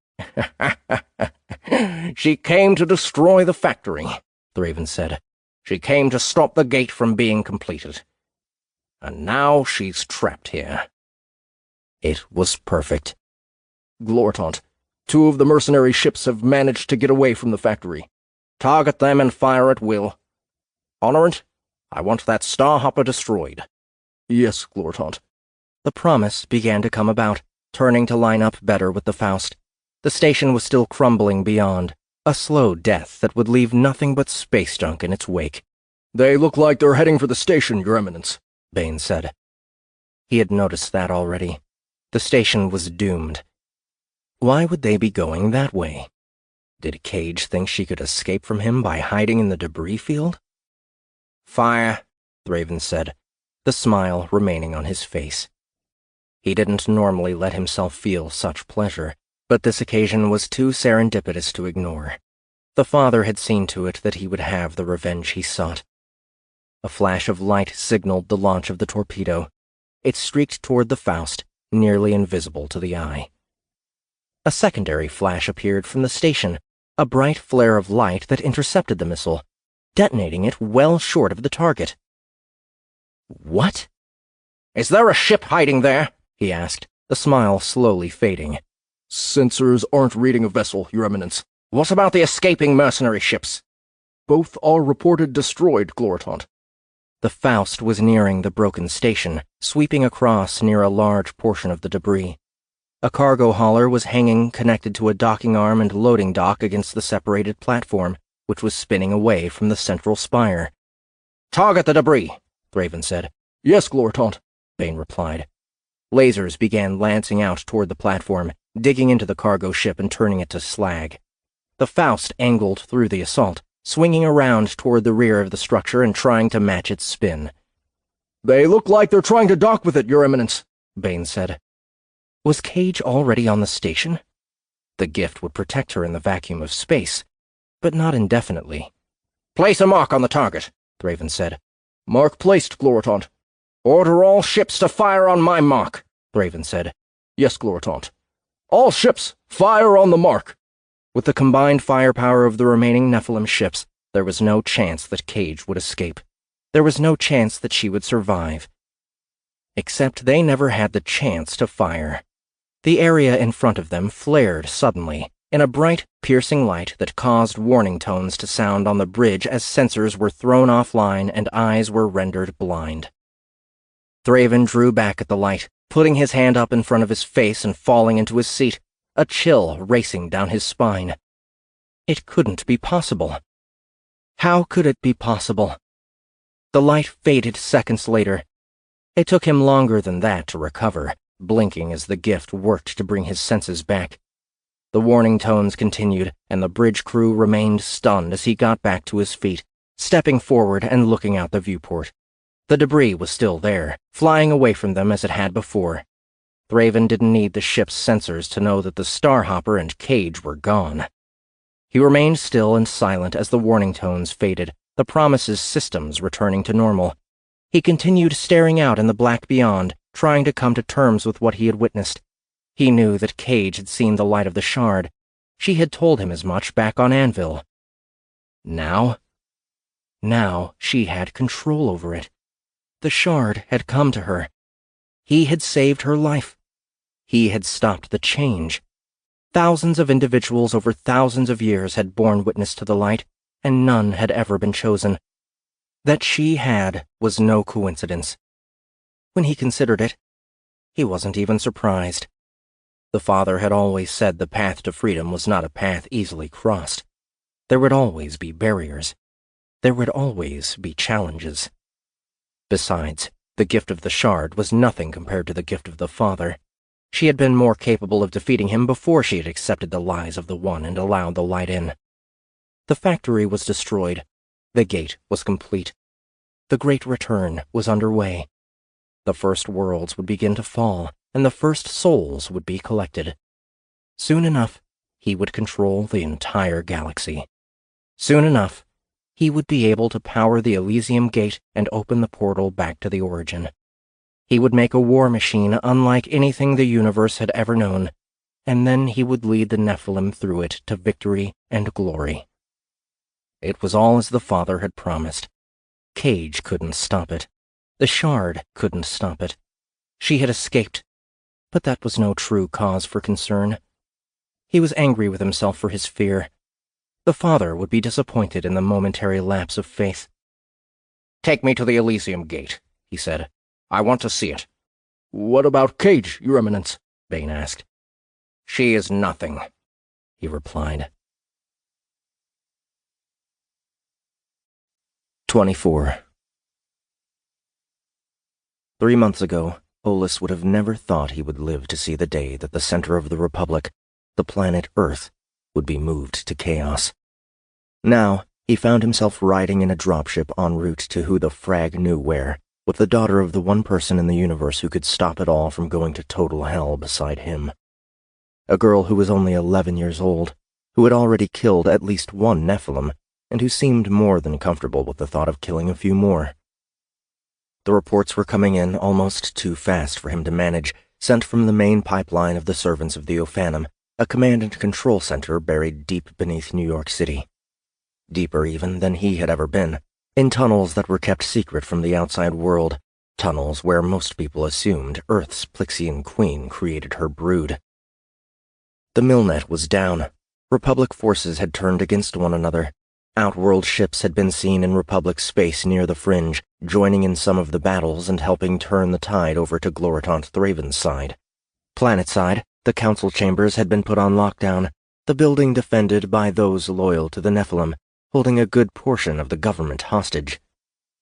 "She came to destroy the factory," Thraven said. "She came to stop the gate from being completed. And now she's trapped here." It was perfect. "Glortant, 2 of the mercenary ships have managed to get away from the factory. Target them and fire at will. Honorant, I want that starhopper destroyed." "Yes, Glortant." The promise began to come about, turning to line up better with the Faust. The station was still crumbling beyond, a slow death that would leave nothing but space junk in its wake. "They look like they're heading for the station, Your Eminence," Bane said. He had noticed that already. The station was doomed. Why would they be going that way? Did Cage think she could escape from him by hiding in the debris field? "Fire," Thraven said, the smile remaining on his face. He didn't normally let himself feel such pleasure, but this occasion was too serendipitous to ignore. The father had seen to it that he would have the revenge he sought. A flash of light signaled the launch of the torpedo. It streaked toward the Faust, nearly invisible to the eye. A secondary flash appeared from the station, a bright flare of light that intercepted the missile, detonating it well short of the target. What? "Is there a ship hiding there?" he asked, the smile slowly fading. "Sensors aren't reading a vessel, Your Eminence." "What about the escaping mercenary ships?" "Both are reported destroyed, Glortant." The Faust was nearing the broken station, sweeping across near a large portion of the debris. A cargo hauler was hanging connected to a docking arm and loading dock against the separated platform, which was spinning away from the central spire. "Target the debris," Thraven said. "Yes, Glortant," Bane replied. Lasers began lancing out toward the platform, digging into the cargo ship and turning it to slag. The Faust angled through the assault, swinging around toward the rear of the structure and trying to match its spin. "They look like they're trying to dock with it, Your Eminence," Bain said. Was Cage already on the station? The gift would protect her in the vacuum of space, but not indefinitely. "Place a mark on the target," Thraven said. "Mark placed, Gloritant." "Order all ships to fire on my mark," Thraven said. "Yes, Gloritant." "All ships, fire on the mark." With the combined firepower of the remaining Nephilim ships, there was no chance that Cage would escape. There was no chance that she would survive. Except they never had the chance to fire. The area in front of them flared suddenly, in a bright, piercing light that caused warning tones to sound on the bridge as sensors were thrown offline and eyes were rendered blind. Thraven drew back at the light, putting his hand up in front of his face and falling into his seat, a chill racing down his spine. It couldn't be possible. How could it be possible? The light faded seconds later. It took him longer than that to recover, blinking as the gift worked to bring his senses back. The warning tones continued, and the bridge crew remained stunned as he got back to his feet, stepping forward and looking out the viewport. The debris was still there, flying away from them as it had before. Thraven didn't need the ship's sensors to know that the starhopper and Cage were gone. He remained still and silent as the warning tones faded, the Promise's systems returning to normal. He continued staring out in the black beyond, trying to come to terms with what he had witnessed. He knew that Cage had seen the light of the shard. She had told him as much back on Anvil. Now she had control over it. The shard had come to her. He had saved her life. He had stopped the change. Thousands of individuals over thousands of years had borne witness to the light, and none had ever been chosen. That she had was no coincidence. When he considered it, he wasn't even surprised. The father had always said the path to freedom was not a path easily crossed. There would always be barriers. There would always be challenges. Besides, the gift of the shard was nothing compared to the gift of the father. She had been more capable of defeating him before she had accepted the lies of the One and allowed the light in. The factory was destroyed. The gate was complete. The Great Return was underway. The first worlds would begin to fall, and the first souls would be collected. Soon enough, he would control the entire galaxy. Soon enough, he would be able to power the Elysium Gate and open the portal back to the Origin. He would make a war machine unlike anything the universe had ever known, and then he would lead the Nephilim through it to victory and glory. It was all as the father had promised. Cage couldn't stop it. The shard couldn't stop it. She had escaped, but that was no true cause for concern. He was angry with himself for his fear. The father would be disappointed in the momentary lapse of faith. "Take me to the Elysium Gate," he said. "I want to see it." "What about Cage, Your Eminence?" Bain asked. "She is nothing," he replied. 24. 3 months ago, Olus would have never thought he would live to see the day that the center of the Republic, the planet Earth, would be moved to chaos. Now, he found himself riding in a dropship en route to who the frag knew where, with the daughter of the one person in the universe who could stop it all from going to total hell beside him. A girl who was only 11 years old, who had already killed at least one Nephilim, and who seemed more than comfortable with the thought of killing a few more. The reports were coming in almost too fast for him to manage, sent from the main pipeline of the servants of the Ophanum, a command and control center buried deep beneath New York City. Deeper even than he had ever been, in tunnels that were kept secret from the outside world, tunnels where most people assumed Earth's Plixian queen created her brood. The millnet was down. Republic forces had turned against one another. Outworld ships had been seen in Republic space near the fringe, joining in some of the battles and helping turn the tide over to Gloritant Thraven's side. Planetside, the council chambers had been put on lockdown, the building defended by those loyal to the Nephilim, holding a good portion of the government hostage.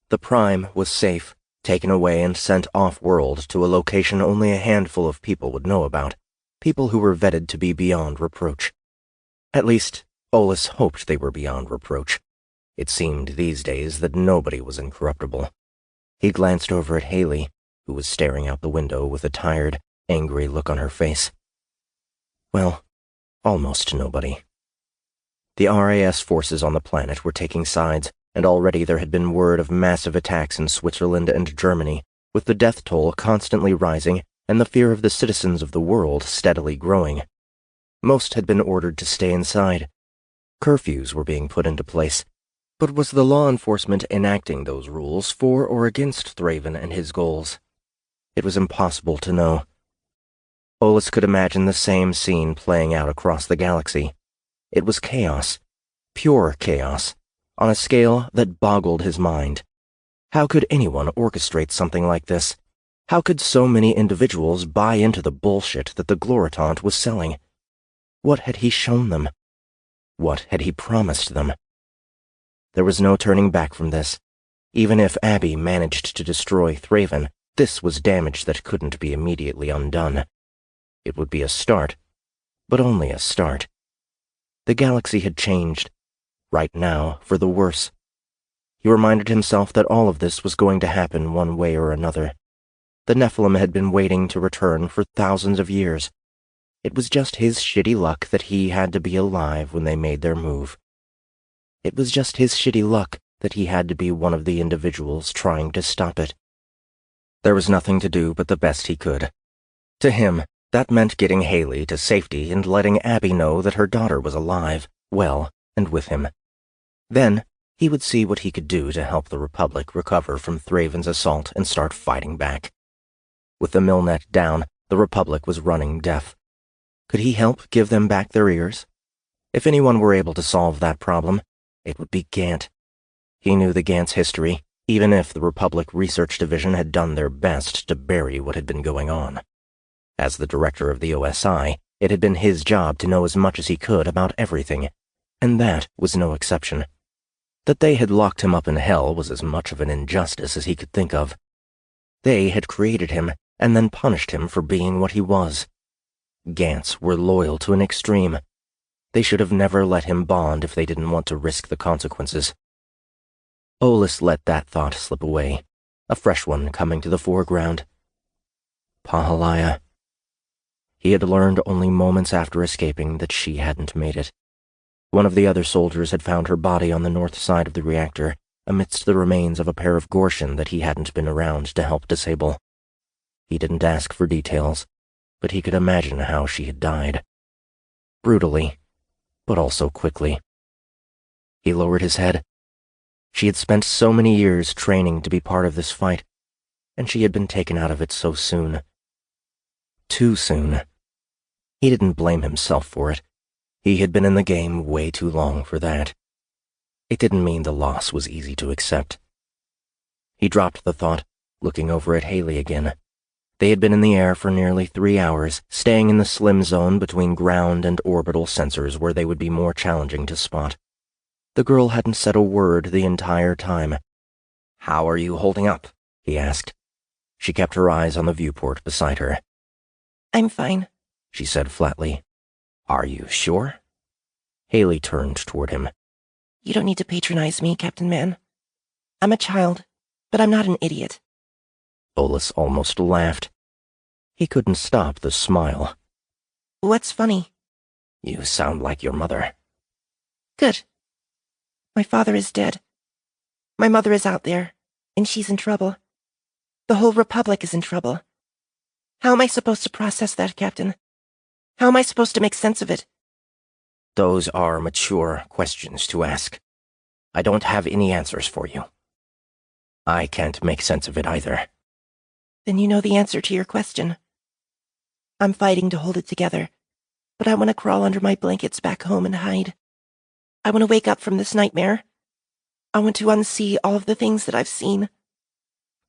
The Prime was safe, taken away and sent off-world to a location only a handful of people would know about, people who were vetted to be beyond reproach. At least, Olus hoped they were beyond reproach. It seemed these days that nobody was incorruptible. He glanced over at Haley, who was staring out the window with a tired, angry look on her face. Well, almost nobody. The RAS forces on the planet were taking sides, and already there had been word of massive attacks in Switzerland and Germany, with the death toll constantly rising and the fear of the citizens of the world steadily growing. Most had been ordered to stay inside. Curfews were being put into place. But was the law enforcement enacting those rules for or against Thraven and his goals? It was impossible to know. Olus could imagine the same scene playing out across the galaxy. It was chaos, pure chaos, on a scale that boggled his mind. How could anyone orchestrate something like this? How could so many individuals buy into the bullshit that the Gloritant was selling? What had he shown them? What had he promised them? There was no turning back from this. Even if Abby managed to destroy Thraven, this was damage that couldn't be immediately undone. It would be a start, but only a start. The galaxy had changed, right now for the worse. He reminded himself that all of this was going to happen one way or another. The Nephilim had been waiting to return for thousands of years. It was just his shitty luck that he had to be alive when they made their move. It was just his shitty luck that he had to be one of the individuals trying to stop it. There was nothing to do but the best he could. To him, that meant getting Haley to safety and letting Abby know that her daughter was alive, well, and with him. Then, he would see what he could do to help the Republic recover from Thraven's assault and start fighting back. With the Milnet down, the Republic was running deaf. Could he help give them back their ears? If anyone were able to solve that problem, it would be Gant. He knew the Gant's history, even if the Republic Research Division had done their best to bury what had been going on. As the director of the OSI, it had been his job to know as much as he could about everything, and that was no exception. That they had locked him up in hell was as much of an injustice as he could think of. They had created him and then punished him for being what he was. Gants were loyal to an extreme. They should have never let him bond if they didn't want to risk the consequences. Olus let that thought slip away, a fresh one coming to the foreground. Pahalaya. He had learned only moments after escaping that she hadn't made it. One of the other soldiers had found her body on the north side of the reactor, amidst the remains of a pair of Gorshin that he hadn't been around to help disable. He didn't ask for details, but he could imagine how she had died. Brutally, but also quickly. He lowered his head. She had spent so many years training to be part of this fight, and she had been taken out of it so soon. Too soon. He didn't blame himself for it. He had been in the game way too long for that. It didn't mean the loss was easy to accept. He dropped the thought, looking over at Haley again. They had been in the air for nearly 3 hours, staying in the slim zone between ground and orbital sensors where they would be more challenging to spot. The girl hadn't said a word the entire time. "How are you holding up?" he asked. She kept her eyes on the viewport beside her. "I'm fine," she said flatly. "Are you sure?" Haley turned toward him. "You don't need to patronize me, Captain Man. I'm a child, but I'm not an idiot." Olus almost laughed. He couldn't stop the smile. "What's funny?" "You sound like your mother." "Good. My father is dead. My mother is out there, and she's in trouble. The whole Republic is in trouble. How am I supposed to process that, Captain? How am I supposed to make sense of it?" "Those are mature questions to ask. I don't have any answers for you. I can't make sense of it either." "Then you know the answer to your question. I'm fighting to hold it together, but I want to crawl under my blankets back home and hide. I want to wake up from this nightmare. I want to unsee all of the things that I've seen."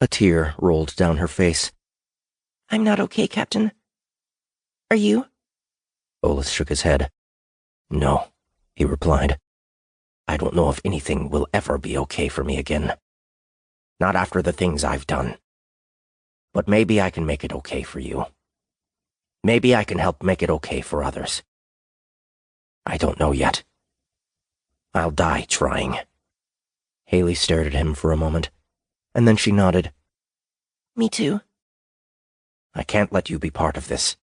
A tear rolled down her face. "I'm not okay, Captain. Are you?" Olus shook his head. "No," he replied. "I don't know if anything will ever be okay for me again. Not after the things I've done. But maybe I can make it okay for you. Maybe I can help make it okay for others. I don't know yet. I'll die trying." Haley stared at him for a moment, and then she nodded. Me too. I can't let you be part of this.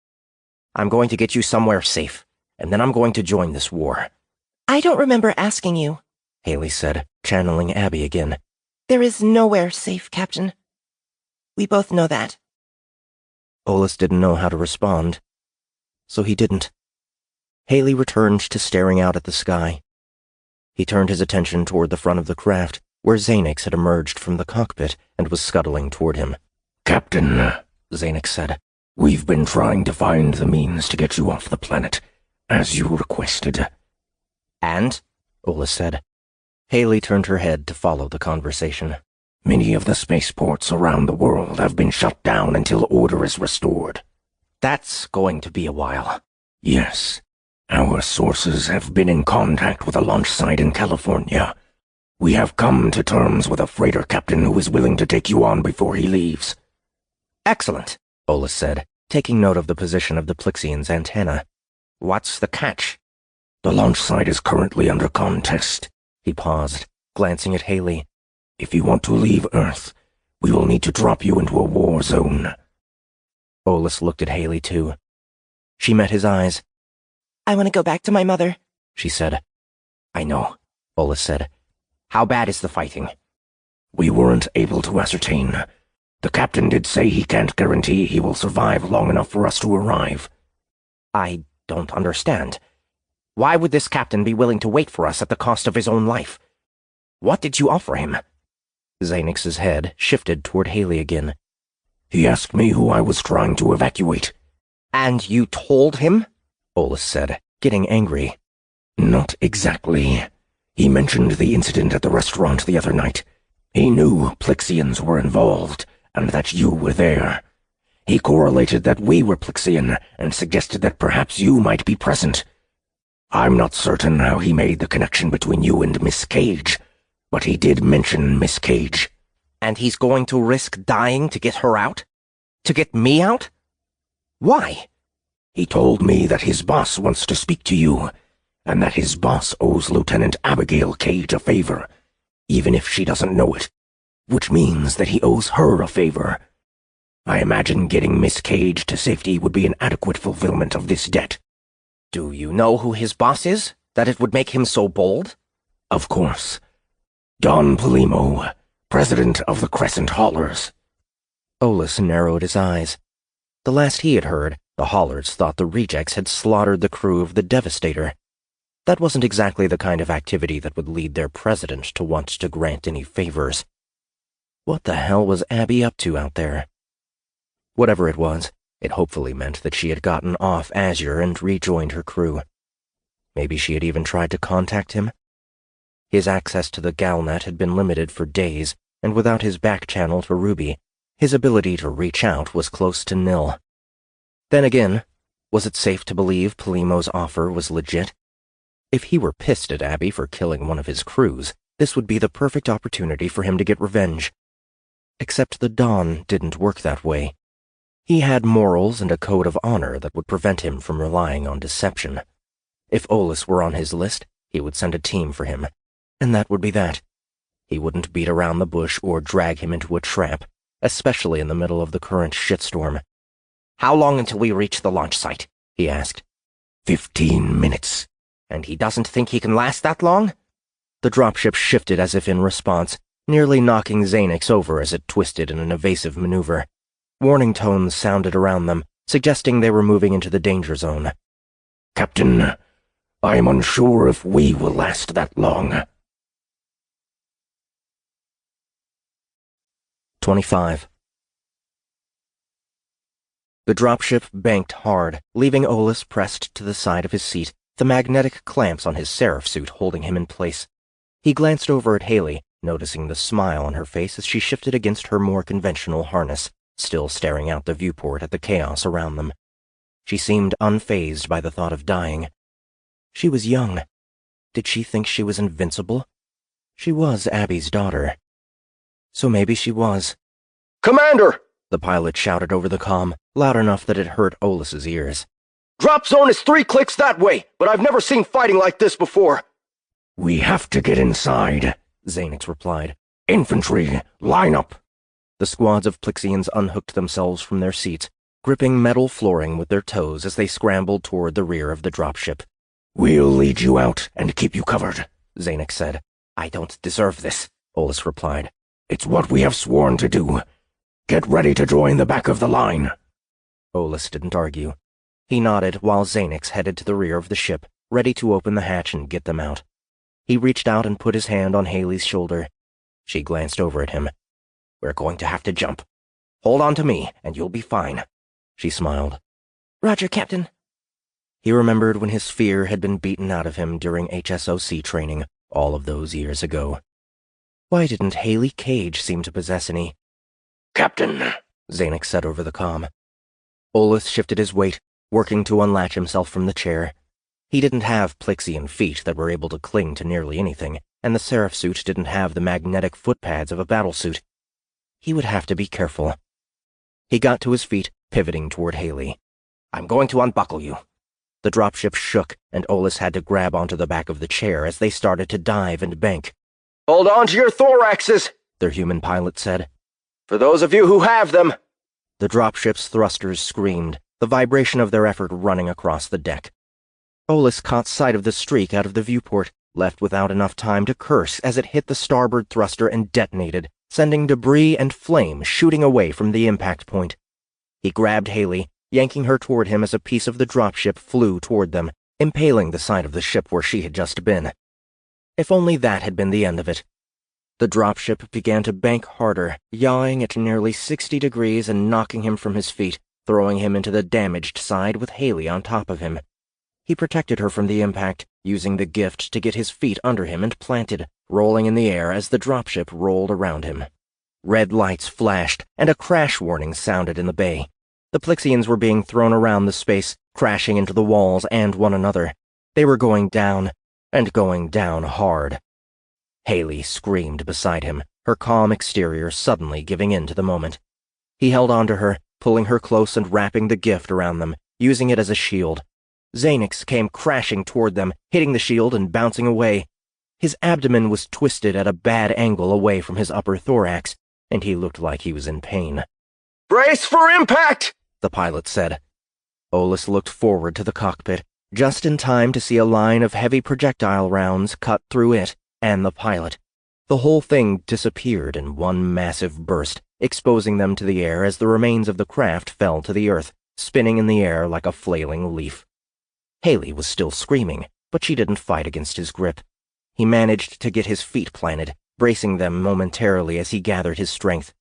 I'm going to get you somewhere safe, and then I'm going to join this war. I don't remember asking you, Haley said, channeling Abby again. There is nowhere safe, Captain. We both know that. Olis didn't know how to respond, so he didn't. Haley returned to staring out at the sky. He turned his attention toward the front of the craft, where Xueting had emerged from the cockpit and was scuttling toward him. Captain, Xueting said, we've been trying to find the means to get you off the planet, as you requested. And? Olis said. Haley turned her head to follow the conversation. Many of the spaceports around the world have been shut down until order is restored. That's going to be a while. Yes. Our sources have been in contact with a launch site in California. We have come to terms with a freighter captain who is willing to take you on before he leaves. Excellent, Olis said, taking note of the position of the Plixian's antenna. What's the catch? The launch site is currently under contest. He paused, glancing at Haley. If you want to leave Earth, we will need to drop you into a war zone. Olis looked at Haley, too. She met his eyes. I want to go back to my mother, she said. I know, Olis said. How bad is the fighting? We weren't able to ascertain. The captain did say he can't guarantee he will survive long enough for us to arrive. I don't understand. Why would this captain be willing to wait for us at the cost of his own life? What did you offer him? Xueting's head shifted toward Haley again. He asked me who I was trying to evacuate. And you told him? Olis said, getting angry. Not exactly. He mentioned the incident at the restaurant the other night. He knew Plixians were involved, and that you were there. He correlated that we were Plixian, and suggested that perhaps you might be present. I'm not certain how he made the connection between you and Miss Cage, but he did mention Miss Cage. And he's going to risk dying to get her out? To get me out? Why? He told me that his boss wants to speak to you, and that his boss owes Lieutenant Abigail Cage a favor, even if she doesn't know it, which means that he owes her a favor. I imagine getting Miss Cage to safety would be an adequate fulfillment of this debt. Do you know who his boss is, that it would make him so bold? Of course. Don Polimo, president of the Crescent Haulers. Olis narrowed his eyes. The last he had heard, the Haulers thought the rejects had slaughtered the crew of the Devastator. That wasn't exactly the kind of activity that would lead their president to want to grant any favors. What the hell was Abby up to out there? Whatever it was, it hopefully meant that she had gotten off Azure and rejoined her crew. Maybe she had even tried to contact him? His access to the Galnet had been limited for days, and without his back channel to Ruby, his ability to reach out was close to nil. Then again, was it safe to believe Polimo's offer was legit? If he were pissed at Abby for killing one of his crews, this would be the perfect opportunity for him to get revenge. Except the Don didn't work that way. He had morals and a code of honor that would prevent him from relying on deception. If Olis were on his list, he would send a team for him, and that would be that. He wouldn't beat around the bush or drag him into a trap, especially in the middle of the current shitstorm. How long until we reach the launch site? He asked. 15 minutes. And he doesn't think he can last that long? The dropship shifted as if in response, nearly knocking Xueting over as it twisted in an evasive maneuver. Warning tones sounded around them, suggesting they were moving into the danger zone. Captain, I am unsure if we will last that long. 25. The dropship banked hard, leaving Olis pressed to the side of his seat, the magnetic clamps on his seraph suit holding him in place. He glanced over at Haley, noticing the smile on her face as she shifted against her more conventional harness, still staring out the viewport at the chaos around them. She seemed unfazed by the thought of dying. She was young. Did she think she was invincible? She was Abby's daughter. So maybe she was. Commander! The pilot shouted over the comm, loud enough that it hurt Olis's ears. Drop zone is 3 clicks that way, but I've never seen fighting like this before. We have to get inside, Xenix replied. Infantry, line up! The squads of Plixians unhooked themselves from their seats, gripping metal flooring with their toes as they scrambled toward the rear of the dropship. We'll lead you out and keep you covered, Xenix said. I don't deserve this, Olus replied. It's what we have sworn to do. Get ready to join the back of the line. Olus didn't argue. He nodded while Xenix headed to the rear of the ship, ready to open the hatch and get them out. He reached out and put his hand on Haley's shoulder. She glanced over at him. We're going to have to jump. Hold on to me, and you'll be fine. She smiled. Roger, Captain. He remembered when his fear had been beaten out of him during HSOC training all of those years ago. Why didn't Haley Cage seem to possess any? Captain, Xenix said over the comm. Olus shifted his weight, working to unlatch himself from the chair. He didn't have Plixian feet that were able to cling to nearly anything, and the seraph suit didn't have the magnetic footpads of a battlesuit. He would have to be careful. He got to his feet, pivoting toward Haley. I'm going to unbuckle you. The dropship shook, and Olus had to grab onto the back of the chair as they started to dive and bank. Hold on to your thoraxes, their human pilot said. For those of you who have them. The dropship's thrusters screamed, the vibration of their effort running across the deck. Olus caught sight of the streak out of the viewport, left without enough time to curse as it hit the starboard thruster and detonated, sending debris and flame shooting away from the impact point. He grabbed Haley, yanking her toward him as a piece of the dropship flew toward them, impaling the side of the ship where she had just been. If only that had been the end of it. The dropship began to bank harder, yawing at nearly 60 degrees and knocking him from his feet, throwing him into the damaged side with Haley on top of him. He protected her from the impact, using the gift to get his feet under him and planted, rolling in the air as the dropship rolled around him. Red lights flashed, and a crash warning sounded in the bay. The Plixians were being thrown around the space, crashing into the walls and one another. They were going down, and going down hard. Haley screamed beside him, her calm exterior suddenly giving in to the moment. He held on to her, pulling her close and wrapping the gift around them, using it as a shield. Xenix came crashing toward them, hitting the shield and bouncing away. His abdomen was twisted at a bad angle away from his upper thorax, and he looked like he was in pain. Brace for impact, the pilot said. Olus looked forward to the cockpit, just in time to see a line of heavy projectile rounds cut through it and the pilot. The whole thing disappeared in one massive burst, exposing them to the air as the remains of the craft fell to the earth, spinning in the air like a flailing leaf. Haley was still screaming, but she didn't fight against his grip. He managed to get his feet planted, bracing them momentarily as he gathered his strength.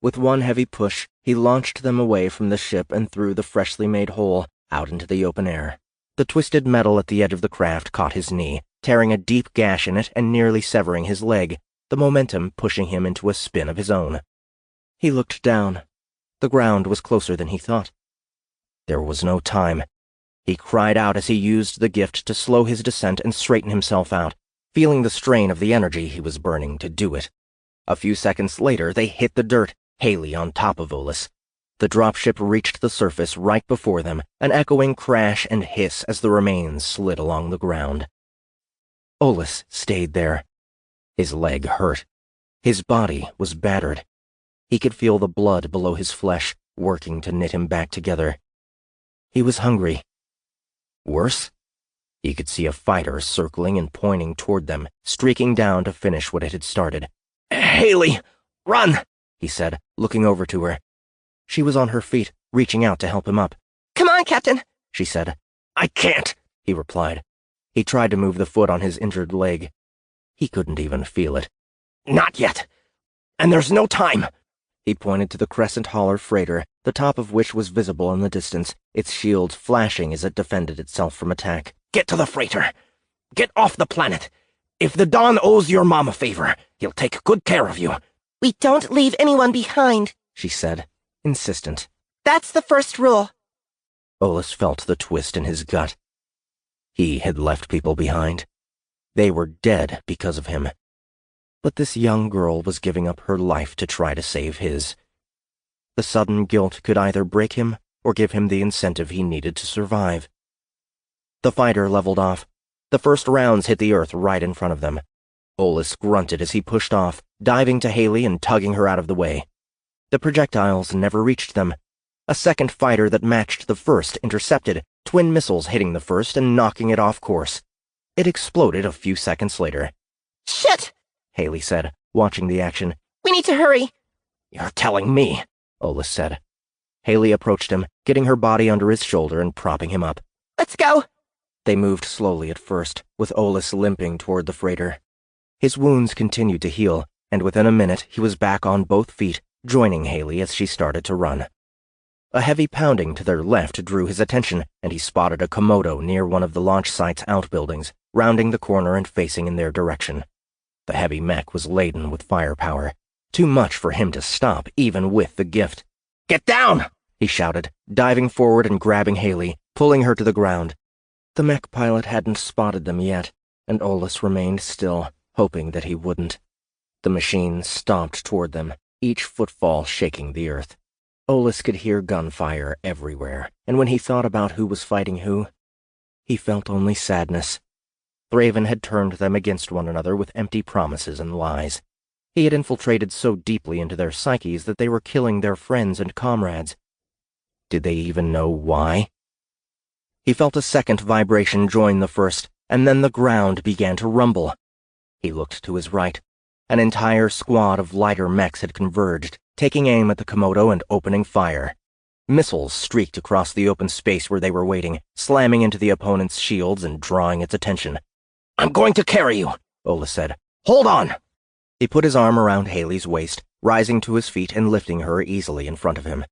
With one heavy push, he launched them away from the ship and through the freshly made hole, out into the open air. The twisted metal at the edge of the craft caught his knee, tearing a deep gash in it and nearly severing his leg, the momentum pushing him into a spin of his own. He looked down. The ground was closer than he thought. There was no time. He cried out as he used the gift to slow his descent and straighten himself out, feeling the strain of the energy he was burning to do it. A few seconds later, they hit the dirt, Haley on top of Olus. The dropship reached the surface right before them, an echoing crash and hiss as the remains slid along the ground. Olus stayed there. His leg hurt. His body was battered. He could feel the blood below his flesh, working to knit him back together. He was hungry. Worse? He could see a fighter circling and pointing toward them, streaking down to finish what it had started. Haley, run, he said, looking over to her. She was on her feet, reaching out to help him up. Come on, Captain, she said. I can't, he replied. He tried to move the foot on his injured leg. He couldn't even feel it. Not yet. And there's no time. He pointed to the Crescent Holler freighter, the top of which was visible in the distance, its shields flashing as it defended itself from attack. Get to the freighter. Get off the planet. If the Don owes your mom a favor, he'll take good care of you. We don't leave anyone behind, she said, insistent. That's the first rule. Olus felt the twist in his gut. He had left people behind. They were dead because of him. But this young girl was giving up her life to try to save his. The sudden guilt could either break him or give him the incentive he needed to survive. The fighter leveled off. The first rounds hit the earth right in front of them. Olis grunted as he pushed off, diving to Haley and tugging her out of the way. The projectiles never reached them. A second fighter that matched the first intercepted, twin missiles hitting the first and knocking it off course. It exploded a few seconds later. "Shit!" Haley said, watching the action. "We need to hurry." "You're telling me," Olis said. Haley approached him, getting her body under his shoulder and propping him up. "Let's go." They moved slowly at first, with Olis limping toward the freighter. His wounds continued to heal, and within a minute he was back on both feet, joining Haley as she started to run. A heavy pounding to their left drew his attention, and he spotted a Komodo near one of the launch site's outbuildings, rounding the corner and facing in their direction. The heavy mech was laden with firepower, too much for him to stop even with the gift. "Get down!" he shouted, diving forward and grabbing Haley, pulling her to the ground. The mech pilot hadn't spotted them yet, and Olis remained still, hoping that he wouldn't. The machine stomped toward them, each footfall shaking the earth. Olis could hear gunfire everywhere, and when he thought about who was fighting who, he felt only sadness. Thraven had turned them against one another with empty promises and lies. He had infiltrated so deeply into their psyches that they were killing their friends and comrades. Did they even know why? He felt a second vibration join the first, and then the ground began to rumble. He looked to his right. An entire squad of lighter mechs had converged, taking aim at the Komodo and opening fire. Missiles streaked across the open space where they were waiting, slamming into the opponent's shields and drawing its attention. "I'm going to carry you," Olis said. "Hold on." He put his arm around Haley's waist, rising to his feet and lifting her easily in front of him.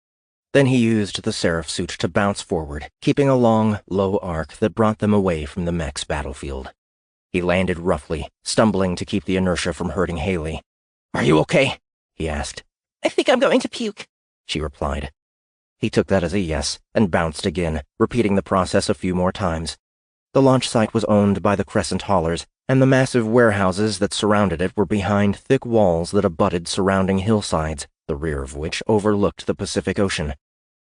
Then he used the seraph suit to bounce forward, keeping a long, low arc that brought them away from the mech's battlefield. He landed roughly, stumbling to keep the inertia from hurting Haley. "Are you okay?" he asked. "I think I'm going to puke," she replied. He took that as a yes, and bounced again, repeating the process a few more times. The launch site was owned by the Crescent Haulers, and the massive warehouses that surrounded it were behind thick walls that abutted surrounding hillsides, the rear of which overlooked the Pacific Ocean.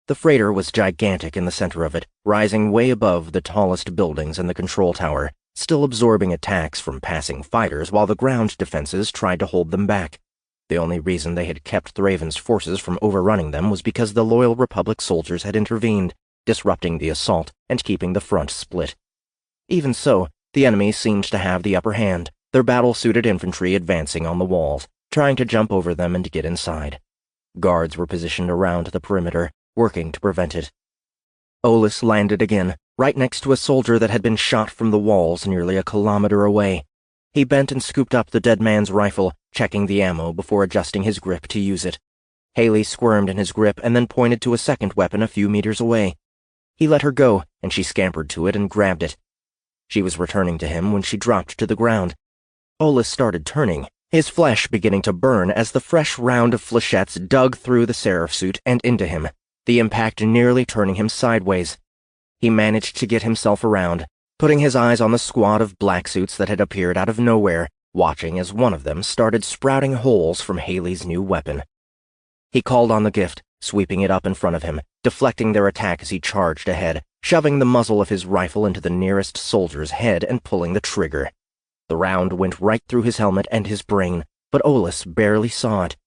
The freighter was gigantic in the center of it, rising way above the tallest buildings and the control tower, still absorbing attacks from passing fighters while the ground defenses tried to hold them back. The only reason they had kept Thraven's forces from overrunning them was because the loyal Republic soldiers had intervened, disrupting the assault and keeping the front split. Even so, the enemy seemed to have the upper hand, their battle-suited infantry advancing on the walls, trying to jump over them and get inside. Guards were positioned around the perimeter, working to prevent it. Olis landed again, right next to a soldier that had been shot from the walls nearly a kilometer away. He bent and scooped up the dead man's rifle, checking the ammo before adjusting his grip to use it. Haley squirmed in his grip and then pointed to a second weapon a few meters away. He let her go, and she scampered to it and grabbed it. She was returning to him when she dropped to the ground. Olis started turning, his flesh beginning to burn as the fresh round of flechettes dug through the seraph suit and into him, the impact nearly turning him sideways. He managed to get himself around, putting his eyes on the squad of black suits that had appeared out of nowhere, watching as one of them started sprouting holes from Haley's new weapon. He called on the gift, sweeping it up in front of him, deflecting their attack as he charged ahead, shoving the muzzle of his rifle into the nearest soldier's head and pulling the trigger. The round went right through his helmet and his brain, but Olis barely saw it.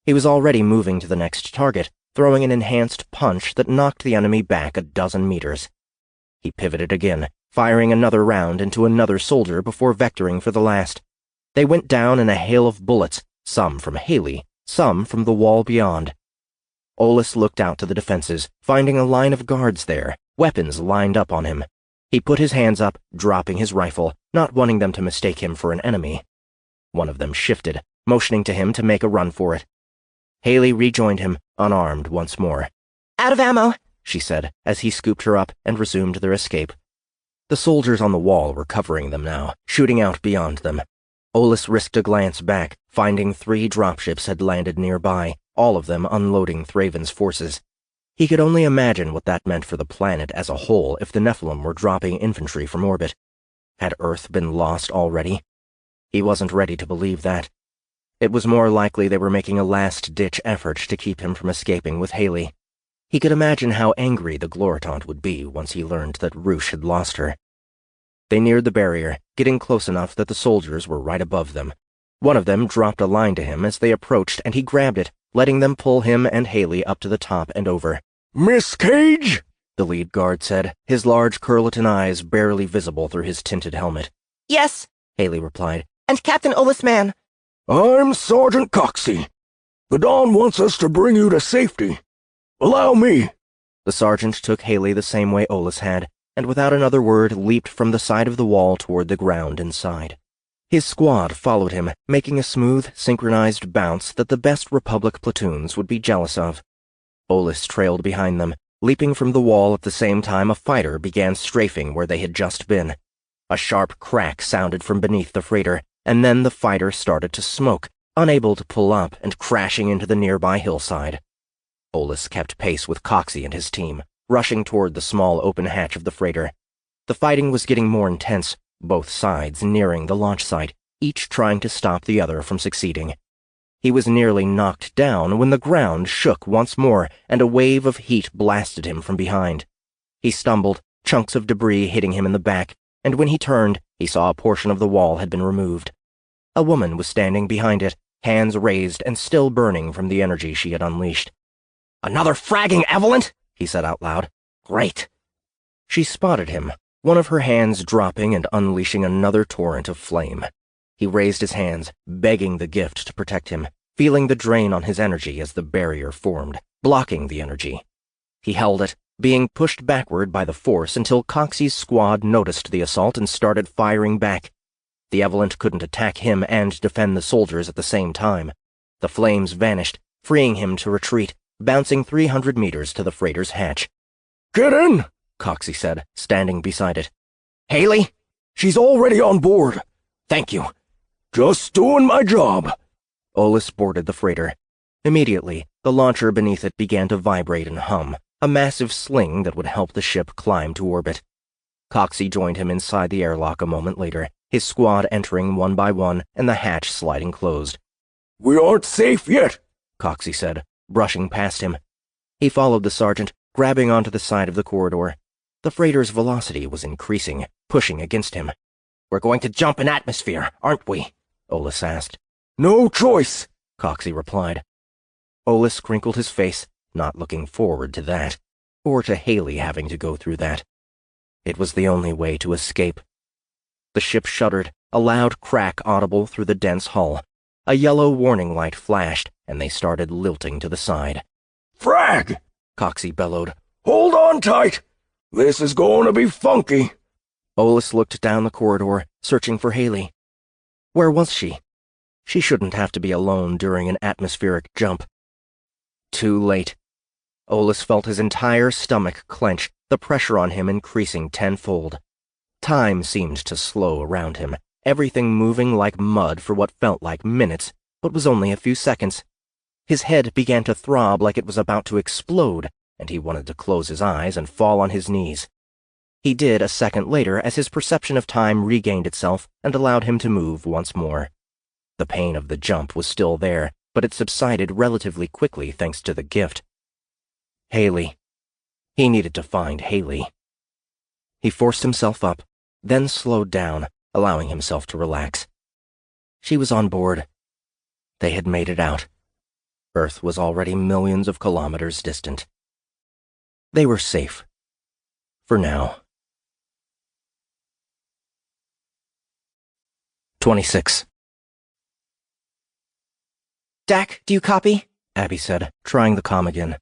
He was already moving to the next target, throwing an enhanced punch that knocked the enemy back a dozen meters. He pivoted again, firing another round into another soldier before vectoring for the last. They went down in a hail of bullets, some from Haley, some from the wall beyond. Olis looked out to the defenses, finding a line of guards there, weapons lined up on him. He put his hands up, dropping his rifle, not wanting them to mistake him for an enemy. One of them shifted, motioning to him to make a run for it. Haley rejoined him, unarmed once more. "Out of ammo," she said, as he scooped her up and resumed their escape. The soldiers on the wall were covering them now, shooting out beyond them. Olis risked a glance back, finding 3 dropships had landed nearby, all of them unloading Thraven's forces. He could only imagine what that meant for the planet as a whole if the Nephilim were dropping infantry from orbit. Had Earth been lost already? He wasn't ready to believe that. It was more likely they were making a last-ditch effort to keep him from escaping with Haley. He could imagine how angry the Gloritant would be once he learned that Roosh had lost her. They neared the barrier, getting close enough that the soldiers were right above them, One of them dropped a line to him as they approached, and he grabbed it, letting them pull him and Haley up to the top and over. "Miss Cage?" the lead guard said, his large Curleton eyes barely visible through his tinted helmet. Yes, Haley replied. and Captain Olis Mann. "I'm Sergeant Coxey. The Dawn wants us to bring you to safety. Allow me." The sergeant took Haley the same way Olis had, and without another word leaped from the side of the wall toward the ground inside. His squad followed him, making a smooth, synchronized bounce that the best Republic platoons would be jealous of. Olis trailed behind them, leaping from the wall at the same time a fighter began strafing where they had just been. A sharp crack sounded from beneath the freighter, and then the fighter started to smoke, unable to pull up and crashing into the nearby hillside. Olis kept pace with Coxey and his team, rushing toward the small open hatch of the freighter. The fighting was getting more intense, both sides nearing the launch site, each trying to stop the other from succeeding. He was nearly knocked down when the ground shook once more and a wave of heat blasted him from behind. He stumbled, chunks of debris hitting him in the back, and when he turned, he saw a portion of the wall had been removed. A woman was standing behind it, hands raised and still burning from the energy she had unleashed. "Another fragging Evelyn?" he said out loud. "Great." She spotted him, one of her hands dropping and unleashing another torrent of flame. He raised his hands, begging the gift to protect him, feeling the drain on his energy as the barrier formed, blocking the energy. He held it, being pushed backward by the force until Coxey's squad noticed the assault and started firing back. The Evelyn couldn't attack him and defend the soldiers at the same time. The flames vanished, freeing him to retreat, bouncing 300 meters to the freighter's hatch. "Get in," Coxey said, standing beside it. "Haley?" "She's already on board." "Thank you." "Just doing my job." Olis boarded the freighter. Immediately, the launcher beneath it began to vibrate and hum, a massive sling that would help the ship climb to orbit. Coxey joined him inside the airlock a moment later, his squad entering one by one and the hatch sliding closed. "We aren't safe yet," Coxey said, brushing past him. He followed the sergeant, grabbing onto the side of the corridor. The freighter's velocity was increasing, pushing against him. "We're going to jump in atmosphere, aren't we?" Olis asked. "No choice," Coxey replied. Olis crinkled his face, not looking forward to that, or to Haley having to go through that. It was the only way to escape. The ship shuddered, a loud crack audible through the dense hull. A yellow warning light flashed, and they started lilting to the side. "Frag!" Coxey bellowed. "Hold on tight. This is going to be funky." Olis looked down the corridor, searching for Haley. Where was she? She shouldn't have to be alone during an atmospheric jump. Too late. Olis felt his entire stomach clench, the pressure on him increasing tenfold. Time seemed to slow around him, everything moving like mud for what felt like minutes, but was only a few seconds. His head began to throb like it was about to explode, and he wanted to close his eyes and fall on his knees. He did a second later as his perception of time regained itself and allowed him to move once more. The pain of the jump was still there, but it subsided relatively quickly thanks to the gift. Haley. He needed to find Haley. He forced himself up, then slowed down, allowing himself to relax. She was on board. They had made it out. Earth was already millions of kilometers distant. They were safe. For now. 26. Dak, do you copy? Abby said, trying the comm again.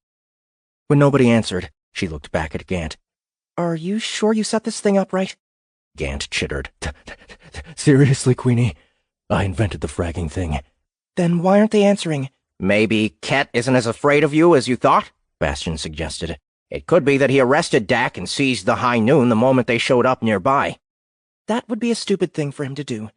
When nobody answered, she looked back at Gant. Are you sure you set this thing up right? Gant chittered. Seriously, Queenie? I invented the fragging thing. Then why aren't they answering? "Maybe Ket isn't as afraid of you as you thought," Bastion suggested. "It could be that he arrested Dak and seized the High Noon the moment they showed up nearby." That would be a stupid thing for him to do.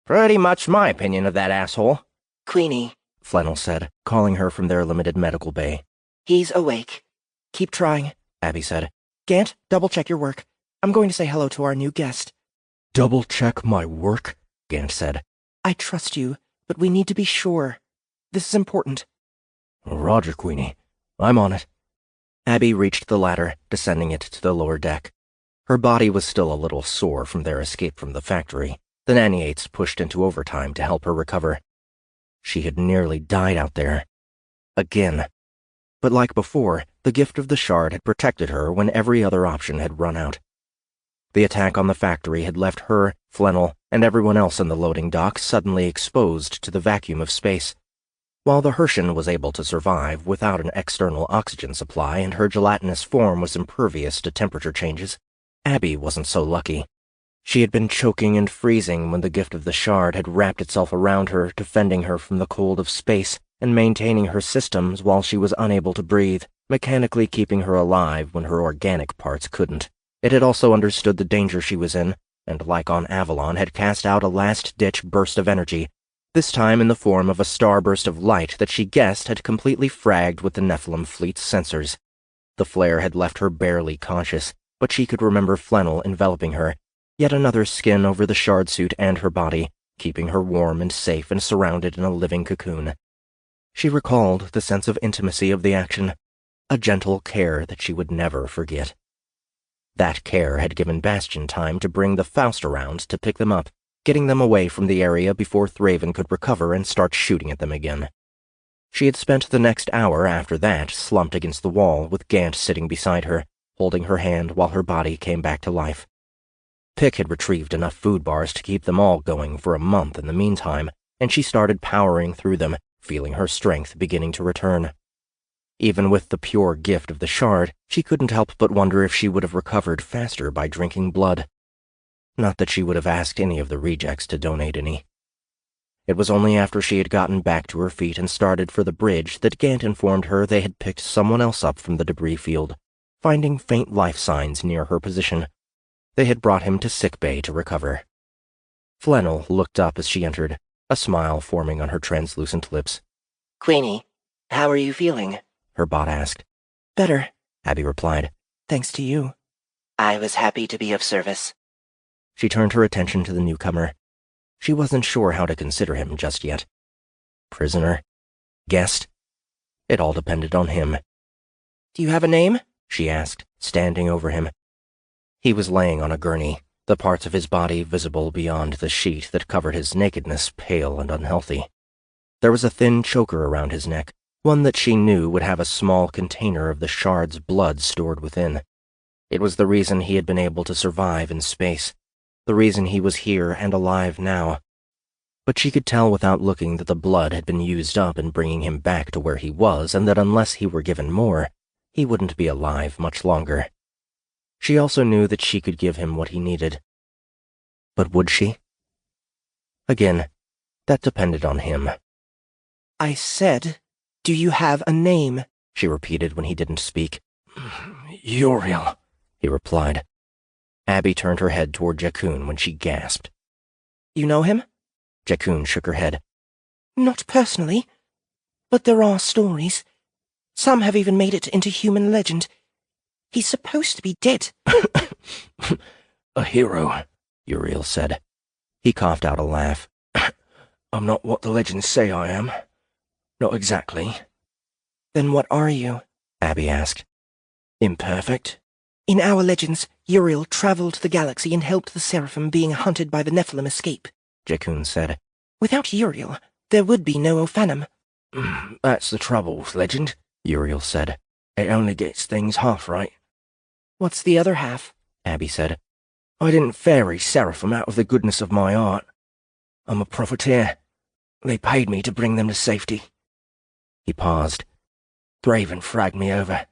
"Pretty much my opinion of that asshole." Queenie, Flannel said, calling her from their limited medical bay. He's awake. Keep trying, Abby said. Gant, double-check your work. I'm going to say hello to our new guest. Double-check my work? Gant said. I trust you, but we need to be sure. This is important. Roger, Queenie. I'm on it. Abby reached the ladder, descending it to the lower deck. Her body was still a little sore from their escape from the factory. The nanny-aides pushed into overtime to help her recover. She had nearly died out there. Again. But like before, the gift of the shard had protected her when every other option had run out. The attack on the factory had left her, Flannel, and everyone else in the loading dock suddenly exposed to the vacuum of space. While the Herschen was able to survive without an external oxygen supply and her gelatinous form was impervious to temperature changes, Abby wasn't so lucky. She had been choking and freezing when the gift of the shard had wrapped itself around her, defending her from the cold of space and maintaining her systems while she was unable to breathe, mechanically keeping her alive when her organic parts couldn't. It had also understood the danger she was in, and like on Avalon had cast out a last-ditch burst of energy, this time in the form of a starburst of light that she guessed had completely fragged with the Nephilim fleet's sensors. The flare had left her barely conscious, but she could remember flannel enveloping her, yet another skin over the shard suit and her body, keeping her warm and safe and surrounded in a living cocoon. She recalled the sense of intimacy of the action, a gentle care that she would never forget. That care had given Bastion time to bring the Faust around to pick them up, getting them away from the area before Thraven could recover and start shooting at them again. She had spent the next hour after that slumped against the wall with Gant sitting beside her, holding her hand while her body came back to life. Pick had retrieved enough food bars to keep them all going for a month in the meantime, and she started powering through them, feeling her strength beginning to return. Even with the pure gift of the shard, she couldn't help but wonder if she would have recovered faster by drinking blood. Not that she would have asked any of the rejects to donate any. It was only after she had gotten back to her feet and started for the bridge that Gant informed her they had picked someone else up from the debris field, finding faint life signs near her position. They had brought him to sickbay to recover. Flannel looked up as she entered, a smile forming on her translucent lips. Queenie, how are you feeling? Her bot asked. Better, Abby replied. thanks to you. I was happy to be of service. She turned her attention to the newcomer. She wasn't sure how to consider him just yet. Prisoner? Guest? It all depended on him. Do you have a name? She asked, standing over him. He was laying on a gurney, the parts of his body visible beyond the sheet that covered his nakedness pale and unhealthy. There was a thin choker around his neck, one that she knew would have a small container of the shard's blood stored within. It was the reason he had been able to survive in space, the reason he was here and alive now. But she could tell without looking that the blood had been used up in bringing him back to where he was, and that unless he were given more, he wouldn't be alive much longer. She also knew that she could give him what he needed. But would she? Again, that depended on him. I said, do you have a name? She repeated when he didn't speak. Uriel, he replied. Abby turned her head toward Jakun when she gasped. You know him? Jakun shook her head. Not personally, but there are stories. Some have even made it into human legend. He's supposed to be dead. a hero, Uriel said. He coughed out a laugh. I'm not what the legends say I am. Not exactly. Then what are you? Abby asked. Imperfect? In our legends, Uriel traveled the galaxy and helped the seraphim being hunted by the Nephilim escape, Jakun said. Without Uriel, there would be no Ophanim. That's the trouble with legend, Uriel said. It only gets things half right. What's the other half? Abby said. I didn't fairy seraphim out of the goodness of my heart. I'm a profiteer. They paid me to bring them to safety. He paused. Thraven fragged me over.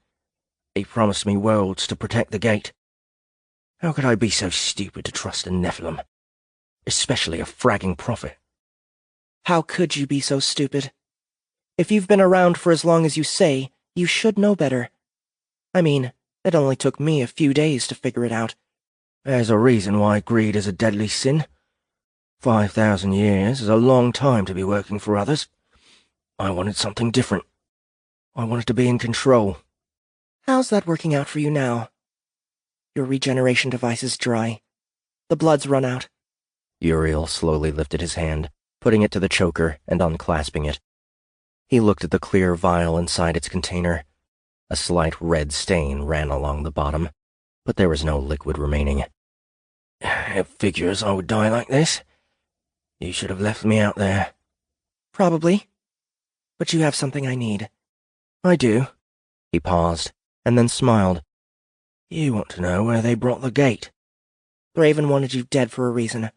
He promised me worlds to protect the gate. How could I be so stupid to trust a Nephilim? Especially a fragging prophet. How could you be so stupid? If you've been around for as long as you say, you should know better. I mean, it only took me a few days to figure it out. There's a reason why greed is a deadly sin. 5,000 years is a long time to be working for others. I wanted something different. I wanted to be in control. How's that working out for you now? Your regeneration device is dry. The blood's run out. Uriel slowly lifted his hand, putting it to the choker and unclasping it. He looked at the clear vial inside its container. A slight red stain ran along the bottom, but there was no liquid remaining. It figures I would die like this. You should have left me out there. Probably. But you have something I need. I do. He paused, and then smiled. You want to know where they brought the gate? Thraven wanted you dead for a reason.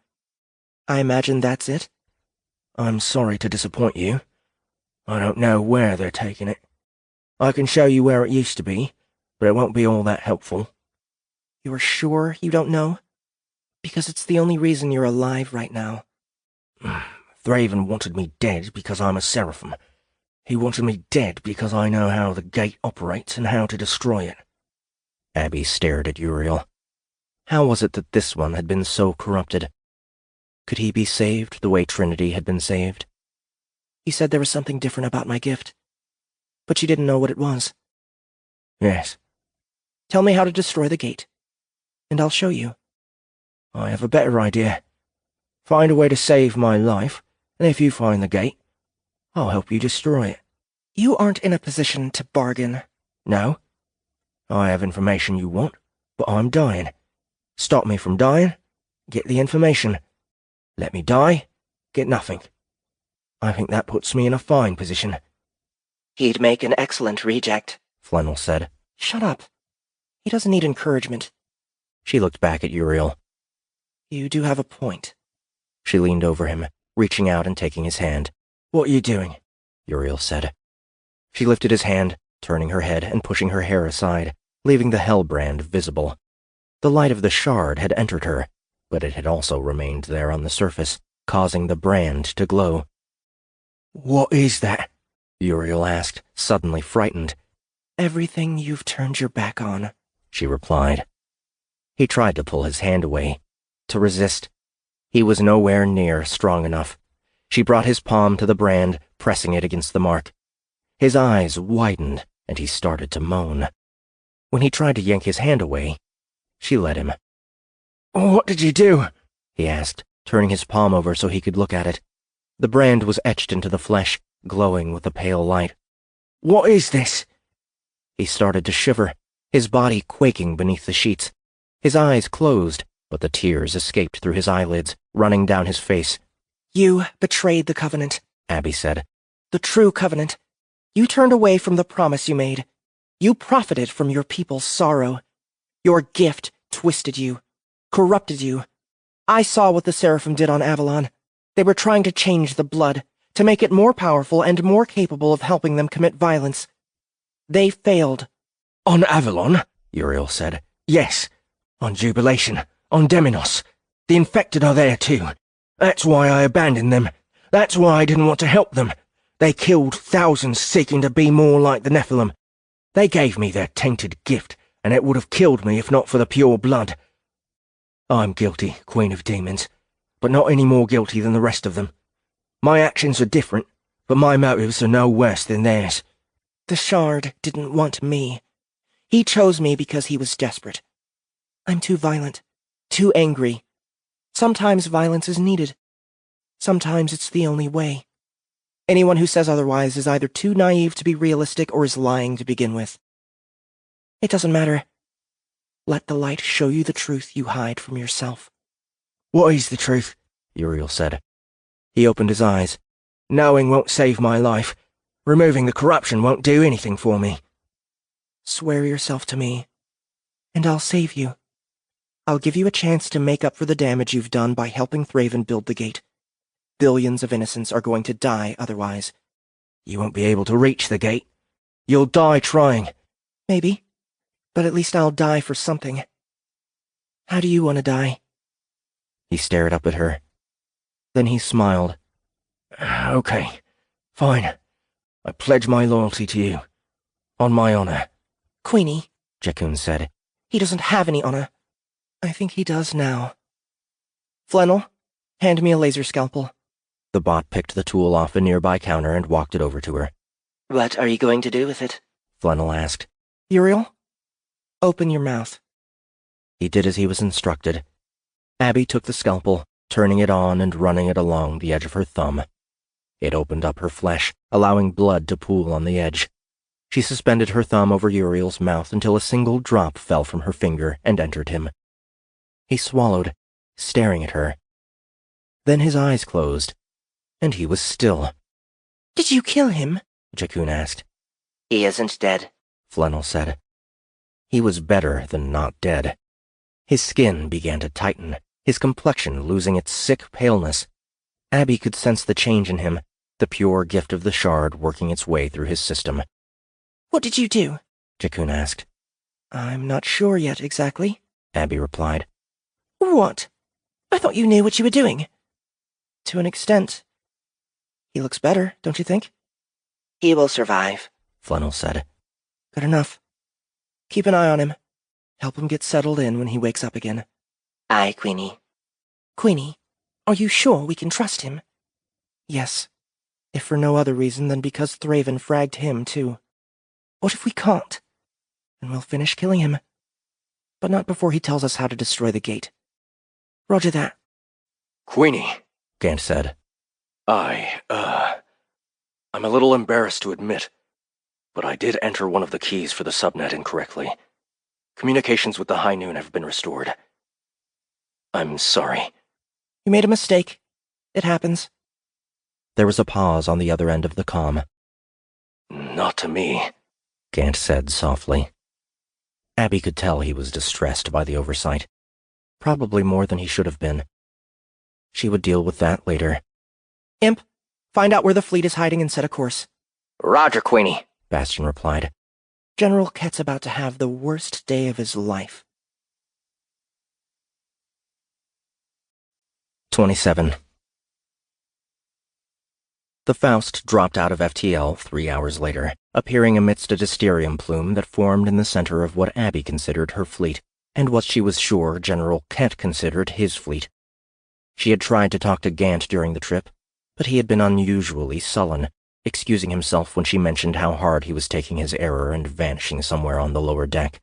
I imagine that's it? I'm sorry to disappoint you. I don't know where they're taking it. I can show you where it used to be, but it won't be all that helpful. You're sure you don't know? Because it's the only reason you're alive right now. Thraven wanted me dead because I'm a seraphim. He wanted me dead because I know how the gate operates and how to destroy it. Abby stared at Uriel. How was it that this one had been so corrupted? Could he be saved the way Trinity had been saved? You said there was something different about my gift, but you didn't know what it was. Yes. Tell me how to destroy the gate, and I'll show you. I have a better idea. Find a way to save my life, and if you find the gate, I'll help you destroy it. You aren't in a position to bargain. No. I have information you want, but I'm dying. Stop me from dying, get the information. Let me die, get nothing. I think that puts me in a fine position. He'd make an excellent reject, Flannel said. Shut up. He doesn't need encouragement. She looked back at Uriel. You do have a point. She leaned over him, reaching out and taking his hand. What are you doing? Uriel said. She lifted his hand, turning her head and pushing her hair aside, leaving the hellbrand visible. The light of the shard had entered her, but it had also remained there on the surface, causing the brand to glow. What is that? Uriel asked, suddenly frightened. Everything you've turned your back on, she replied. He tried to pull his hand away, to resist. He was nowhere near strong enough. She brought his palm to the brand, pressing it against the mark. His eyes widened, and he started to moan. When he tried to yank his hand away, she let him. What did you do? He asked, turning his palm over so he could look at it. The brand was etched into the flesh, glowing with a pale light. What is this? He started to shiver, his body quaking beneath the sheets. His eyes closed, but the tears escaped through his eyelids, running down his face. You betrayed the covenant, Abby said. The true covenant. You turned away from the promise you made. You profited from your people's sorrow. Your gift twisted you, corrupted you. I saw what the seraphim did on Avalon. They were trying to change the blood, to make it more powerful and more capable of helping them commit violence. They failed. On Avalon? Uriel said. Yes. On Jubilation. On Demenos. The infected are there too. That's why I abandoned them. That's why I didn't want to help them. They killed thousands seeking to be more like the Nephilim. They gave me their tainted gift, and it would have killed me if not for the pure blood. I'm guilty, Queen of Demons, but not any more guilty than the rest of them. My actions are different, but my motives are no worse than theirs. The Shard didn't want me. He chose me because he was desperate. I'm too violent, too angry. Sometimes violence is needed. Sometimes it's the only way. Anyone who says otherwise is either too naive to be realistic or is lying to begin with. It doesn't matter. Let the light show you the truth you hide from yourself. What is the truth? Uriel said. He opened his eyes. Knowing won't save my life. Removing the corruption won't do anything for me. Swear yourself to me, and I'll save you. I'll give you a chance to make up for the damage you've done by helping Thraven build the gate. Billions of innocents are going to die otherwise. You won't be able to reach the gate. You'll die trying. Maybe, but at least I'll die for something. How do you want to die? He stared up at her. Then he smiled. Okay, fine. I pledge my loyalty to you. On my honor. Queenie, Jakun said. He doesn't have any honor. I think he does now. Flannel, hand me a laser scalpel. The bot picked the tool off a nearby counter and walked it over to her. What are you going to do with it? Flannel asked. Uriel, open your mouth. He did as he was instructed. Abby took the scalpel, turning it on and running it along the edge of her thumb. It opened up her flesh, allowing blood to pool on the edge. She suspended her thumb over Uriel's mouth until a single drop fell from her finger and entered him. He swallowed, staring at her. Then his eyes closed, and he was still. Did you kill him? Jakun asked. He isn't dead, Flannel said. He was better than not dead. His skin began to tighten, his complexion losing its sick paleness. Abby could sense the change in him, the pure gift of the shard working its way through his system. What did you do? Jakun asked. I'm not sure yet exactly, Abby replied. What? I thought you knew what you were doing. To an extent. He looks better, don't you think? he will survive. Flannel said. Good enough. Keep an eye on him. Help him get settled in when he wakes up again. Aye, Queenie. Queenie, are you sure we can trust him? Yes. If for no other reason than because Thraven fragged him, too. What if we can't? Then we'll finish killing him. But not before he tells us how to destroy the gate. Roger that. Queenie, Gant said. I'm a little embarrassed to admit, but I did enter one of the keys for the subnet incorrectly. Communications with the High Noon have been restored. I'm sorry. You made a mistake. It happens. There was a pause on the other end of the comm. Not to me, Gant said softly. Abby could tell he was distressed by the oversight. Probably more than he should have been. She would deal with that later. Imp, find out where the fleet is hiding and set a course. Roger, Queenie. Bastion replied. General Ket's about to have the worst day of his life. 27. The Faust dropped out of FTL 3 hours later, appearing amidst a dysterium plume that formed in the center of what Abby considered her fleet, and what she was sure General Ket considered his fleet. She had tried to talk to Gant during the trip, but he had been unusually sullen, excusing himself when she mentioned how hard he was taking his error and vanishing somewhere on the lower deck.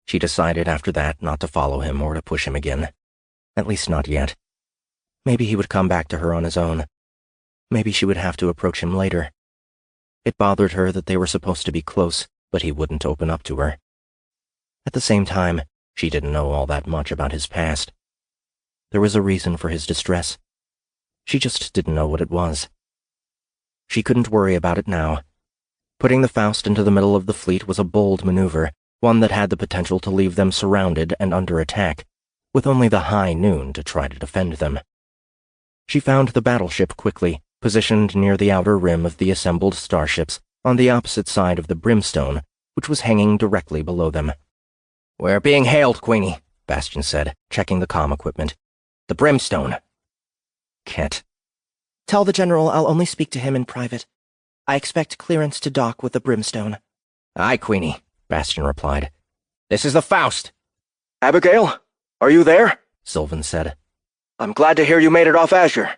She decided after that not to follow him or to push him again. At least not yet. Maybe he would come back to her on his own. Maybe she would have to approach him later. It bothered her that they were supposed to be close, but he wouldn't open up to her. At the same time, she didn't know all that much about his past. There was a reason for his distress. She just didn't know what it was. She couldn't worry about it now. Putting the Faust into the middle of the fleet was a bold maneuver, one that had the potential to leave them surrounded and under attack, with only the High Noon to try to defend them. She found the battleship quickly, positioned near the outer rim of the assembled starships, on the opposite side of the brimstone, which was hanging directly below them. "We're being hailed, Queenie," Bastion said, checking the comm equipment. "The brimstone." Ket. Tell the General I'll only speak to him in private. I expect clearance to dock with the brimstone. "Aye, Queenie," Bastion replied. "This is the Faust." Abigail, are you there? Sylvan said. I'm glad to hear you made it off Azure.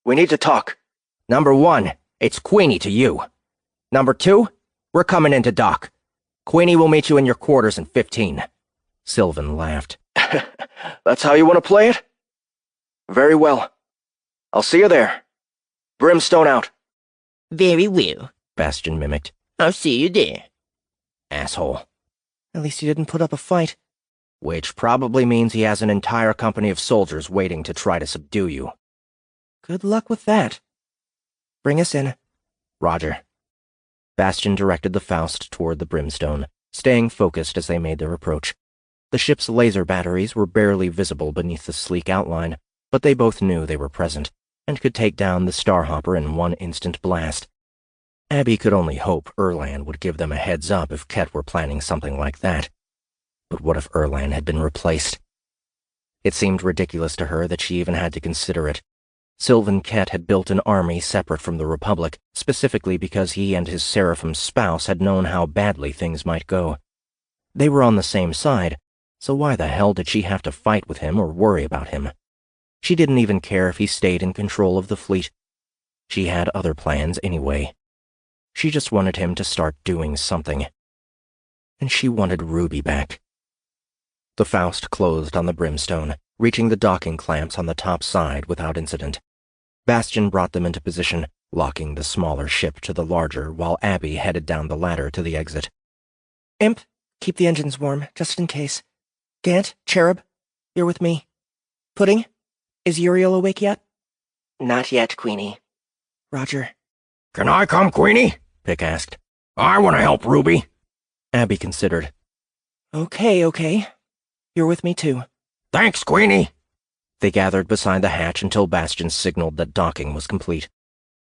We need to talk. Number 1, it's Queenie to you. Number 2, we're coming into dock. Queenie will meet you in your quarters in 15. Sylvan laughed. That's how you want to play it? Very well. I'll see you there. Brimstone out. Very well, Bastion mimicked. I'll see you there. Asshole. At least he didn't put up a fight. Which probably means he has an entire company of soldiers waiting to try to subdue you. Good luck with that. Bring us in. Roger. Bastion directed the Faust toward the brimstone, staying focused as they made their approach. The ship's laser batteries were barely visible beneath the sleek outline, but they both knew they were present, and could take down the starhopper in one instant blast. Abby could only hope Erlan would give them a heads up if Ket were planning something like that. But what if Erlan had been replaced? It seemed ridiculous to her that she even had to consider it. Sylvan Ket had built an army separate from the Republic, specifically because he and his seraphim spouse had known how badly things might go. They were on the same side, so why the hell did she have to fight with him or worry about him? She didn't even care if he stayed in control of the fleet. She had other plans anyway. She just wanted him to start doing something. And she wanted Ruby back. The Faust closed on the brimstone, reaching the docking clamps on the top side without incident. Bastion brought them into position, locking the smaller ship to the larger while Abby headed down the ladder to the exit. Imp, keep the engines warm, just in case. Gant, Cherub, you're with me. Pudding, is Uriel awake yet? Not yet, Queenie. Roger. Can I come, Queenie? Pick asked. I want to help Ruby. Abby considered. Okay. You're with me too. Thanks, Queenie. They gathered beside the hatch until Bastion signaled that docking was complete.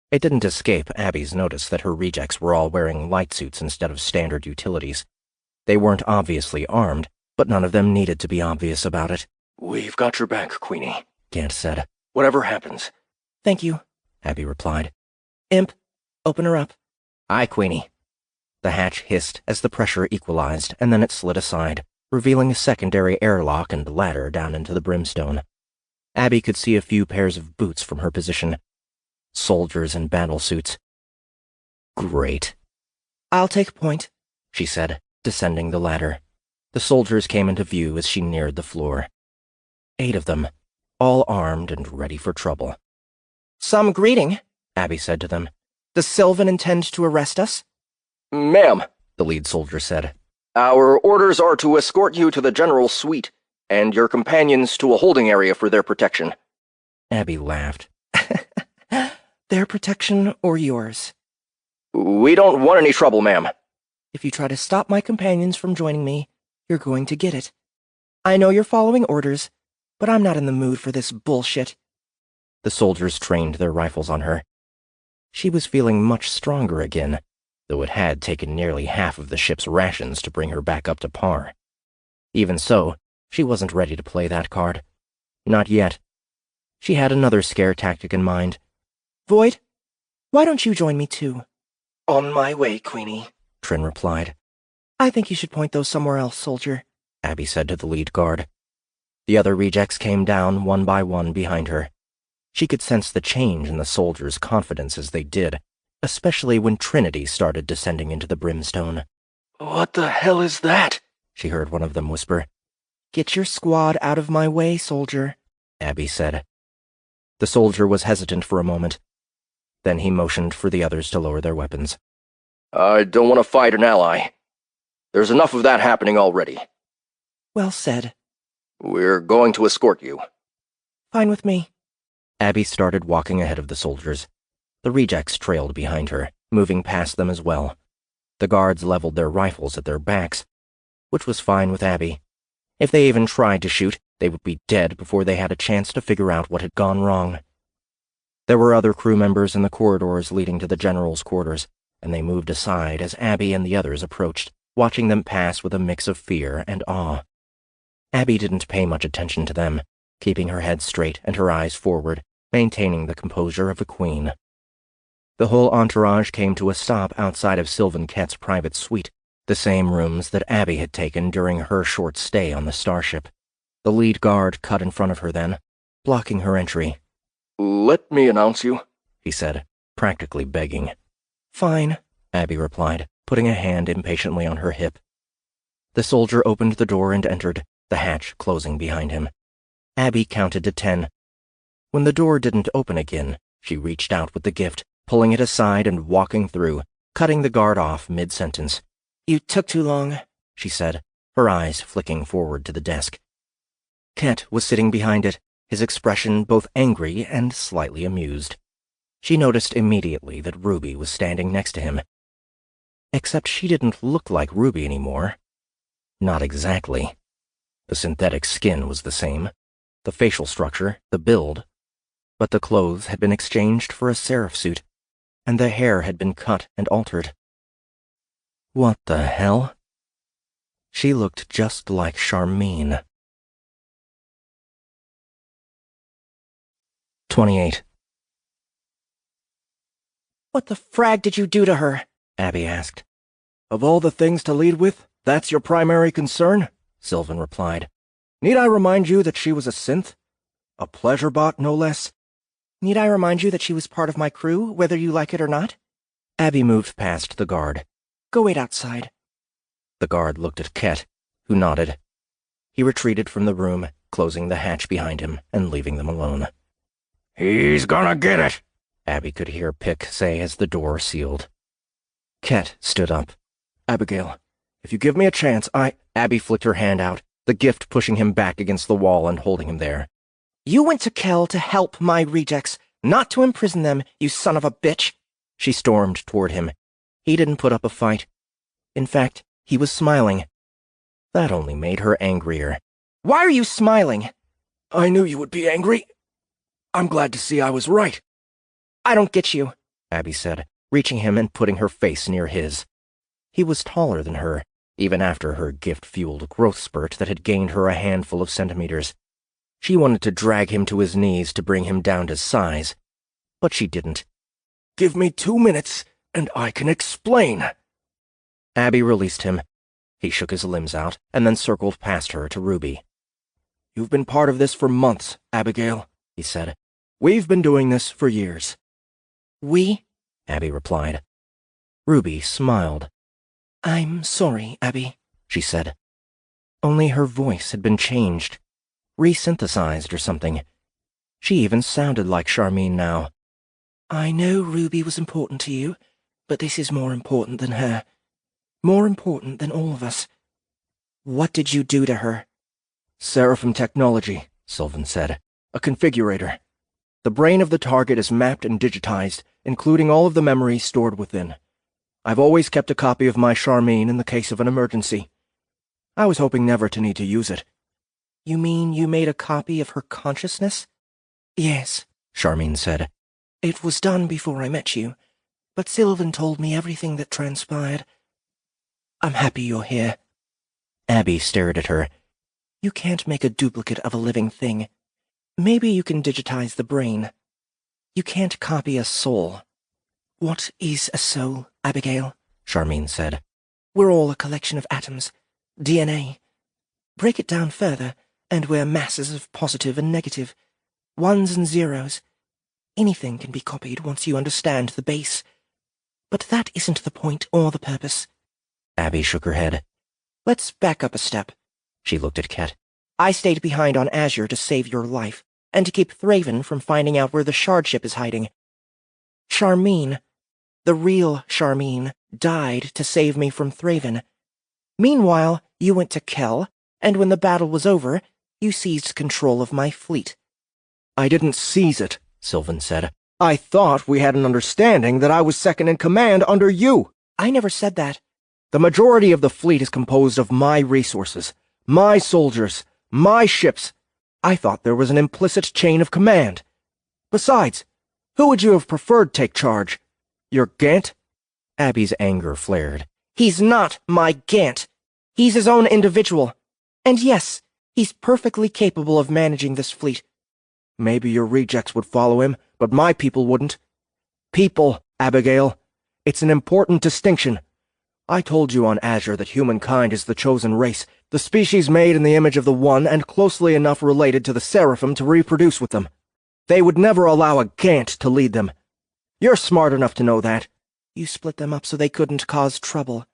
It didn't escape Abby's notice that her rejects were all wearing light suits instead of standard utilities. They weren't obviously armed, but none of them needed to be obvious about it. We've got your back, Queenie, Gant said. Whatever happens. Thank you, Abby replied. Imp, open her up. Aye, Queenie. The hatch hissed as the pressure equalized, and then it slid aside, revealing a secondary airlock and ladder down into the brimstone. Abby could see a few pairs of boots from her position. Soldiers in battlesuits. Great. I'll take point, she said, descending the ladder. The soldiers came into view as she neared the floor. 8 of them, all armed and ready for trouble. Some greeting, Abby said to them. Does Sylvan intend to arrest us? Ma'am, The lead soldier said. Our orders are to escort you to the general's suite, and your companions to a holding area for their protection. Abby laughed. Their protection or yours? We don't want any trouble, ma'am. If you try to stop my companions from joining me, you're going to get it. I know you're following orders, but I'm not in the mood for this bullshit. The soldiers trained their rifles on her. She was feeling much stronger again, though it had taken nearly half of the ship's rations to bring her back up to par. Even so, she wasn't ready to play that card. Not yet. She had another scare tactic in mind. Void, why don't you join me too? On my way, Queenie, Trin replied. I think you should point those somewhere else, soldier, Abby said to the lead guard. The other rejects came down one by one behind her. She could sense the change in the soldiers' confidence as they did, especially when Trinity started descending into the brimstone. What the hell is that? She heard one of them whisper. Get your squad out of my way, soldier, Abby said. The soldier was hesitant for a moment. Then he motioned for the others to lower their weapons. I don't want to fight an ally. There's enough of that happening already. Well said. We're going to escort you. Fine with me. Abby started walking ahead of the soldiers. The rejects trailed behind her, moving past them as well. The guards leveled their rifles at their backs, which was fine with Abby. If they even tried to shoot, they would be dead before they had a chance to figure out what had gone wrong. There were other crew members in the corridors leading to the general's quarters, and they moved aside as Abby and the others approached, watching them pass with a mix of fear and awe. Abby didn't pay much attention to them, keeping her head straight and her eyes forward, maintaining the composure of a queen. The whole entourage came to a stop outside of Sylvan Kett's private suite, the same rooms that Abby had taken during her short stay on the starship. The lead guard cut in front of her then, blocking her entry. Let me announce you, he said, practically begging. Fine, Abby replied, putting a hand impatiently on her hip. The soldier opened the door and entered, the hatch closing behind him. Abby counted to 10. When the door didn't open again, she reached out with the gift, pulling it aside and walking through, cutting the guard off mid-sentence. You took too long, she said, her eyes flicking forward to the desk. Kett was sitting behind it, his expression both angry and slightly amused. She noticed immediately that Ruby was standing next to him. Except she didn't look like Ruby anymore. Not exactly. The synthetic skin was the same, the facial structure, the build, but the clothes had been exchanged for a seraph suit, and the hair had been cut and altered. What the hell? She looked just like Charmine. 28. What the frag did you do to her? Abby asked. Of all the things to lead with, that's your primary concern? Sylvan replied. Need I remind you that she was a synth? A pleasure bot, no less? Need I remind you that she was part of my crew, whether you like it or not? Abby moved past the guard. Go wait outside. The guard looked at Kett, who nodded. He retreated from the room, closing the hatch behind him and leaving them alone. He's gonna get it, Abby could hear Pick say as the door sealed. Kett stood up. Abigail, if you give me a chance, Abby flicked her hand out, the gift pushing him back against the wall and holding him there. You went to Kell to help my rejects, Not to imprison them, you son of a bitch! She stormed toward him. He didn't put up a fight. In fact, he was smiling. That only made her angrier. Why are you smiling? I knew you would be angry. I'm glad to see I was right. I don't get you, Abby said, reaching him and putting her face near his. He was taller than her, even after her gift-fueled growth spurt that had gained her a handful of centimeters. She wanted to drag him to his knees to bring him down to size, but she didn't. Give me 2 minutes, and I can explain. Abby released him. He shook his limbs out, and then circled past her to Ruby. You've been part of this for months, Abigail, he said. We've been doing this for years. We? Abby replied. Ruby smiled. I'm sorry, Abby, she said. Only her voice had been changed, resynthesized or something. She even sounded like Charmine now. I know Ruby was important to you, but this is more important than her. More important than all of us. What did you do to her? Seraphim technology, Sylvan said. A configurator. The brain of the target is mapped and digitized, including all of the memory stored within. I've always kept a copy of my Charmine in the case of an emergency. I was hoping never to need to use it. You mean you made a copy of her consciousness? Yes, Charmine said. It was done before I met you, but Sylvan told me everything that transpired. I'm happy you're here. Abby stared at her. You can't make a duplicate of a living thing. Maybe you can digitize the brain. You can't copy a soul. What is a soul, Abigail? Charmine said. We're all a collection of atoms, DNA. Break it down further, and we're masses of positive and negative, ones and zeros. Anything can be copied once you understand the base. But that isn't the point or the purpose. Abby shook her head. Let's back up a step. She looked at Ket. I stayed behind on Azure to save your life, and to keep Thraven from finding out where the shard ship is hiding. Charmine, the real Charmine, died to save me from Thraven. Meanwhile, you went to Kel, and when the battle was over, you seized control of my fleet. I didn't seize it, Sylvan said. I thought we had an understanding that I was second in command under you. I never said that. The majority of the fleet is composed of my resources, my soldiers, my ships. I thought there was an implicit chain of command. Besides, who would you have preferred take charge? Your Gant? Abby's anger flared. He's not my Gant. He's his own individual. And yes, he's perfectly capable of managing this fleet. Maybe your rejects would follow him, but my people wouldn't. People, Abigail. It's an important distinction. I told you on Azure that humankind is the chosen race, the species made in the image of the One and closely enough related to the seraphim to reproduce with them. They would never allow a Gant to lead them. You're smart enough to know that. You split them up so they couldn't cause trouble.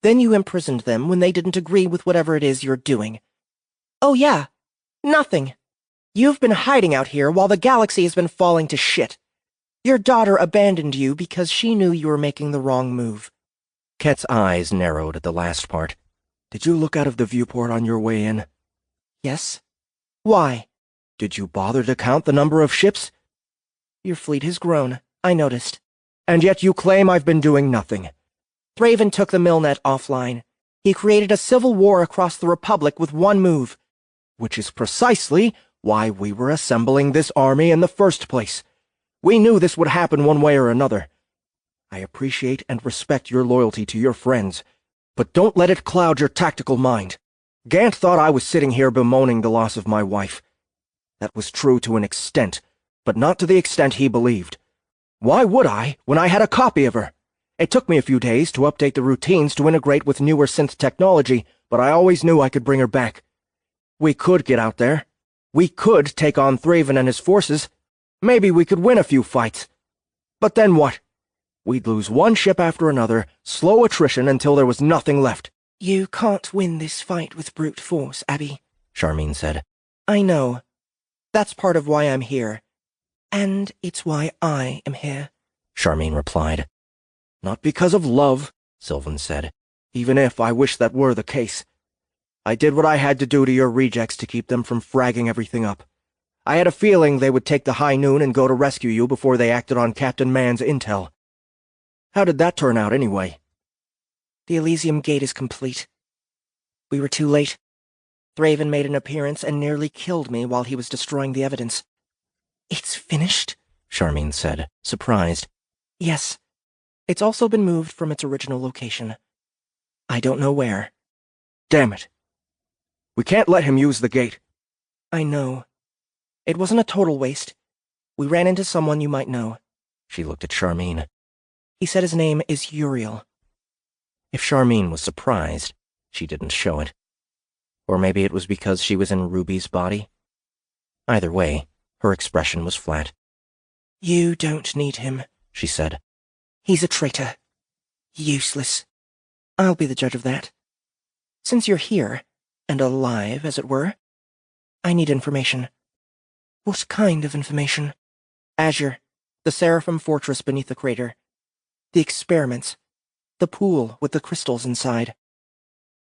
Then you imprisoned them when they didn't agree with whatever it is you're doing. Oh yeah, nothing. You've been hiding out here while the galaxy has been falling to shit. Your daughter abandoned you because she knew you were making the wrong move. Ket's eyes narrowed at the last part. Did you look out of the viewport on your way in? Yes. Why? Did you bother to count the number of ships? Your fleet has grown, I noticed. And yet you claim I've been doing nothing. Thraven took the Milnet offline. He created a civil war across the Republic with one move. Which is precisely why we were assembling this army in the first place. We knew this would happen one way or another. I appreciate and respect your loyalty to your friends, but don't let it cloud your tactical mind. Gant thought I was sitting here bemoaning the loss of my wife. That was true to an extent, but not to the extent he believed. Why would I, when I had a copy of her? It took me a few days to update the routines to integrate with newer synth technology, but I always knew I could bring her back. We could get out there. We could take on Thraven and his forces. Maybe we could win a few fights. But then what? We'd lose one ship after another, slow attrition until there was nothing left. You can't win this fight with brute force, Abby, Charmine said. I know. That's part of why I'm here. And it's why I am here, Charmine replied. Not because of love, Sylvan said, even if I wish that were the case. I did what I had to do to your rejects to keep them from fragging everything up. I had a feeling they would take the high noon and go to rescue you before they acted on Captain Mann's intel. How did that turn out, anyway? The Elysium Gate is complete. We were too late. Thraven made an appearance and nearly killed me while he was destroying the evidence. It's finished? Charmian said, surprised. Yes. It's also been moved from its original location. I don't know where. Damn it. We can't let him use the gate. I know. It wasn't a total waste. We ran into someone you might know. She looked at Charmian. He said his name is Uriel. If Charmian was surprised, she didn't show it. Or maybe it was because she was in Ruby's body. Either way, her expression was flat. You don't need him, she said. He's a traitor. Useless. I'll be the judge of that. Since you're here, and alive, as it were, I need information. What kind of information? Azure, the Seraphim fortress beneath the crater. The experiments. The pool with the crystals inside.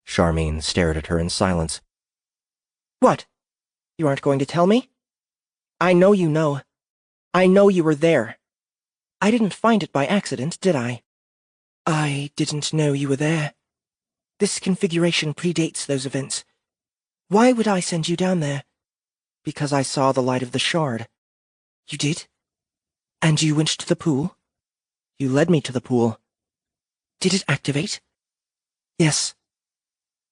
Charmian stared at her in silence. What? You aren't going to tell me? I know you know. I know you were there. I didn't find it by accident, did I? I didn't know you were there. This configuration predates those events. Why would I send you down there? Because I saw the light of the shard. You did? And you went to the pool? You led me to the pool. Did it activate? Yes.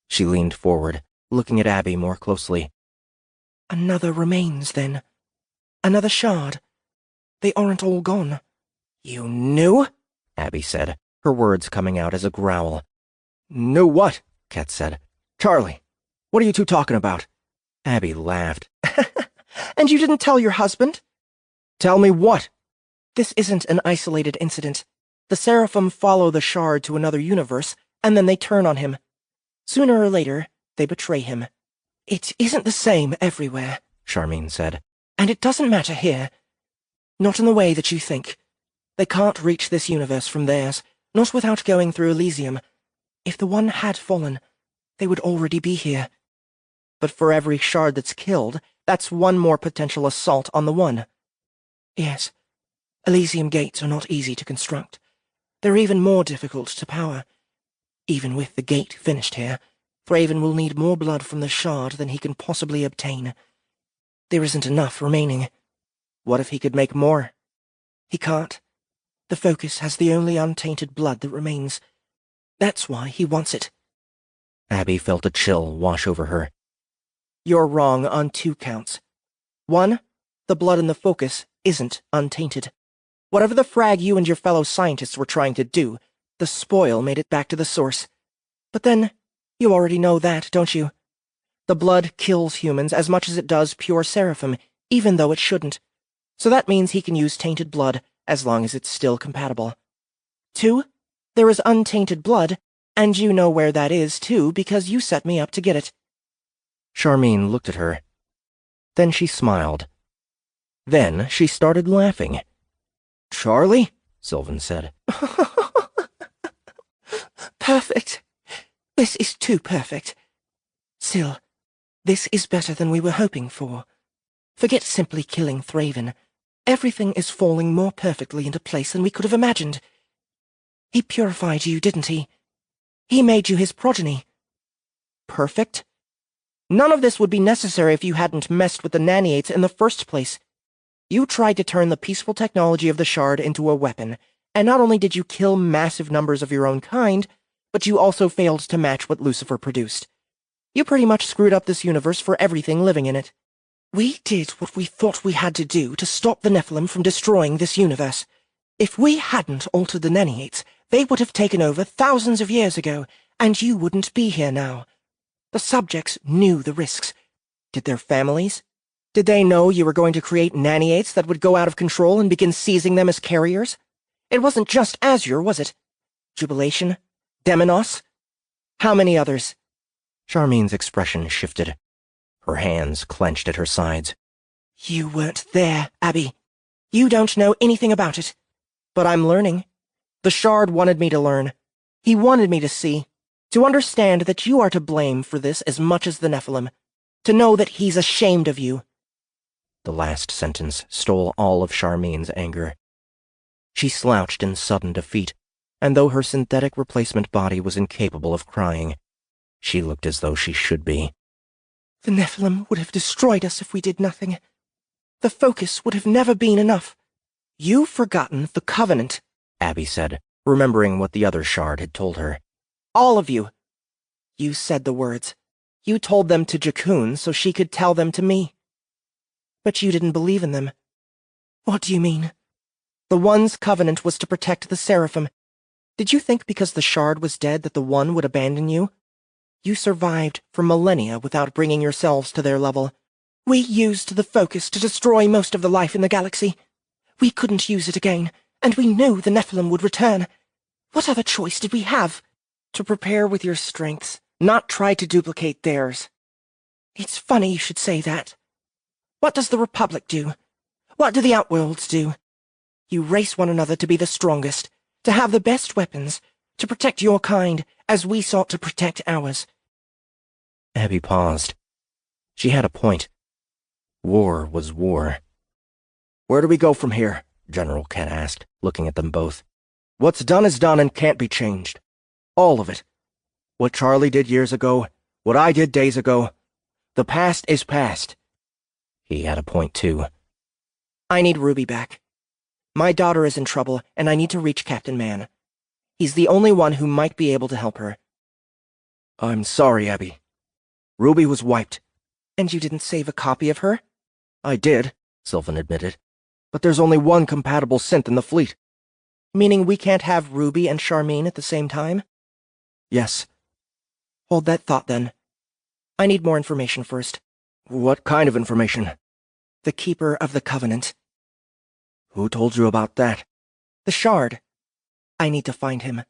She leaned forward, looking at Abby more closely. Another remains, then. Another shard. They aren't all gone. You knew? Abby said, her words coming out as a growl. Knew what? Kat said. Charlie, what are you two talking about? Abby laughed. And you didn't tell your husband? Tell me what? This isn't an isolated incident. The Seraphim follow the shard to another universe, and then they turn on him. Sooner or later, they betray him. It isn't the same everywhere, Charmian said. And it doesn't matter here. Not in the way that you think. They can't reach this universe from theirs, not without going through Elysium. If the one had fallen, they would already be here. But for every shard that's killed, that's one more potential assault on the one. Yes, Elysium gates are not easy to construct. They're even more difficult to power. Even with the gate finished here, Thraven will need more blood from the shard than he can possibly obtain. There isn't enough remaining. What if he could make more? He can't. The Focus has the only untainted blood that remains. That's why he wants it. Abby felt a chill wash over her. You're wrong on 2 counts. 1, the blood in the Focus isn't untainted. Whatever the frag you and your fellow scientists were trying to do, the spoil made it back to the source. But then, you already know that, don't you? The blood kills humans as much as it does pure seraphim, even though it shouldn't. So that means he can use tainted blood as long as it's still compatible. 2, there is untainted blood, and you know where that is, too, because you set me up to get it. Charmian looked at her. Then she smiled. Then she started laughing. Charlie? Sylvan said. Perfect. This is too perfect. Still, this is better than we were hoping for. Forget simply killing Thraven. Everything is falling more perfectly into place than we could have imagined. He purified you, didn't he? He made you his progeny. Perfect? None of this would be necessary if you hadn't messed with the naniates in the first place. You tried to turn the peaceful technology of the shard into a weapon, and not only did you kill massive numbers of your own kind, but you also failed to match what Lucifer produced. You pretty much screwed up this universe for everything living in it. We did what we thought we had to do to stop the Nephilim from destroying this universe. If we hadn't altered the naniates, they would have taken over thousands of years ago, and you wouldn't be here now. The subjects knew the risks. Did their families? Did they know you were going to create naniates that would go out of control and begin seizing them as carriers? It wasn't just Azure, was it? Jubilation? Demonos? How many others? Charmian's expression shifted. Her hands clenched at her sides. You weren't there, Abby. You don't know anything about it. But I'm learning. The Shard wanted me to learn. He wanted me to see. To understand that you are to blame for this as much as the Nephilim. To know that he's ashamed of you. The last sentence stole all of Charmaine's anger. She slouched in sudden defeat, and though her synthetic replacement body was incapable of crying, she looked as though she should be. The Nephilim would have destroyed us if we did nothing. The focus would have never been enough. You've forgotten the Covenant, Abby said, remembering what the other shard had told her. All of you. You said the words. You told them to Jakun so she could tell them to me. But you didn't believe in them. What do you mean? The One's covenant was to protect the seraphim. Did you think because the shard was dead that the One would abandon you? You survived for millennia without bringing yourselves to their level. We used the focus to destroy most of the life in the galaxy. We couldn't use it again, and we knew the Nephilim would return. What other choice did we have? To prepare with your strengths, not try to duplicate theirs. It's funny you should say that. What does the Republic do? What do the Outworlds do? You race one another to be the strongest, to have the best weapons, to protect your kind, as we sought to protect ours. Abby paused. She had a point. War was war. Where do we go from here? General Ket asked, looking at them both. What's done is done and can't be changed. All of it. What Charlie did years ago, what I did days ago. The past is past. He had a point, too. I need Ruby back. My daughter is in trouble, and I need to reach Captain Man. He's the only one who might be able to help her. I'm sorry, Abby. Ruby was wiped. And you didn't save a copy of her? I did, Sylvan admitted. But there's only one compatible synth in the fleet. Meaning we can't have Ruby and Charmaine at the same time? Yes. Hold that thought, then. I need more information first. What kind of information? The Keeper of the Covenant. Who told you about that? The Shard. I need to find him.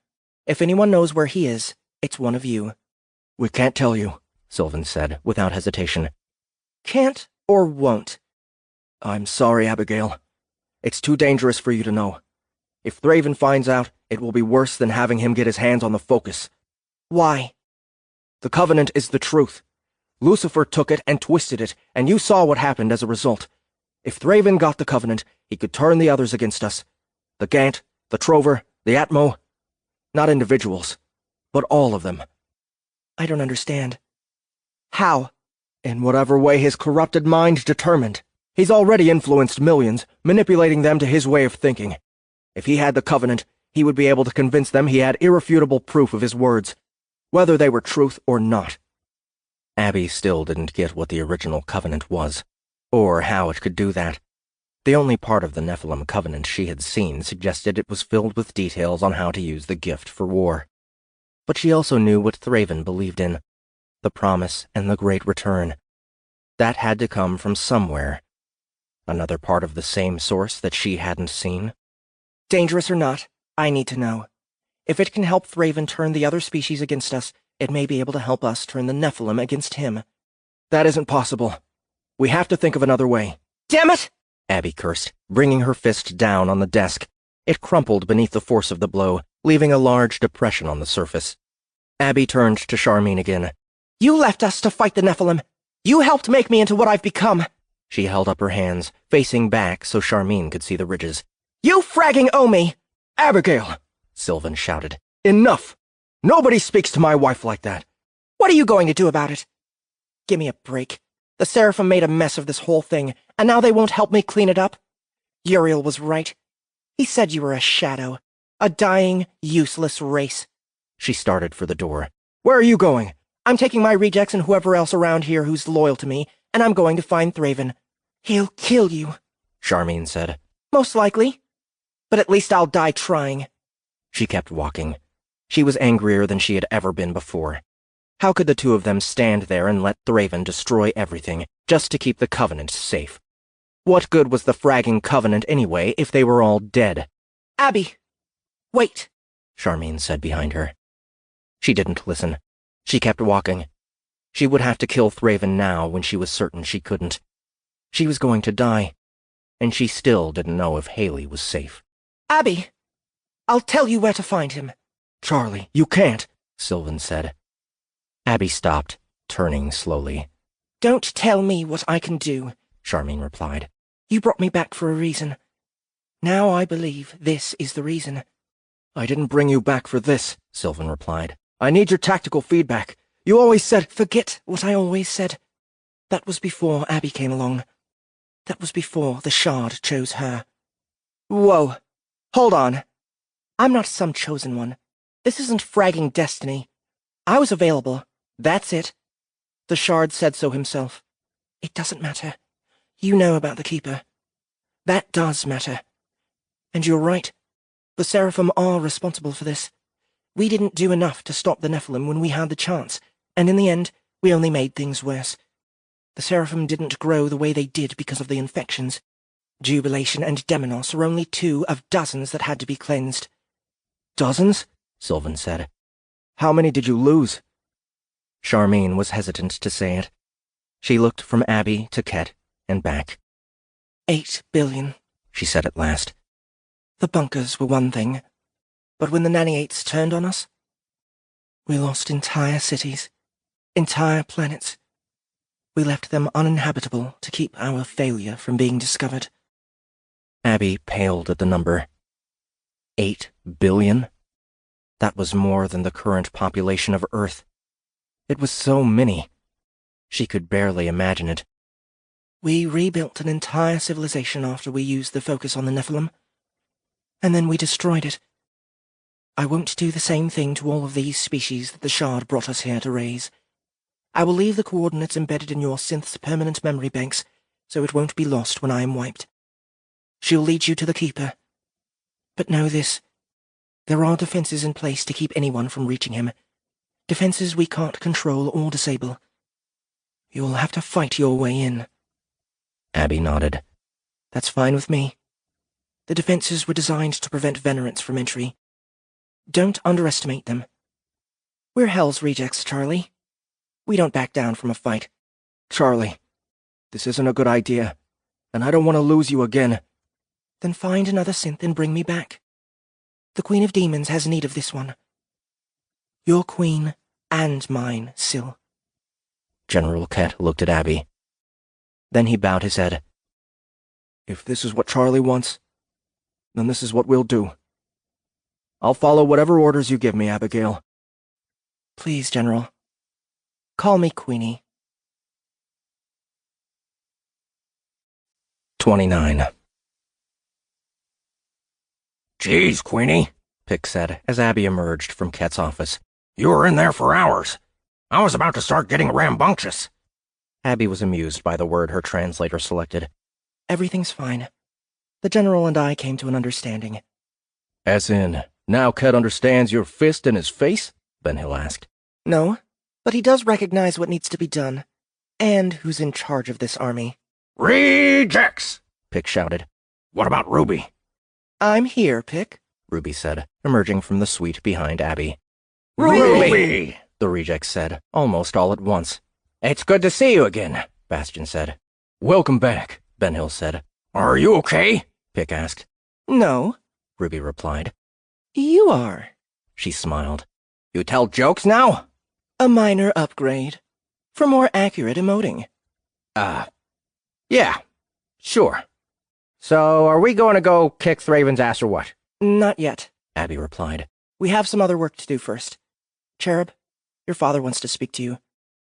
If anyone knows where he is, it's one of you. We can't tell you, Sylvan said, without hesitation. Can't or won't? I'm sorry, Abigail. It's too dangerous for you to know. If Thraven finds out, it will be worse than having him get his hands on the focus. Why? The Covenant is the truth. Lucifer took it and twisted it, and you saw what happened as a result. If Thraven got the Covenant, he could turn the others against us. The Gant, the Trover, the Atmo. Not individuals, but all of them. I don't understand. How? In whatever way his corrupted mind determined. He's already influenced millions, manipulating them to his way of thinking. If he had the Covenant, he would be able to convince them he had irrefutable proof of his words, whether they were truth or not. Abby still didn't get what the original Covenant was, or how it could do that. The only part of the Nephilim Covenant she had seen suggested it was filled with details on how to use the gift for war. But she also knew what Thraven believed in, the promise and the great return. That had to come from somewhere. Another part of the same source that she hadn't seen? Dangerous or not, I need to know. If it can help Thraven turn the other species against us, it may be able to help us turn the Nephilim against him. That isn't possible. We have to think of another way. Damn it! Abby cursed, bringing her fist down on the desk. It crumpled beneath the force of the blow, leaving a large depression on the surface. Abby turned to Charmaine again. You left us to fight the Nephilim. You helped make me into what I've become. She held up her hands, facing back so Charmaine could see the ridges. You fragging owe me! Abigail! Sylvan shouted. Enough! Nobody speaks to my wife like that. What are you going to do about it? Give me a break. The Seraphim made a mess of this whole thing, and now they won't help me clean it up? Uriel was right. He said you were a shadow. A dying, useless race. She started for the door. Where are you going? I'm taking my rejects and whoever else around here who's loyal to me, and I'm going to find Thraven. He'll kill you, Charmaine said. Most likely. But at least I'll die trying. She kept walking. She was angrier than she had ever been before. How could the two of them stand there and let Thraven destroy everything, just to keep the Covenant safe? What good was the fragging Covenant anyway if they were all dead? Abby! Wait! Charmaine said behind her. She didn't listen. She kept walking. She would have to kill Thraven now when she was certain she couldn't. She was going to die, and she still didn't know if Haley was safe. Abby! I'll tell you where to find him. Charlie, you can't, Sylvan said. Abby stopped, turning slowly. Don't tell me what I can do. Charmaine replied. You brought me back for a reason. Now I believe this is the reason. I didn't bring you back for this, Sylvan replied. I need your tactical feedback. You always said— Forget what I always said. That was before Abby came along. That was before the Shard chose her. Whoa. Hold on. I'm not some chosen one. This isn't fragging destiny. I was available. That's it. The Shard said so himself. It doesn't matter. You know about the Keeper. That does matter. And you're right. The Seraphim are responsible for this. We didn't do enough to stop the Nephilim when we had the chance, and in the end, we only made things worse. The Seraphim didn't grow the way they did because of the infections. Jubilation and Demonos are only 2 of dozens that had to be cleansed. Dozens? Sylvan said. How many did you lose? Charmaine was hesitant to say it. She looked from Abby to Ket and back. 8 billion, she said at last. The bunkers were one thing, but when the Nanny-8s turned on us, we lost entire cities, entire planets. We left them uninhabitable to keep our failure from being discovered. Abby paled at the number. 8 billion? That was more than the current population of Earth. It was so many. She could barely imagine it. We rebuilt an entire civilization after we used the focus on the Nephilim, and then we destroyed it. I won't do the same thing to all of these species that the Shard brought us here to raise. I will leave the coordinates embedded in your synth's permanent memory banks, so it won't be lost when I am wiped. She'll lead you to the Keeper. But know this. There are defenses in place to keep anyone from reaching him. Defenses we can't control or disable. You'll have to fight your way in. Abby nodded. That's fine with me. The defenses were designed to prevent Venerants from entry. Don't underestimate them. We're Hell's rejects, Charlie. We don't back down from a fight. Charlie, this isn't a good idea, and I don't want to lose you again. Then find another synth and bring me back. The Queen of Demons has need of this one. Your queen and mine, Syl. General Ket looked at Abby. Then he bowed his head. If this is what Charlie wants, then this is what we'll do. I'll follow whatever orders you give me, Abigail. Please, General. Call me Queenie. 29. Geez, Queenie, Pick said as Abby emerged from Ket's office. You were in there for hours. I was about to start getting rambunctious. Abby was amused by the word her translator selected. Everything's fine. The General and I came to an understanding. As in, now Ket understands your fist in his face? Ben Hill asked. No, but he does recognize what needs to be done, and who's in charge of this army. Rejects! Pick shouted. What about Ruby? I'm here, Pick, Ruby said, emerging from the suite behind Abby. Ruby! The rejects said, almost all at once. It's good to see you again, Bastion said. Welcome back, Ben Hill said. Are you okay? Pick asked. No, Ruby replied. You are. She smiled. You tell jokes now? A minor upgrade. For more accurate emoting. Yeah, sure. So, are we going to go kick Thraven's ass or what? Not yet, Abby replied. We have some other work to do first. Cherub, your father wants to speak to you.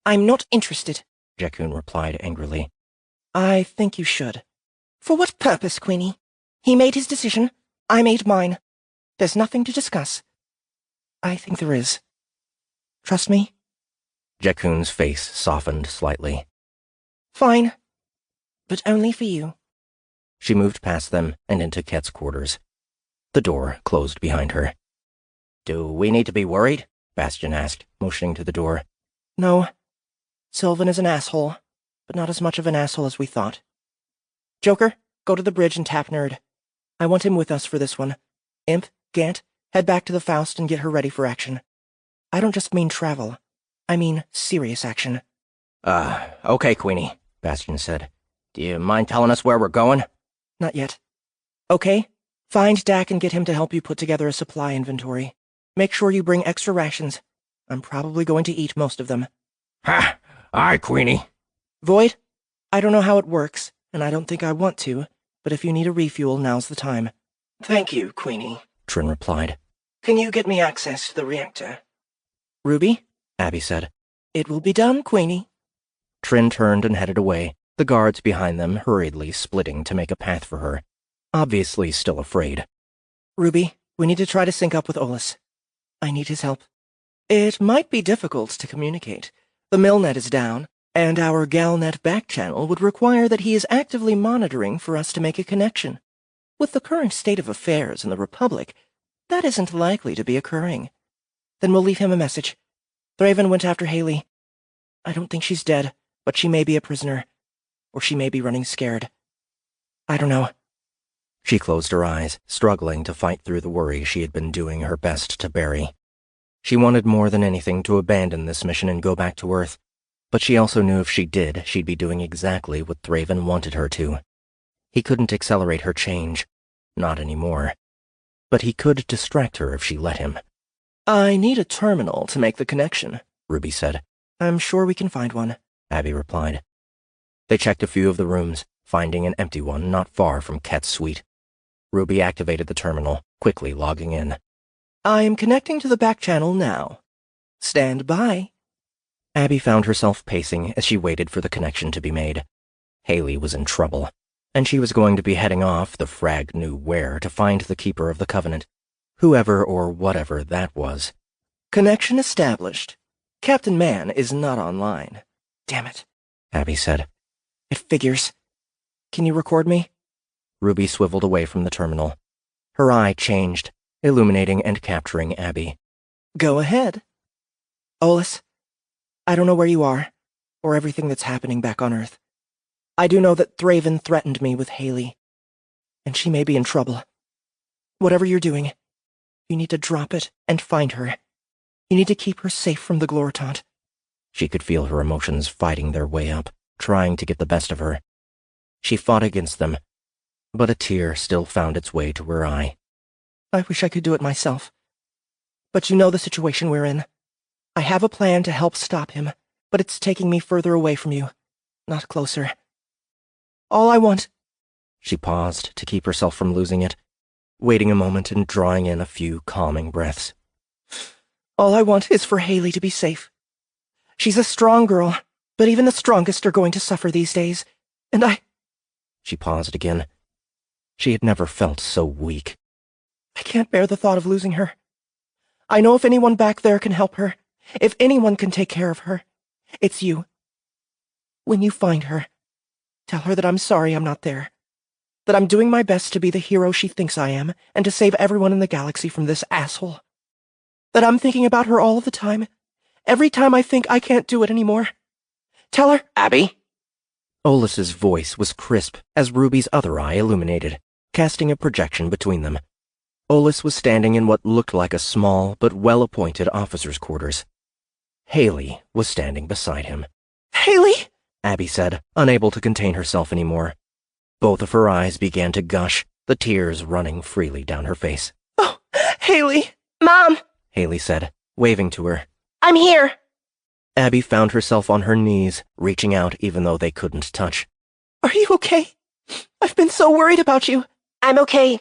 I'm not interested, Jackoon replied angrily. I think you should. For what purpose, Queenie? He made his decision. I made mine. There's nothing to discuss. I think there is. Trust me? Jackoon's face softened slightly. Fine. But only for you. She moved past them and into Ket's quarters. The door closed behind her. Do we need to be worried? Bastion asked, motioning to the door. No. Sylvan is an asshole, but not as much of an asshole as we thought. Joker, go to the bridge and tap Nerd. I want him with us for this one. Imp, Gant, head back to the Faust and get her ready for action. I don't just mean travel. I mean serious action. Okay, Queenie, Bastion said. Do you mind telling us where we're going? Not yet. Okay, find Dak and get him to help you put together a supply inventory. Make sure you bring extra rations. I'm probably going to eat most of them. Ha! Aye, Queenie. Void, I don't know how it works, and I don't think I want to, but if you need a refuel, now's the time. Thank you, Queenie, Trin replied. Can you get me access to the reactor? Ruby, Abby said. It will be done, Queenie. Trin turned and headed away, the guards behind them hurriedly splitting to make a path for her, obviously still afraid. Ruby, we need to try to sync up with Ollis. I need his help. It might be difficult to communicate. The Milnet is down, and our Galnet back channel would require that he is actively monitoring for us to make a connection. With the current state of affairs in the Republic, that isn't likely to be occurring. Then we'll leave him a message. Thraven went after Haley. I don't think she's dead, but she may be a prisoner. Or she may be running scared. I don't know. She closed her eyes, struggling to fight through the worry she had been doing her best to bury. She wanted more than anything to abandon this mission and go back to Earth, but she also knew if she did, she'd be doing exactly what Thraven wanted her to. He couldn't accelerate her change. Not anymore. But he could distract her if she let him. I need a terminal to make the connection, Ruby said. I'm sure we can find one, Abby replied. They checked a few of the rooms, finding an empty one not far from Ket's suite. Ruby activated the terminal, quickly logging in. I am connecting to the back channel now. Stand by. Abby found herself pacing as she waited for the connection to be made. Haley was in trouble, and she was going to be heading off the frag knew where to find the Keeper of the Covenant, whoever or whatever that was. Connection established. Captain Man is not online. Damn it, Abby said. It figures. Can you record me? Ruby swiveled away from the terminal. Her eye changed, illuminating and capturing Abby. Go ahead. Ollis, I don't know where you are, or everything that's happening back on Earth. I do know that Thraven threatened me with Haley, and she may be in trouble. Whatever you're doing, you need to drop it and find her. You need to keep her safe from the Gloritant. She could feel her emotions fighting their way up, trying to get the best of her. She fought against them, but a tear still found its way to her eye. I wish I could do it myself. But you know the situation we're in. I have a plan to help stop him, but it's taking me further away from you, not closer. All I want... She paused to keep herself from losing it, waiting a moment and drawing in a few calming breaths. All I want is for Haley to be safe. She's a strong girl, but even the strongest are going to suffer these days, and She paused again. She had never felt so weak. I can't bear the thought of losing her. I know if anyone back there can help her, if anyone can take care of her, it's you. When you find her, tell her that I'm sorry I'm not there, that I'm doing my best to be the hero she thinks I am and to save everyone in the galaxy from this asshole. That I'm thinking about her all the time, every time I think I can't do it anymore. Tell her... Abby? Ollis's voice was crisp as Ruby's other eye illuminated, casting a projection between them. Ollis was standing in what looked like a small but well-appointed officer's quarters. Haley was standing beside him. Haley? Abby said, unable to contain herself anymore. Both of her eyes began to gush, the tears running freely down her face. Oh, Haley! Mom! Haley said, waving to her. I'm here! Abby found herself on her knees, reaching out even though they couldn't touch. Are you okay? I've been so worried about you. I'm okay.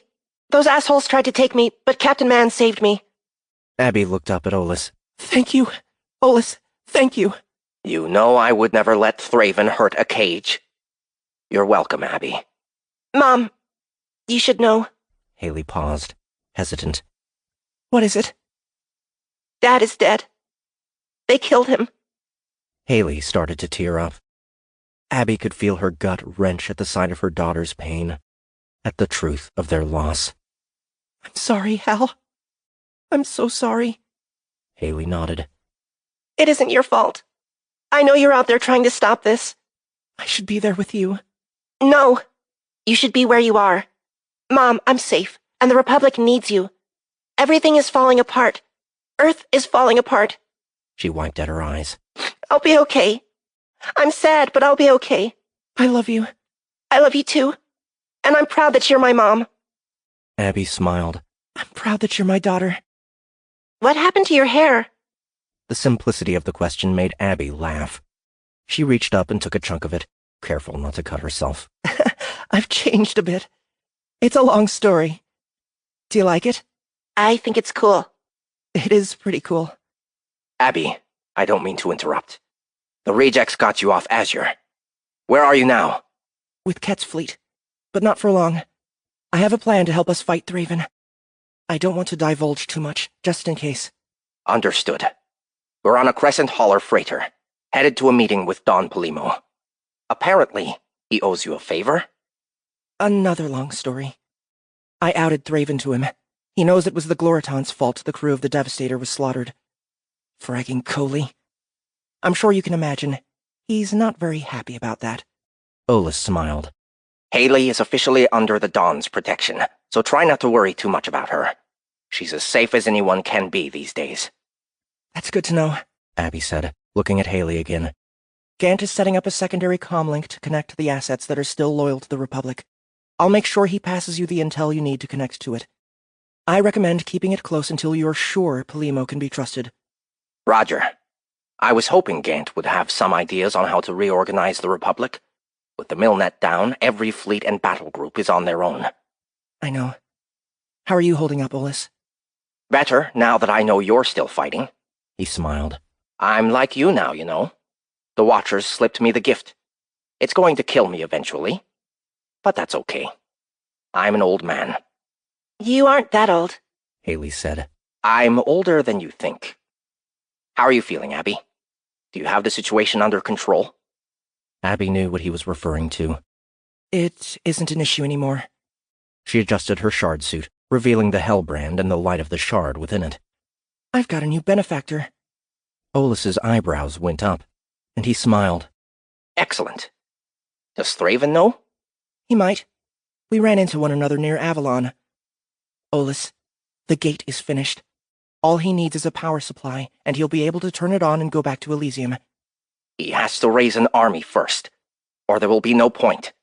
Those assholes tried to take me, but Captain Man saved me. Abby looked up at Ollis. Thank you, Ollis. Thank you. You know I would never let Thraven hurt a cage. You're welcome, Abby. Mom, you should know. Haley paused, hesitant. What is it? Dad is dead. They killed him. Haley started to tear up. Abby could feel her gut wrench at the sight of her daughter's pain, at the truth of their loss. I'm sorry, Hal. I'm so sorry. Haley nodded. It isn't your fault. I know you're out there trying to stop this. I should be there with you. No. You should be where you are. Mom, I'm safe, and the Republic needs you. Everything is falling apart. Earth is falling apart. She wiped at her eyes. I'll be okay. I'm sad, but I'll be okay. I love you. I love you too. And I'm proud that you're my mom. Abby smiled. I'm proud that you're my daughter. What happened to your hair? The simplicity of the question made Abby laugh. She reached up and took a chunk of it, careful not to cut herself. I've changed a bit. It's a long story. Do you like it? I think it's cool. It is pretty cool. Abby, I don't mean to interrupt. The rejects got you off Azure. Where are you now? With Ket's fleet, but not for long. I have a plan to help us fight Thraven. I don't want to divulge too much, just in case. Understood. We're on a Crescent Hauler freighter, headed to a meeting with Don Polimo. Apparently, he owes you a favor? Another long story. I outed Thraven to him. He knows it was the Gloriton's fault the crew of the Devastator was slaughtered. Fragging Coley. I'm sure you can imagine, he's not very happy about that. Olus smiled. Haley is officially under the Dawn's protection, so try not to worry too much about her. She's as safe as anyone can be these days. That's good to know, Abby said, looking at Haley again. Gant is setting up a secondary comlink to connect the assets that are still loyal to the Republic. I'll make sure he passes you the intel you need to connect to it. I recommend keeping it close until you're sure Polimo can be trusted. Roger. I was hoping Gant would have some ideas on how to reorganize the Republic. With the Milnet down, every fleet and battle group is on their own. I know. How are you holding up, Olus? Better, now that I know you're still fighting. He smiled. I'm like you now, you know. The Watchers slipped me the gift. It's going to kill me eventually. But that's okay. I'm an old man. You aren't that old, Haley said. I'm older than you think. How are you feeling, Abby? Do you have the situation under control? Abby knew what he was referring to. It isn't an issue anymore. She adjusted her shard suit, revealing the Hellbrand and the light of the shard within it. I've got a new benefactor. Olus's eyebrows went up, and he smiled. Excellent. Does Thraven know? He might. We ran into one another near Avalon. Olus, the gate is finished. All he needs is a power supply, and he'll be able to turn it on and go back to Elysium. He has to raise an army first, or there will be no point.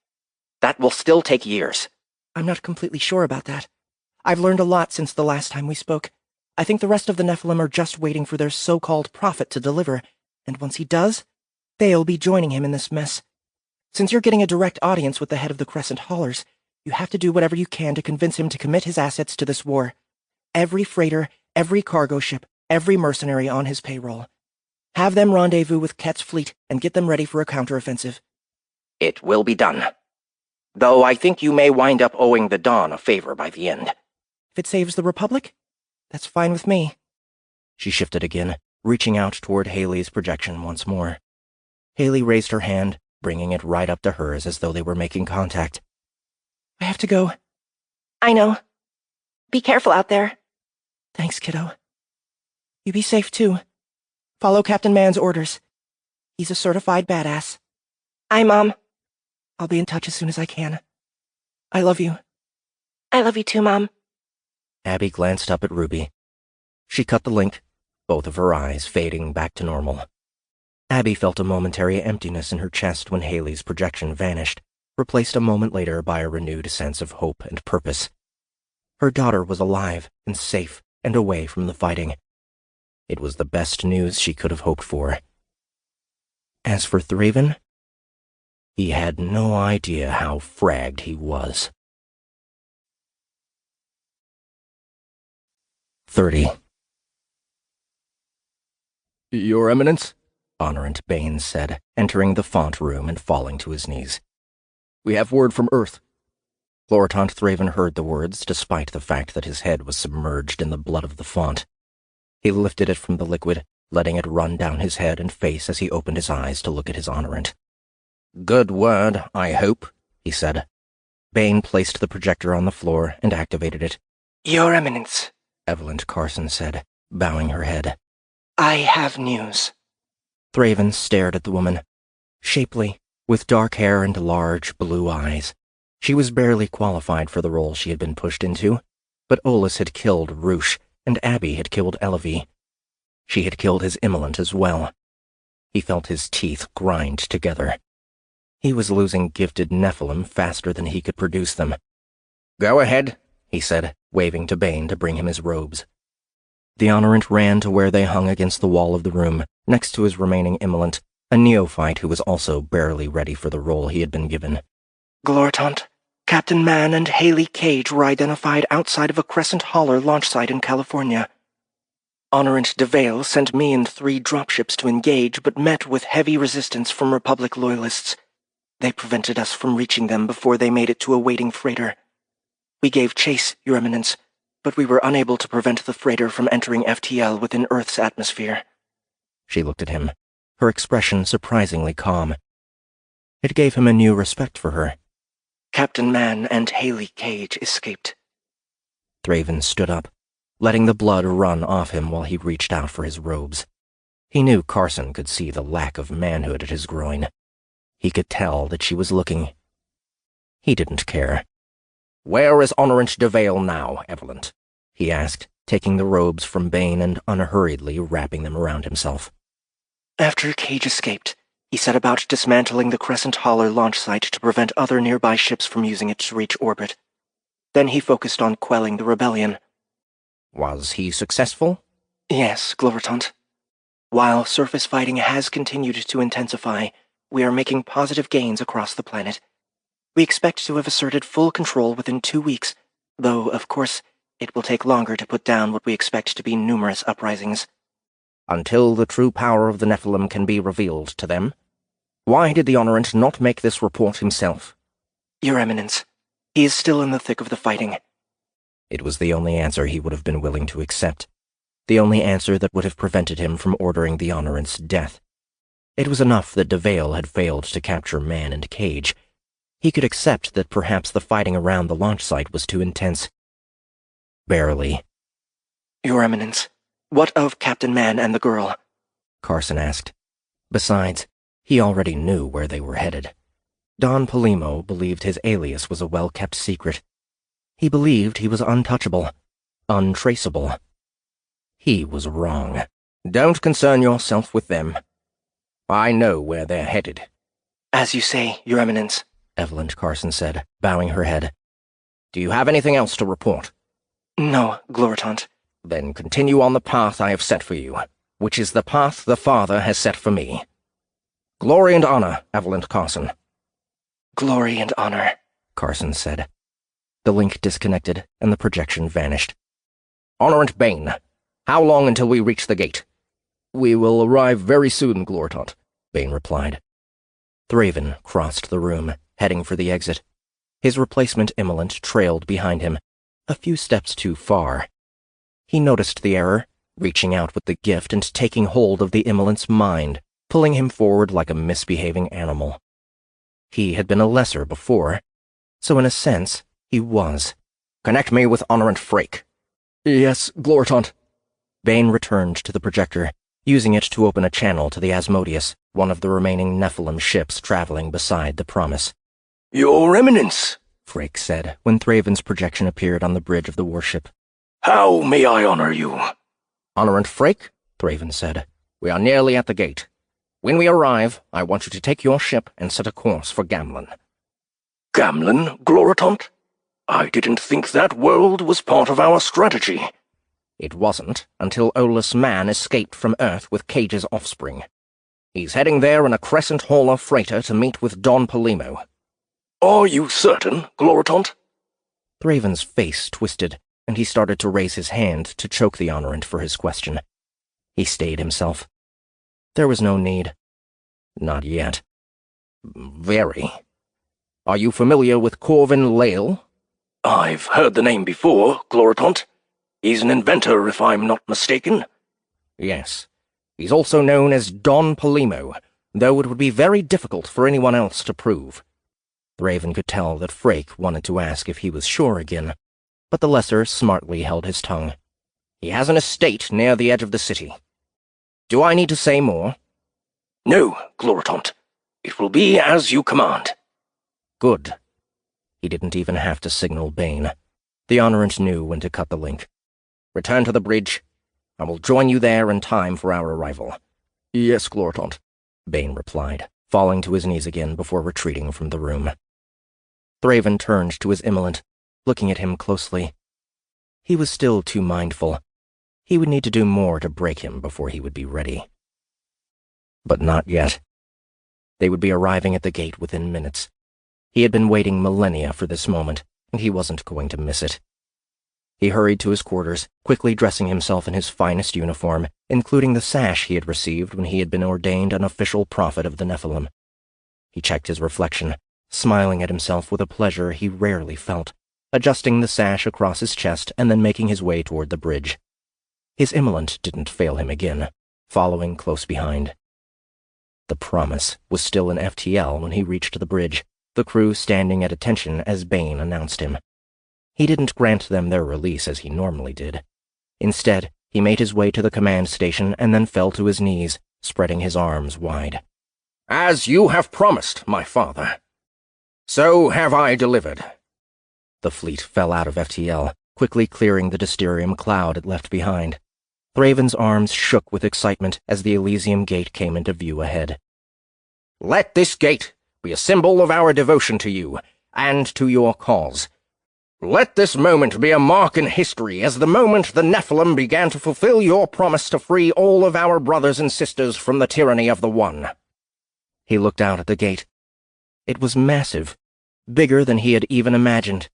That will still take years. I'm not completely sure about that. I've learned a lot since the last time we spoke. I think the rest of the Nephilim are just waiting for their so-called prophet to deliver, and once he does, they'll be joining him in this mess. Since you're getting a direct audience with the head of the Crescent Haulers, you have to do whatever you can to convince him to commit his assets to this war. Every freighter, every cargo ship, every mercenary on his payroll. Have them rendezvous with Ket's fleet and get them ready for a counteroffensive. It will be done. Though I think you may wind up owing the Dawn a favor by the end. If it saves the Republic, that's fine with me. She shifted again, reaching out toward Haley's projection once more. Haley raised her hand, bringing it right up to hers as though they were making contact. I have to go. I know. Be careful out there. Thanks, kiddo. You be safe, too. Follow Captain Man's orders. He's a certified badass. Aye, Mom. I'll be in touch as soon as I can. I love you. I love you too, Mom. Abby glanced up at Ruby. She cut the link, both of her eyes fading back to normal. Abby felt a momentary emptiness in her chest when Haley's projection vanished, replaced a moment later by a renewed sense of hope and purpose. Her daughter was alive and safe and away from the fighting. It was the best news she could have hoped for. As for Thraven, he had no idea how fragged he was. 30. Your Eminence? Honorant Baines said, entering the font room and falling to his knees. We have word from Earth. Gloritant Thraven heard the words, despite the fact that his head was submerged in the blood of the font. He lifted it from the liquid, letting it run down his head and face as he opened his eyes to look at his honorant. Good word, I hope, he said. Bane placed the projector on the floor and activated it. Your Eminence, Evelyn Carson said, bowing her head. I have news. Thraven stared at the woman. Shapely, with dark hair and large blue eyes. She was barely qualified for the role she had been pushed into, but Olus had killed Roosh, and Abby had killed Elavie. She had killed his Immolant as well. He felt his teeth grind together. He was losing gifted Nephilim faster than he could produce them. Go ahead, he said, waving to Bane to bring him his robes. The Honorant ran to where they hung against the wall of the room, next to his remaining Immolant, a neophyte who was also barely ready for the role he had been given. Gloritant, Captain Mann and Haley Cage were identified outside of a Crescent Holler launch site in California. Honorant DeVale sent me and 3 dropships to engage, but met with heavy resistance from Republic loyalists. They prevented us from reaching them before they made it to a waiting freighter. We gave chase, Your Eminence, but we were unable to prevent the freighter from entering FTL within Earth's atmosphere. She looked at him, her expression surprisingly calm. It gave him a new respect for her. Captain Mann and Haley Cage escaped. Thraven stood up, letting the blood run off him while he reached out for his robes. He knew Carson could see the lack of manhood at his groin. He could tell that she was looking. He didn't care. "Where is Honorant DeVale now, Evelyn?" he asked, taking the robes from Bane and unhurriedly wrapping them around himself. After Cage escaped, he set about dismantling the Crescent Holler launch site to prevent other nearby ships from using it to reach orbit. Then he focused on quelling the rebellion. Was he successful? Yes, Gloritant. While surface fighting has continued to intensify, we are making positive gains across the planet. We expect to have asserted full control within 2 weeks, though, of course, it will take longer to put down what we expect to be numerous uprisings. Until the true power of the Nephilim can be revealed to them? Why did the Honorant not make this report himself? Your Eminence, he is still in the thick of the fighting. It was the only answer he would have been willing to accept, the only answer that would have prevented him from ordering the Honorant's death. It was enough that DeVale had failed to capture Mann and Cage. He could accept that perhaps the fighting around the launch site was too intense. Barely. Your Eminence, what of Captain Mann and the girl? Carson asked. Besides, he already knew where they were headed. Don Polimo believed his alias was a well-kept secret. He believed he was untouchable, untraceable. He was wrong. Don't concern yourself with them. I know where they're headed. As you say, Your Eminence, Evelyn Carson said, bowing her head. Do you have anything else to report? No, Gloritant. Then continue on the path I have set for you, which is the path the Father has set for me. Glory and honor, Evelyn Carson. Glory and honor, Carson said. The link disconnected, and the projection vanished. Honorant Bane, how long until we reach the gate? We will arrive very soon, Gloritant, Bane replied. Thraven crossed the room, heading for the exit. His replacement Immolant trailed behind him, a few steps too far. He noticed the error, reaching out with the gift and taking hold of the Immolant's mind, pulling him forward like a misbehaving animal. He had been a lesser before, so in a sense, he was. Connect me with Honorant Frake. Yes, Gloritant. Bane returned to the projector, using it to open a channel to the Asmodeus, one of the remaining Nephilim ships traveling beside the Promise. Your Eminence, Frake said, when Thraven's projection appeared on the bridge of the warship. How may I honor you? Honorant Frake, Thraven said. We are nearly at the gate. When we arrive, I want you to take your ship and set a course for Gamlin. Gamlin, Gloritant? I didn't think that world was part of our strategy. It wasn't until Olus Man escaped from Earth with Cage's offspring. He's heading there in a Crescent Hauler freighter to meet with Don Polimo. Are you certain, Gloritant? Thraven's face twisted, and he started to raise his hand to choke the Honorant for his question. He stayed himself. There was no need. Not yet. Very. Are you familiar with Corvin Lale? I've heard the name before, Gloritant. He's an inventor, if I'm not mistaken. Yes. He's also known as Don Polimo, though it would be very difficult for anyone else to prove. Thraven could tell that Frake wanted to ask if he was sure again, but the lesser smartly held his tongue. He has an estate near the edge of the city. Do I need to say more? No, Gloritant. It will be as you command. Good. He didn't even have to signal Bane. The Honorant knew when to cut the link. Return to the bridge. I will join you there in time for our arrival. Yes, Gloritant, Bane replied, falling to his knees again before retreating from the room. Thraven turned to his Immolant, looking at him closely. He was still too mindful. He would need to do more to break him before he would be ready. But not yet. They would be arriving at the gate within minutes. He had been waiting millennia for this moment, and he wasn't going to miss it. He hurried to his quarters, quickly dressing himself in his finest uniform, including the sash he had received when he had been ordained an official prophet of the Nephilim. He checked his reflection, smiling at himself with a pleasure he rarely felt, adjusting the sash across his chest and then making his way toward the bridge. His immolant didn't fail him again, following close behind. The Promise was still in FTL when he reached the bridge, the crew standing at attention as Bane announced him. He didn't grant them their release as he normally did. Instead, he made his way to the command station and then fell to his knees, spreading his arms wide. As you have promised, my father, so have I delivered. The fleet fell out of FTL, quickly clearing the Dysterium cloud it left behind. Thraven's arms shook with excitement as the Elysium gate came into view ahead. Let this gate be a symbol of our devotion to you and to your cause. Let this moment be a mark in history as the moment the Nephilim began to fulfill your promise to free all of our brothers and sisters from the tyranny of the One. He looked out at the gate. It was massive, bigger than he had even imagined.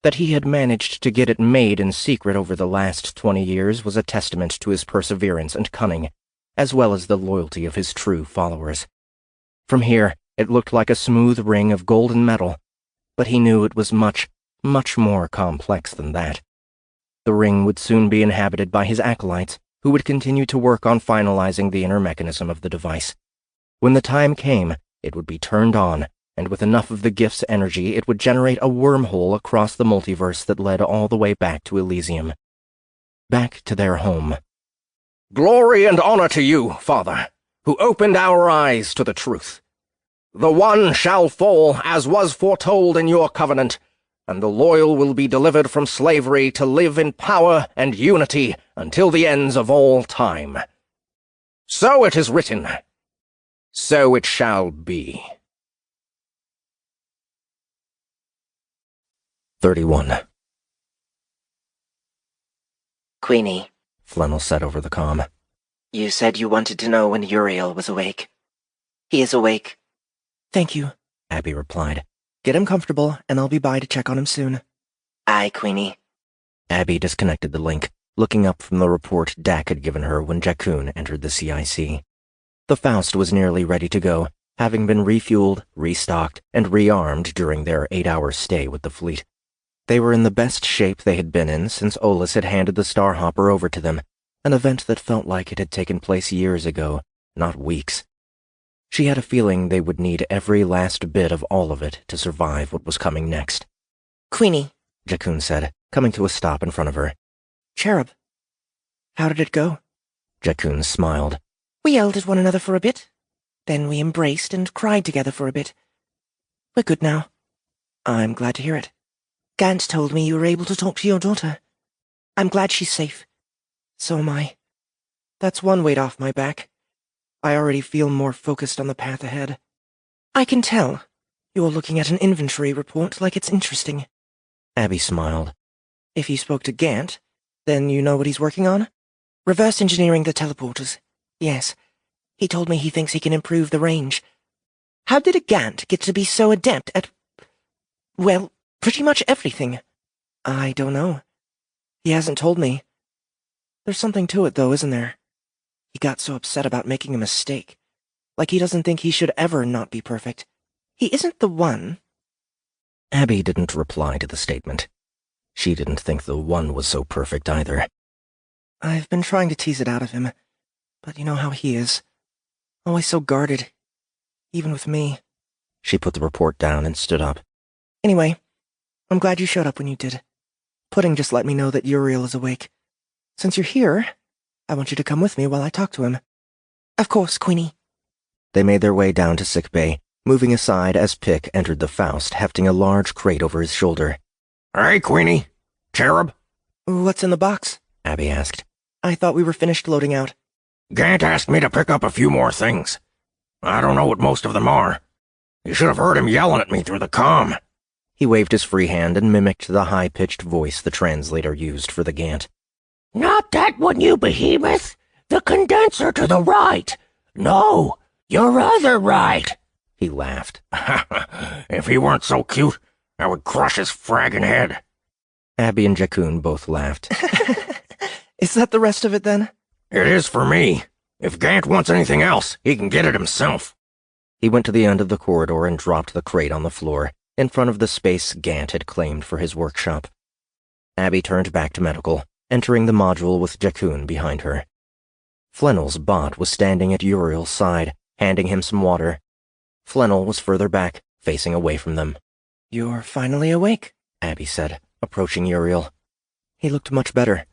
That he had managed to get it made in secret over the last 20 years was a testament to his perseverance and cunning, as well as the loyalty of his true followers. From here, it looked like a smooth ring of golden metal, but he knew it was much, much more complex than that. The ring would soon be inhabited by his acolytes, who would continue to work on finalizing the inner mechanism of the device. When the time came, it would be turned on, and with enough of the gift's energy it would generate a wormhole across the multiverse that led all the way back to Elysium. Back to their home. Glory and honor to you, Father, who opened our eyes to the truth. The One shall fall as was foretold in your covenant, and the loyal will be delivered from slavery to live in power and unity until the ends of all time. So it is written. So it shall be. 31. Queenie, Flannel said over the comm. you said you wanted to know when Uriel was awake. He is awake. Thank you, Abby replied. Get him comfortable, and I'll be by to check on him soon. Aye, Queenie. Abby disconnected the link, looking up from the report Dak had given her when Jakun entered the CIC. The Faust was nearly ready to go, having been refueled, restocked, and rearmed during their 8-hour stay with the fleet. They were in the best shape they had been in since Olus had handed the starhopper over to them, an event that felt like it had taken place years ago, not weeks. She had a feeling they would need every last bit of all of it to survive what was coming next. Queenie, Jakun said, coming to a stop in front of her. Cherub, how did it go? Jakun smiled. We yelled at one another for a bit. Then we embraced and cried together for a bit. We're good now. I'm glad to hear it. Gant told me you were able to talk to your daughter. I'm glad she's safe. So am I. That's one weight off my back. I already feel more focused on the path ahead. I can tell. You're looking at an inventory report like it's interesting. Abby smiled. If you spoke to Gant, then you know what he's working on? Reverse engineering the teleporters. Yes. He told me he thinks he can improve the range. How did a Gant get to be so adept at... well, pretty much everything? I don't know. He hasn't told me. There's something to it, though, isn't there? He got so upset about making a mistake. Like he doesn't think he should ever not be perfect. He isn't the one. Abby didn't reply to the statement. She didn't think the One was so perfect either. I've been trying to tease it out of him, but you know how he is. Always so guarded, even with me. She put the report down and stood up. Anyway, I'm glad you showed up when you did. Pudding just let me know that Uriel is awake. Since you're here, I want you to come with me while I talk to him. Of course, Queenie. They made their way down to sickbay, moving aside as Pick entered the Faust, hefting a large crate over his shoulder. Hey, Queenie. Cherub? What's in the box? Abby asked. I thought we were finished loading out. Gant asked me to pick up a few more things. I don't know what most of them are. You should have heard him yelling at me through the comm. He waved his free hand and mimicked the high-pitched voice the translator used for the Gant. Not that one, you behemoth. The condenser to the right. No, your other right. he laughed. If he weren't so cute, I would crush his fragging head. Abby and Jakun both laughed. Is that the rest of it, then? It is for me. If Gant wants anything else, he can get it himself. He went to the end of the corridor and dropped the crate on the floor, in front of the space Gant had claimed for his workshop. Abby turned back to medical, entering the module with Jakun behind her. Flennel's bot was standing at Uriel's side, handing him some water. Flennel was further back, facing away from them. "You're finally awake," Abby said, approaching Uriel. He looked much better.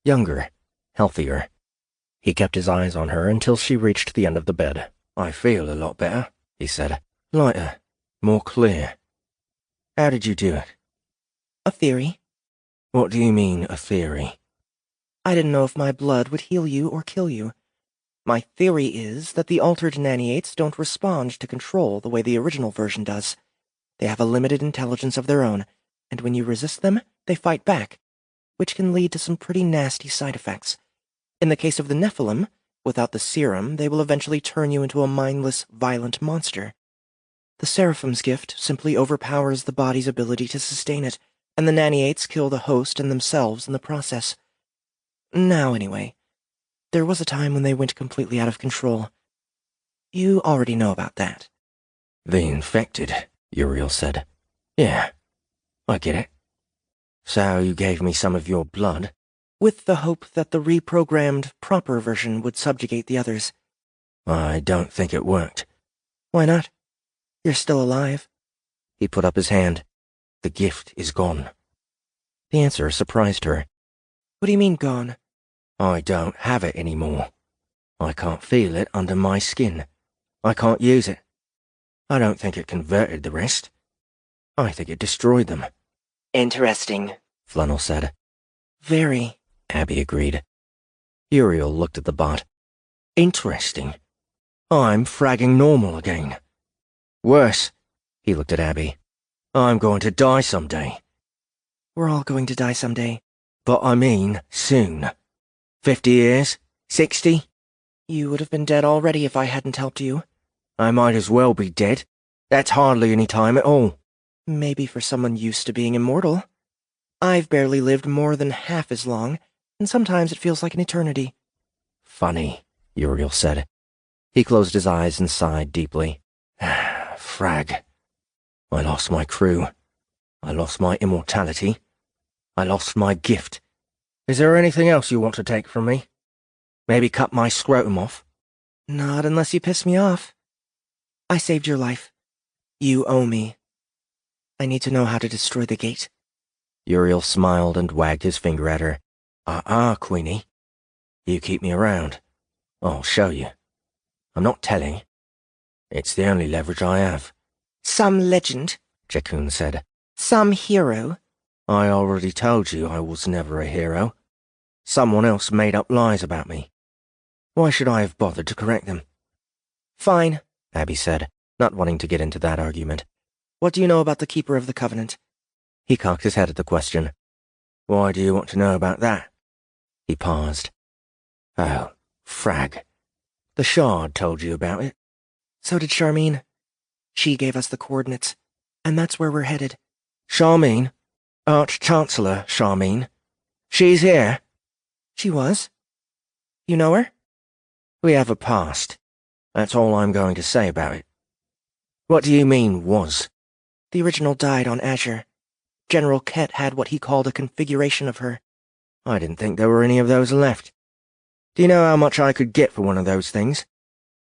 Younger. Healthier. He kept his eyes on her until she reached the end of the bed. "I feel a lot better," he said. "Lighter. More clear. How did you do it?" "A theory." "What do you mean, a theory?" "I didn't know if my blood would heal you or kill you. My theory is that the altered naniates don't respond to control the way the original version does. They have a limited intelligence of their own, and when you resist them, they fight back, which can lead to some pretty nasty side effects. In the case of the Nephilim, without the serum, they will eventually turn you into a mindless, violent monster. The Seraphim's gift simply overpowers the body's ability to sustain it, and the naniates kill the host and themselves in the process. Now, anyway, there was a time when they went completely out of control. You already know about that." "The infected," Uriel said. "Yeah, I get it. So you gave me some of your blood?" "With the hope that the reprogrammed, proper version would subjugate the others." "I don't think it worked." "Why not? You're still alive." He put up his hand. "The gift is gone." The answer surprised her. "What do you mean, gone?" "I don't have it anymore. I can't feel it under my skin. I can't use it. I don't think it converted the rest. I think it destroyed them." Interesting, Flannel said. "Very," Abby agreed. Uriel looked at the bot. "Interesting. I'm fragging normal again. Worse," he looked at Abby. "I'm going to die someday. "We're all going to die someday." But I mean soon. 50 years? 60? "You would have been dead already if I hadn't helped you." I might as well be dead. That's hardly any time at all." "Maybe for someone used to being immortal. I've barely lived more than half as long, and sometimes it feels like an eternity." "Funny," Uriel said. He closed his eyes and sighed deeply. "Frag. I lost my crew. I lost my immortality. I lost my gift. Is there anything else you want to take from me? Maybe cut my scrotum off?" "Not unless you piss me off. I saved your life. You owe me. I need to know how to destroy the gate." Uriel smiled and wagged his finger at her. Queenie. You keep me around. I'll show you. I'm not telling. It's the only leverage I have." "Some legend," Jakun said. "some hero." "I already told you I was never a hero. Someone else made up lies about me. Why should I have bothered to correct them?" "Fine," Abby said, not wanting to get into that argument. "What do you know about the Keeper of the Covenant?" He cocked his head at the question. "Why do you want to know about that?" He paused. "Oh, frag. The Shard told you about it." "So did Charmine. She gave us the coordinates, and that's where we're headed." "Charmine? Arch-Chancellor Charmine? She's here?" "She was. You know her?" "We have a past. That's all I'm going to say about it." "What do you mean, was?" "The original died on Azure. General Kett had what he called a configuration of her." "I didn't think there were any of those left. Do you know how much I could get for one of those things?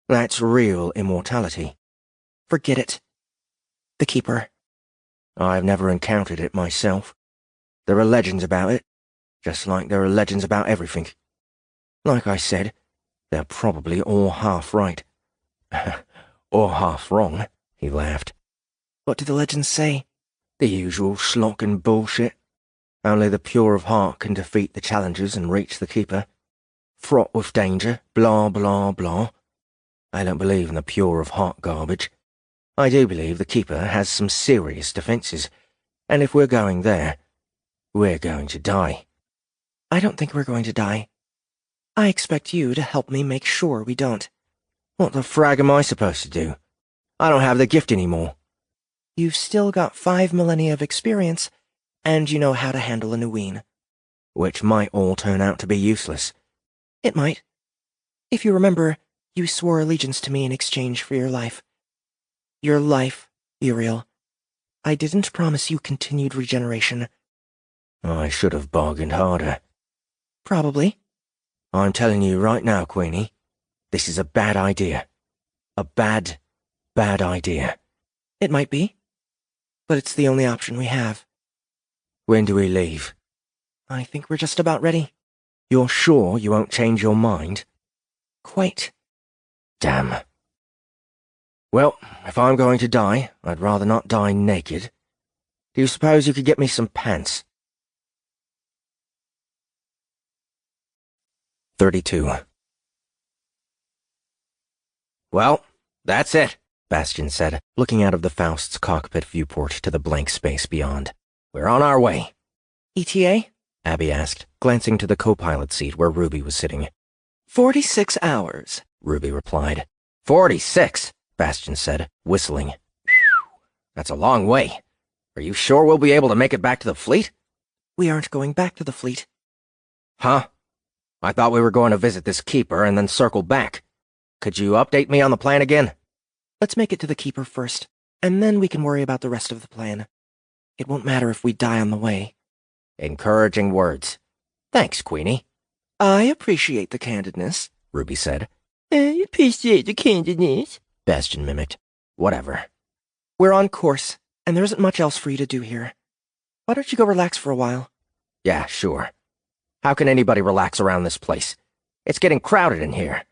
That's real immortality." "Forget it. The Keeper." "I've never encountered it myself. There are legends about it, just like there are legends about everything. Like I said, they're probably all half right." "Or half wrong," he laughed. "What do the legends say?" "The usual schlock and bullshit. Only the pure of heart can defeat the challengers and reach the Keeper. Fraught with danger, blah, blah, blah. I don't believe in the pure of heart garbage. I do believe the Keeper has some serious defenses, and if we're going there, we're going to die." "I don't think we're going to die. I expect you to help me make sure we don't." "What the frag am I supposed to do? I don't have the gift anymore. You've still got 5 millennia of experience, and you know how to handle a Nueen. Which might all turn out to be useless. It might. If you remember, you swore allegiance to me in exchange for your life. Your life, Uriel. I didn't promise you continued regeneration. I should have bargained harder. Probably. I'm telling you right now, Queenie, this is a bad idea. A bad idea. It might be, but it's the only option we have. When do we leave? I think we're just about ready. You're sure you won't change your mind? Quite. Damn. Well, if I'm going to die, I'd rather not die naked. Do you suppose you could get me some pants? 32. Well, that's it, Bastian said, looking out of the Faust's cockpit viewport to the blank space beyond. We're on our way. ETA? Abby asked, glancing to the co-pilot seat where Ruby was sitting. 46 hours, Ruby replied. 46, Bastian said, whistling. Phew, that's a long way. Are you sure we'll be able to make it back to the fleet? We aren't going back to the fleet. Huh? I thought we were going to visit this keeper and then circle back. Could you update me on the plan again? Let's make it to the keeper first, and then we can worry about the rest of the plan. It won't matter if we die on the way. Encouraging words. Thanks, Queenie. I appreciate the candidness, Ruby said. I appreciate the candidness, Bastian mimicked. Whatever. We're on course, and there isn't much else for you to do here. Why don't you go relax for a while? Yeah, sure. How can anybody relax around this place? It's getting crowded in here.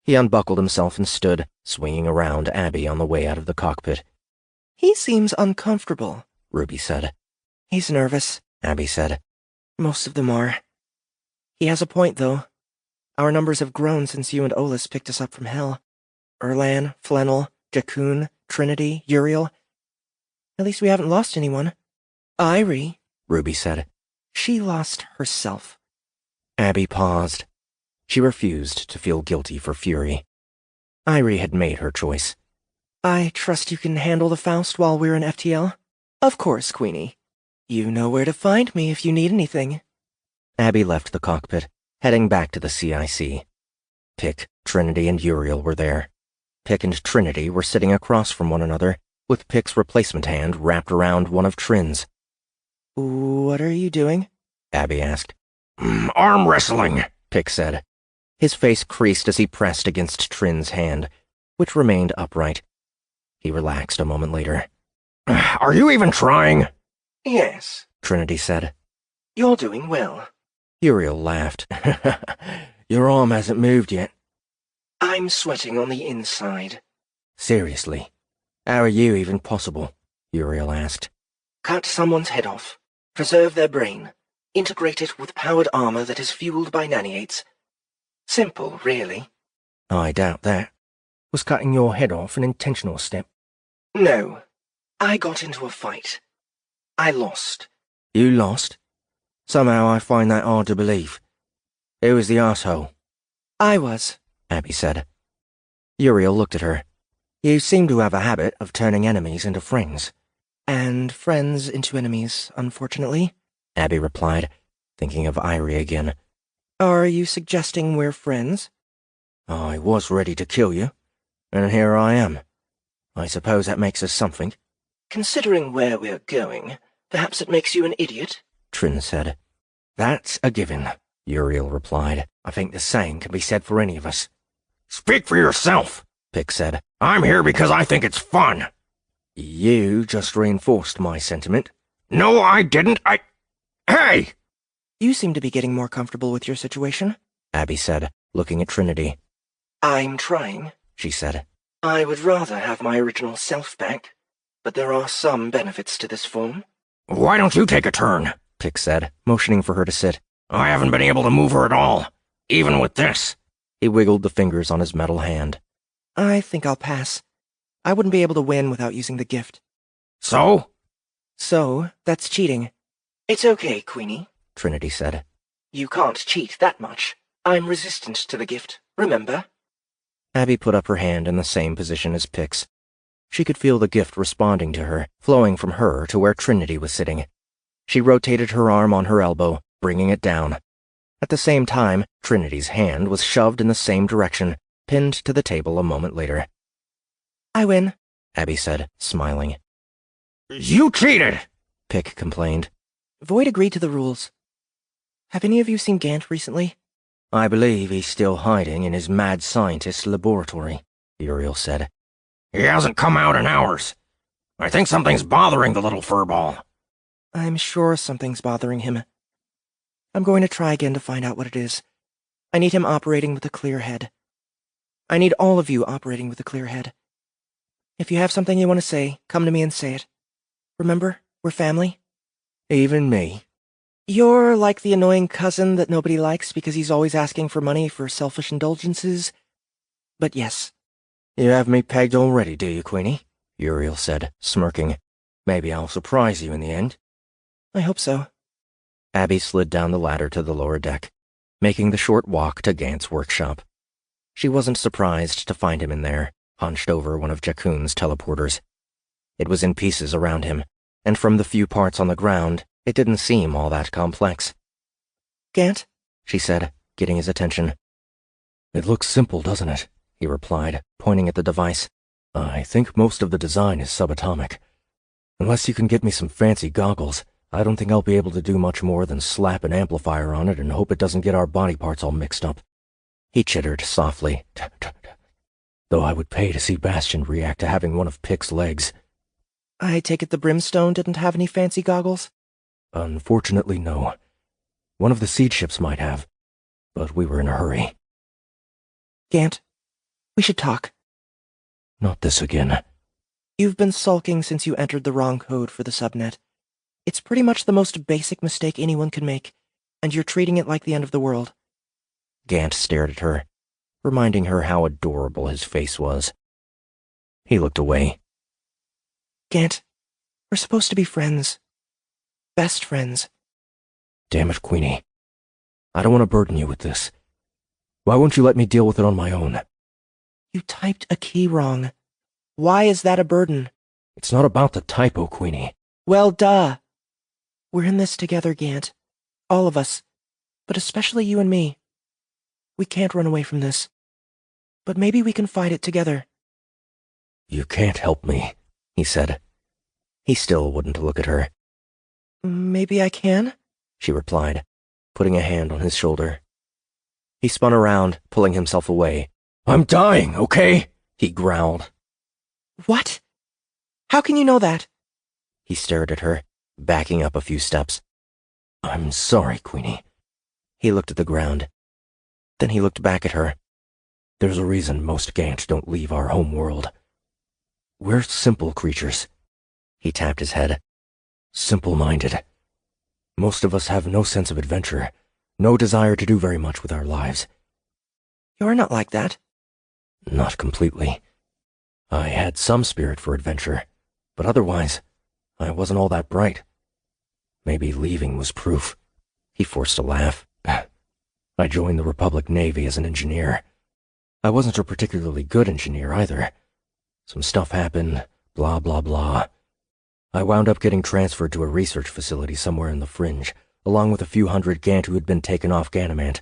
He unbuckled himself and stood, swinging around Abby on the way out of the cockpit. He seems uncomfortable, Ruby said. He's nervous, Abby said. Most of them are. He has a point, though. Our numbers have grown since you and Olus picked us up from hell. Erlan, Flannel, Jakun, Trinity, Uriel. At least we haven't lost anyone. Irie, Ruby said. She lost herself. Abby paused. She refused to feel guilty for Fury. Irie had made her choice. I trust you can handle the Faust while we're in FTL? Of course, Queenie. You know where to find me if you need anything. Abby left the cockpit, heading back to the CIC. Pick, Trinity, and Uriel were there. Pick and Trinity were sitting across from one another, with Pick's replacement hand wrapped around one of Trin's. What are you doing? Abby asked. Arm wrestling, Pick said. His face creased as he pressed against Trin's hand, which remained upright. He relaxed a moment later. Are you even trying? Yes, Trinity said. You're doing well. Uriel laughed. Your arm hasn't moved yet. I'm sweating on the inside. Seriously, how are you even possible? Uriel asked. Cut someone's head off. Preserve their brain. Integrate it with powered armor that is fueled by naniates. Simple, really. I doubt that. Was cutting your head off an intentional step? No. I got into a fight. I lost. You lost? Somehow I find that hard to believe. Who was the arsehole? I was, Abby said. Uriel looked at her. You seem to have a habit of turning enemies into friends. And friends into enemies, unfortunately, Abby replied, thinking of Irie again. Are you suggesting we're friends? I was ready to kill you, and here I am. I suppose that makes us something. Considering where we're going, perhaps it makes you an idiot, Trin said. That's a given, Uriel replied. I think the same can be said for any of us. Speak for yourself, Pick said. I'm here because I think it's fun. You just reinforced my sentiment. No, I didn't. Hey! You seem to be getting more comfortable with your situation, Abby said, looking at Trinity. I'm trying, she said. I would rather have my original self back, but there are some benefits to this form. Why don't you take a turn? Pick said, motioning for her to sit. I haven't been able to move her at all, even with this. He wiggled the fingers on his metal hand. I think I'll pass. I wouldn't be able to win without using the gift. So? So, that's cheating. It's okay, Queenie, Trinity said. You can't cheat that much. I'm resistant to the gift, remember? Abby put up her hand in the same position as Pick's. She could feel the gift responding to her, flowing from her to where Trinity was sitting. She rotated her arm on her elbow, bringing it down. At the same time, Trinity's hand was shoved in the same direction, pinned to the table a moment later. I win, Abby said, smiling. You cheated! Pick complained. Void agreed to the rules. Have any of you seen Gant recently? I believe he's still hiding in his mad scientist laboratory, Uriel said. He hasn't come out in hours. I think something's bothering the little furball. I'm sure something's bothering him. I'm going to try again to find out what it is. I need him operating with a clear head. I need all of you operating with a clear head. If you have something you want to say, come to me and say it. Remember, we're family. Even me? You're like the annoying cousin that nobody likes because he's always asking for money for selfish indulgences. But yes. You have me pegged already, do you, Queenie? Uriel said, smirking. Maybe I'll surprise you in the end. I hope so. Abby slid down the ladder to the lower deck, making the short walk to Gant's workshop. She wasn't surprised to find him in there, hunched over one of Jakkun's teleporters. It was in pieces around him, and from the few parts on the ground, it didn't seem all that complex. Gant, she said, getting his attention. It looks simple, doesn't it? He replied, pointing at the device. I think most of the design is subatomic. Unless you can get me some fancy goggles, I don't think I'll be able to do much more than slap an amplifier on it and hope it doesn't get our body parts all mixed up. He chittered softly. Though I would pay to see Bastion react to having one of Pick's legs. I take it the Brimstone didn't have any fancy goggles? Unfortunately, no. One of the seed ships might have, but we were in a hurry. Gant, we should talk. Not this again. You've been sulking since you entered the wrong code for the subnet. It's pretty much the most basic mistake anyone can make, and you're treating it like the end of the world. Gant stared at her, reminding her how adorable his face was. He looked away. Gant, we're supposed to be friends. Best friends. Damn it, Queenie. I don't want to burden you with this. Why won't you let me deal with it on my own? You typed a key wrong. Why is that a burden? It's not about the typo, Queenie. Well, duh. We're in this together, Gant. All of us. But especially you and me. We can't run away from this. But maybe we can fight it together. You can't help me, he said. He still wouldn't look at her. Maybe I can? She replied, putting a hand on his shoulder. He spun around, pulling himself away. I'm dying, okay? He growled. What? How can you know that? He stared at her, backing up a few steps. I'm sorry, Queenie. He looked at the ground. Then he looked back at her. There's a reason most Gant don't leave our home world. We're simple creatures. He tapped his head. Simple-minded. Most of us have no sense of adventure, no desire to do very much with our lives. You're not like that. Not completely. I had some spirit for adventure, but otherwise, I wasn't all that bright. Maybe leaving was proof. He forced a laugh. I joined the Republic Navy as an engineer. I wasn't a particularly good engineer either. Some stuff happened, blah, blah, blah. I wound up getting transferred to a research facility somewhere in the fringe, along with a few hundred Gant who had been taken off Ganimant.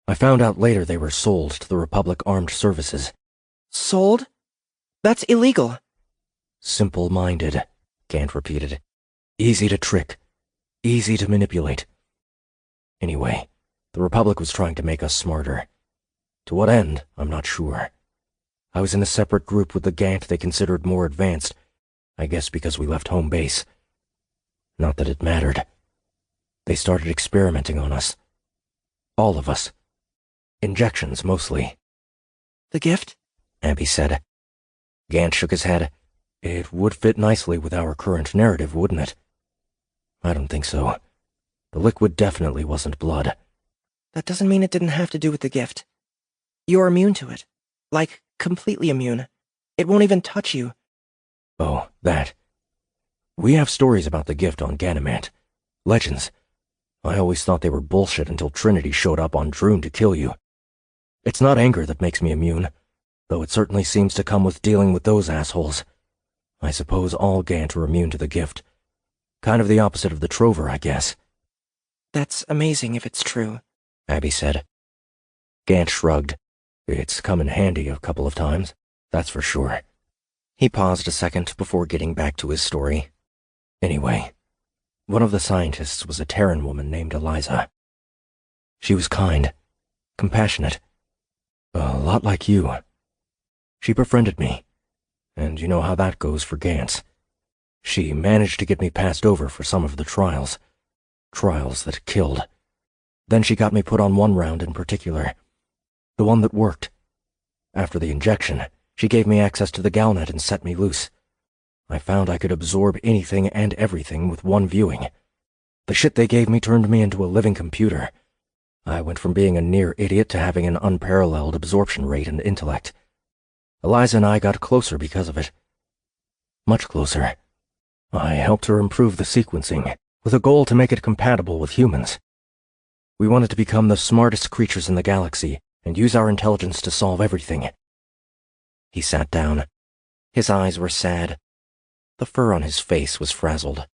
I found out later they were sold to the Republic Armed Services. Sold? That's illegal. Simple-minded, Gant repeated. Easy to trick. Easy to manipulate. Anyway, the Republic was trying to make us smarter. To what end, I'm not sure. I was in a separate group with the Gant they considered more advanced, I guess because we left home base. Not that it mattered. They started experimenting on us. All of us. Injections, mostly. The gift? Abby said. Gant shook his head. It would fit nicely with our current narrative, wouldn't it? I don't think so. The liquid definitely wasn't blood. That doesn't mean it didn't have to do with the gift. You're immune to it. Like, completely immune. It won't even touch you. Oh, that. We have stories about the gift on Ganimant. Legends. I always thought they were bullshit until Trinity showed up on Droon to kill you. It's not anger that makes me immune, though it certainly seems to come with dealing with those assholes. I suppose all Gant are immune to the gift. Kind of the opposite of the Trover, I guess. That's amazing if it's true, Abby said. Gant shrugged. It's come in handy a couple of times, that's for sure. He paused a second before getting back to his story. Anyway, one of the scientists was a Terran woman named Eliza. She was kind, compassionate, a lot like you. She befriended me, and you know how that goes for Gants. She managed to get me passed over for some of the trials that killed. Then she got me put on one round in particular, the one that worked. After the injection, she gave me access to the Galnet and set me loose. I found I could absorb anything and everything with one viewing. The shit they gave me turned me into a living computer. I went from being a near idiot to having an unparalleled absorption rate and intellect. Eliza and I got closer because of it. Much closer. I helped her improve the sequencing, with a goal to make it compatible with humans. We wanted to become the smartest creatures in the galaxy and use our intelligence to solve everything. He sat down. His eyes were sad. The fur on his face was frazzled.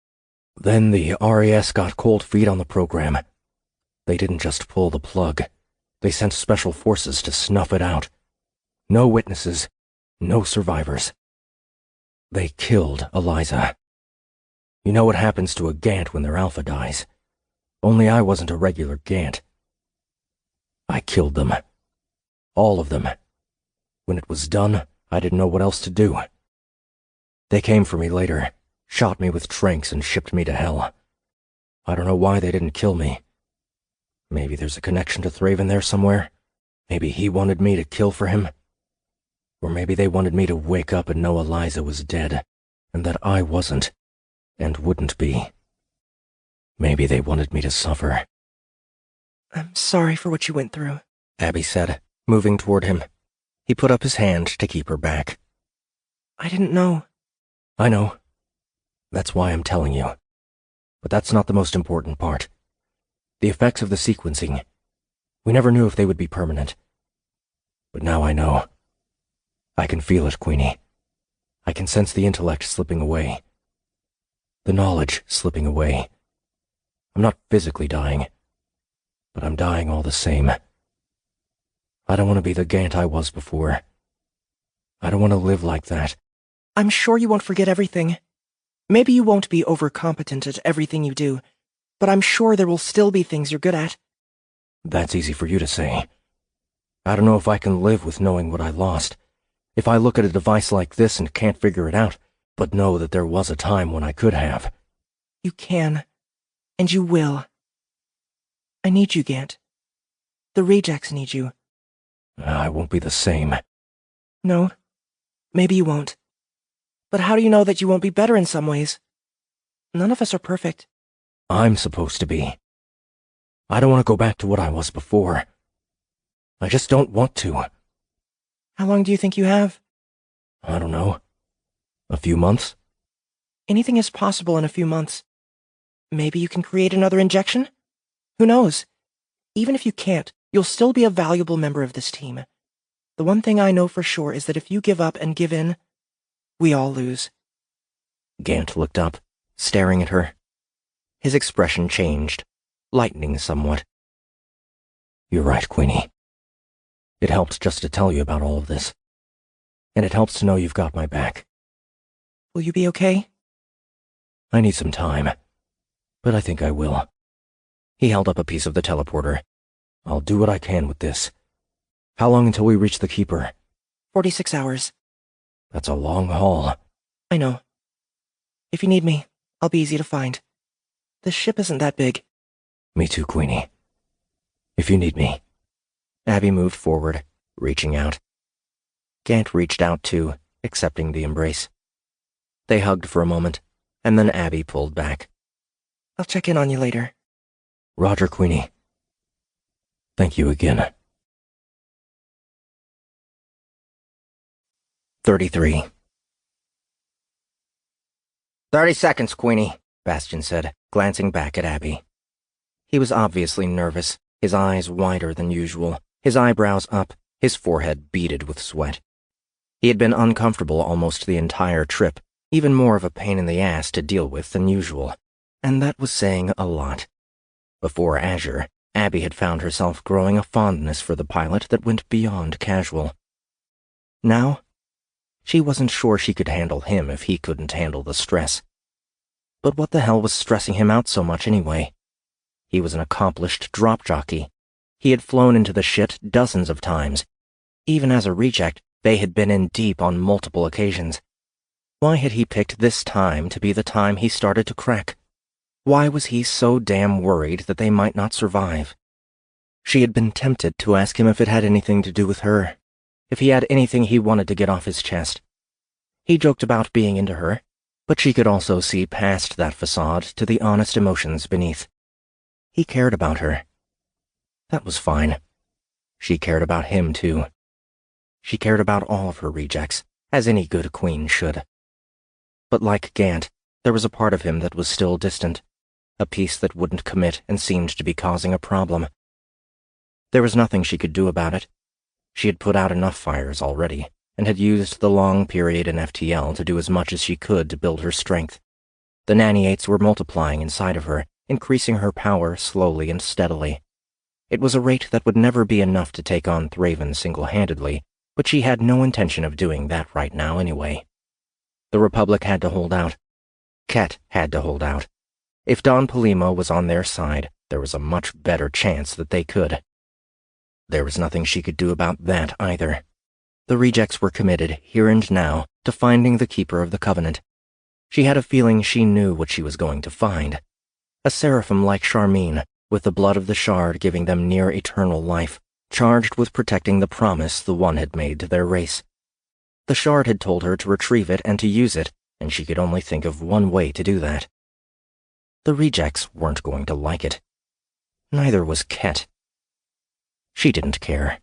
Then the RAS got cold feet on the program. They didn't just pull the plug. They sent special forces to snuff it out. No witnesses, no survivors. They killed Eliza. You know what happens to a Gant when their alpha dies. Only I wasn't a regular Gant. I killed them. All of them. When it was done, I didn't know what else to do. They came for me later, shot me with tranks and shipped me to hell. I don't know why they didn't kill me. Maybe there's a connection to Thraven there somewhere. Maybe he wanted me to kill for him. Or maybe they wanted me to wake up and know Eliza was dead, and that I wasn't, and wouldn't be. Maybe they wanted me to suffer. I'm sorry for what you went through, Abby said, moving toward him. He put up his hand to keep her back. I didn't know. I know. That's why I'm telling you. But that's not the most important part. The effects of the sequencing. We never knew if they would be permanent. But now I know. I can feel it, Queenie. I can sense the intellect slipping away. The knowledge slipping away. I'm not physically dying, but I'm dying all the same. I don't want to be the Gant I was before. I don't want to live like that. I'm sure you won't forget everything. Maybe you won't be overcompetent at everything you do, but I'm sure there will still be things you're good at. That's easy for you to say. I don't know if I can live with knowing what I lost. If I look at a device like this and can't figure it out, but know that there was a time when I could have. You can, and you will. I need you, Gant. The rejects need you. I won't be the same. No, maybe you won't. But how do you know that you won't be better in some ways? None of us are perfect. I'm supposed to be. I don't want to go back to what I was before. I just don't want to. How long do you think you have? I don't know. A few months? Anything is possible in a few months. Maybe you can create another injection? Who knows? Even if you can't, you'll still be a valuable member of this team. The one thing I know for sure is that if you give up and give in, we all lose. Gant looked up, staring at her. His expression changed, lightening somewhat. You're right, Queenie. It helped just to tell you about all of this. And it helps to know you've got my back. Will you be okay? I need some time, but I think I will. He held up a piece of the teleporter. I'll do what I can with this. How long until we reach the Keeper? 46 hours. That's a long haul. I know. If you need me, I'll be easy to find. The ship isn't that big. Me too, Queenie. If you need me. Abby moved forward, reaching out. Gant reached out too, accepting the embrace. They hugged for a moment, and then Abby pulled back. I'll check in on you later. Roger, Queenie. Thank you again. 33. 30 seconds, Queenie, Bastion said, glancing back at Abby. He was obviously nervous, his eyes wider than usual, his eyebrows up, his forehead beaded with sweat. He had been uncomfortable almost the entire trip, Even more of a pain in the ass to deal with than usual, and that was saying a lot. Before Azure, Abby had found herself growing a fondness for the pilot that went beyond casual. Now, she wasn't sure she could handle him if he couldn't handle the stress. But what the hell was stressing him out so much anyway? He was an accomplished drop jockey. He had flown into the shit dozens of times. Even as a reject, they had been in deep on multiple occasions. Why had he picked this time to be the time he started to crack? Why was he so damn worried that they might not survive? She had been tempted to ask him if it had anything to do with her, if he had anything he wanted to get off his chest. He joked about being into her, but she could also see past that facade to the honest emotions beneath. He cared about her. That was fine. She cared about him, too. She cared about all of her rejects, as any good queen should. But like Gant, there was a part of him that was still distant, a piece that wouldn't commit and seemed to be causing a problem. There was nothing she could do about it. She had put out enough fires already, and had used the long period in FTL to do as much as she could to build her strength. The naniates were multiplying inside of her, increasing her power slowly and steadily. It was a rate that would never be enough to take on Thraven single-handedly, but she had no intention of doing that right now anyway. The Republic had to hold out. Ket had to hold out. If Don Polimo was on their side, there was a much better chance that they could. There was nothing she could do about that either. The rejects were committed, here and now, to finding the Keeper of the Covenant. She had a feeling she knew what she was going to find. A seraphim like Charmine, with the blood of the Shard giving them near-eternal life, charged with protecting the promise the One had made to their race. The Shard had told her to retrieve it and to use it, and she could only think of one way to do that. The rejects weren't going to like it. Neither was Ket. She didn't care.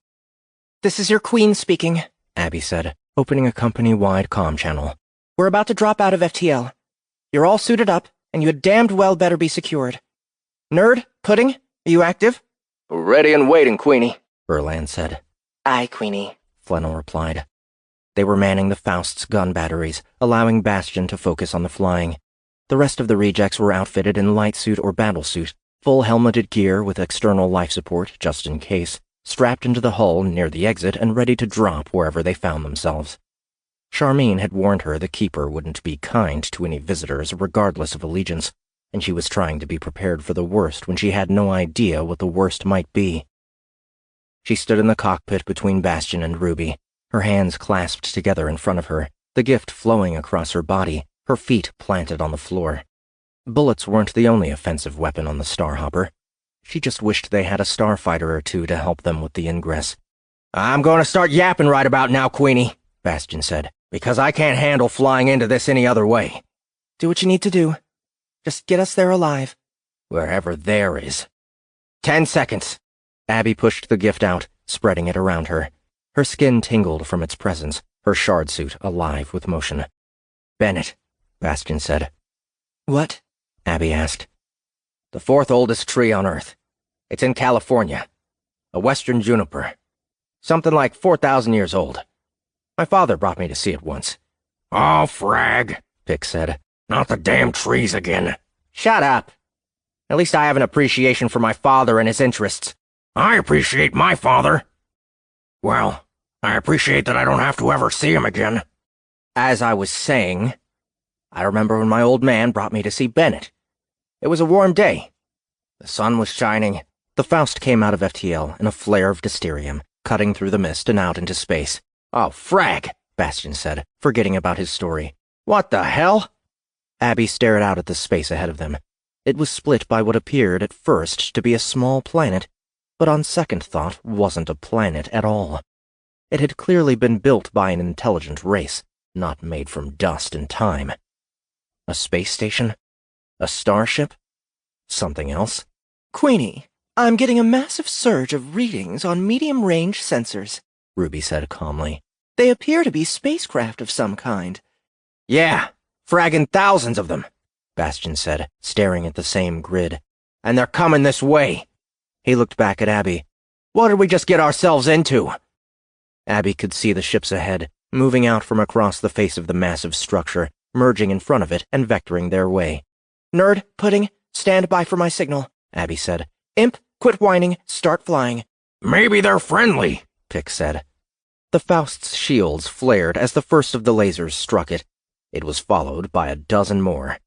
"This is your queen speaking," Abby said, opening a company-wide comm channel. "We're about to drop out of FTL. You're all suited up, and you had damned well better be secured. Nerd, Pudding, are you active?" Ready and waiting, Queenie, Erland said. Aye, Queenie. Flannel replied. They were manning the Faust's gun batteries, allowing Bastion to focus on the flying. The rest of the rejects were outfitted in light suit or battlesuit, full helmeted gear with external life support just in case, strapped into the hull near the exit and ready to drop wherever they found themselves. Charmine had warned her the Keeper wouldn't be kind to any visitors regardless of allegiance, and she was trying to be prepared for the worst when she had no idea what the worst might be. She stood in the cockpit between Bastion and Ruby, her hands clasped together in front of her, the gift flowing across her body, her feet planted on the floor. Bullets weren't the only offensive weapon on the starhopper. She just wished they had a starfighter or two to help them with the ingress. "I'm going to start yapping right about now, Queenie," Bastion said, "because I can't handle flying into this any other way." "Do what you need to do. Just get us there alive." "Wherever there is." 10 seconds. Abby pushed the gift out, spreading it around her. Her skin tingled from its presence, her shard suit alive with motion. "Bennett," Bastion said. "What?" Abby asked. "The 4th oldest tree on Earth. It's in California. A western juniper. Something like 4,000 years old. My father brought me to see it once." "Oh, frag," Pick said. "not the damn trees again." "Shut up. At least I have an appreciation for my father and his interests." "I appreciate my father. Well, I appreciate that I don't have to ever see him again." As I was saying, I remember when my old man brought me to see Bennett. It was a warm day. The sun was shining. The Faust came out of FTL in a flare of dysterium, cutting through the mist and out into space. "Oh, frag," Bastion said, forgetting about his story. "What the hell?" Abby stared out at the space ahead of them. It was split by what appeared at first to be a small planet, but on second thought wasn't a planet at all. It had clearly been built by an intelligent race, not made from dust and time. A space station? A starship? Something else? "Queenie, I'm getting a massive surge of readings on medium-range sensors," Ruby said calmly. "They appear to be spacecraft of some kind." "Yeah, fragging thousands of them," Bastion said, staring at the same grid. "And they're coming this way." He looked back at Abby. "What did we just get ourselves into?" Abby could see the ships ahead, moving out from across the face of the massive structure, merging in front of it and vectoring their way. Nerd, Pudding, stand by for my signal, Abby said. Imp, quit whining, start flying. Maybe they're friendly, Pick said. The Faust's shields flared as the first of the lasers struck it. It was followed by a dozen more.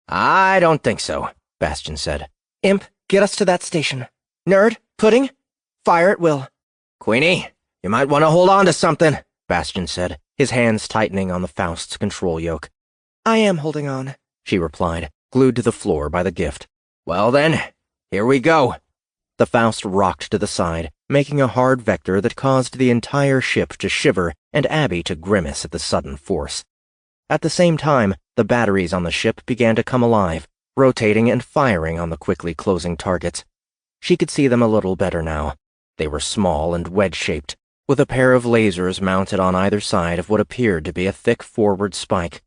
I don't think so, Bastion said. Imp, get us to that station. Nerd, Pudding, fire at will. Queenie, you might want to hold on to something, Bastion said, his hands tightening on the Faust's control yoke. I am holding on, she replied, glued to the floor by the gift. Well then, here we go. The Faust rocked to the side, making a hard vector that caused the entire ship to shiver and Abby to grimace at the sudden force. At the same time, the batteries on the ship began to come alive, rotating and firing on the quickly closing targets. She could see them a little better now. They were small and wedge-shaped, with a pair of lasers mounted on either side of what appeared to be a thick forward spike.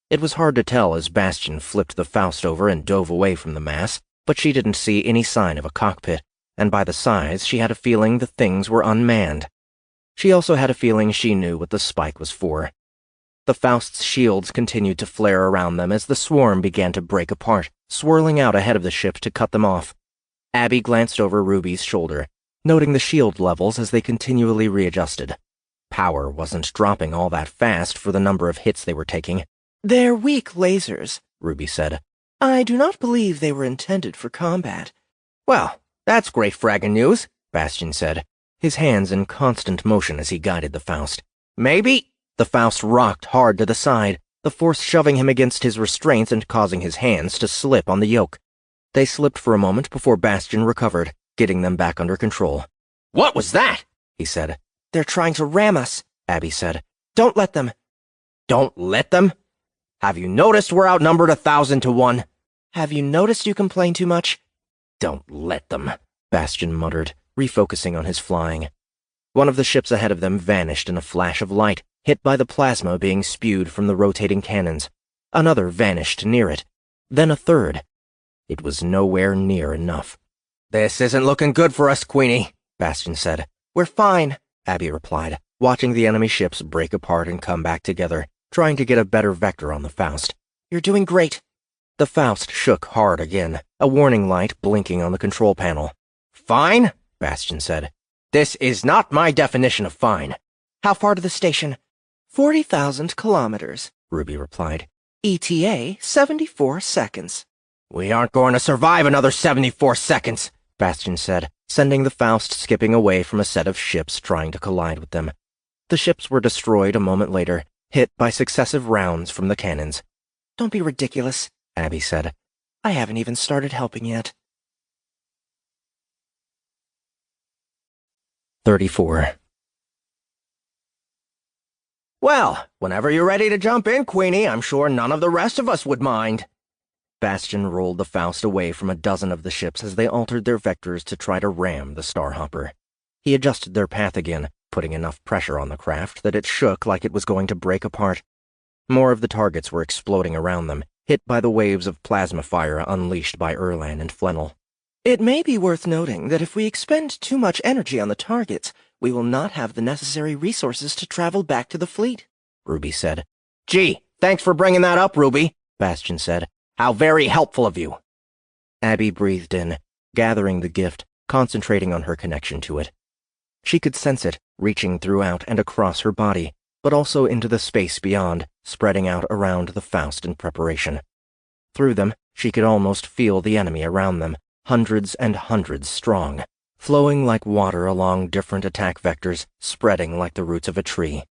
It was hard to tell as Bastion flipped the Faust over and dove away from the mass, but she didn't see any sign of a cockpit, and by the size she had a feeling the things were unmanned. She also had a feeling she knew what the spike was for. The Faust's shields continued to flare around them as the swarm began to break apart, swirling out ahead of the ship to cut them off. Abby glanced over Ruby's shoulder, noting the shield levels as they continually readjusted. Power wasn't dropping all that fast for the number of hits they were taking. They're weak lasers, Ruby said. I do not believe they were intended for combat. Well, that's great fragging news, Bastion said, his hands in constant motion as he guided the Faust. Maybe. The Faust rocked hard to the side, the force shoving him against his restraints and causing his hands to slip on the yoke. They slipped for a moment before Bastion recovered, getting them back under control. What was that? He said. They're trying to ram us, Abby said. Don't let them. Don't let them? Have you noticed we're outnumbered 1,000 to 1? Have you noticed you complain too much? Don't let them, Bastion muttered, refocusing on his flying. One of the ships ahead of them vanished in a flash of light, hit by the plasma being spewed from the rotating cannons. Another vanished near it. Then a third. It was nowhere near enough. This isn't looking good for us, Queenie, Bastion said. We're fine, Abby replied, watching the enemy ships break apart and come back together, trying to get a better vector on the Faust. You're doing great. The Faust shook hard again, a warning light blinking on the control panel. Fine, Bastion said. This is not my definition of fine. How far to the station? 40,000 kilometers, Ruby replied. ETA 74 seconds. We aren't going to survive another 74 seconds, Bastion said, sending the Faust skipping away from a set of ships trying to collide with them. The ships were destroyed a moment later, hit by successive rounds from the cannons. Don't be ridiculous, Abby said. I haven't even started helping yet. 34. Well, whenever you're ready to jump in, Queenie, I'm sure none of the rest of us would mind. Bastion rolled the Faust away from a dozen of the ships as they altered their vectors to try to ram the starhopper. He adjusted their path again, putting enough pressure on the craft that it shook like it was going to break apart. More of the targets were exploding around them, hit by the waves of plasma fire unleashed by Erlan and Flannel. It may be worth noting that if we expend too much energy on the targets, we will not have the necessary resources to travel back to the fleet, Ruby said. Gee, thanks for bringing that up, Ruby, Bastion said. How very helpful of you. Abby breathed in, gathering the gift, concentrating on her connection to it. She could sense it, reaching throughout and across her body, but also into the space beyond, spreading out around the Faust in preparation. Through them, she could almost feel the enemy around them, hundreds and hundreds strong, flowing like water along different attack vectors, spreading like the roots of a tree.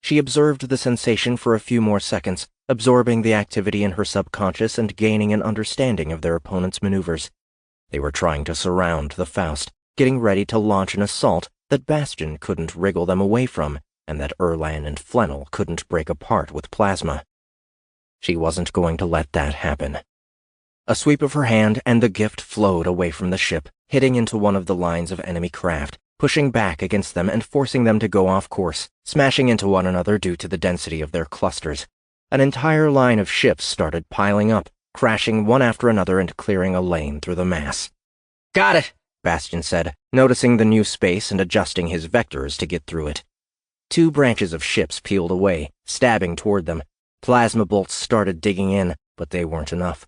She observed the sensation for a few more seconds, absorbing the activity in her subconscious and gaining an understanding of their opponent's maneuvers. They were trying to surround the Faust, getting ready to launch an assault that Bastion couldn't wriggle them away from, and that Erlan and Flannel couldn't break apart with plasma. She wasn't going to let that happen. A sweep of her hand and the gift flowed away from the ship, hitting into one of the lines of enemy craft, pushing back against them and forcing them to go off course, smashing into one another due to the density of their clusters. An entire line of ships started piling up, crashing one after another and clearing a lane through the mass. Got it, Bastion said, noticing the new space and adjusting his vectors to get through it. Two branches of ships peeled away, stabbing toward them. Plasma bolts started digging in, but they weren't enough.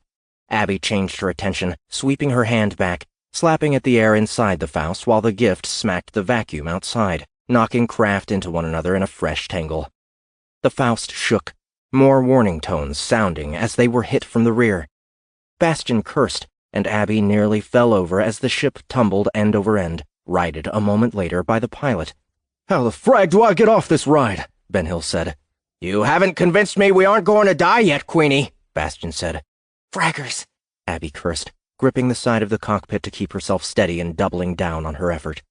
Abby changed her attention, sweeping her hand back, slapping at the air inside the Faust while the gift smacked the vacuum outside, knocking craft into one another in a fresh tangle. The Faust shook, more warning tones sounding as they were hit from the rear. Bastion cursed, and Abby nearly fell over as the ship tumbled end over end, righted a moment later by the pilot. "How the frag do I get off this ride?" Ben Hill said. "You haven't convinced me we aren't going to die yet, Queenie," Bastion said. Fraggers, Abby cursed, gripping the side of the cockpit to keep herself steady and doubling down on her effort.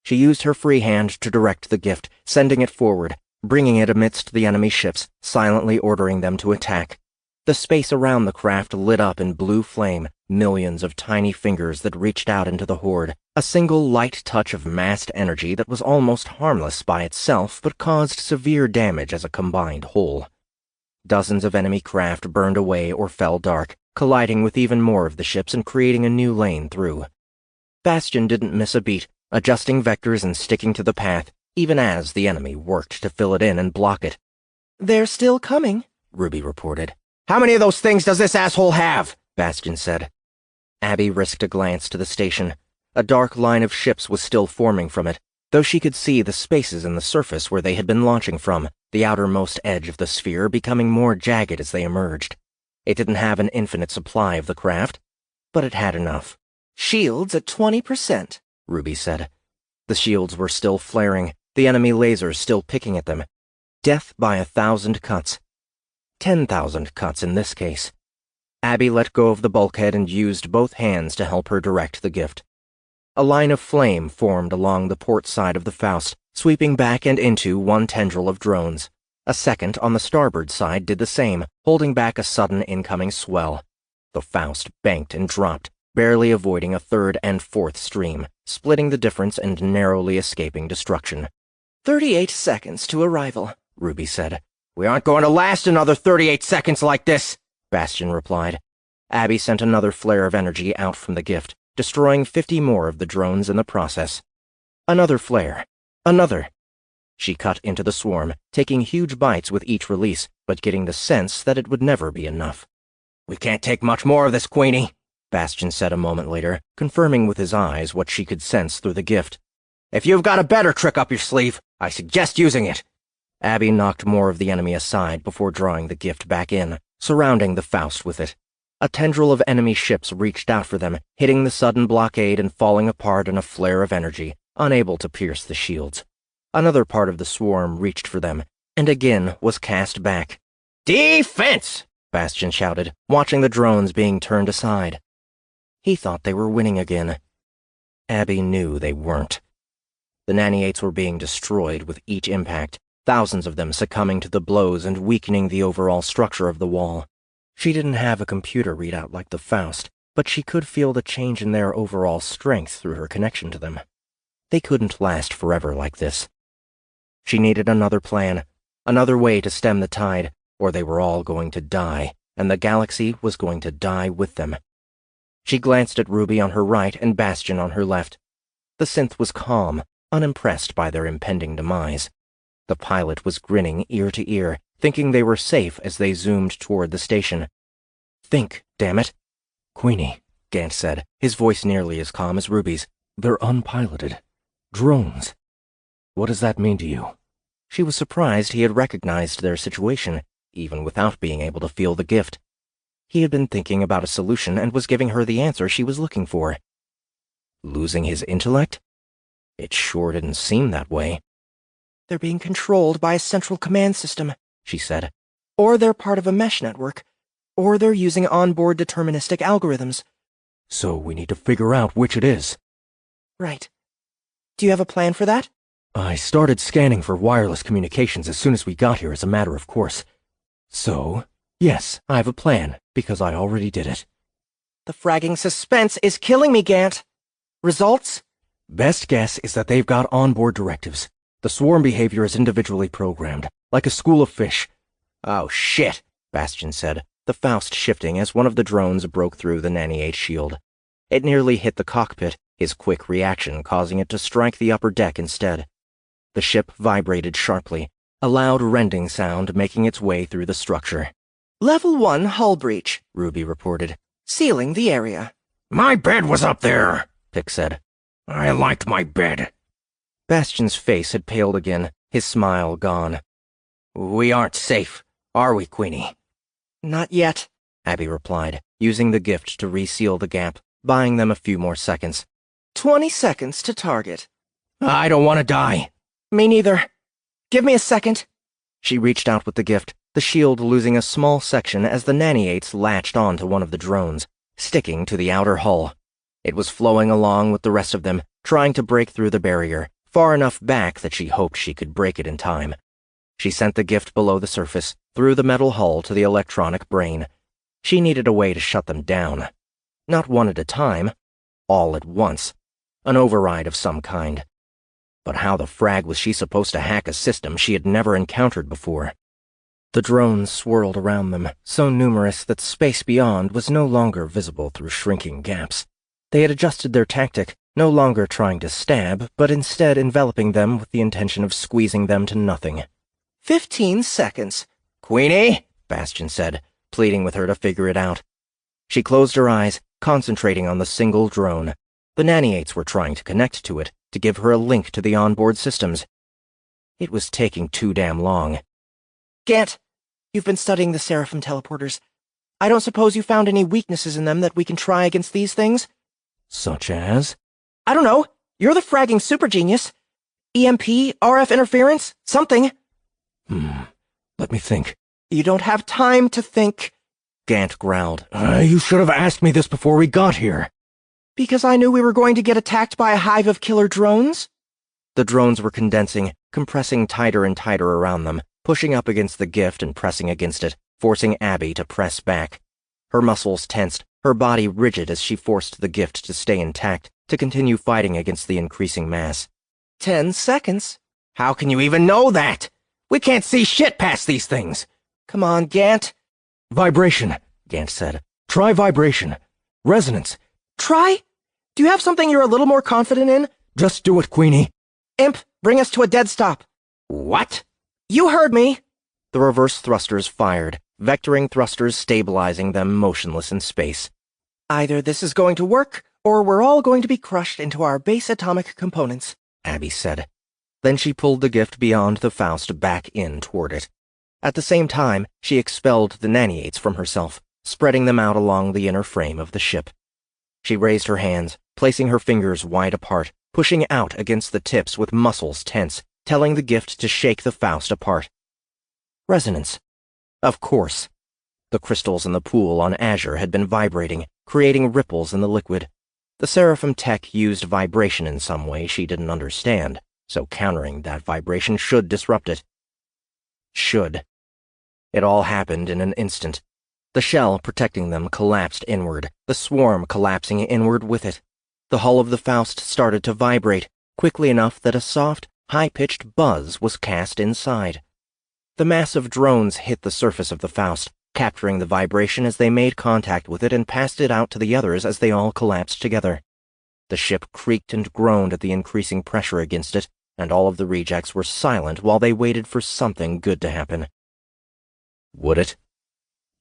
She used her free hand to direct the gift, sending it forward, bringing it amidst the enemy ships, silently ordering them to attack. The space around the craft lit up in blue flame, millions of tiny fingers that reached out into the horde, a single light touch of massed energy that was almost harmless by itself but caused severe damage as a combined whole. Dozens of enemy craft burned away or fell dark, colliding with even more of the ships and creating a new lane through. Bastion didn't miss a beat, adjusting vectors and sticking to the path, even as the enemy worked to fill it in and block it. "They're still coming," Ruby reported. "How many of those things does this asshole have?" Bastion said. Abby risked a glance to the station. A dark line of ships was still forming from it, though she could see the spaces in the surface where they had been launching from, the outermost edge of the sphere becoming more jagged as they emerged. It didn't have an infinite supply of the craft, but it had enough. "Shields at 20%, Ruby said. The shields were still flaring, the enemy lasers still picking at them. Death by 1,000 cuts. 10,000 cuts in this case. Abby let go of the bulkhead and used both hands to help her direct the gift. A line of flame formed along the port side of the Faust, sweeping back and into one tendril of drones. A second on the starboard side did the same, holding back a sudden incoming swell. The Faust banked and dropped, barely avoiding a third and fourth stream, splitting the difference and narrowly escaping destruction. 38 seconds to arrival, Ruby said. "We aren't going to last another 38 seconds like this," Bastion replied. Abby sent another flare of energy out from the gift, destroying 50 more of the drones in the process. Another flare. Another. She cut into the swarm, taking huge bites with each release, but getting the sense that it would never be enough. "We can't take much more of this, Queenie," Bastion said a moment later, confirming with his eyes what she could sense through the gift. "If you've got a better trick up your sleeve, I suggest using it." Abby knocked more of the enemy aside before drawing the gift back in, surrounding the Faust with it. A tendril of enemy ships reached out for them, hitting the sudden blockade and falling apart in a flare of energy, unable to pierce the shields. Another part of the swarm reached for them, and again was cast back. "Defense!" Bastion shouted, watching the drones being turned aside. He thought they were winning again. Abby knew they weren't. The Nanny-8s were being destroyed with each impact, thousands of them succumbing to the blows and weakening the overall structure of the wall. She didn't have a computer readout like the Faust, but she could feel the change in their overall strength through her connection to them. They couldn't last forever like this. She needed another plan, another way to stem the tide, or they were all going to die, and the galaxy was going to die with them. She glanced at Ruby on her right and Bastion on her left. The synth was calm, unimpressed by their impending demise. The pilot was grinning ear to ear, thinking they were safe as they zoomed toward the station. "Think, damn it." "Queenie," Gant said, his voice nearly as calm as Ruby's. "They're unpiloted. Drones. What does that mean to you?" She was surprised he had recognized their situation, even without being able to feel the gift. He had been thinking about a solution and was giving her the answer she was looking for. Losing his intellect? It sure didn't seem that way. "They're being controlled by a central command system," she said. "Or they're part of a mesh network. Or they're using onboard deterministic algorithms." "So we need to figure out which it is." "Right. Do you have a plan for that?" "I started scanning for wireless communications as soon as we got here as a matter of course. So, yes, I have a plan, because I already did it." "The fragging suspense is killing me, Gant. Results?" "Best guess is that they've got onboard directives. The swarm behavior is individually programmed, like a school of fish." "Oh, shit," Bastion said, the Faust shifting as one of the drones broke through the Nanny-8 shield. It nearly hit the cockpit, his quick reaction causing it to strike the upper deck instead. The ship vibrated sharply. a loud rending sound making its way through the structure. Level 1 hull breach, Ruby reported. sealing the area. My bed was up there, Pick said. I liked my bed. Bastion's face had paled again, his smile gone. We aren't safe, are we, Queenie? Not yet, Abby replied, using the gift to reseal the gap, buying them a few more seconds. 20 seconds to target. I don't want to die. Me neither. Give me a second. She reached out with the gift, the shield losing a small section as the nanny-8s latched onto one of the drones, sticking to the outer hull. It was flowing along with the rest of them, trying to break through the barrier, far enough back that she hoped she could break it in time. She sent the gift below the surface, through the metal hull to the electronic brain. She needed a way to shut them down. Not one at a time, all at once. An override of some kind. But how the frag was she supposed to hack a system she had never encountered before? The drones swirled around them, so numerous that space beyond was no longer visible through shrinking gaps. They had adjusted their tactic, no longer trying to stab, but instead enveloping them with the intention of squeezing them to nothing. 15 seconds. Queenie? Bastion said, pleading with her to figure it out. She closed her eyes, concentrating on the single drone. The nanny-8s were trying to connect to it, to give her a link to the onboard systems. It was taking too damn long. Gant, you've been studying the seraphim teleporters. I don't suppose you found any weaknesses in them that we can try against these things? Such as? I don't know. You're the fragging super genius. EMP, RF interference, something. Let me think. You don't have time to think, Gant growled. You should have asked me this before we got here. because I knew we were going to get attacked by a hive of killer drones. The drones were condensing, compressing tighter and tighter around them, pushing up against the gift and pressing against it, forcing Abby to press back. Her muscles tensed, her body rigid as she forced the gift to stay intact, to continue fighting against the increasing mass. 10 seconds. How can you even know that? We can't see shit past these things. Come on, Gant. Vibration, Gant said. Try vibration. Resonance. Try? Do you have something you're a little more confident in? Just do it, Queenie. Imp, bring us to a dead stop. What? You heard me. The reverse thrusters fired, vectoring thrusters stabilizing them motionless in space. Either this is going to work, or we're all going to be crushed into our base atomic components, Abby said. Then she pulled the gift beyond the Faust back in toward it. At the same time, she expelled the nanny-8s from herself, spreading them out along the inner frame of the ship. She raised her hands, placing her fingers wide apart, pushing out against the tips with muscles tense, telling the gift to shake the Faust apart. Resonance. Of course. The crystals in the pool on Azure had been vibrating, creating ripples in the liquid. The Seraphim tech used vibration in some way she didn't understand, so countering that vibration should disrupt it. Should. It all happened in an instant. The shell protecting them collapsed inward, the swarm collapsing inward with it. The hull of the Faust started to vibrate, quickly enough that a soft, high-pitched buzz was cast inside. The mass of drones hit the surface of the Faust, capturing the vibration as they made contact with it and passed it out to the others as they all collapsed together. The ship creaked and groaned at the increasing pressure against it, and all of the rejects were silent while they waited for something good to happen. Would it?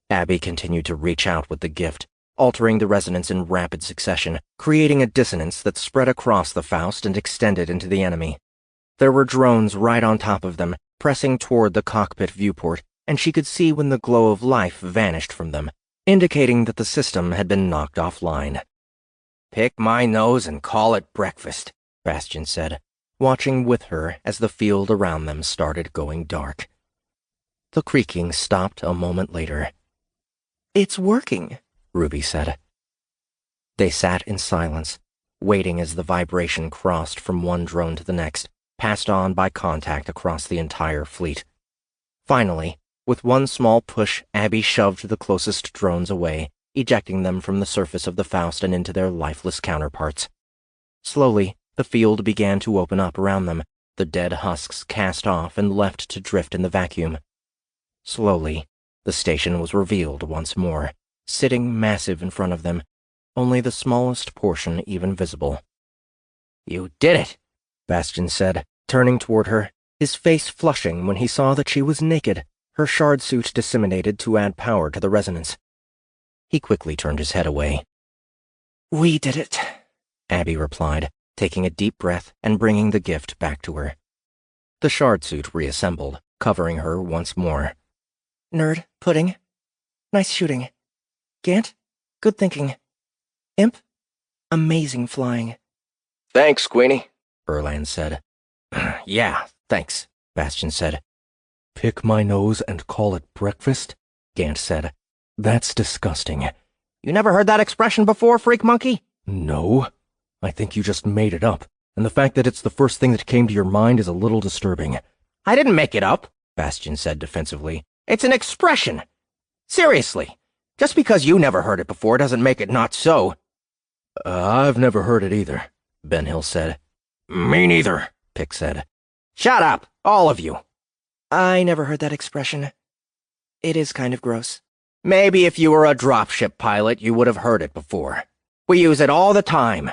Abby continued to reach out with the gift, altering the resonance in rapid succession, creating a dissonance that spread across the Faust and extended into the enemy. There were drones right on top of them, pressing toward the cockpit viewport, and she could see when the glow of life vanished from them, indicating that the system had been knocked offline. Pick my nose and call it breakfast, Bastion said, watching with her as the field around them started going dark. The creaking stopped a moment later. It's working, Ruby said. They sat in silence, waiting as the vibration crossed from one drone to the next, passed on by contact across the entire fleet. Finally, with one small push, Abby shoved the closest drones away, ejecting them from the surface of the Faust and into their lifeless counterparts. Slowly, the field began to open up around them, the dead husks cast off and left to drift in the vacuum. Slowly, the station was revealed once more, sitting massive in front of them, only the smallest portion even visible. You did it, Bastion said, turning toward her, his face flushing when he saw that she was naked, her shard suit disseminated to add power to the resonance. He quickly turned his head away. "We did it," Abby replied, taking a deep breath and bringing the gift back to her. The shard suit reassembled, covering her once more. "Nerd, Pudding, nice shooting. Gant, good thinking. Imp, amazing flying." Thanks, Queenie, Erland said. Yeah, thanks, Bastion said. Pick my nose and call it breakfast? Gant said. That's disgusting. You never heard that expression before, freak monkey? No. I think you just made it up, and the fact that it's the first thing that came to your mind is a little disturbing. I didn't make it up, Bastion said defensively. It's an expression. Seriously. Just because you never heard it before doesn't make it not so. I've never heard it either, Ben Hill said. Me neither, Pick said. Shut up, all of you. I never heard that expression. It is kind of gross. Maybe if you were a dropship pilot, you would have heard it before. We use it all the time.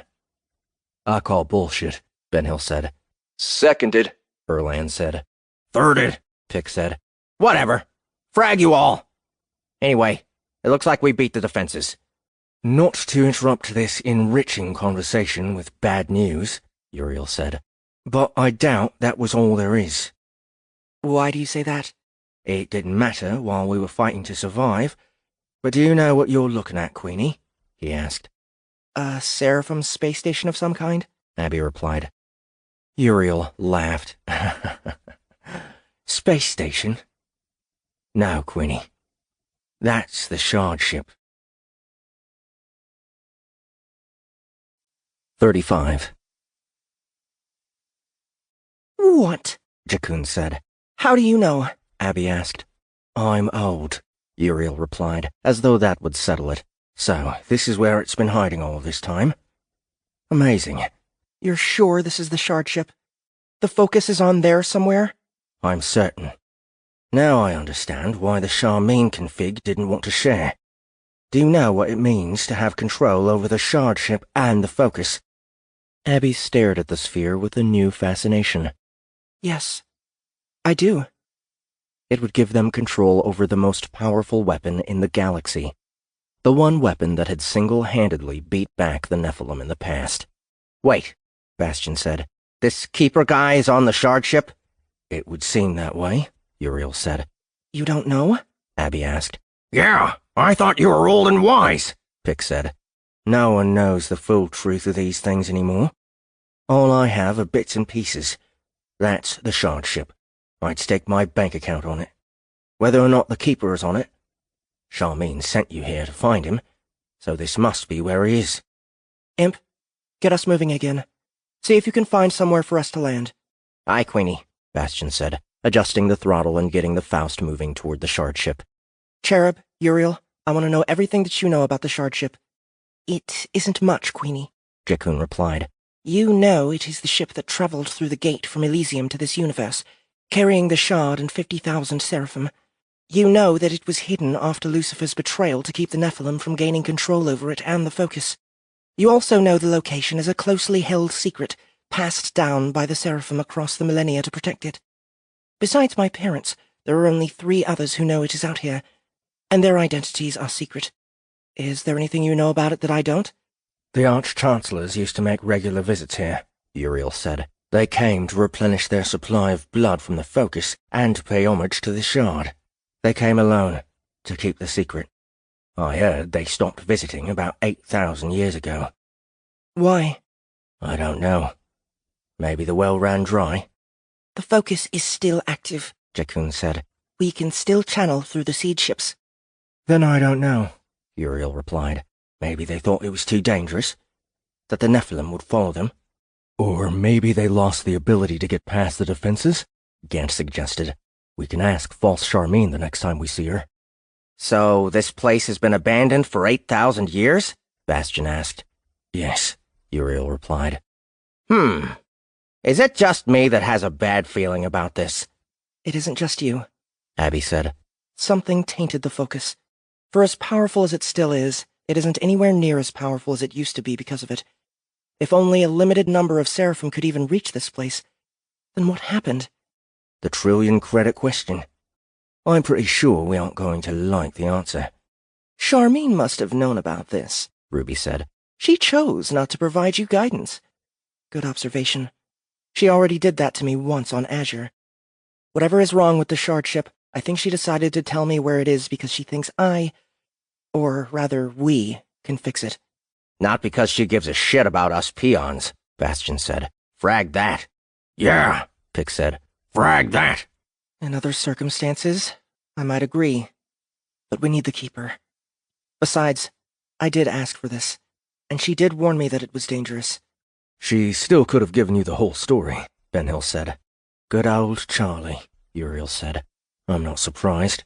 I call bullshit, Ben Hill said. Seconded, Erland said. Thirded, Pick said. Whatever. Frag you all. Anyway, it looks like we beat the defenses. Not to interrupt this enriching conversation with bad news, Uriel said. But I doubt that was all there is. Why do you say that? It didn't matter while we were fighting to survive. But do you know what you're looking at, Queenie? He asked. A seraphim space station of some kind? Abby replied. Uriel laughed. Space station? No, Queenie. That's the shard ship. 35. What? Jakun said. How do you know? Abby asked. I'm old, Uriel replied, as though that would settle it. So, this is where it's been hiding all this time? Amazing. You're sure this is the shard ship? The focus is on there somewhere? I'm certain. Now I understand why the Charmaine config didn't want to share. Do you know what it means to have control over the shard ship and the focus? Abby stared at the sphere with a new fascination. Yes, I do. It would give them control over the most powerful weapon in the galaxy. The one weapon that had single-handedly beat back the Nephilim in the past. Wait, Bastion said. This keeper guy is on the shard ship? It would seem that way, Uriel said. You don't know? Abby asked. Yeah, I thought you were old and wise, Pick said. No one knows the full truth of these things anymore. All I have are bits and pieces. That's the shard ship. I'd stake my bank account on it. Whether or not the keeper is on it. Charmaine sent you here to find him, so this must be where he is. Imp, get us moving again. See if you can find somewhere for us to land. Aye, Queenie, Bastion said, adjusting the throttle and getting the Faust moving toward the shard ship. Cherub, Uriel, I want to know everything that you know about the shard ship. It isn't much, Queenie, Jakun replied. You know it is the ship that traveled through the gate from Elysium to this universe, carrying the shard and 50,000 seraphim. You know that it was hidden after Lucifer's betrayal to keep the Nephilim from gaining control over it and the focus. You also know the location is a closely held secret, passed down by the seraphim across the millennia to protect it. Besides my parents, there are only 3 others who know it is out here, and their identities are secret. Is there anything you know about it that I don't? The Arch-Chancellors used to make regular visits here, Uriel said. They came to replenish their supply of blood from the focus and to pay homage to the shard. They came alone, to keep the secret. I heard they stopped visiting about 8,000 years ago. Why? I don't know. Maybe the well ran dry. The focus is still active, Jakun said. We can still channel through the seed ships. Then I don't know, Uriel replied. Maybe they thought it was too dangerous, that the Nephilim would follow them. Or maybe they lost the ability to get past the defenses, Gant suggested. We can ask false Charmaine the next time we see her. So this place has been abandoned for 8,000 years? Bastion asked. Yes, Uriel replied. Is it just me that has a bad feeling about this? It isn't just you, Abby said. Something tainted the focus. For as powerful as it still is, it isn't anywhere near as powerful as it used to be because of it. If only a limited number of seraphim could even reach this place, then what happened? The trillion-credit question. I'm pretty sure we aren't going to like the answer. Charmine must have known about this, Ruby said. She chose not to provide you guidance. Good observation. She already did that to me once on Azure. Whatever is wrong with the shard ship, I think she decided to tell me where it is because she thinks or rather we, can fix it. Not because she gives a shit about us peons, Bastion said. Frag that. Yeah, Pick said. frag that. In other circumstances, I might agree. But we need the Keeper. Besides, I did ask for this, and she did warn me that it was dangerous. She still could have given you the whole story, Ben Hill said. Good old Charlie, Uriel said. I'm not surprised.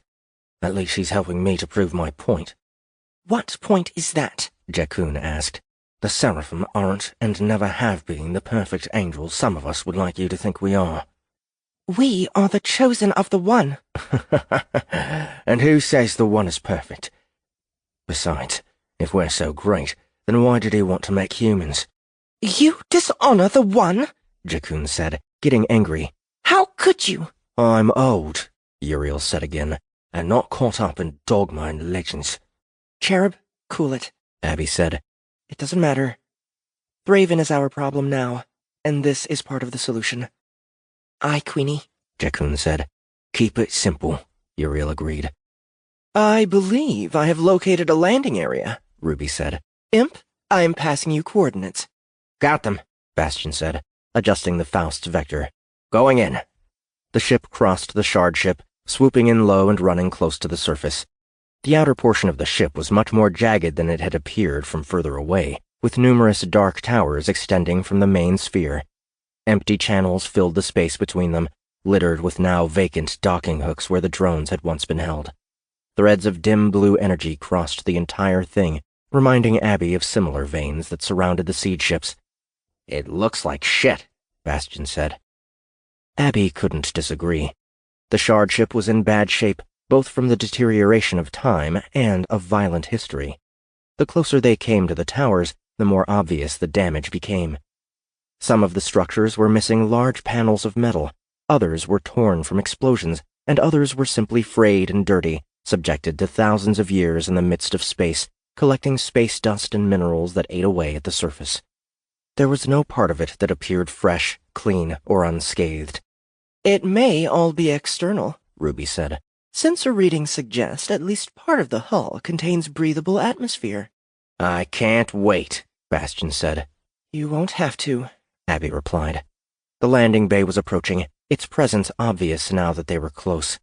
At least she's helping me to prove my point. What point is that? Jakun asked. The seraphim aren't and never have been the perfect angels some of us would like you to think we are. We are the chosen of the One. And who says the One is perfect? Besides, if we're so great, then why did he want to make humans? You dishonor the One? Jakun said, getting angry. How could you? I'm old, Uriel said again, and not caught up in dogma and legends. Cherub, cool it, Abby said. It doesn't matter. Thraven is our problem now, and this is part of the solution. Aye, Queenie, Jakun said. Keep it simple, Uriel agreed. I believe I have located a landing area, Ruby said. Imp, I am passing you coordinates. Got them, Bastion said, adjusting the Faust's vector. going in. The ship crossed the shard ship, swooping in low and running close to the surface. The outer portion of the ship was much more jagged than it had appeared from further away, with numerous dark towers extending from the main sphere. Empty channels filled the space between them, littered with now vacant docking hooks where the drones had once been held. Threads of dim blue energy crossed the entire thing, reminding Abby of similar veins that surrounded the seed ships. It looks like shit, Bastion said. Abby couldn't disagree. The shard ship was in bad shape, both from the deterioration of time and of violent history. The closer they came to the towers, the more obvious the damage became. Some of the structures were missing large panels of metal, others were torn from explosions, and others were simply frayed and dirty, subjected to thousands of years in the midst of space, collecting space dust and minerals that ate away at the surface. There was no part of it that appeared fresh, clean, or unscathed. It may all be external, Ruby said. Sensor readings suggest at least part of the hull contains breathable atmosphere. I can't wait, Bastion said. You won't have to, Abby replied. The landing bay was approaching, its presence obvious now that they were close.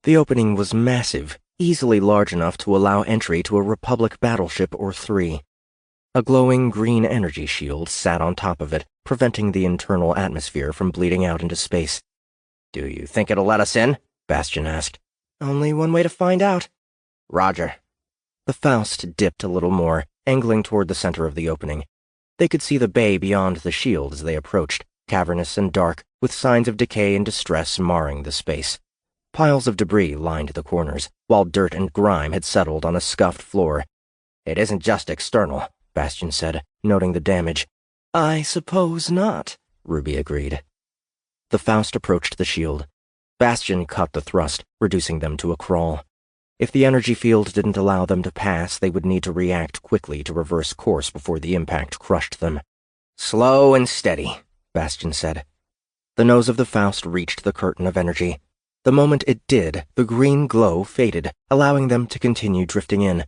The opening was massive, easily large enough to allow entry to a Republic battleship or 3. A glowing green energy shield sat on top of it, preventing the internal atmosphere from bleeding out into space. Do you think it'll let us in? Bastion asked. Only one way to find out. Roger. The Faust dipped a little more, angling toward the center of the opening. They could see the bay beyond the shield as they approached, cavernous and dark, with signs of decay and distress marring the space. Piles of debris lined the corners, while dirt and grime had settled on a scuffed floor. It isn't just external, Bastion said, noting the damage. I suppose not, Ruby agreed. The Faust approached the shield. Bastion cut the thrust, reducing them to a crawl. If the energy field didn't allow them to pass, they would need to react quickly to reverse course before the impact crushed them. Slow and steady, Bastion said. The nose of the Faust reached the curtain of energy. The moment it did, the green glow faded, allowing them to continue drifting in.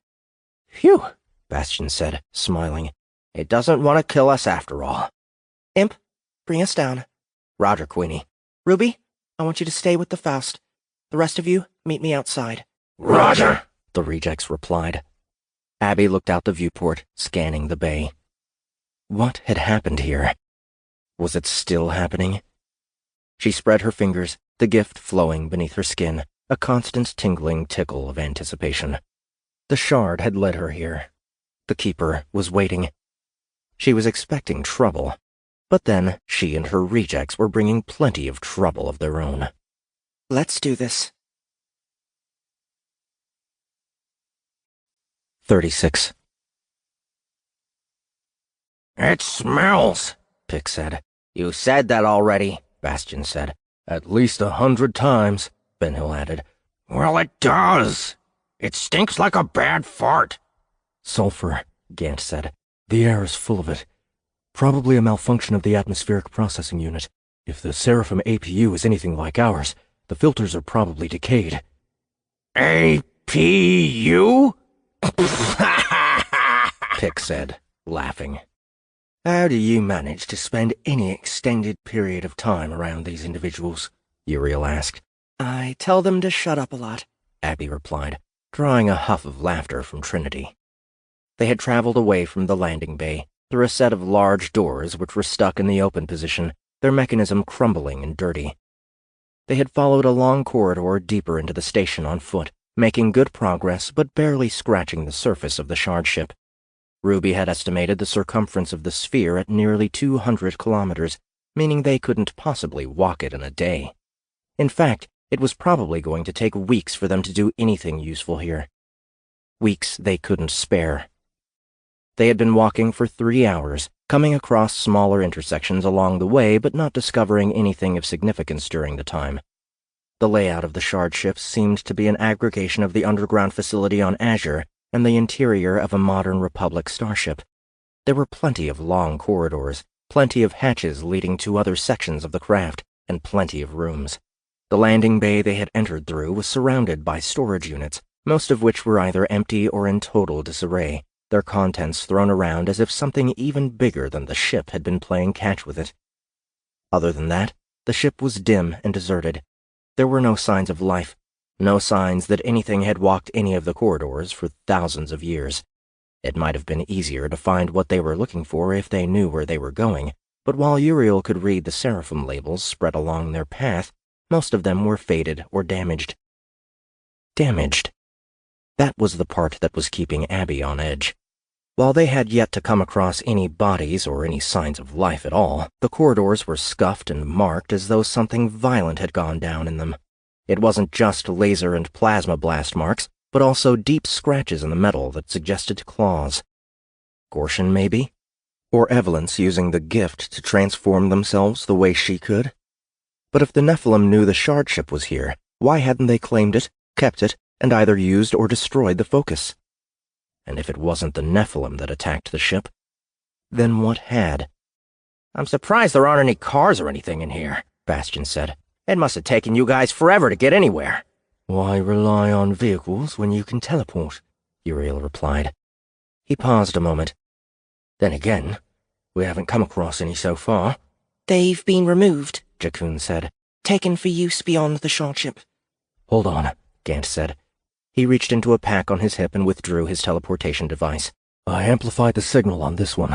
Phew, Bastion said, smiling. It doesn't want to kill us after all. Imp, bring us down. Roger, Queenie. Ruby, I want you to stay with the Faust. The rest of you, meet me outside. Roger, the rejects replied. Abby looked out the viewport, scanning the bay. What had happened here? Was it still happening? She spread her fingers, the gift flowing beneath her skin, a constant tingling tickle of anticipation. The shard had led her here. The Keeper was waiting. She was expecting trouble, but then she and her rejects were bringing plenty of trouble of their own. Let's do this. 36. it smells, Pick said. You said that already, Bastion said. At least 100 times, Ben Hill added. Well, it does. It stinks like a bad fart. Sulfur, Gant said. The air is full of it. Probably a malfunction of the atmospheric processing unit. If the Seraphim APU is anything like ours, the filters are probably decayed. APU? Pick said, laughing. How do you manage to spend any extended period of time around these individuals? Uriel asked. I tell them to shut up a lot, Abby replied, drawing a huff of laughter from Trinity. They had traveled away from the landing bay, through a set of large doors which were stuck in the open position, their mechanism crumbling and dirty. They had followed a long corridor deeper into the station on foot, making good progress but barely scratching the surface of the shard ship. Ruby had estimated the circumference of the sphere at nearly 200 kilometers, meaning they couldn't possibly walk it in a day. In fact, it was probably going to take weeks for them to do anything useful here. Weeks they couldn't spare. They had been walking for 3 hours, coming across smaller intersections along the way but not discovering anything of significance during the time. The layout of the shard ships seemed to be an aggregation of the underground facility on Azure and the interior of a modern Republic starship. There were plenty of long corridors, plenty of hatches leading to other sections of the craft, and plenty of rooms. The landing bay they had entered through was surrounded by storage units, most of which were either empty or in total disarray, their contents thrown around as if something even bigger than the ship had been playing catch with it. Other than that, the ship was dim and deserted. There were no signs of life, no signs that anything had walked any of the corridors for thousands of years. It might have been easier to find what they were looking for if they knew where they were going, but while Uriel could read the seraphim labels spread along their path, most of them were faded or damaged. Damaged. That was the part that was keeping Abby on edge. While they had yet to come across any bodies or any signs of life at all, the corridors were scuffed and marked as though something violent had gone down in them. It wasn't just laser and plasma blast marks, but also deep scratches in the metal that suggested claws. Gorshin, maybe? Or Evelyn's using the gift to transform themselves the way she could? But if the Nephilim knew the shard ship was here, why hadn't they claimed it, kept it, and either used or destroyed the focus? And if it wasn't the Nephilim that attacked the ship, then what had? I'm surprised there aren't any cars or anything in here, Bastion said. It must have taken you guys forever to get anywhere. Why rely on vehicles when you can teleport? Uriel replied. He paused a moment. Then again, we haven't come across any so far. They've been removed, Jakun said. Taken for use beyond the shard ship. Hold on, Gant said. He reached into a pack on his hip and withdrew his teleportation device. I amplified the signal on this one.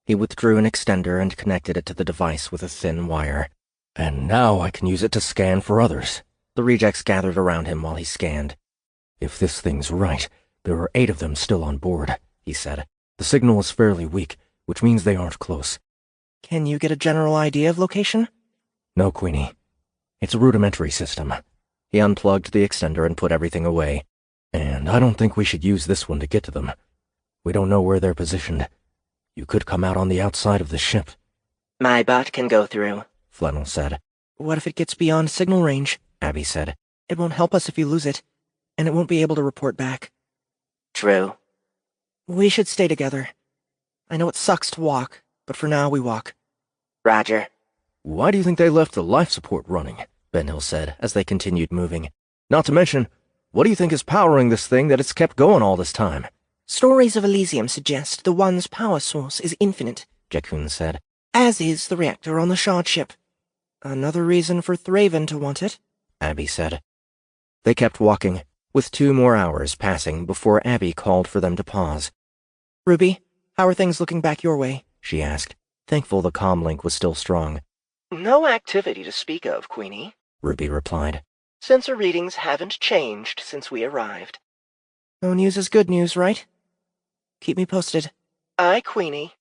He withdrew an extender and connected it to the device with a thin wire. And now I can use it to scan for others. The rejects gathered around him while he scanned. If this thing's right, there are 8 of them still on board, he said. The signal is fairly weak, which means they aren't close. Can you get a general idea of location? No, Queenie. It's a rudimentary system. He unplugged the extender and put everything away. And I don't think we should use this one to get to them. We don't know where they're positioned. You could come out on the outside of the ship. My bot can go through, Flannel said. What if it gets beyond signal range? Abby said. It won't help us if you lose it, and it won't be able to report back. True. We should stay together. I know it sucks to walk, but for now we walk. Roger. Why do you think they left the life support running? Ben Hill said as they continued moving. Not to mention, what do you think is powering this thing that it's kept going all this time? Stories of Elysium suggest the One's power source is infinite, Jakun said. As is the reactor on the shard ship. Another reason for Thraven to want it, Abby said. They kept walking, with 2 more hours passing before Abby called for them to pause. Ruby, how are things looking back your way? She asked, thankful the comm link was still strong. No activity to speak of, Queenie, Ruby replied. Sensor readings haven't changed since we arrived. No news is good news, right? Keep me posted. Aye, Queenie.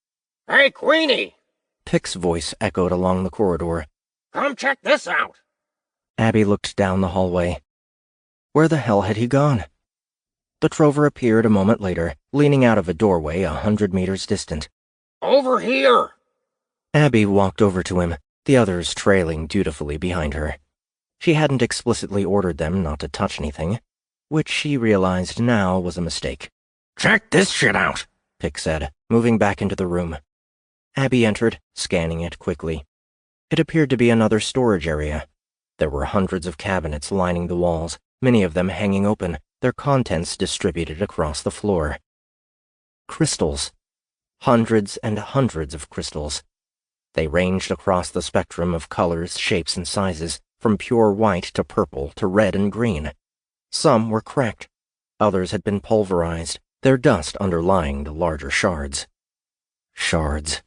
Hey, Queenie! Pick's voice echoed along the corridor. Come check this out. Abby looked down the hallway. Where the hell had he gone? The Trover appeared a moment later, leaning out of a doorway 100 meters distant. Over here! Abby walked over to him, the others trailing dutifully behind her. She hadn't explicitly ordered them not to touch anything, which she realized now was a mistake. Check this shit out, Pick said, moving back into the room. Abby entered, scanning it quickly. It appeared to be another storage area. There were hundreds of cabinets lining the walls, many of them hanging open, their contents distributed across the floor. Crystals. Hundreds and hundreds of crystals. They ranged across the spectrum of colors, shapes, and sizes, from pure white to purple to red and green. Some were cracked. Others had been pulverized, their dust underlying the larger shards. Shards.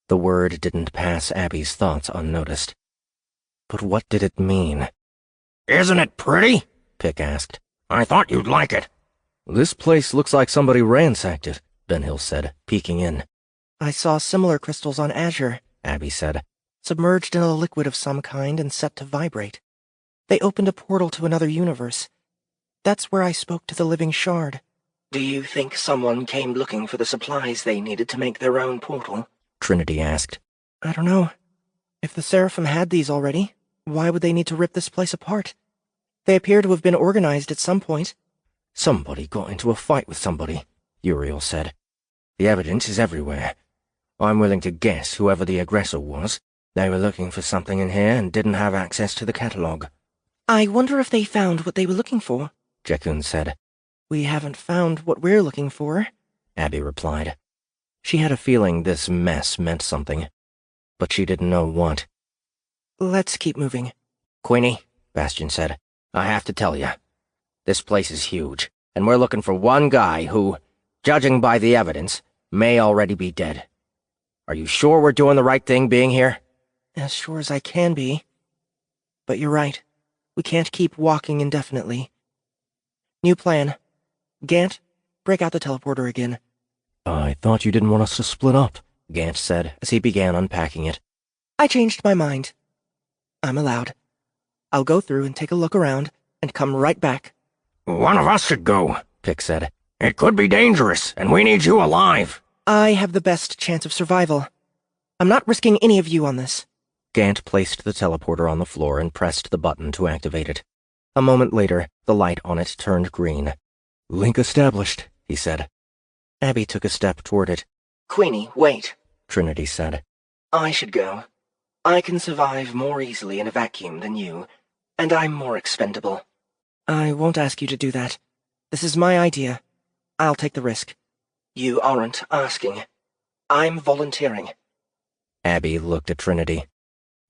The word didn't pass Abby's thoughts unnoticed. But what did it mean? Isn't it pretty? Pick asked. I thought you'd like it. This place looks like somebody ransacked it, Ben said, peeking in. I saw similar crystals on Azure, Abby said. submerged in a liquid of some kind and set to vibrate. They opened a portal to another universe. That's where I spoke to the living shard. Do you think someone came looking for the supplies they needed to make their own portal? Trinity asked. I don't know. If the seraphim had these already, why would they need to rip this place apart? They appear to have been organized at some point. Somebody got into a fight with somebody, Uriel said. The evidence is everywhere. I'm willing to guess whoever the aggressor was, they were looking for something in here and didn't have access to the catalogue. I wonder if they found what they were looking for, Jekun said. We haven't found what we're looking for, Abby replied. She had a feeling this mess meant something, but she didn't know what. Let's keep moving. Queenie, Bastion said, I have to tell you. This place is huge, and we're looking for one guy who, judging by the evidence, may already be dead. Are you sure we're doing the right thing being here? As sure as I can be. But you're right. We can't keep walking indefinitely. New plan. Gant, break out the teleporter again. I thought you didn't want us to split up, Gant said as he began unpacking it. I changed my mind. I'm allowed. I'll go through and take a look around and come right back. One of us should go, Pick said. It could be dangerous, and we need you alive. I have the best chance of survival. I'm not risking any of you on this. Gant placed the teleporter on the floor and pressed the button to activate it. A moment later, the light on it turned green. Link established, he said. Abby took a step toward it. Queenie, wait. Trinity said. I should go. I can survive more easily in a vacuum than you, and I'm more expendable. I won't ask you to do that. This is my idea. I'll take the risk. You aren't asking. I'm volunteering. Abby looked at Trinity.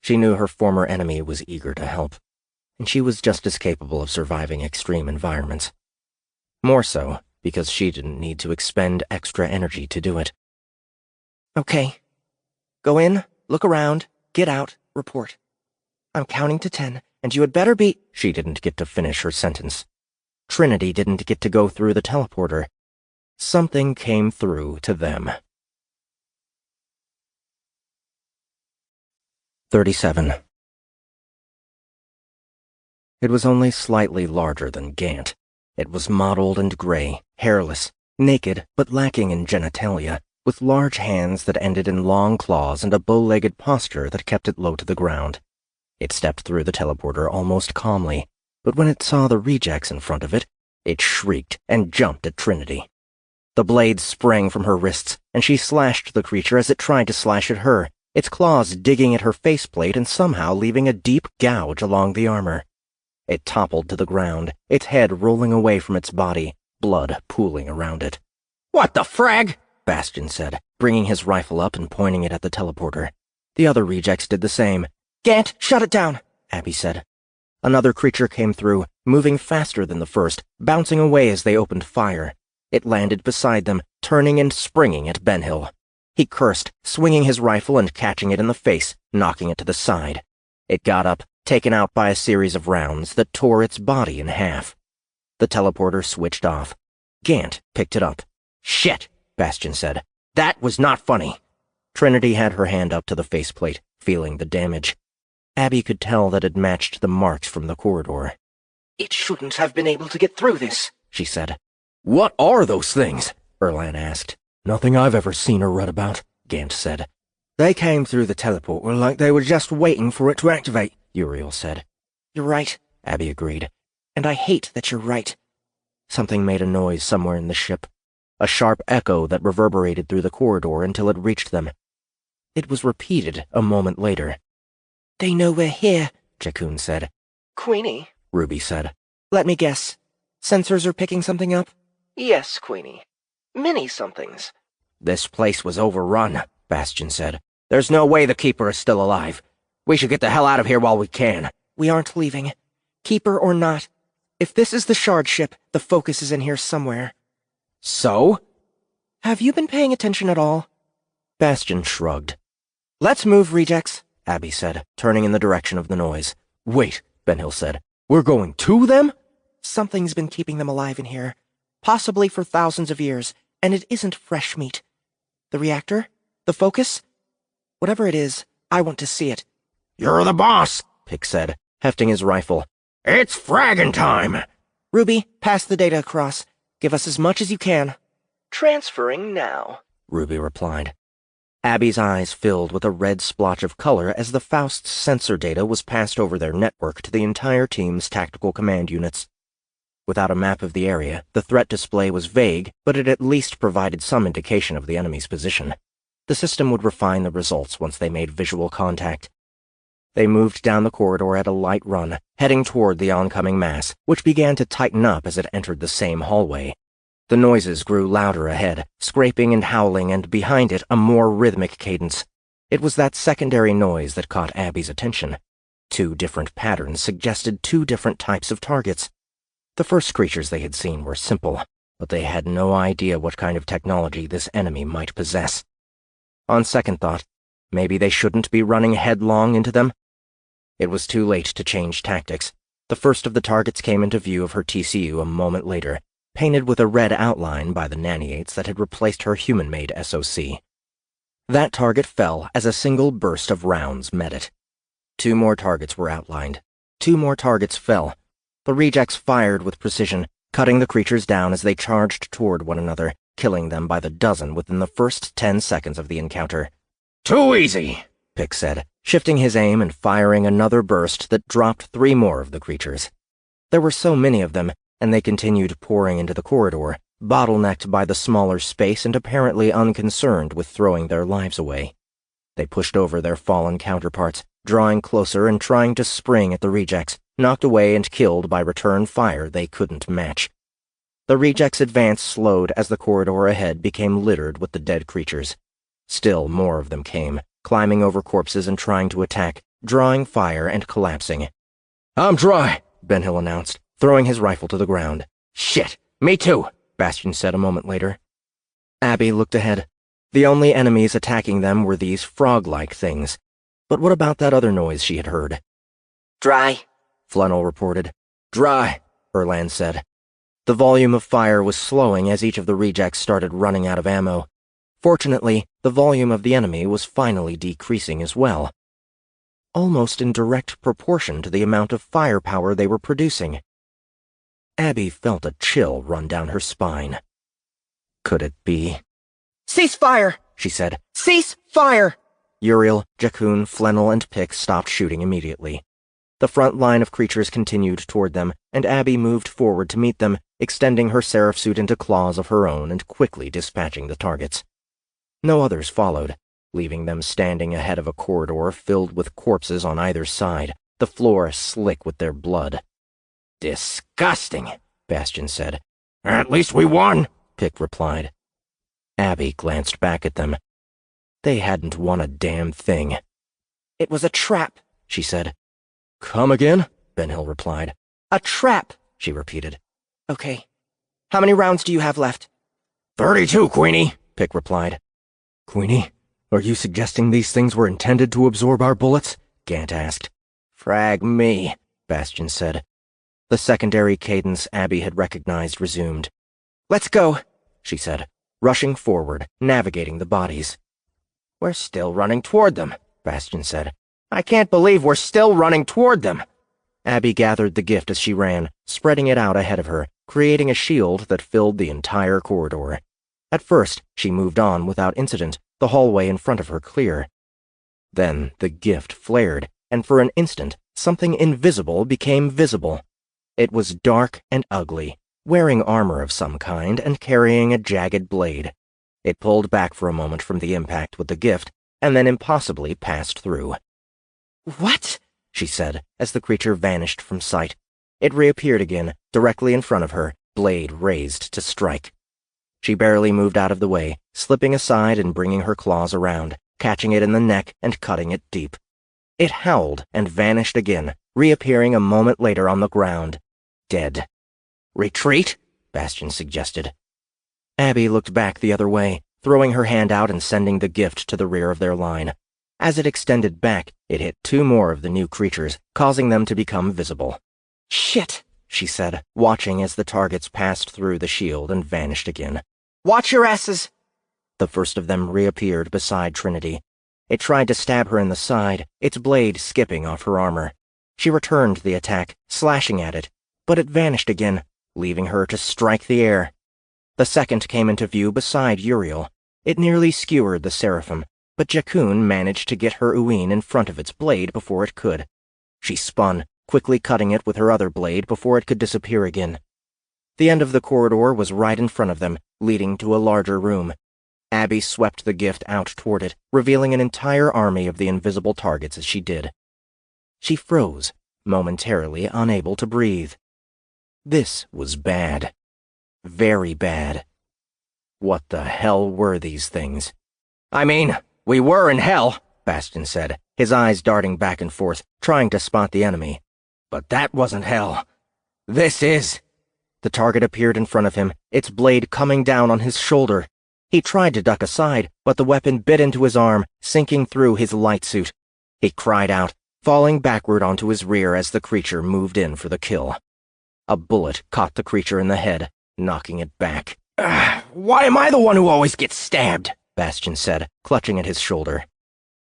She knew her former enemy was eager to help, and she was just as capable of surviving extreme environments. More so, because she didn't need to expend extra energy to do it. Okay. Go in, look around, get out, report. I'm counting to 10, and you had better be— She didn't get to finish her sentence. Trinity didn't get to go through the teleporter. Something came through to them. 37. It was only slightly larger than Gant. It was mottled and gray, hairless, naked but lacking in genitalia, with large hands that ended in long claws and a bow-legged posture that kept it low to the ground. It stepped through the teleporter almost calmly, but when it saw the rejects in front of it, it shrieked and jumped at Trinity. The blades sprang from her wrists, and she slashed the creature as it tried to slash at her, its claws digging at her faceplate and somehow leaving a deep gouge along the armor. It toppled to the ground, its head rolling away from its body, blood pooling around it. What the frag? Bastion said, bringing his rifle up and pointing it at the teleporter. The other rejects did the same. Gant, shut it down, Abby said. Another creature came through, moving faster than the first, bouncing away as they opened fire. It landed beside them, turning and springing at Benhill. He cursed, swinging his rifle and catching it in the face, knocking it to the side. It got up, taken out by a series of rounds that tore its body in half. The teleporter switched off. Gant picked it up. Shit, Bastion said. That was not funny. Trinity had her hand up to the faceplate, feeling the damage. Abby could tell that it matched the marks from the corridor. It shouldn't have been able to get through this, she said. What are those things? Erlan asked. Nothing I've ever seen or read about, Gant said. They came through the teleporter like they were just waiting for it to activate, Uriel said. You're right, Abby agreed. And I hate that you're right. Something made a noise somewhere in the ship, a sharp echo that reverberated through the corridor until it reached them. It was repeated a moment later. They know we're here, Jaunt said. Queenie? Ruby said. Let me guess. Sensors are picking something up? Yes, Queenie. Many somethings. This place was overrun, Bastion said. There's no way the Keeper is still alive. We should get the hell out of here while we can. We aren't leaving. Keeper or not. If this is the shard ship, the focus is in here somewhere. So? Have you been paying attention at all? Bastion shrugged. Let's move, rejects, Abby said, turning in the direction of the noise. Wait, Ben Hill said. We're going to them? Something's been keeping them alive in here. Possibly for thousands of years, and it isn't fresh meat. The reactor? The focus? Whatever it is, I want to see it. You're the boss, Pick said, hefting his rifle. It's fragging time. Ruby, pass the data across. Give us as much as you can. Transferring now, Ruby replied. Abby's eyes filled with a red splotch of color as the Faust's sensor data was passed over their network to the entire team's tactical command units. Without a map of the area, the threat display was vague, but it at least provided some indication of the enemy's position. The system would refine the results once they made visual contact. They moved down the corridor at a light run, heading toward the oncoming mass, which began to tighten up as it entered the same hallway. The noises grew louder ahead, scraping and howling, and behind it a more rhythmic cadence. It was that secondary noise that caught Abby's attention. 2 different patterns suggested 2 different types of targets. The first creatures they had seen were simple, but they had no idea what kind of technology this enemy might possess. On second thought, maybe they shouldn't be running headlong into them. It was too late to change tactics. The first of the targets came into view of her TCU a moment later, painted with a red outline by the naniates that had replaced her human-made SOC. That target fell as a single burst of rounds met it. 2 more targets were outlined. 2 more targets fell. The rejects fired with precision, cutting the creatures down as they charged toward one another, killing them by the dozen within the first 10 seconds of the encounter. Too easy, Pick said, shifting his aim and firing another burst that dropped 3 more of the creatures. There were so many of them, and they continued pouring into the corridor, bottlenecked by the smaller space and apparently unconcerned with throwing their lives away. They pushed over their fallen counterparts, drawing closer and trying to spring at the rejects, knocked away and killed by return fire they couldn't match. The rejects' advance slowed as the corridor ahead became littered with the dead creatures. Still more of them came, climbing over corpses and trying to attack, drawing fire and collapsing. I'm dry, Ben Hill announced, throwing his rifle to the ground. Shit, me too, Bastion said a moment later. Abby looked ahead. The only enemies attacking them were these frog-like things. But what about that other noise she had heard? Dry, Flannel reported. Dry, Erland said. The volume of fire was slowing as each of the rejects started running out of ammo. Fortunately, the volume of the enemy was finally decreasing as well, almost in direct proportion to the amount of firepower they were producing. Abby felt a chill run down her spine. Could it be? Cease fire, she said. Cease fire! Uriel, Jaunt, Flannel, and Pick stopped shooting immediately. The front line of creatures continued toward them, and Abby moved forward to meet them, extending her seraph suit into claws of her own and quickly dispatching the targets. No others followed, leaving them standing ahead of a corridor filled with corpses on either side, the floor slick with their blood. Disgusting, Bastion said. At least we won, Pick replied. Abby glanced back at them. They hadn't won a damn thing. It was a trap, she said. Come again? Ben Hill replied. A trap, she repeated. Okay. How many rounds do you have left? 32, Queenie, Pick replied. Queenie, are you suggesting these things were intended to absorb our bullets? Gant asked. Frag me, Bastion said. The secondary cadence Abby had recognized resumed. Let's go, she said, rushing forward, navigating the bodies. We're still running toward them, Bastion said. I can't believe we're still running toward them. Abby gathered the gift as she ran, spreading it out ahead of her, creating a shield that filled the entire corridor. At first, she moved on without incident, the hallway in front of her clear. Then the gift flared, and for an instant, something invisible became visible. It was dark and ugly, wearing armor of some kind and carrying a jagged blade. It pulled back for a moment from the impact with the gift, and then impossibly passed through. What? She said, as the creature vanished from sight. It reappeared again, directly in front of her, blade raised to strike. She barely moved out of the way, slipping aside and bringing her claws around, catching it in the neck and cutting it deep. It howled and vanished again, reappearing a moment later on the ground, dead. Retreat? Bastian suggested. Abby looked back the other way, throwing her hand out and sending the gift to the rear of their line. As it extended back, it hit 2 more of the new creatures, causing them to become visible. Shit, she said, watching as the targets passed through the shield and vanished again. Watch your asses! The first of them reappeared beside Trinity. It tried to stab her in the side, its blade skipping off her armor. She returned the attack, slashing at it, but it vanished again, leaving her to strike the air. The second came into view beside Uriel. It nearly skewered the seraphim, but Jakun managed to get her Uin in front of its blade before it could. She spun, quickly cutting it with her other blade before it could disappear again. The end of the corridor was right in front of them, leading to a larger room. Abby swept the gift out toward it, revealing an entire army of the invisible targets as she did. She froze, momentarily unable to breathe. This was bad. Very bad. What the hell were these things? I mean, we were in hell, Bastian said, his eyes darting back and forth, trying to spot the enemy. But that wasn't hell. This is. The target appeared in front of him, its blade coming down on his shoulder. He tried to duck aside, but the weapon bit into his arm, sinking through his light suit. He cried out, falling backward onto his rear as the creature moved in for the kill. A bullet caught the creature in the head, knocking it back. Why am I the one who always gets stabbed? Bastian said, clutching at his shoulder.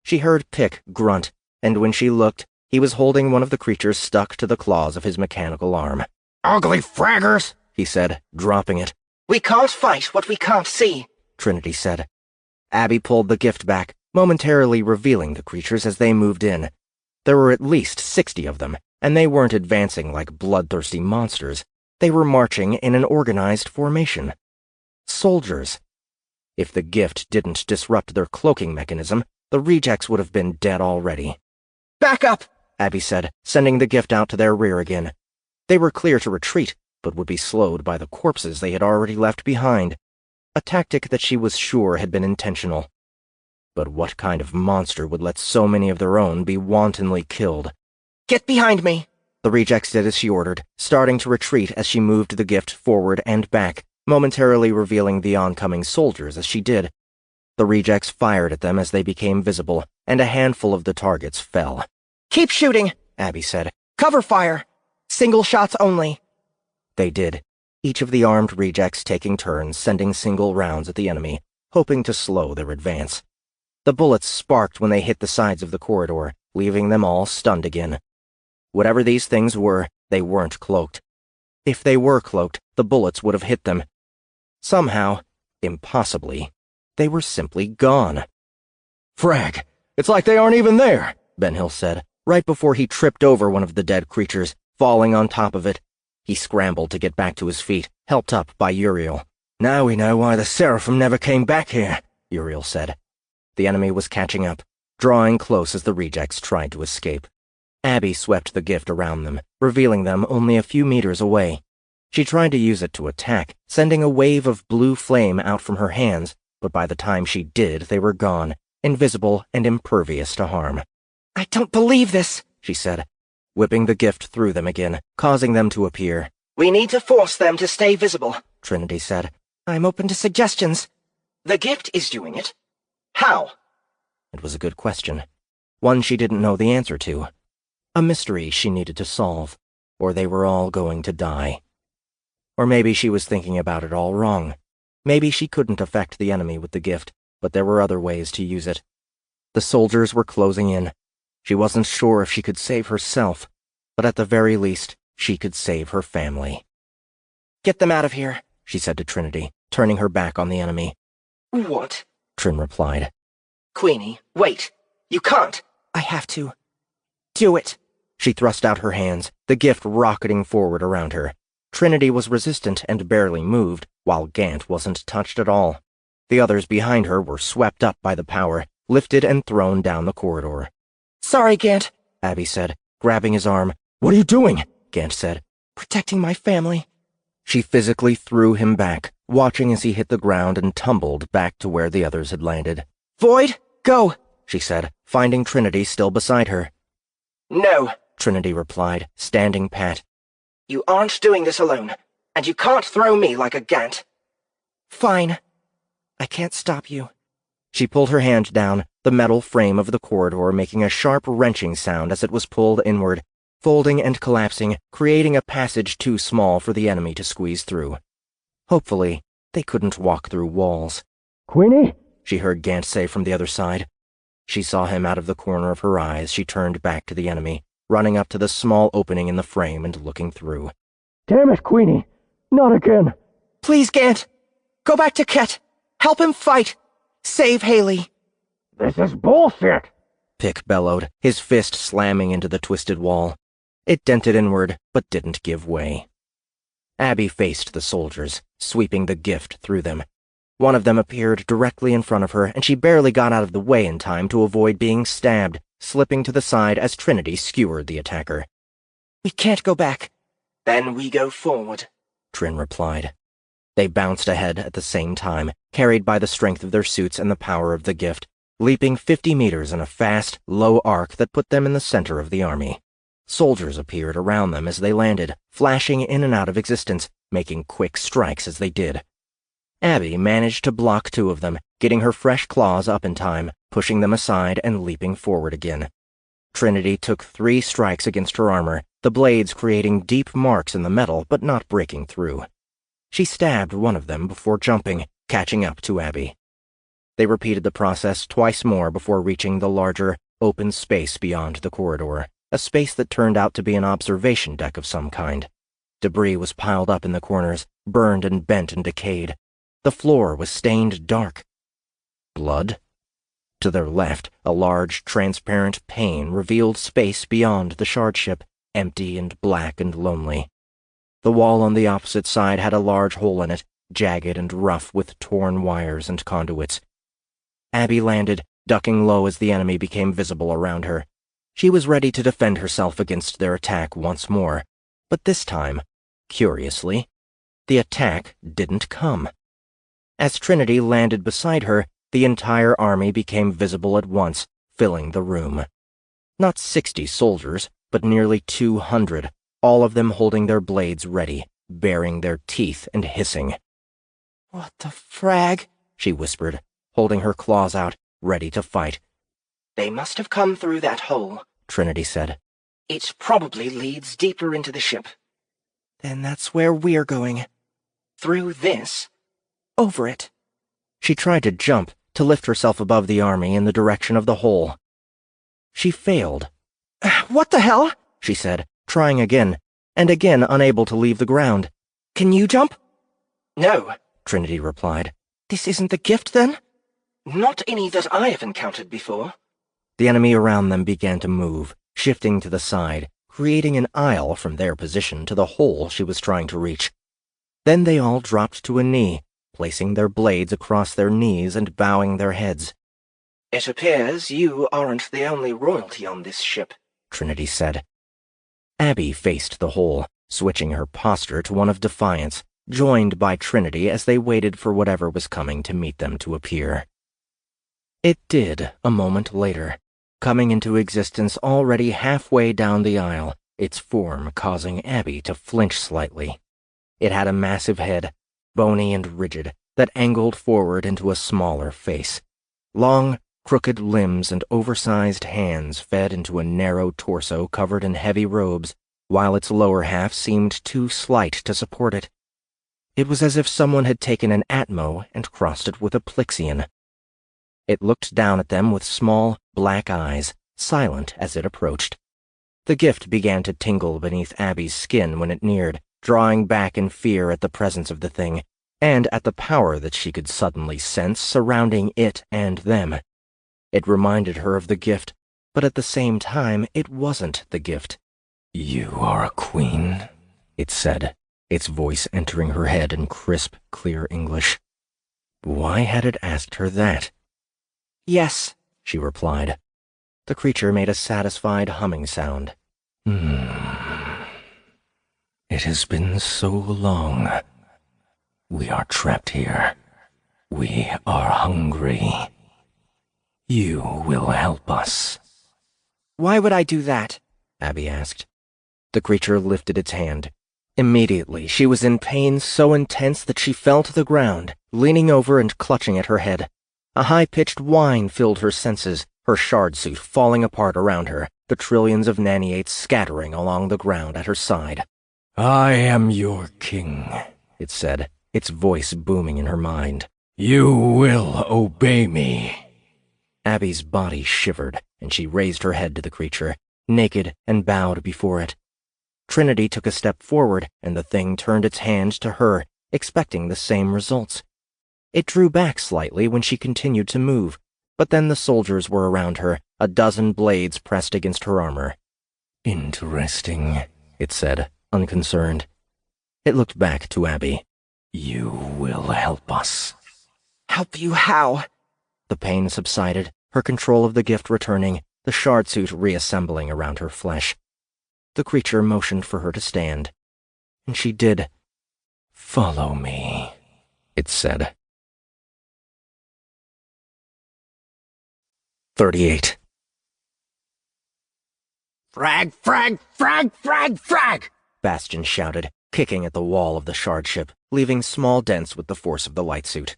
She heard Pick grunt, and when she looked, he was holding one of the creatures stuck to the claws of his mechanical arm. Ugly fraggers, he said, dropping it. We can't fight what we can't see, Trinity said. Abby pulled the gift back, momentarily revealing the creatures as they moved in. There were at least 60 of them, and they weren't advancing like bloodthirsty monsters. They were marching in an organized formation. Soldiers. If the gift didn't disrupt their cloaking mechanism, the rejects would have been dead already. Back up, Abby said, sending the gift out to their rear again. They were clear to retreat, but would be slowed by the corpses they had already left behind. A tactic that she was sure had been intentional. But what kind of monster would let so many of their own be wantonly killed? Get behind me! The rejects did as she ordered, starting to retreat as she moved the gift forward and back, momentarily revealing the oncoming soldiers as she did. The rejects fired at them as they became visible, and a handful of the targets fell. Keep shooting, Abby said. Cover fire! Single shots only. They did, each of the armed rejects taking turns sending single rounds at the enemy, hoping to slow their advance. The bullets sparked when they hit the sides of the corridor, leaving them all stunned again. Whatever these things were, they weren't cloaked. If they were cloaked, the bullets would have hit them. Somehow, impossibly, they were simply gone. Frag, it's like they aren't even there, Ben-Hill said, right before he tripped over one of the dead creatures, falling on top of it. He scrambled to get back to his feet, helped up by Uriel. Now we know why the seraphim never came back here, Uriel said. The enemy was catching up, drawing close as the rejects tried to escape. Abby swept the gift around them, revealing them only a few meters away. She tried to use it to attack, sending a wave of blue flame out from her hands, but by the time she did, they were gone, invisible and impervious to harm. I don't believe this, she said, whipping the gift through them again, causing them to appear. We need to force them to stay visible, Trinity said. I'm open to suggestions. The gift is doing it. How? It was a good question. One she didn't know the answer to. A mystery she needed to solve, or they were all going to die. Or maybe she was thinking about it all wrong. Maybe she couldn't affect the enemy with the gift, but there were other ways to use it. The soldiers were closing in. She wasn't sure if she could save herself, but at the very least, she could save her family. Get them out of here, she said to Trinity, turning her back on the enemy. What? Trin replied. Queenie, wait. You can't. I have to. Do it. She thrust out her hands, the gift rocketing forward around her. Trinity was resistant and barely moved, while Gant wasn't touched at all. The others behind her were swept up by the power, lifted and thrown down the corridor. Sorry, Gant, Abby said, grabbing his arm. What are you doing? Gant said. Protecting my family. She physically threw him back, watching as he hit the ground and tumbled back to where the others had landed. Void, go, she said, finding Trinity still beside her. No, Trinity replied, standing pat. You aren't doing this alone, and you can't throw me like a Gant. Fine. I can't stop you. She pulled her hand down, the metal frame of the corridor making a sharp wrenching sound as it was pulled inward, folding and collapsing, creating a passage too small for the enemy to squeeze through. Hopefully, they couldn't walk through walls. Queenie? She heard Gant say from the other side. She saw him out of the corner of her eye as she turned back to the enemy, running up to the small opening in the frame and looking through. Damn it, Queenie! Not again! Please, Gant! Go back to Ket! Help him fight! Save Haley! This is bullshit! Pick bellowed, his fist slamming into the twisted wall. It dented inward, but didn't give way. Abby faced the soldiers, sweeping the gift through them. One of them appeared directly in front of her, and she barely got out of the way in time to avoid being stabbed, slipping to the side as Trinity skewered the attacker. We can't go back. Then we go forward, Trin replied. They bounced ahead at the same time, carried by the strength of their suits and the power of the gift, leaping 50 meters in a fast, low arc that put them in the center of the army. Soldiers appeared around them as they landed, flashing in and out of existence, making quick strikes as they did. Abby managed to block 2 of them, getting her fresh claws up in time, pushing them aside and leaping forward again. Trinity took 3 strikes against her armor, the blades creating deep marks in the metal but not breaking through. She stabbed one of them before jumping, catching up to Abby. They repeated the process twice more before reaching the larger, open space beyond the corridor, a space that turned out to be an observation deck of some kind. Debris was piled up in the corners, burned and bent and decayed. The floor was stained dark. Blood? To their left, a large, transparent pane revealed space beyond the shard ship, empty and black and lonely. The wall on the opposite side had a large hole in it, jagged and rough with torn wires and conduits. Abby landed, ducking low as the enemy became visible around her. She was ready to defend herself against their attack once more, but this time, curiously, the attack didn't come. As Trinity landed beside her, the entire army became visible at once, filling the room. Not 60 soldiers, but nearly 200, all of them holding their blades ready, baring their teeth and hissing. What the frag? She whispered, holding her claws out, ready to fight. They must have come through that hole, Trinity said. It probably leads deeper into the ship. Then that's where we're going. Through this. Over it. She tried to jump, to lift herself above the army in the direction of the hole. She failed. What the hell? She said, trying again, and again unable to leave the ground. Can you jump? No, Trinity replied. This isn't the gift, then? Not any that I have encountered before. The enemy around them began to move, shifting to the side, creating an aisle from their position to the hole she was trying to reach. Then they all dropped to a knee, placing their blades across their knees and bowing their heads. It appears you aren't the only royalty on this ship, Trinity said. Abby faced the hole, switching her posture to one of defiance, joined by Trinity as they waited for whatever was coming to meet them to appear. It did a moment later, coming into existence already halfway down the aisle, its form causing Abby to flinch slightly. It had a massive head, bony and rigid, that angled forward into a smaller face. Long, crooked limbs and oversized hands fed into a narrow torso covered in heavy robes, while its lower half seemed too slight to support it. It was as if someone had taken an Atmo and crossed it with a Plixian. It looked down at them with small, black eyes, silent as it approached. The gift began to tingle beneath Abby's skin when it neared, drawing back in fear at the presence of the thing, and at the power that she could suddenly sense surrounding it and them. It reminded her of the gift, but at the same time it wasn't the gift. You are a queen, it said, its voice entering her head in crisp, clear English. Why had it asked her that? Yes, she replied. The creature made a satisfied humming sound. It has been so long. We are trapped here. We are hungry. You will help us. Why would I do that? Abby asked. The creature lifted its hand. Immediately, she was in pain so intense that she fell to the ground, leaning over and clutching at her head. A high-pitched whine filled her senses, her shard suit falling apart around her, the trillions of naniates scattering along the ground at her side. I am your king, it said, its voice booming in her mind. You will obey me. Abby's body shivered, and she raised her head to the creature, naked, and bowed before it. Trinity took a step forward, and the thing turned its hand to her, expecting the same results. It drew back slightly when she continued to move, but then the soldiers were around her, a dozen blades pressed against her armor. Interesting, it said, unconcerned. It looked back to Abby. You will help us. Help you how? The pain subsided, her control of the gift returning, the shard suit reassembling around her flesh. The creature motioned for her to stand, and she did. Follow me, it said. 38. Frag, frag, frag, frag, frag! Bastion shouted, kicking at the wall of the shard ship, leaving small dents with the force of the light suit.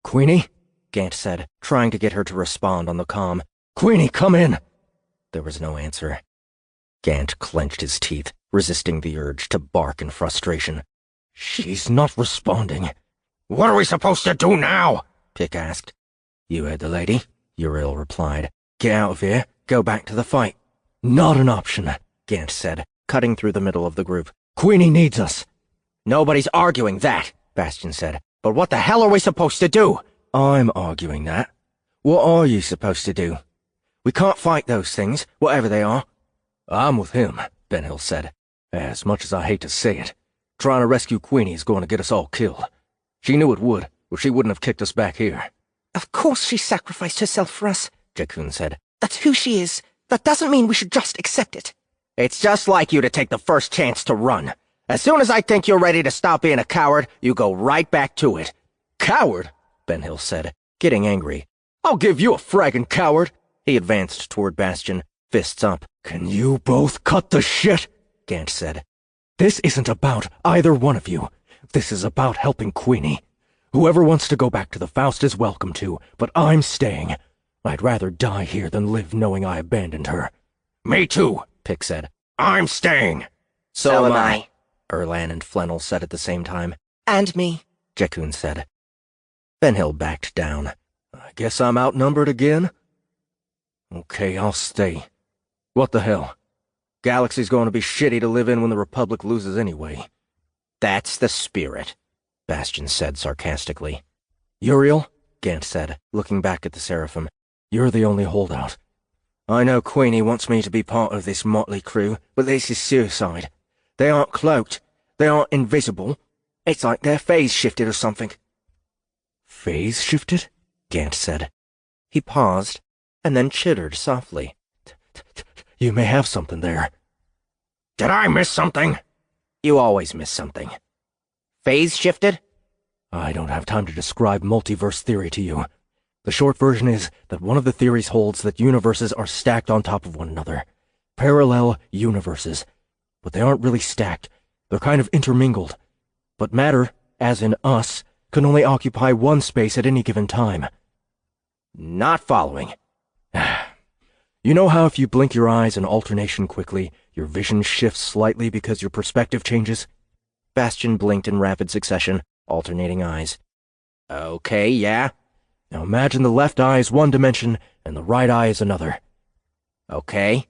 Queenie? Gant said, trying to get her to respond on the comm. Queenie, come in! There was no answer. Gant clenched his teeth, resisting the urge to bark in frustration. She's not responding. What are we supposed to do now? Pick asked. You heard the lady, Averill replied. Get out of here, go back to the fight. Not an option, Gant said, cutting through the middle of the group. Queenie needs us. Nobody's arguing that, Bastion said. But what the hell are we supposed to do? I'm arguing that. What are you supposed to do? We can't fight those things, whatever they are. I'm with him, Benhill said. As much as I hate to say it, trying to rescue Queenie is going to get us all killed. She knew it would, or she wouldn't have kicked us back here. Of course she sacrificed herself for us, Jakun said. That's who she is. That doesn't mean we should just accept it. It's just like you to take the first chance to run. As soon as I think you're ready to stop being a coward, you go right back to it. Coward? Benhill said, getting angry. I'll give you a fragging coward. He advanced toward Bastion, fists up. Can you both cut the shit? Gant said. This isn't about either one of you. This is about helping Queenie. Whoever wants to go back to the Faust is welcome to, but I'm staying. I'd rather die here than live knowing I abandoned her. Me too, Pick said. I'm staying. So am I, Erlan and Flannel said at the same time. And me, Jakun said. Benhill backed down. I guess I'm outnumbered again? Okay, I'll stay. What the hell? Galaxy's going to be shitty to live in when the Republic loses anyway. That's the spirit, Bastion said sarcastically. Uriel, Gant said, looking back at the Seraphim. You're the only holdout. I know Queenie wants me to be part of this motley crew, but this is suicide. They aren't cloaked. They aren't invisible. It's like their phase shifted or something. Phase shifted? Gant said. He paused, and then chittered softly. You may have something there. Did I miss something? You always miss something. Phase shifted? I don't have time to describe multiverse theory to you. The short version is that one of the theories holds that universes are stacked on top of one another. Parallel universes. But they aren't really stacked. They're kind of intermingled. But matter, as in us, can only occupy one space at any given time. Not following. You know how if you blink your eyes in alternation quickly, your vision shifts slightly because your perspective changes? Bastion blinked in rapid succession, alternating eyes. Okay, yeah. Now imagine the left eye is one dimension and the right eye is another. Okay.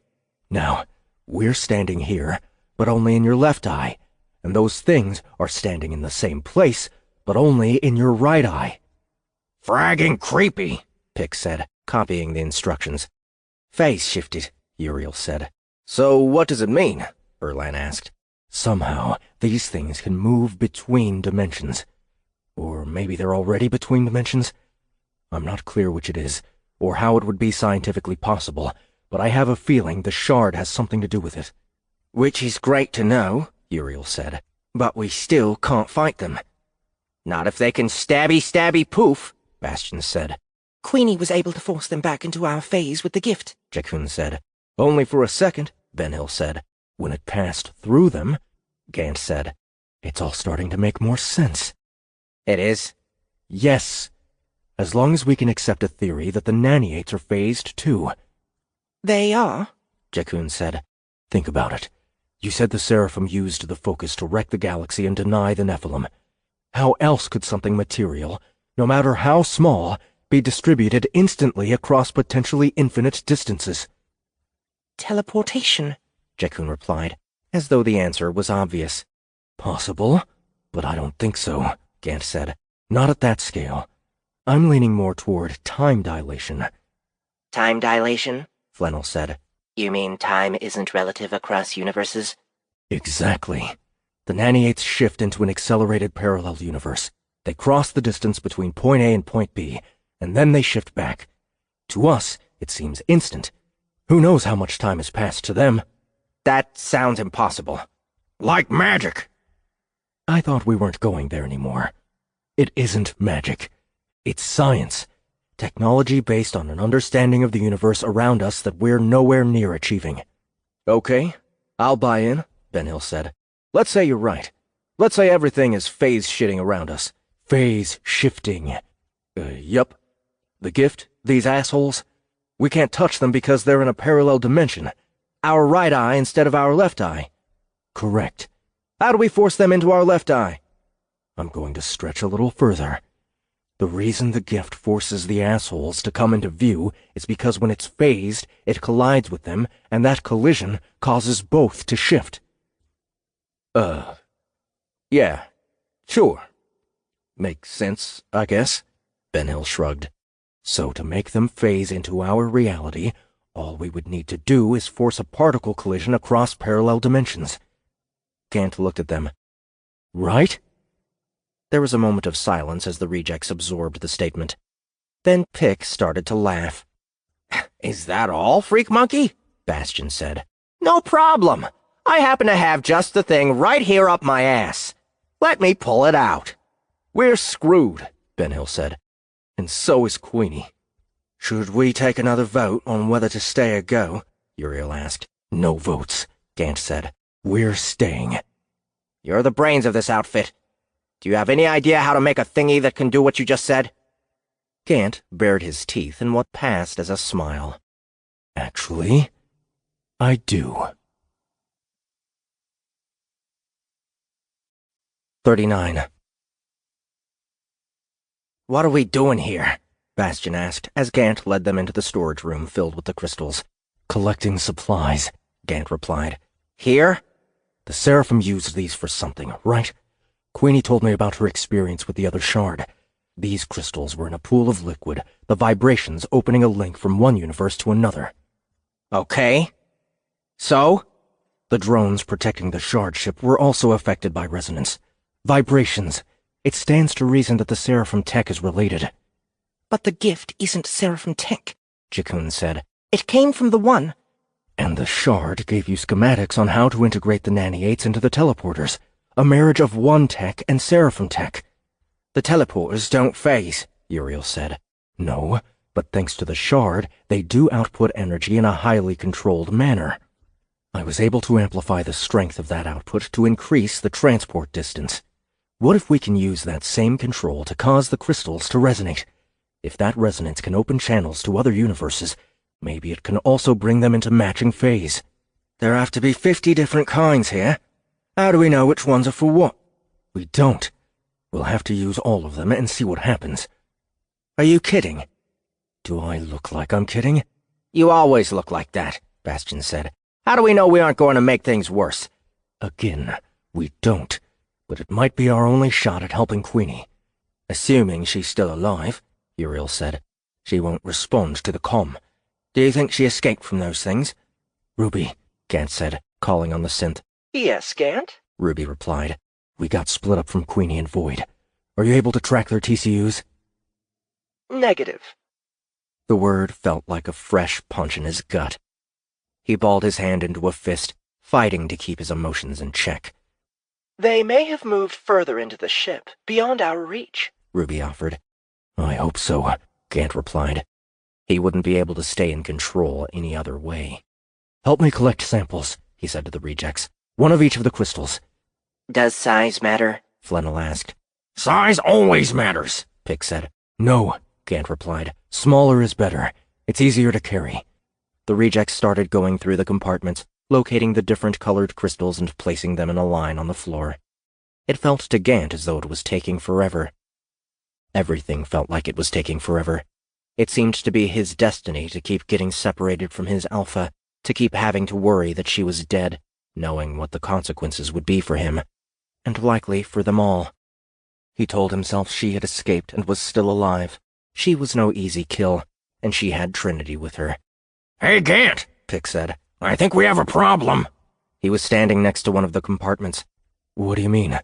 Now, we're standing here, but only in your left eye, and those things are standing in the same place, but only in your right eye. Fragging creepy, Pick said, copying the instructions. Phase shifted, Uriel said. So what does it mean? Erlan asked. Somehow, these things can move between dimensions. Or maybe they're already between dimensions? I'm not clear which it is, or how it would be scientifically possible, but I have a feeling the shard has something to do with it. Which is great to know, Uriel said, but we still can't fight them. Not if they can stabby poof, Bastion said. Queenie was able to force them back into our phase with the gift, Jakun said. Only for a second, Benhill said. When it passed through them, Gant said. It's all starting to make more sense. It is? Yes. As long as we can accept a theory that the Naniates are phased too. They are? Jakun said. Think about it. You said the seraphim used the focus to wreck the galaxy and deny the Nephilim. How else could something material, no matter how small, be distributed instantly across potentially infinite distances? Teleportation, Jakun replied, as though the answer was obvious. Possible, but I don't think so, Gant said. Not at that scale. I'm leaning more toward time dilation. Time dilation? Flannel said. You mean time isn't relative across universes? Exactly. The Naniates shift into an accelerated parallel universe. They cross the distance between point A and point B, and then they shift back. To us, it seems instant. Who knows how much time has passed to them? That sounds impossible. Like magic. I thought we weren't going there anymore. It isn't magic. It's science. Technology based on an understanding of the universe around us that we're nowhere near achieving. Okay, I'll buy in, Benhill said. Let's say you're right. Let's say everything is phase-shitting around us. Phase-shifting. Yup. The gift, these assholes, we can't touch them because they're in a parallel dimension. Our right eye instead of our left eye. Correct. How do we force them into our left eye? I'm going to stretch a little further. The reason the gift forces the assholes to come into view is because when it's phased, it collides with them, and that collision causes both to shift. Yeah, sure. Makes sense, I guess. Benhill shrugged. So to make them phase into our reality, all we would need to do is force a particle collision across parallel dimensions. Gant looked at them. Right? There was a moment of silence as the rejects absorbed the statement. Then Pick started to laugh. Is that all, Freak Monkey? Bastion said. No problem. I happen to have just the thing right here up my ass. Let me pull it out. We're screwed, Benhill said. And so is Queenie. Should we take another vote on whether to stay or go? Uriel asked. No votes, Gant said. We're staying. You're the brains of this outfit. Do you have any idea how to make a thingy that can do what you just said? Gant bared his teeth in what passed as a smile. Actually, I do. 39. What are we doing here? Bastion asked as Gant led them into the storage room filled with the crystals. Collecting supplies, Gant replied. Here? The seraphim used these for something, right? Queenie told me about her experience with the other shard. These crystals were in a pool of liquid, the vibrations opening a link from one universe to another. Okay. So? The drones protecting the shard ship were also affected by resonance. Vibrations. It stands to reason that the seraphim tech is related. But the gift isn't seraphim tech, Jakun said. It came from the One. And the shard gave you schematics on how to integrate the Naniates into the teleporters. A marriage of one tech and seraphim tech. The teleporters don't phase, Uriel said. No, but thanks to the shard, they do output energy in a highly controlled manner. I was able to amplify the strength of that output to increase the transport distance. What if we can use that same control to cause the crystals to resonate? If that resonance can open channels to other universes, maybe it can also bring them into matching phase. There have to be 50 different kinds here. How do we know which ones are for what? We don't. We'll have to use all of them and see what happens. Are you kidding? Do I look like I'm kidding? You always look like that, Bastion said. How do we know we aren't going to make things worse? Again, we don't. But it might be our only shot at helping Queenie. Assuming she's still alive, Uriel said. She won't respond to the comm. Do you think she escaped from those things? Ruby, Gant said, calling on the synth. Yes, Gant? Ruby replied. We got split up from Queenie and Void. Are you able to track their TCUs? Negative. The word felt like a fresh punch in his gut. He balled his hand into a fist, fighting to keep his emotions in check. They may have moved further into the ship, beyond our reach, Ruby offered. I hope so, Gant replied. He wouldn't be able to stay in control any other way. Help me collect samples, he said to the rejects. One of each of the crystals. Does size matter? Flannel asked. Size always matters, Pick said. No, Gant replied. Smaller is better. It's easier to carry. The rejects started going through the compartments, locating the different colored crystals and placing them in a line on the floor. It felt to Gant as though it was taking forever. Everything felt like it was taking forever. It seemed to be his destiny to keep getting separated from his alpha, to keep having to worry that she was dead, knowing what the consequences would be for him, and likely for them all. He told himself she had escaped and was still alive. She was no easy kill, and she had Trinity with her. Hey, Gant, Pick said. I think we have a problem. He was standing next to one of the compartments. What do you mean?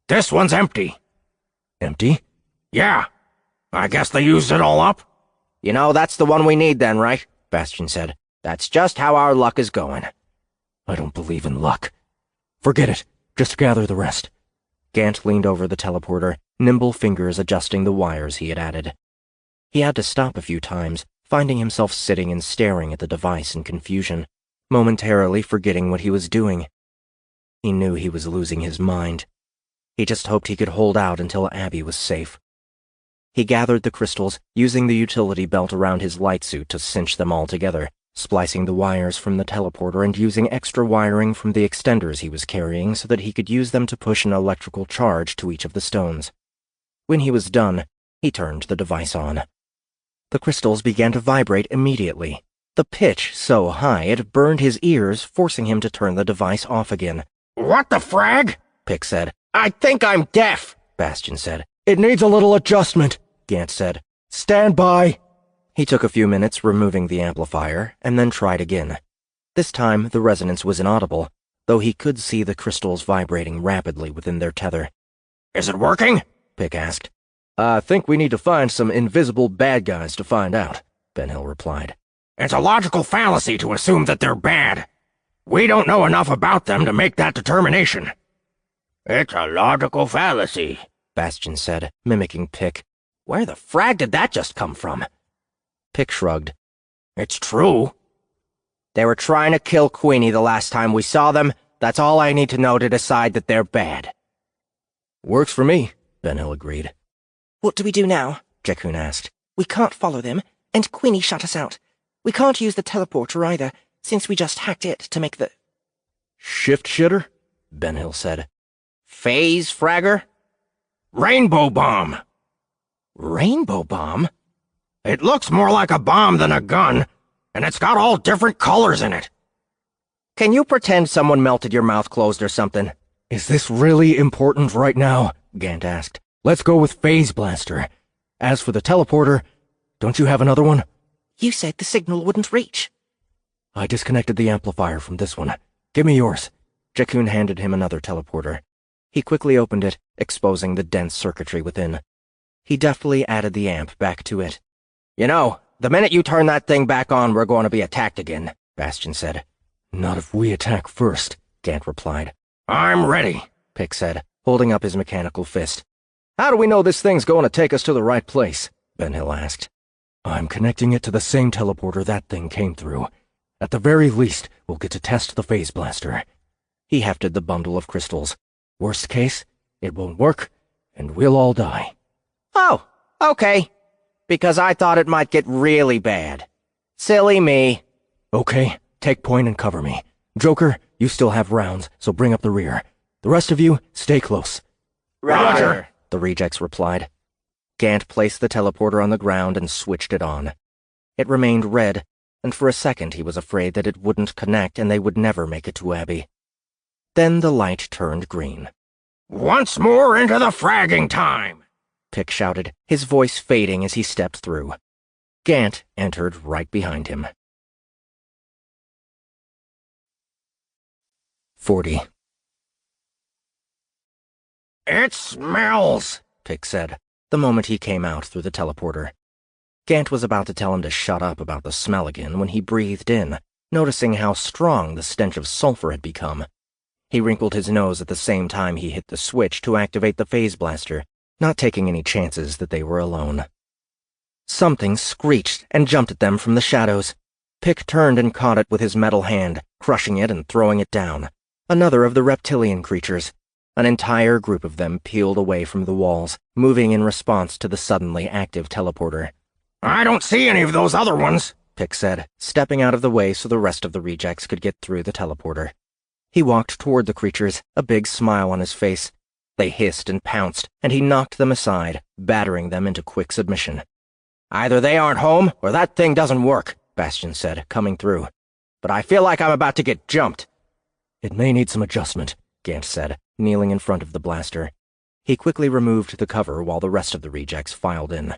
This one's empty. Empty? Yeah. I guess they used it all up. You know, that's the one we need then, right? Bastion said. That's just how our luck is going. I don't believe in luck. Forget it. Just gather the rest. Gant leaned over the teleporter, nimble fingers adjusting the wires he had added. He had to stop a few times, finding himself sitting and staring at the device in confusion, momentarily forgetting what he was doing. He knew he was losing his mind. He just hoped he could hold out until Abby was safe. He gathered the crystals, using the utility belt around his light suit to cinch them all together, splicing the wires from the teleporter and using extra wiring from the extenders he was carrying so that he could use them to push an electrical charge to each of the stones. When he was done, he turned the device on. The crystals began to vibrate immediately, the pitch so high it burned his ears, forcing him to turn the device off again. What the frag? Pick said. I think I'm deaf, Bastion said. It needs a little adjustment, Gant said. Stand by. He took a few minutes removing the amplifier, and then tried again. This time, the resonance was inaudible, though he could see the crystals vibrating rapidly within their tether. Is it working? Pick asked. I think we need to find some invisible bad guys to find out, Ben Hill replied. It's a logical fallacy to assume that they're bad. We don't know enough about them to make that determination. It's a logical fallacy, Bastion said, mimicking Pick. Where the frag did that just come from? Pick shrugged. It's true. They were trying to kill Queenie the last time we saw them. That's all I need to know to decide that they're bad. Works for me, Ben Hill agreed. What do we do now? Jakun asked. We can't follow them, and Queenie shut us out. We can't use the teleporter either, since we just hacked it to make the... Shift shitter? Ben Hill said. Phase fragger? Rainbow bomb. Rainbow bomb? It looks more like a bomb than a gun, and it's got all different colors in it. Can you pretend someone melted your mouth closed or something? Is this really important right now? Gant asked. Let's go with Phase Blaster. As for the teleporter, don't you have another one? You said the signal wouldn't reach. I disconnected the amplifier from this one. Give me yours. Jakun handed him another teleporter. He quickly opened it, exposing the dense circuitry within. He deftly added the amp back to it. You know, the minute you turn that thing back on, we're going to be attacked again, Bastion said. Not if we attack first, Gant replied. I'm ready, Pick said, holding up his mechanical fist. How do we know this thing's going to take us to the right place? Ben Hill asked. I'm connecting it to the same teleporter that thing came through. At the very least, we'll get to test the Phase Blaster. He hefted the bundle of crystals. Worst case, it won't work, and we'll all die. Oh, okay. Because I thought it might get really bad. Silly me. Okay, take point and cover me. Joker, you still have rounds, so bring up the rear. The rest of you, stay close. Roger, the rejects replied. Gant placed the teleporter on the ground and switched it on. It remained red, and for a second he was afraid that it wouldn't connect and they would never make it to Abby. Then the light turned green. Once more into the fragging time, Pick shouted, his voice fading as he stepped through. Gant entered right behind him. 40. It smells, Pick said, the moment he came out through the teleporter. Gant was about to tell him to shut up about the smell again when he breathed in, noticing how strong the stench of sulfur had become. He wrinkled his nose at the same time he hit the switch to activate the phase blaster, not taking any chances that they were alone. Something screeched and jumped at them from the shadows. Pick turned and caught it with his metal hand, crushing it and throwing it down. Another of the reptilian creatures. An entire group of them peeled away from the walls, moving in response to the suddenly active teleporter. I don't see any of those other ones, Pick said, stepping out of the way so the rest of the rejects could get through the teleporter. He walked toward the creatures, a big smile on his face. They hissed and pounced, and he knocked them aside, battering them into quick submission. Either they aren't home, or that thing doesn't work, Bastion said, coming through. But I feel like I'm about to get jumped. It may need some adjustment, Gant said, kneeling in front of the blaster. He quickly removed the cover while the rest of the rejects filed in.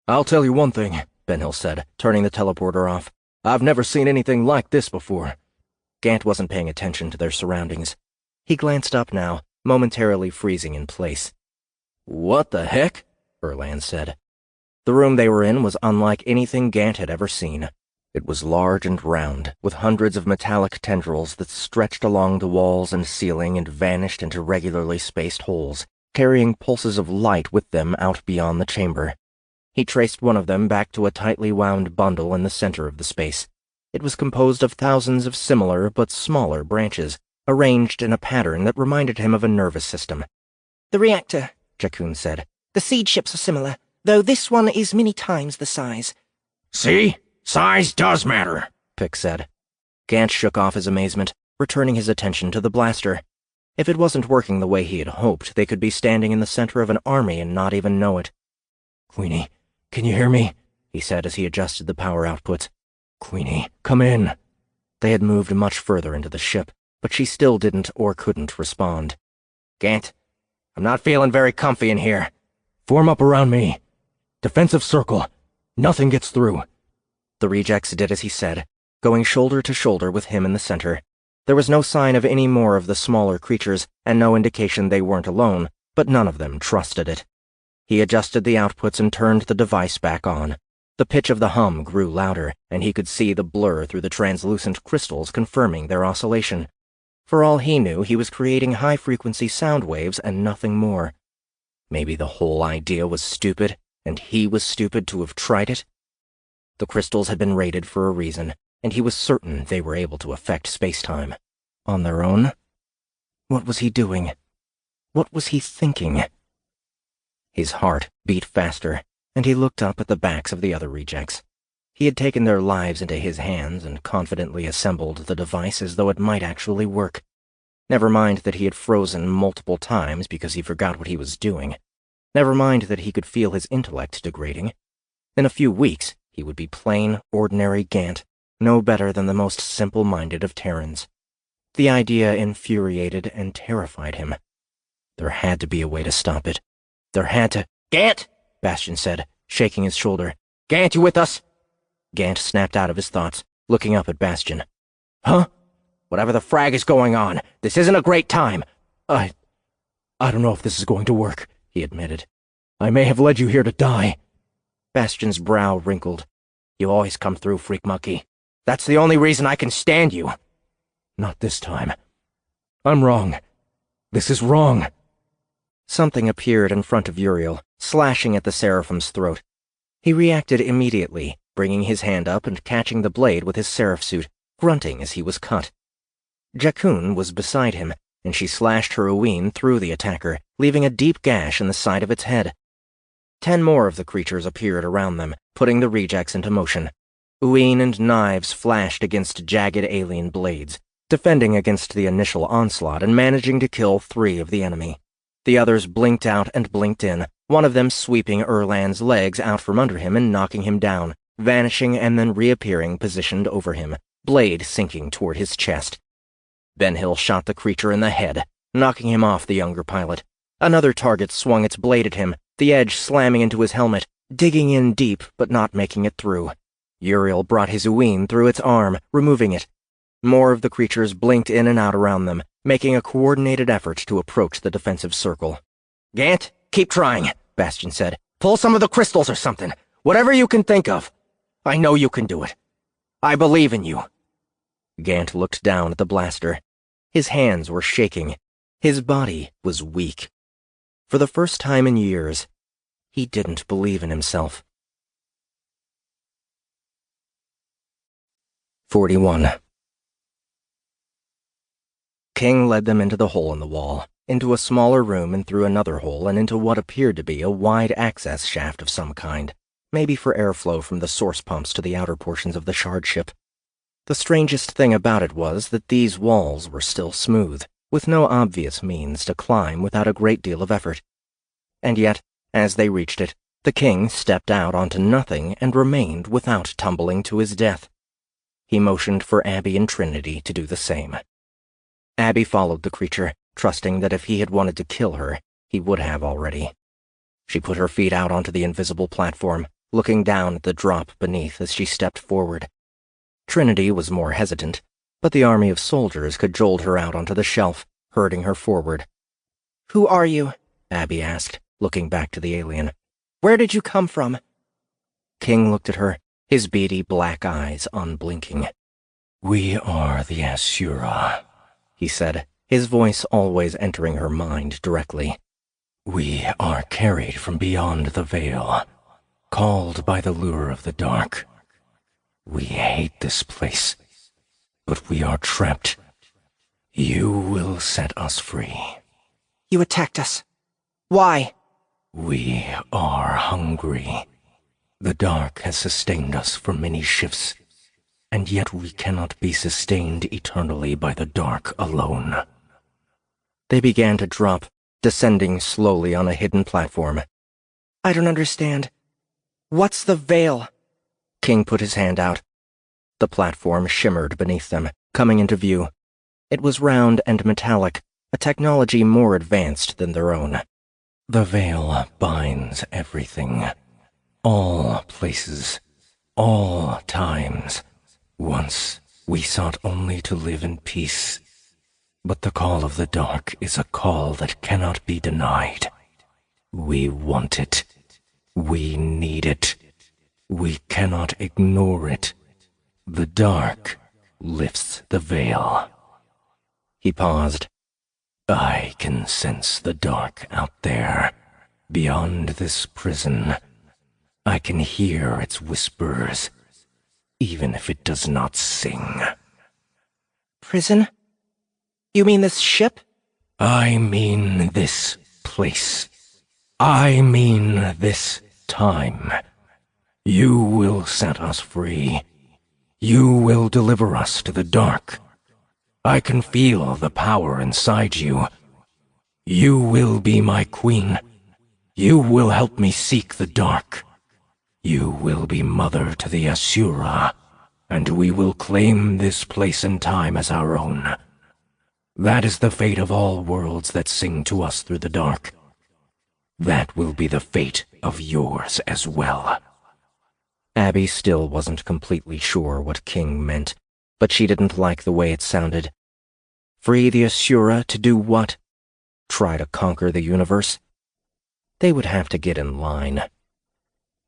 I'll tell you one thing, Benhill said, turning the teleporter off. I've never seen anything like this before. Gant wasn't paying attention to their surroundings. He glanced up now, momentarily freezing in place. What the heck? Erland said. The room they were in was unlike anything Gant had ever seen. It was large and round, with hundreds of metallic tendrils that stretched along the walls and ceiling and vanished into regularly spaced holes, carrying pulses of light with them out beyond the chamber. He traced one of them back to a tightly wound bundle in the center of the space. It was composed of thousands of similar but smaller branches, arranged in a pattern that reminded him of a nervous system. The reactor, Dragoon said. The seed ships are similar, though this one is many times the size. See? Size does matter, Pick said. Gant shook off his amazement, returning his attention to the blaster. If it wasn't working the way he had hoped, they could be standing in the center of an army and not even know it. Queenie, can you hear me? He said as he adjusted the power output. Queenie, come in. They had moved much further into the ship, but she still didn't or couldn't respond. Gant, I'm not feeling very comfy in here. Form up around me. Defensive circle. Nothing gets through. The rejects did as he said, going shoulder to shoulder with him in the center. There was no sign of any more of the smaller creatures, and no indication they weren't alone, but none of them trusted it. He adjusted the outputs and turned the device back on. The pitch of the hum grew louder, and he could see the blur through the translucent crystals confirming their oscillation. For all he knew, he was creating high-frequency sound waves and nothing more. Maybe the whole idea was stupid, and he was stupid to have tried it? The crystals had been raided for a reason, and he was certain they were able to affect space-time. On their own? What was he doing? What was he thinking? His heart beat faster, and he looked up at the backs of the other rejects. He had taken their lives into his hands and confidently assembled the device as though it might actually work. Never mind that he had frozen multiple times because he forgot what he was doing. Never mind that he could feel his intellect degrading. In a few weeks, he would be plain, ordinary Gant, no better than the most simple-minded of Terrans. The idea infuriated and terrified him. There had to be a way to stop it. There had to— Gant, Bastion said, shaking his shoulder. Gant, you with us? Gant snapped out of his thoughts, looking up at Bastion. Huh? Whatever the frag is going on, this isn't a great time. I don't know if this is going to work, he admitted. I may have led you here to die. Bastion's brow wrinkled. You always come through, freak monkey. That's the only reason I can stand you. Not this time. I'm wrong. This is wrong. Something appeared in front of Uriel, slashing at the seraphim's throat. He reacted immediately, bringing his hand up and catching the blade with his seraph suit, grunting as he was cut. Jakun was beside him, and she slashed her Uween through the attacker, leaving a deep gash in the side of its head. 10 more of the creatures appeared around them, putting the rejects into motion. Uween and knives flashed against jagged alien blades, defending against the initial onslaught and managing to kill 3 of the enemy. The others blinked out and blinked in, one of them sweeping Erland's legs out from under him and knocking him down, vanishing and then reappearing positioned over him, blade sinking toward his chest. Benhill shot the creature in the head, knocking him off the younger pilot. Another target swung its blade at him, the edge slamming into his helmet, digging in deep but not making it through. Uriel brought his Uween through its arm, removing it. More of the creatures blinked in and out around them, making a coordinated effort to approach the defensive circle. Gant, keep trying, Bastion said. Pull some of the crystals or something. Whatever you can think of. I know you can do it. I believe in you. Gant looked down at the blaster. His hands were shaking. His body was weak. For the first time in years, he didn't believe in himself. 41. King led them into the hole in the wall, into a smaller room and through another hole and into what appeared to be a wide access shaft of some kind, maybe for airflow from the source pumps to the outer portions of the shard ship. The strangest thing about it was that these walls were still smooth, with no obvious means to climb without a great deal of effort. And yet, as they reached it, the king stepped out onto nothing and remained without tumbling to his death. He motioned for Abby and Trinity to do the same. Abby followed the creature, trusting that if he had wanted to kill her, he would have already. She put her feet out onto the invisible platform, looking down at the drop beneath as she stepped forward. Trinity was more hesitant, but the army of soldiers cajoled her out onto the shelf, herding her forward. Who are you? Abby asked, looking back to the alien. Where did you come from? King looked at her, his beady black eyes unblinking. We are the Asura, he said, his voice always entering her mind directly. We are carried from beyond the veil, called by the lure of the dark. We hate this place, but we are trapped. You will set us free. You attacked us. Why? We are hungry. The dark has sustained us for many shifts, and yet we cannot be sustained eternally by the dark alone. They began to drop, descending slowly on a hidden platform. I don't understand. What's the veil? King put his hand out. The platform shimmered beneath them, coming into view. It was round and metallic, a technology more advanced than their own. The veil binds everything. All places, all times. Once we sought only to live in peace. But the call of the dark is a call that cannot be denied. We want it. We need it. We cannot ignore it. The dark lifts the veil. He paused. I can sense the dark out there, beyond this prison. I can hear its whispers, even if it does not sing. Prison? You mean this ship? I mean this place. I mean this time. You will set us free. You will deliver us to the dark. I can feel the power inside you. You will be my queen. You will help me seek the dark. You will be mother to the Asura, and we will claim this place and time as our own. That is the fate of all worlds that sing to us through the dark. That will be the fate of yours as well. Abby still wasn't completely sure what King meant, but she didn't like the way it sounded. Free the Asura to do what? Try to conquer the universe? They would have to get in line.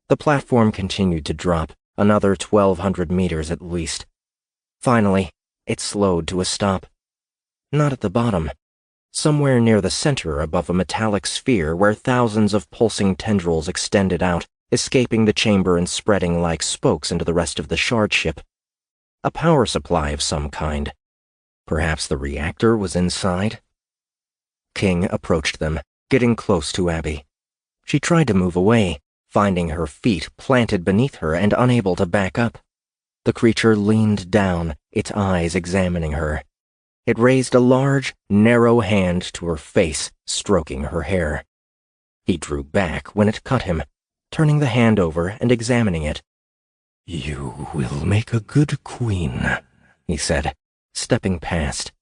The platform continued to drop, another 1,200 meters at least. Finally, it slowed to a stop. Not at the bottom. Somewhere near the center above a metallic sphere where thousands of pulsing tendrils extended out, escaping the chamber and spreading like spokes into the rest of the shard ship. A power supply of some kind. Perhaps the reactor was inside? King approached them, getting close to Abby. She tried to move away, finding her feet planted beneath her and unable to back up. The creature leaned down, its eyes examining her. It raised a large, narrow hand to her face, stroking her hair. He drew back when it cut him, turning the hand over and examining it. You will make a good queen, he said, stepping past.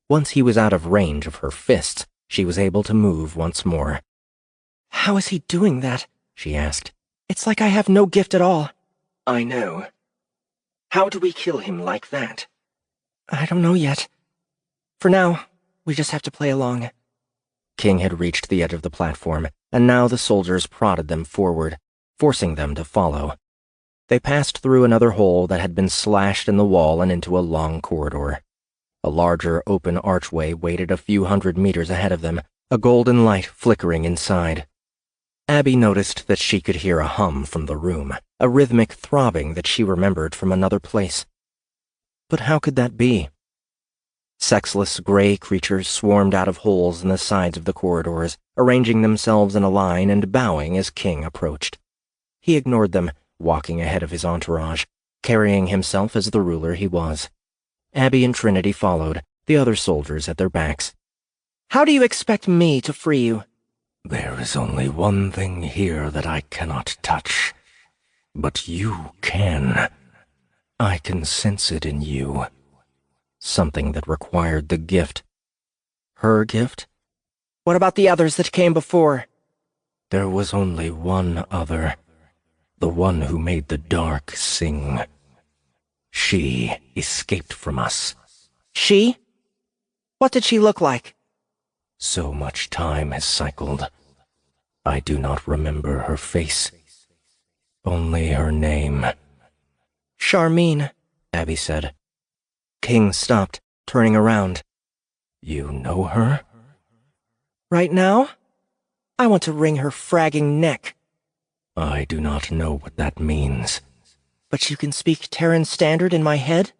Once he was out of range of her fists, she was able to move once more. How is he doing that? She asked. It's like I have no gift at all. I know. How do we kill him like that? I don't know yet. For now, we just have to play along. King had reached the edge of the platform, and now the soldiers prodded them forward, forcing them to follow. They passed through another hole that had been slashed in the wall and into a long corridor. A larger open archway waited a few hundred meters ahead of them, a golden light flickering inside. Abby noticed that she could hear a hum from the room, a rhythmic throbbing that she remembered from another place. But how could that be? Sexless gray creatures swarmed out of holes in the sides of the corridors, arranging themselves in a line and bowing as King approached. He ignored them, walking ahead of his entourage, carrying himself as the ruler he was. Abby and Trinity followed, the other soldiers at their backs. How do you expect me to free you? There is only one thing here that I cannot touch. But you can. I can sense it in you. Something that required the gift. Her gift? What about the others that came before? There was only one other. The one who made the dark sing. She escaped from us. She? What did she look like? So much time has cycled. I do not remember her face. Only her name. Charmine, Abby said. King stopped, turning around. You know her? Right now? I want to wring her fragging neck. I do not know what that means. But you can speak Terran Standard in my head?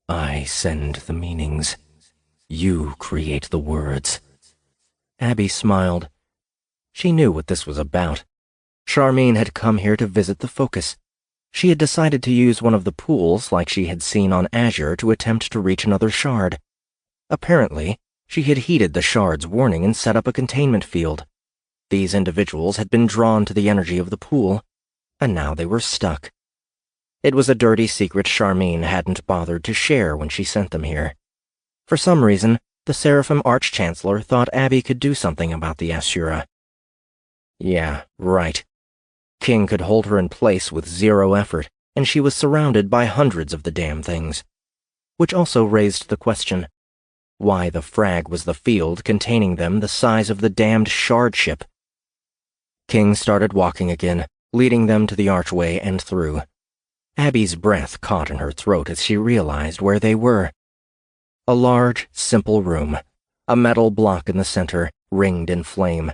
I send the meanings. You create the words. Abby smiled. She knew what this was about. Charmine had come here to visit the Focus. She had decided to use one of the pools like she had seen on Azure to attempt to reach another shard. Apparently, she had heeded the shard's warning and set up a containment field. These individuals had been drawn to the energy of the pool, and now they were stuck. It was a dirty secret Charmine hadn't bothered to share when she sent them here. For some reason, the Seraphim Arch-Chancellor thought Abby could do something about the Asura. Yeah, right. King could hold her in place with zero effort, and she was surrounded by hundreds of the damn things. Which also raised the question, why the frag was the field containing them the size of the damned shard ship? King started walking again, leading them to the archway and through. Abby's breath caught in her throat as she realized where they were. A large, simple room. A metal block in the center, ringed in flame.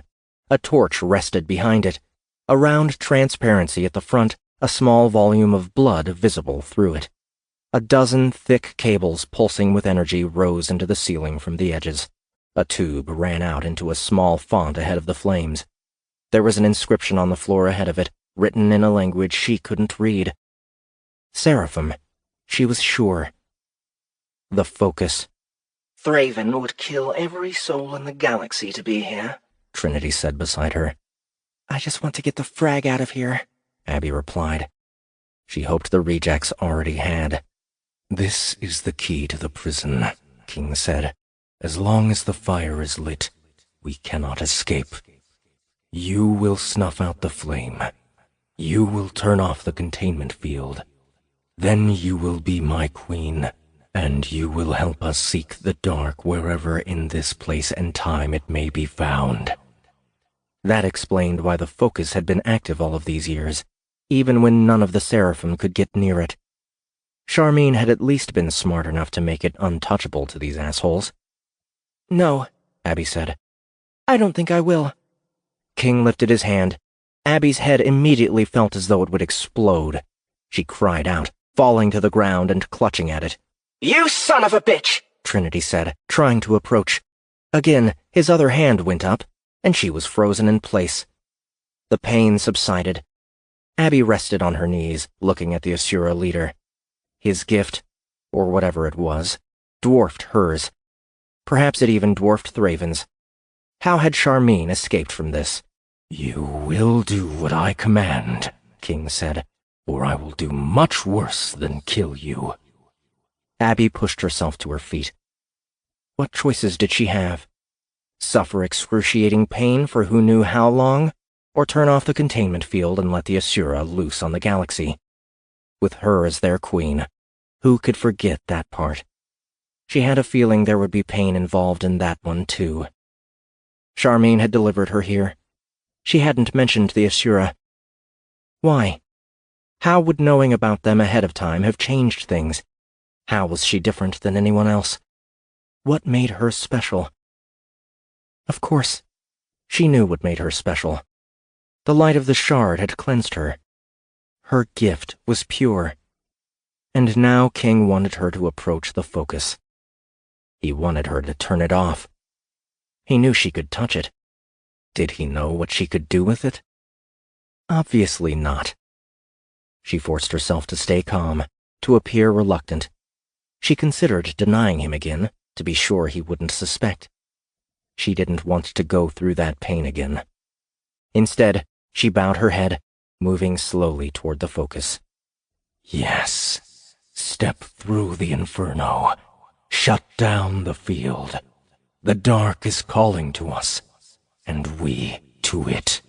A torch rested behind it. A round transparency at the front, a small volume of blood visible through it. A dozen thick cables pulsing with energy rose into the ceiling from the edges. A tube ran out into a small font ahead of the flames. There was an inscription on the floor ahead of it, written in a language she couldn't read. Seraphim, she was sure. The Focus. Thraven would kill every soul in the galaxy to be here, Trinity said beside her. I just want to get the frag out of here, Abby replied. She hoped the rejects already had. This is the key to the prison, King said. As long as the fire is lit, we cannot escape. You will snuff out the flame. You will turn off the containment field. Then you will be my queen, and you will help us seek the dark wherever in this place and time it may be found. That explained why the Focus had been active all of these years, even when none of the Seraphim could get near it. Charmine had at least been smart enough to make it untouchable to these assholes. No, Abby said. I don't think I will. King lifted his hand. Abby's head immediately felt as though it would explode. She cried out, falling to the ground and clutching at it. You son of a bitch! Trinity said, trying to approach. Again, his other hand went up, and she was frozen in place. The pain subsided. Abby rested on her knees, looking at the Asura leader. His gift, or whatever it was, dwarfed hers. Perhaps it even dwarfed Thraven's. How had Charmine escaped from this? You will do what I command, King said, or I will do much worse than kill you. Abby pushed herself to her feet. What choices did she have? Suffer excruciating pain for who knew how long, or turn off the containment field and let the Asura loose on the galaxy? With her as their queen, who could forget that part? She had a feeling there would be pain involved in that one, too. Charmaine had delivered her here. She hadn't mentioned the Asura. Why? How would knowing about them ahead of time have changed things? How was she different than anyone else? What made her special? Of course, she knew what made her special. The light of the shard had cleansed her. Her gift was pure. And now King wanted her to approach the focus. He wanted her to turn it off. He knew she could touch it. Did he know what she could do with it? Obviously not. She forced herself to stay calm, to appear reluctant. She considered denying him again, to be sure he wouldn't suspect. She didn't want to go through that pain again. Instead, she bowed her head, moving slowly toward the focus. Yes. Step through the inferno. Shut down the field. The dark is calling to us, and we to it.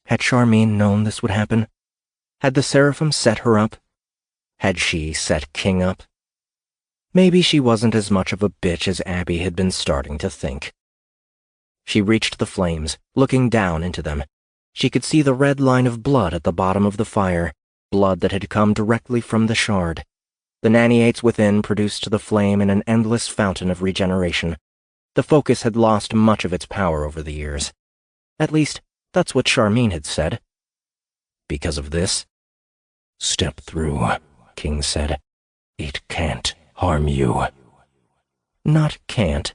Had Charmaine known this would happen? Had the seraphim set her up? Had she set King up? Maybe she wasn't as much of a bitch as Abby had been starting to think. She reached the flames, looking down into them. She could see the red line of blood at the bottom of the fire, blood that had come directly from the shard. The naniates within produced the flame in an endless fountain of regeneration. The focus had lost much of its power over the years. At least, that's what Charmaine had said. Because of this? Step through, King said. It can't harm you. Not can't.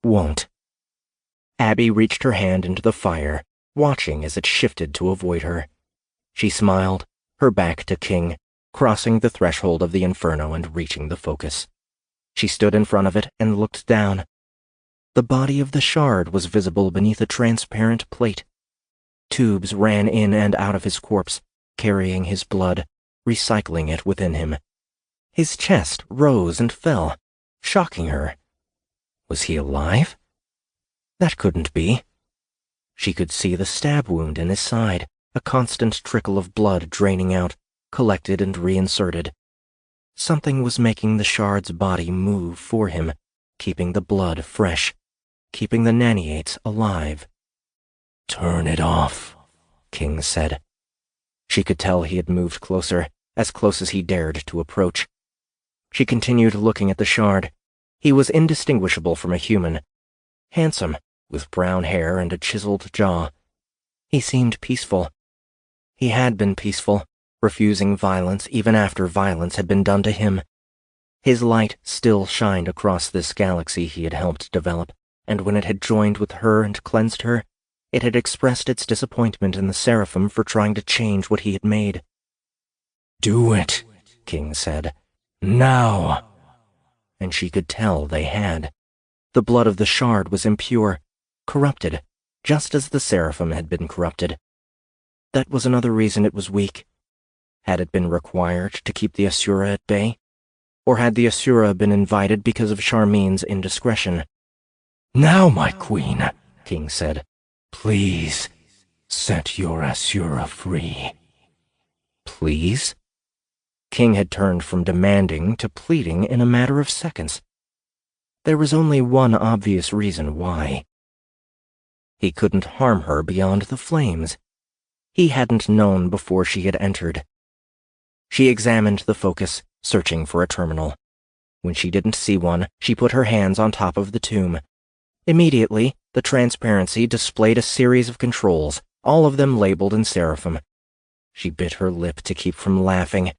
Won't. Abby reached her hand into the fire, watching as it shifted to avoid her. She smiled, her back to King, crossing the threshold of the inferno and reaching the focus. She stood in front of it and looked down. The body of the shard was visible beneath a transparent plate. Tubes ran in and out of his corpse, carrying his blood, recycling it within him. His chest rose and fell, shocking her. Was he alive? That couldn't be. She could see the stab wound in his side, a constant trickle of blood draining out, collected and reinserted. Something was making the shard's body move for him, keeping the blood fresh, keeping the naniates alive. Turn it off, King said. She could tell he had moved closer, as close as he dared to approach. She continued looking at the shard. He was indistinguishable from a human. Handsome, with brown hair and a chiseled jaw. He seemed peaceful. He had been peaceful, refusing violence even after violence had been done to him. His light still shined across this galaxy he had helped develop, and when it had joined with her and cleansed her, it had expressed its disappointment in the seraphim for trying to change what he had made. Do it, King said. Now. And she could tell they had. The blood of the shard was impure, corrupted, just as the seraphim had been corrupted. That was another reason it was weak. Had it been required to keep the Asura at bay? Or had the Asura been invited because of Charmaine's indiscretion? Now, my queen, King said, please set your Asura free. Please? King had turned from demanding to pleading in a matter of seconds. There was only one obvious reason why. He couldn't harm her beyond the flames. He hadn't known before she had entered. She examined the focus, searching for a terminal. When she didn't see one, she put her hands on top of the tomb. Immediately, the transparency displayed a series of controls, all of them labeled in seraphim. She bit her lip to keep from laughing.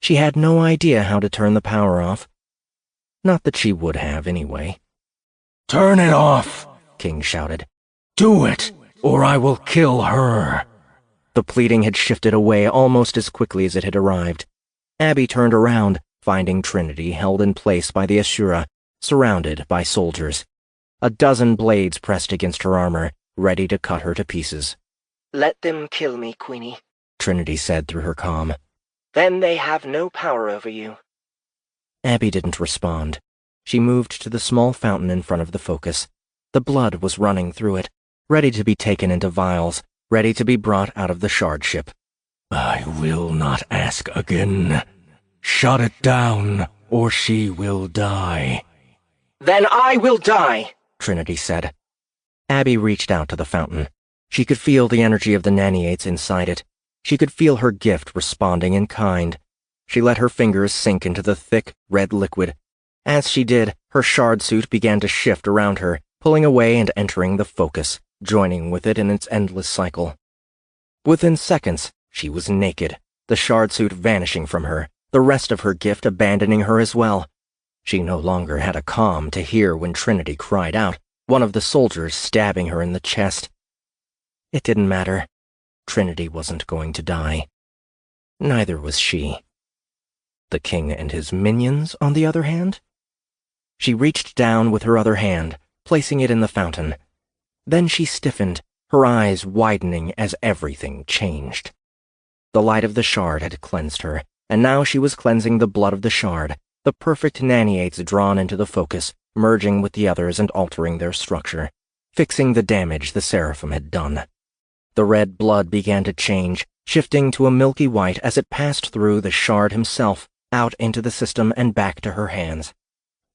She had no idea how to turn the power off. Not that she would have, anyway. Turn it off, King shouted. Do it, or I will kill her. The pleading had shifted away almost as quickly as it had arrived. Abby turned around, finding Trinity held in place by the Asura, surrounded by soldiers. A dozen blades pressed against her armor, ready to cut her to pieces. Let them kill me, Queenie, Trinity said through her calm. Then they have no power over you. Abby didn't respond. She moved to the small fountain in front of the focus. The blood was running through it, ready to be taken into vials, ready to be brought out of the shard ship. I will not ask again. Shut it down, or she will die. Then I will die, Trinity said. Abby reached out to the fountain. She could feel the energy of the naniates inside it. She could feel her gift responding in kind. She let her fingers sink into the thick, red liquid. As she did, her shard suit began to shift around her, pulling away and entering the focus, joining with it in its endless cycle. Within seconds, she was naked, the shard suit vanishing from her, the rest of her gift abandoning her as well. She no longer had a calm to hear when Trinity cried out, one of the soldiers stabbing her in the chest. It didn't matter. Trinity wasn't going to die. Neither was she. The king and his minions, on the other hand? She reached down with her other hand, placing it in the fountain. Then she stiffened, her eyes widening as everything changed. The light of the shard had cleansed her, and now she was cleansing the blood of the shard, the perfect naniates drawn into the focus, merging with the others and altering their structure, fixing the damage the seraphim had done. The red blood began to change, shifting to a milky white as it passed through the shard himself, out into the system and back to her hands.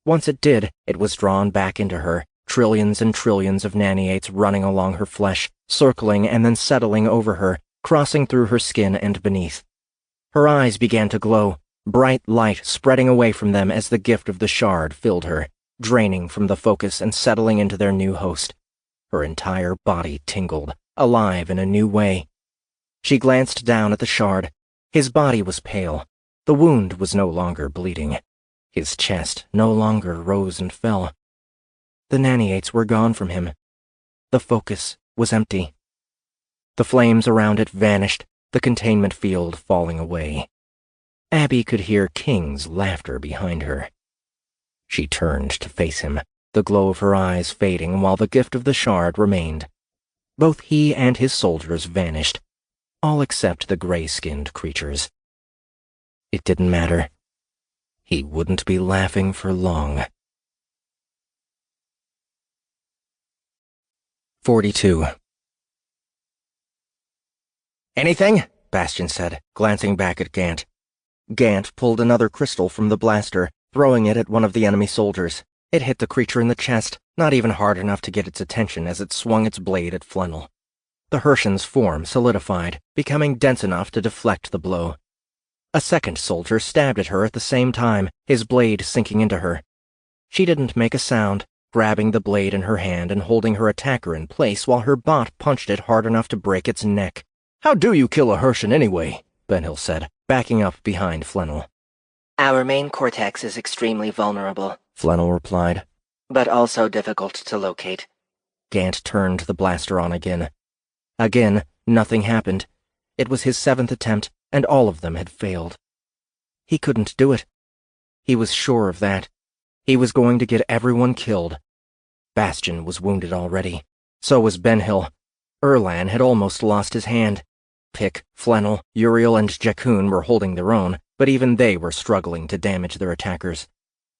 Once it did, it was drawn back into her, trillions and trillions of naniates running along her flesh, circling and then settling over her, crossing through her skin and beneath. Her eyes began to glow, bright light spreading away from them as the gift of the shard filled her, draining from the focus and settling into their new host. Her entire body tingled, alive in a new way. She glanced down at the shard. His body was pale. The wound was no longer bleeding. His chest no longer rose and fell. The naniates were gone from him. The focus was empty. The flames around it vanished, the containment field falling away. Abby could hear King's laughter behind her. She turned to face him, the glow of her eyes fading while the gift of the shard remained. Both he and his soldiers vanished, all except the gray-skinned creatures. It didn't matter. He wouldn't be laughing for long. 42. "Anything?" Bastian said, glancing back at Gant. Gant pulled another crystal from the blaster, throwing it at one of the enemy soldiers. It hit the creature in the chest, not even hard enough to get its attention as it swung its blade at Flannel. The Hershan's form solidified, becoming dense enough to deflect the blow. A second soldier stabbed at her at the same time, his blade sinking into her. She didn't make a sound, grabbing the blade in her hand and holding her attacker in place while her bot punched it hard enough to break its neck. "How do you kill a Hershan anyway?" Benhill said, backing up behind Flannel. Our main cortex is extremely vulnerable, Flannel replied. but also difficult to locate. Gant turned the blaster on again. Again, nothing happened. It was his 7th attempt, and all of them had failed. He couldn't do it. He was sure of that. He was going to get everyone killed. Bastian was wounded already. So was Benhill. Erlan had almost lost his hand. Pick, Flannel, Uriel, and Jakun were holding their own, but even they were struggling to damage their attackers.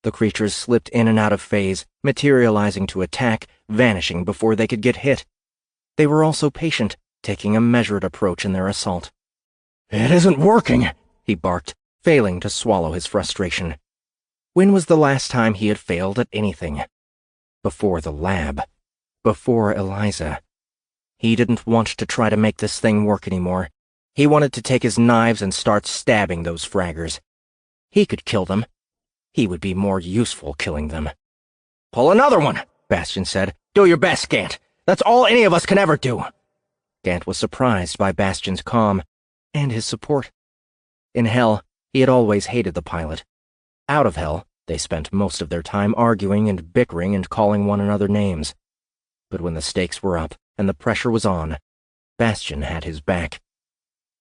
The creatures slipped in and out of phase, materializing to attack, vanishing before they could get hit. They were also patient, taking a measured approach in their assault. "It isn't working," he barked, failing to swallow his frustration. When was the last time he had failed at anything? Before the lab. Before Eliza. He didn't want to try to make this thing work anymore. He wanted to take his knives and start stabbing those fraggers. He could kill them. He would be more useful killing them. "Pull another one," Bastian said. "Do your best, Gant. That's all any of us can ever do." Gant was surprised by Bastian's calm, and his support. In Hell, he had always hated the pilot. Out of Hell, they spent most of their time arguing and bickering and calling one another names. But when the stakes were up and the pressure was on, Bastian had his back.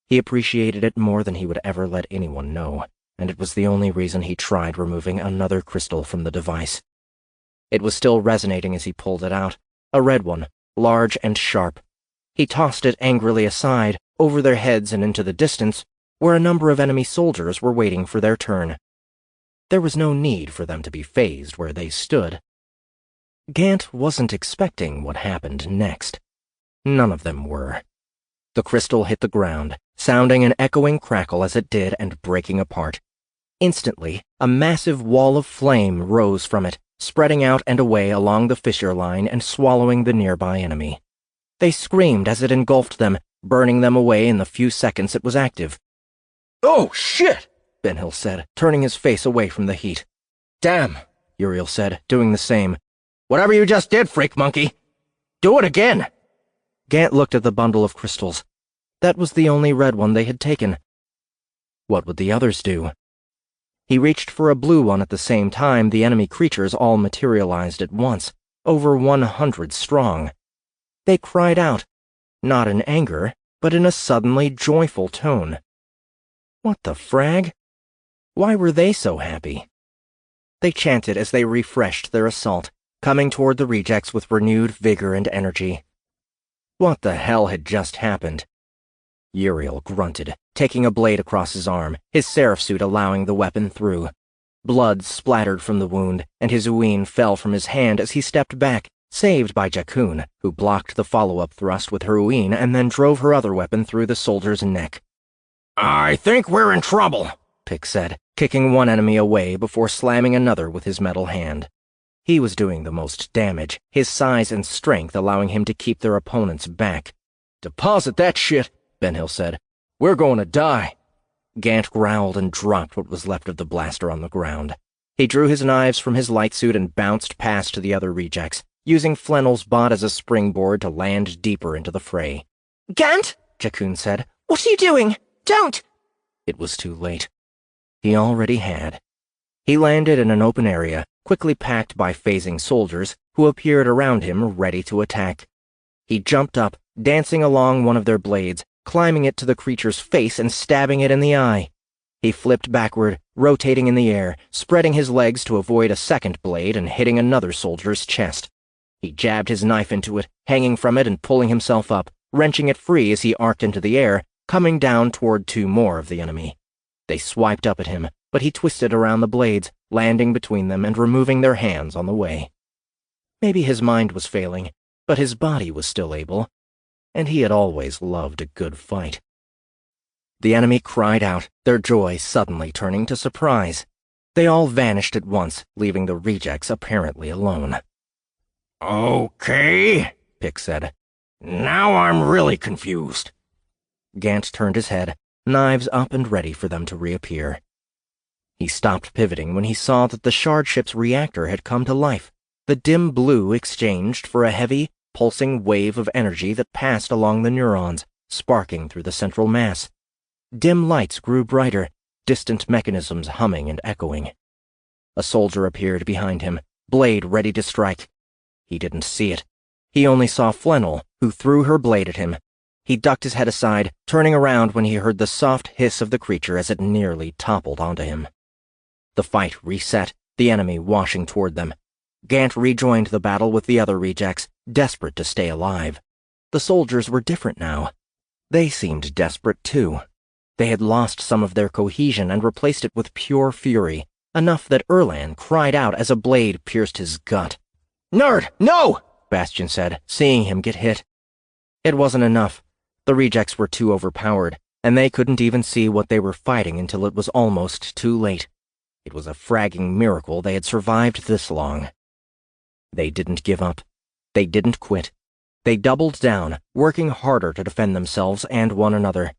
He appreciated it more than he would ever let anyone know, and it was the only reason he tried removing another crystal from the device. It was still resonating as he pulled it out, a red one, large and sharp. He tossed it angrily aside, over their heads and into the distance, where a number of enemy soldiers were waiting for their turn. There was no need for them to be phased where they stood. Gant wasn't expecting what happened next. None of them were. The crystal hit the ground, sounding an echoing crackle as it did and breaking apart. Instantly, a massive wall of flame rose from it, spreading out and away along the fissure line and swallowing the nearby enemy. They screamed as it engulfed them, burning them away in the few seconds it was active. "Oh, shit!" Ben-Hill said, turning his face away from the heat. "Damn," Uriel said, doing the same. "Whatever you just did, freak monkey! Do it again!" Gant looked at the bundle of crystals. That was the only red one they had taken. What would the others do? He reached for a blue one at the same time the enemy creatures all materialized at once, over 100 strong. They cried out, not in anger, but in a suddenly joyful tone. What the frag? Why were they so happy? They chanted as they refreshed their assault, coming toward the rejects with renewed vigor and energy. What the hell had just happened? Uriel grunted, taking a blade across his arm, his seraph suit allowing the weapon through. Blood splattered from the wound, and his uin fell from his hand as he stepped back, saved by Jakun, who blocked the follow-up thrust with her uin and then drove her other weapon through the soldier's neck. "I think we're in trouble," Pick said, kicking one enemy away before slamming another with his metal hand. He was doing the most damage, his size and strength allowing him to keep their opponents back. "Deposit that shit," Ben-Hill said. "We're going to die." Gant growled and dropped what was left of the blaster on the ground. He drew his knives from his light suit and bounced past the other rejects, using Flannel's bot as a springboard to land deeper into the fray. Gant? Jakun said. What are you doing? Don't! It was too late. He already had. He landed in an open area, quickly packed by phasing soldiers, who appeared around him ready to attack. He jumped up, dancing along one of their blades, climbing it to the creature's face and stabbing it in the eye. He flipped backward, rotating in the air, spreading his legs to avoid a second blade and hitting another soldier's chest. He jabbed his knife into it, hanging from it and pulling himself up, wrenching it free as he arced into the air, coming down toward two more of the enemy. They swiped up at him, but he twisted around the blades, landing between them and removing their hands on the way. Maybe his mind was failing, but his body was still able, and he had always loved a good fight. The enemy cried out, their joy suddenly turning to surprise. They all vanished at once, leaving the rejects apparently alone. "Okay," Pick said. "Now I'm really confused." Gant turned his head, knives up and ready for them to reappear. He stopped pivoting when he saw that the shard ship's reactor had come to life, the dim blue exchanged for a heavy, pulsing wave of energy that passed along the neurons, sparking through the central mass. Dim lights grew brighter, distant mechanisms humming and echoing. A soldier appeared behind him, blade ready to strike. He didn't see it. He only saw Flannel, who threw her blade at him. He ducked his head aside, turning around when he heard the soft hiss of the creature as it nearly toppled onto him. The fight reset, the enemy washing toward them. Gant rejoined the battle with the other rejects, desperate to stay alive. The soldiers were different now. They seemed desperate too. They had lost some of their cohesion and replaced it with pure fury, enough that Erlan cried out as a blade pierced his gut. "Nerd, no!" Bastion said, seeing him get hit. It wasn't enough. The rejects were too overpowered, and they couldn't even see what they were fighting until it was almost too late. It was a fragging miracle they had survived this long. They didn't give up. They didn't quit. They doubled down, working harder to defend themselves and one another.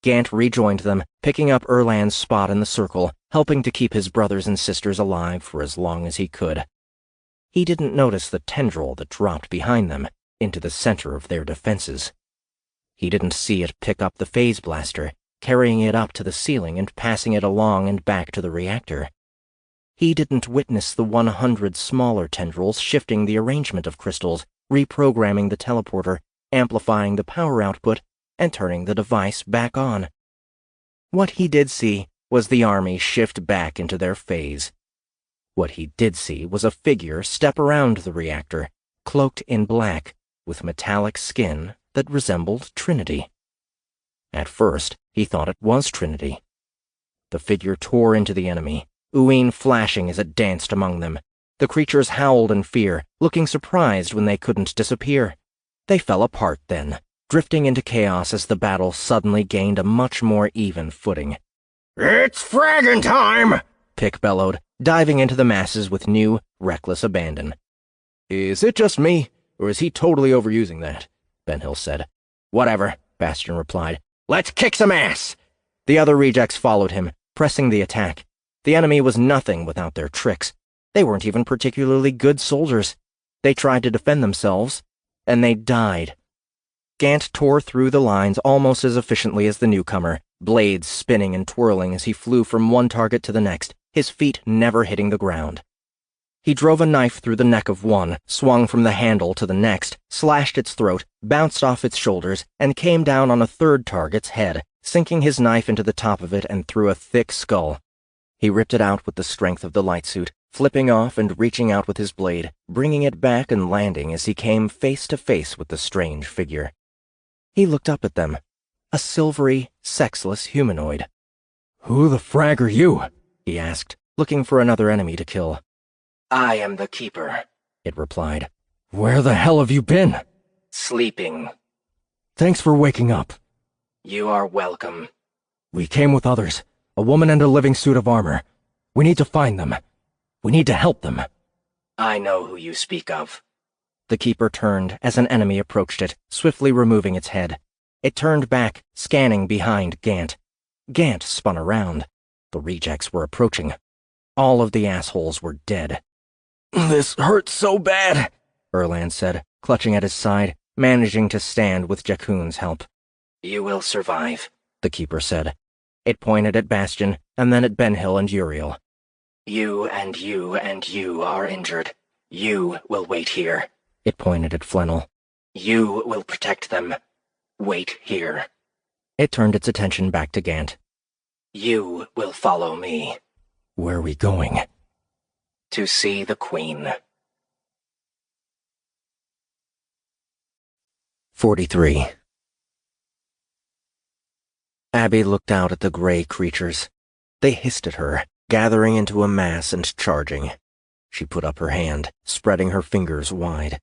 Gant rejoined them, picking up Erlan's spot in the circle, helping to keep his brothers and sisters alive for as long as he could. He didn't notice the tendril that dropped behind them, into the center of their defenses. He didn't see it pick up the phase blaster, carrying it up to the ceiling and passing it along and back to the reactor. He didn't witness the 100 smaller tendrils shifting the arrangement of crystals, reprogramming the teleporter, amplifying the power output, and turning the device back on. What he did see was the army shift back into their phase. What he did see was a figure step around the reactor, cloaked in black, with metallic skin that resembled Trinity. At first, he thought it was Trinity. The figure tore into the enemy, uin flashing as it danced among them. The creatures howled in fear, looking surprised when they couldn't disappear. They fell apart then, drifting into chaos as the battle suddenly gained a much more even footing. "It's fragging time!" Pick bellowed, diving into the masses with new, reckless abandon. "Is it just me, or is he totally overusing that?" Ben-Hill said. "Whatever," Bastion replied. "Let's kick some ass!" The other rejects followed him, pressing the attack. The enemy was nothing without their tricks. They weren't even particularly good soldiers. They tried to defend themselves, and they died. Gant tore through the lines almost as efficiently as the newcomer, blades spinning and twirling as he flew from one target to the next, his feet never hitting the ground. He drove a knife through the neck of one, swung from the handle to the next, slashed its throat, bounced off its shoulders, and came down on a third target's head, sinking his knife into the top of it and through a thick skull. He ripped it out with the strength of the light suit, flipping off and reaching out with his blade, bringing it back and landing as he came face to face with the strange figure. He looked up at them, a silvery, sexless humanoid. "Who the frag are you?" he asked, looking for another enemy to kill. I am the keeper, it replied. "Where the hell have you been?" sleeping. "Thanks for waking up." You are welcome. "We came with others, a woman and a living suit of armor. We need to find them. We need to help them." I know who you speak of. The keeper turned as an enemy approached it, swiftly removing its head. It turned back, scanning behind Gant. Gant spun around. The rejects were approaching. All of the assholes were dead. "This hurts so bad," Erland said, clutching at his side, managing to stand with Jakkun's help. You will survive, the keeper said. It pointed at Bastion, and then at Ben-Hill and Uriel. You and you and you are injured. You will wait here. It pointed at Flannel. You will protect them. Wait here. It turned its attention back to Gant. You will follow me. "Where are we going?" To see the Queen. 43. Abby looked out at the gray creatures. They hissed at her, gathering into a mass and charging. She put up her hand, spreading her fingers wide.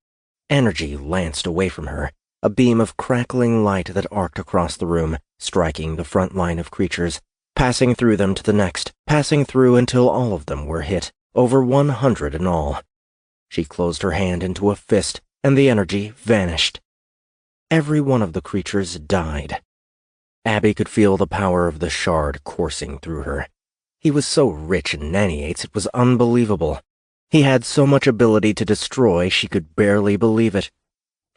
Energy lanced away from her, a beam of crackling light that arced across the room, striking the front line of creatures, passing through them to the next, passing through until all of them were hit, over 100 in all. She closed her hand into a fist, and the energy vanished. Every one of the creatures died. Abby could feel the power of the shard coursing through her. He was so rich in naniates it was unbelievable. He had so much ability to destroy she could barely believe it.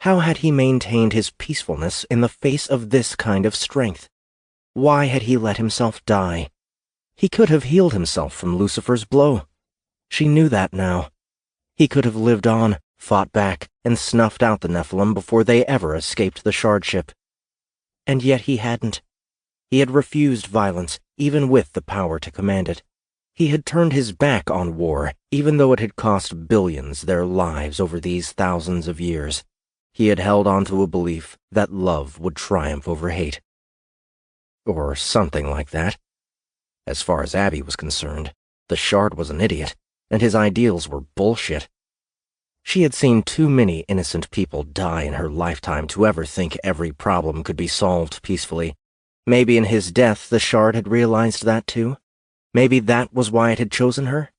How had he maintained his peacefulness in the face of this kind of strength? Why had he let himself die? He could have healed himself from Lucifer's blow. She knew that now. He could have lived on, fought back, and snuffed out the Nephilim before they ever escaped the shard ship. And yet he hadn't. He had refused violence, even with the power to command it. He had turned his back on war, even though it had cost billions their lives over these thousands of years. He had held on to a belief that love would triumph over hate. Or something like that. As far as Abby was concerned, the Shard was an idiot, and his ideals were bullshit. She had seen too many innocent people die in her lifetime to ever think every problem could be solved peacefully. Maybe in his death the Shard had realized that too. Maybe that was why it had chosen her.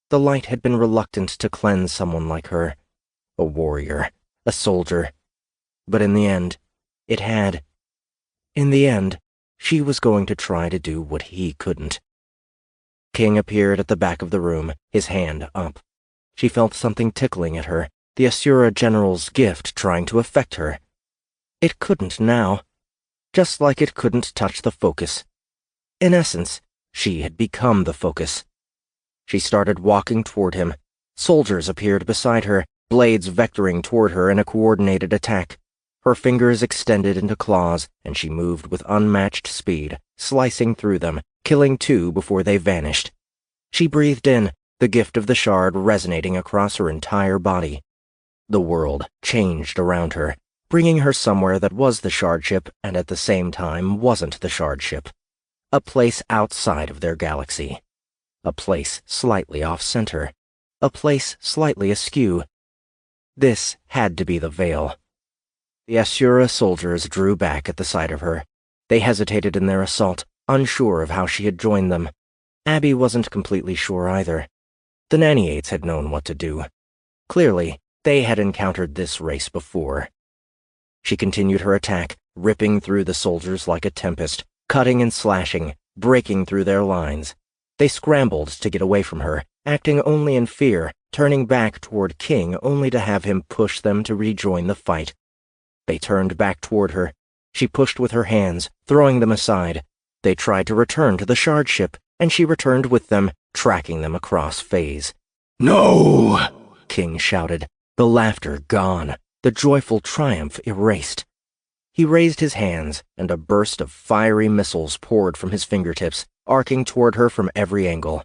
The light had been reluctant to cleanse someone like her. A warrior, a soldier. But in the end, it had. In the end, she was going to try to do what he couldn't. King appeared at the back of the room, his hand up. She felt something tickling at her, the Asura General's gift trying to affect her. It couldn't now. Just like it couldn't touch the focus. In essence, she had become the focus. She started walking toward him. Soldiers appeared beside her, blades vectoring toward her in a coordinated attack. Her fingers extended into claws, and she moved with unmatched speed, slicing through them, killing two before they vanished. She breathed in, the gift of the Shard resonating across her entire body. The world changed around her, bringing her somewhere that was the Shard ship and at the same time wasn't the Shard ship. A place outside of their galaxy. A place slightly off-center. A place slightly askew. This had to be the Veil. The Asura soldiers drew back at the sight of her. They hesitated in their assault, unsure of how she had joined them. Abby wasn't completely sure either. The Nanny-Eights had known what to do. Clearly, they had encountered this race before. She continued her attack, ripping through the soldiers like a tempest, cutting and slashing, breaking through their lines. They scrambled to get away from her, acting only in fear, turning back toward King only to have him push them to rejoin the fight. They turned back toward her. She pushed with her hands, throwing them aside. They tried to return to the shard ship, and she returned with them, tracking them across phase. "No!" King shouted, the laughter gone, the joyful triumph erased. He raised his hands, and a burst of fiery missiles poured from his fingertips, arcing toward her from every angle.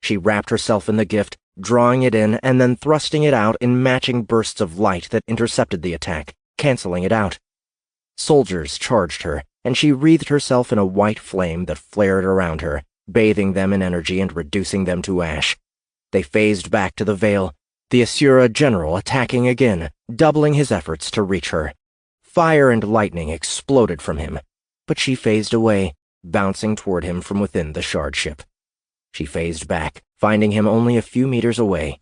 She wrapped herself in the gift, drawing it in and then thrusting it out in matching bursts of light that intercepted the attack, canceling it out. Soldiers charged her, and she wreathed herself in a white flame that flared around her, bathing them in energy and reducing them to ash. They phased back to the Vale, the Asura general attacking again, doubling his efforts to reach her. Fire and lightning exploded from him, but she phased away, bouncing toward him from within the shard ship. She phased back, finding him only a few meters away.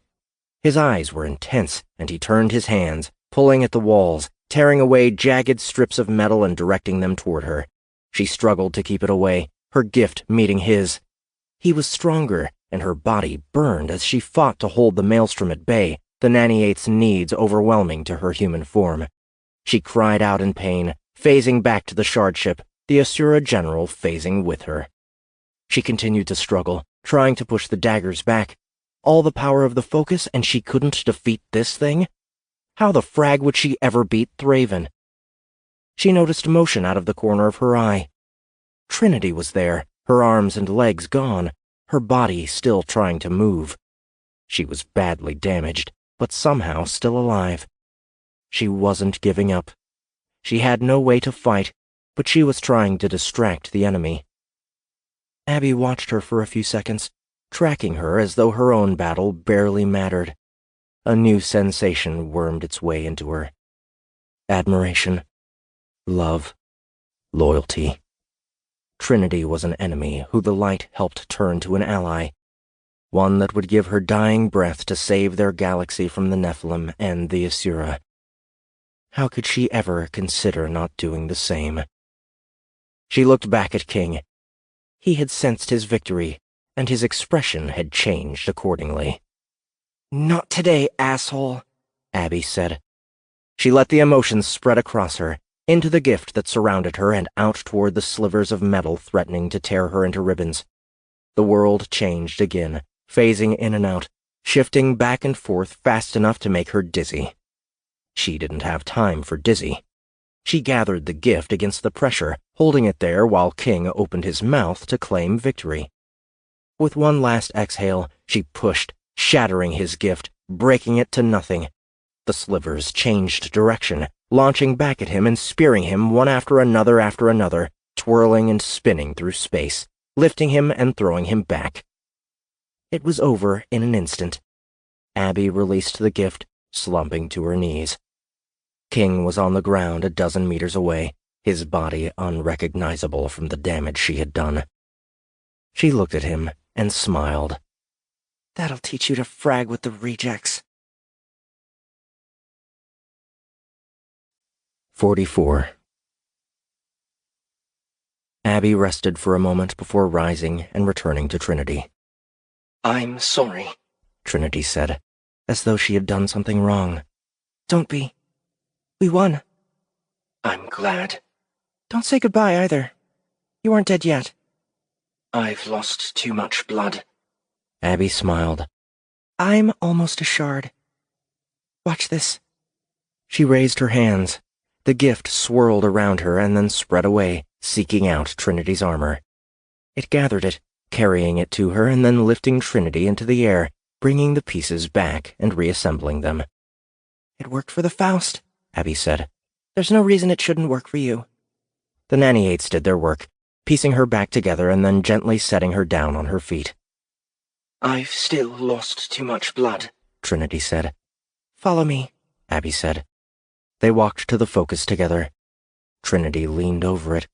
His eyes were intense, and he turned his hands, pulling at the walls, tearing away jagged strips of metal and directing them toward her. She struggled to keep it away, her gift meeting his. He was stronger, and her body burned as she fought to hold the maelstrom at bay, the Nanny-Eight's needs overwhelming to her human form. She cried out in pain, phasing back to the shard ship, the Asura general phasing with her. She continued to struggle, trying to push the daggers back. All the power of the focus, and she couldn't defeat this thing? How the frag would she ever beat Thraven? She noticed motion out of the corner of her eye. Trinity was there, her arms and legs gone, her body still trying to move. She was badly damaged, but somehow still alive. She wasn't giving up. She had no way to fight, but she was trying to distract the enemy. Abby watched her for a few seconds, tracking her as though her own battle barely mattered. A new sensation wormed its way into her. Admiration, love, loyalty. Trinity was an enemy who the light helped turn to an ally, one that would give her dying breath to save their galaxy from the Nephilim and the Asura. How could she ever consider not doing the same? She looked back at King. He had sensed his victory, and his expression had changed accordingly. "Not today, asshole," Abby said. She let the emotions spread across her, into the gift that surrounded her and out toward the slivers of metal threatening to tear her into ribbons. The world changed again, phasing in and out, shifting back and forth fast enough to make her dizzy. She didn't have time for dizzy. She gathered the gift against the pressure, holding it there while King opened his mouth to claim victory. With one last exhale, she pushed, shattering his gift, breaking it to nothing. The slivers changed direction, launching back at him and spearing him one after another, twirling and spinning through space, lifting him and throwing him back. It was over in an instant. Abby released the gift, slumping to her knees. King was on the ground a dozen meters away, his body unrecognizable from the damage she had done. She looked at him and smiled. "That'll teach you to frag with the rejects." 44. Abby rested for a moment before rising and returning to Trinity. "I'm sorry," Trinity said, as though she had done something wrong. "Don't be. We won." I'm glad. "Don't say goodbye either. You aren't dead yet." I've lost too much blood. Abby smiled. "I'm almost a shard. Watch this." She raised her hands. The gift swirled around her and then spread away, seeking out Trinity's armor. It gathered it, carrying it to her and then lifting Trinity into the air, bringing the pieces back and reassembling them. "It worked for the Faust," Abby said. "There's no reason it shouldn't work for you." The Nanny-Eights did their work, piecing her back together and then gently setting her down on her feet. I've still lost too much blood, Trinity said. "Follow me," Abby said. They walked to the focus together. Trinity leaned over it,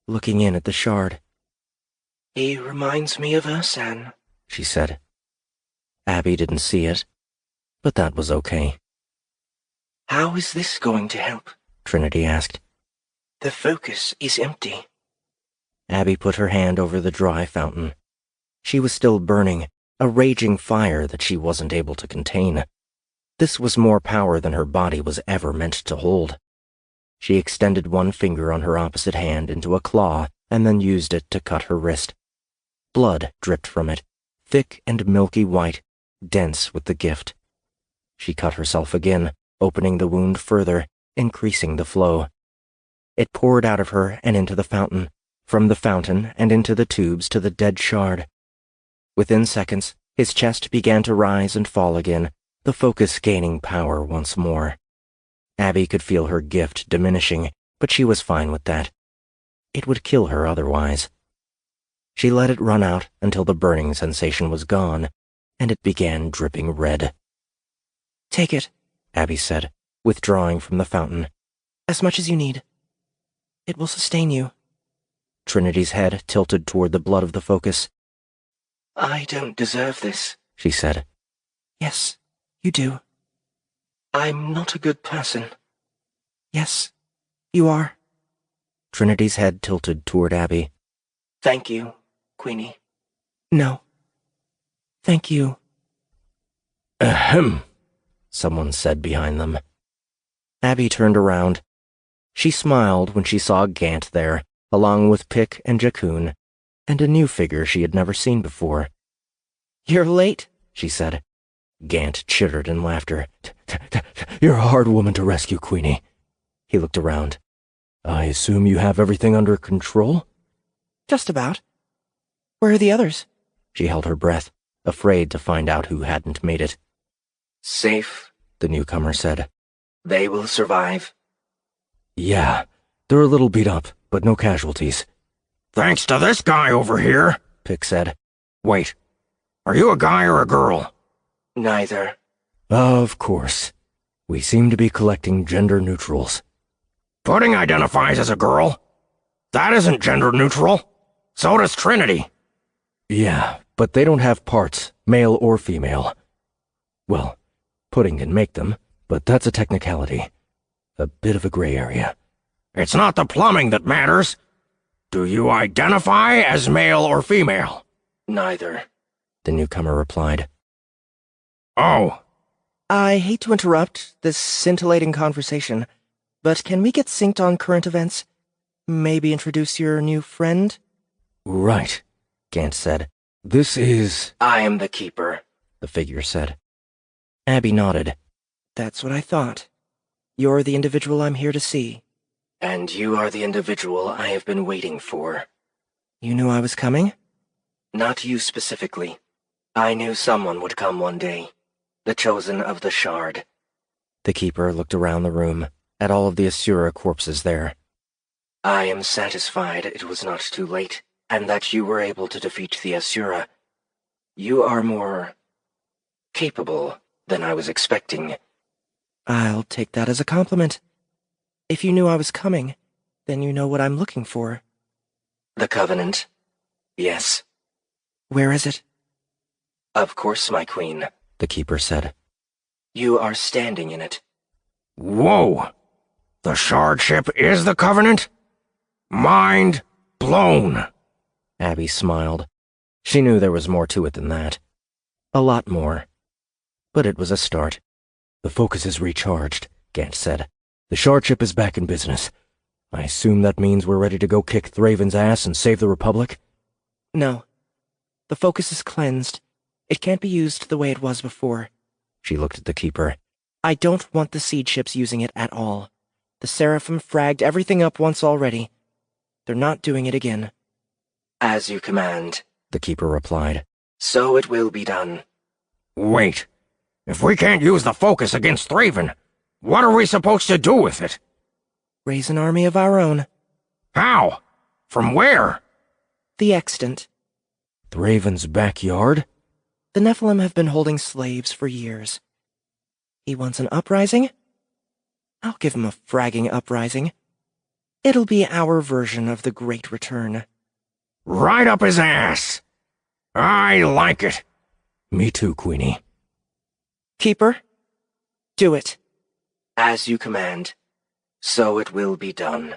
looking in at the shard. He reminds me of Ursan, she said. Abby didn't see it, but that was okay. How is this going to help? Trinity asked. The focus is empty. Abby put her hand over the dry fountain. She was still burning, a raging fire that she wasn't able to contain. This was more power than her body was ever meant to hold. She extended one finger on her opposite hand into a claw and then used it to cut her wrist. Blood dripped from it, thick and milky white, dense with the gift. She cut herself again, opening the wound further, increasing the flow. It poured out of her and into the fountain, from the fountain and into the tubes to the dead shard. Within seconds, his chest began to rise and fall again, the focus gaining power once more. Abby could feel her gift diminishing, but she was fine with that. It would kill her otherwise. She let it run out until the burning sensation was gone, and it began dripping red. Take it, Abby said, withdrawing from the fountain. As much as you need. It will sustain you. Trinity's head tilted toward the blood of the focus. I don't deserve this, she said. Yes, you do. I'm not a good person. Yes, you are. Trinity's head tilted toward Abby. Thank you, Queenie. No. Thank you. Ahem, someone said behind them. Abby turned around. She smiled when she saw Gant there, along with Pick and Jakun, and a new figure she had never seen before. You're late, she said. Gant chittered in laughter. You're a hard woman to rescue, Queenie. He looked around. I assume you have everything under control? Just about. Where are the others? She held her breath, afraid to find out who hadn't made it. Safe, the newcomer said. They will survive. Yeah, they're a little beat up, but no casualties. Thanks to this guy over here, Pick said. Wait, are you a guy or a girl? Neither. Of course. We seem to be collecting gender neutrals. Pudding identifies as a girl. That isn't gender neutral. So does Trinity. Yeah, but they don't have parts, male or female. Well, Pudding can make them, but that's a technicality. A bit of a gray area. It's not the plumbing that matters. Do you identify as male or female? Neither, the newcomer replied. Oh. I hate to interrupt this scintillating conversation, but can we get synced on current events? Maybe introduce your new friend? Right, Gant said. This is... I am the keeper, the figure said. Abby nodded. That's what I thought. You're the individual I'm here to see. And you are the individual I have been waiting for. You knew I was coming? Not you specifically. I knew someone would come one day. The chosen of the shard. The keeper looked around the room, at all of the Asura corpses there. I am satisfied it was not too late, and that you were able to defeat the Asura. You are more... capable than I was expecting. I'll take that as a compliment. If you knew I was coming, then you know what I'm looking for. The Covenant? Yes. Where is it? Of course, my queen, the keeper said. You are standing in it. Whoa! The shard ship is the Covenant? Mind blown. Abby smiled. She knew there was more to it than that. A lot more. But it was a start. The focus is recharged, Gant said. The shard ship is back in business. I assume that means we're ready to go kick Thraven's ass and save the Republic? No. The focus is cleansed. It can't be used the way it was before. She looked at the keeper. I don't want the seed ships using it at all. The seraphim fragged everything up once already. They're not doing it again. As you command, the keeper replied. So it will be done. Wait. If we can't use the focus against Thraven, what are we supposed to do with it? Raise an army of our own. How? From where? The extant. Thraven's backyard? The Nephilim have been holding slaves for years. He wants an uprising? I'll give him a fragging uprising. It'll be our version of the Great Return. Right up his ass. I like it. Me too, Queenie. Keeper, do it. As you command, so it will be done.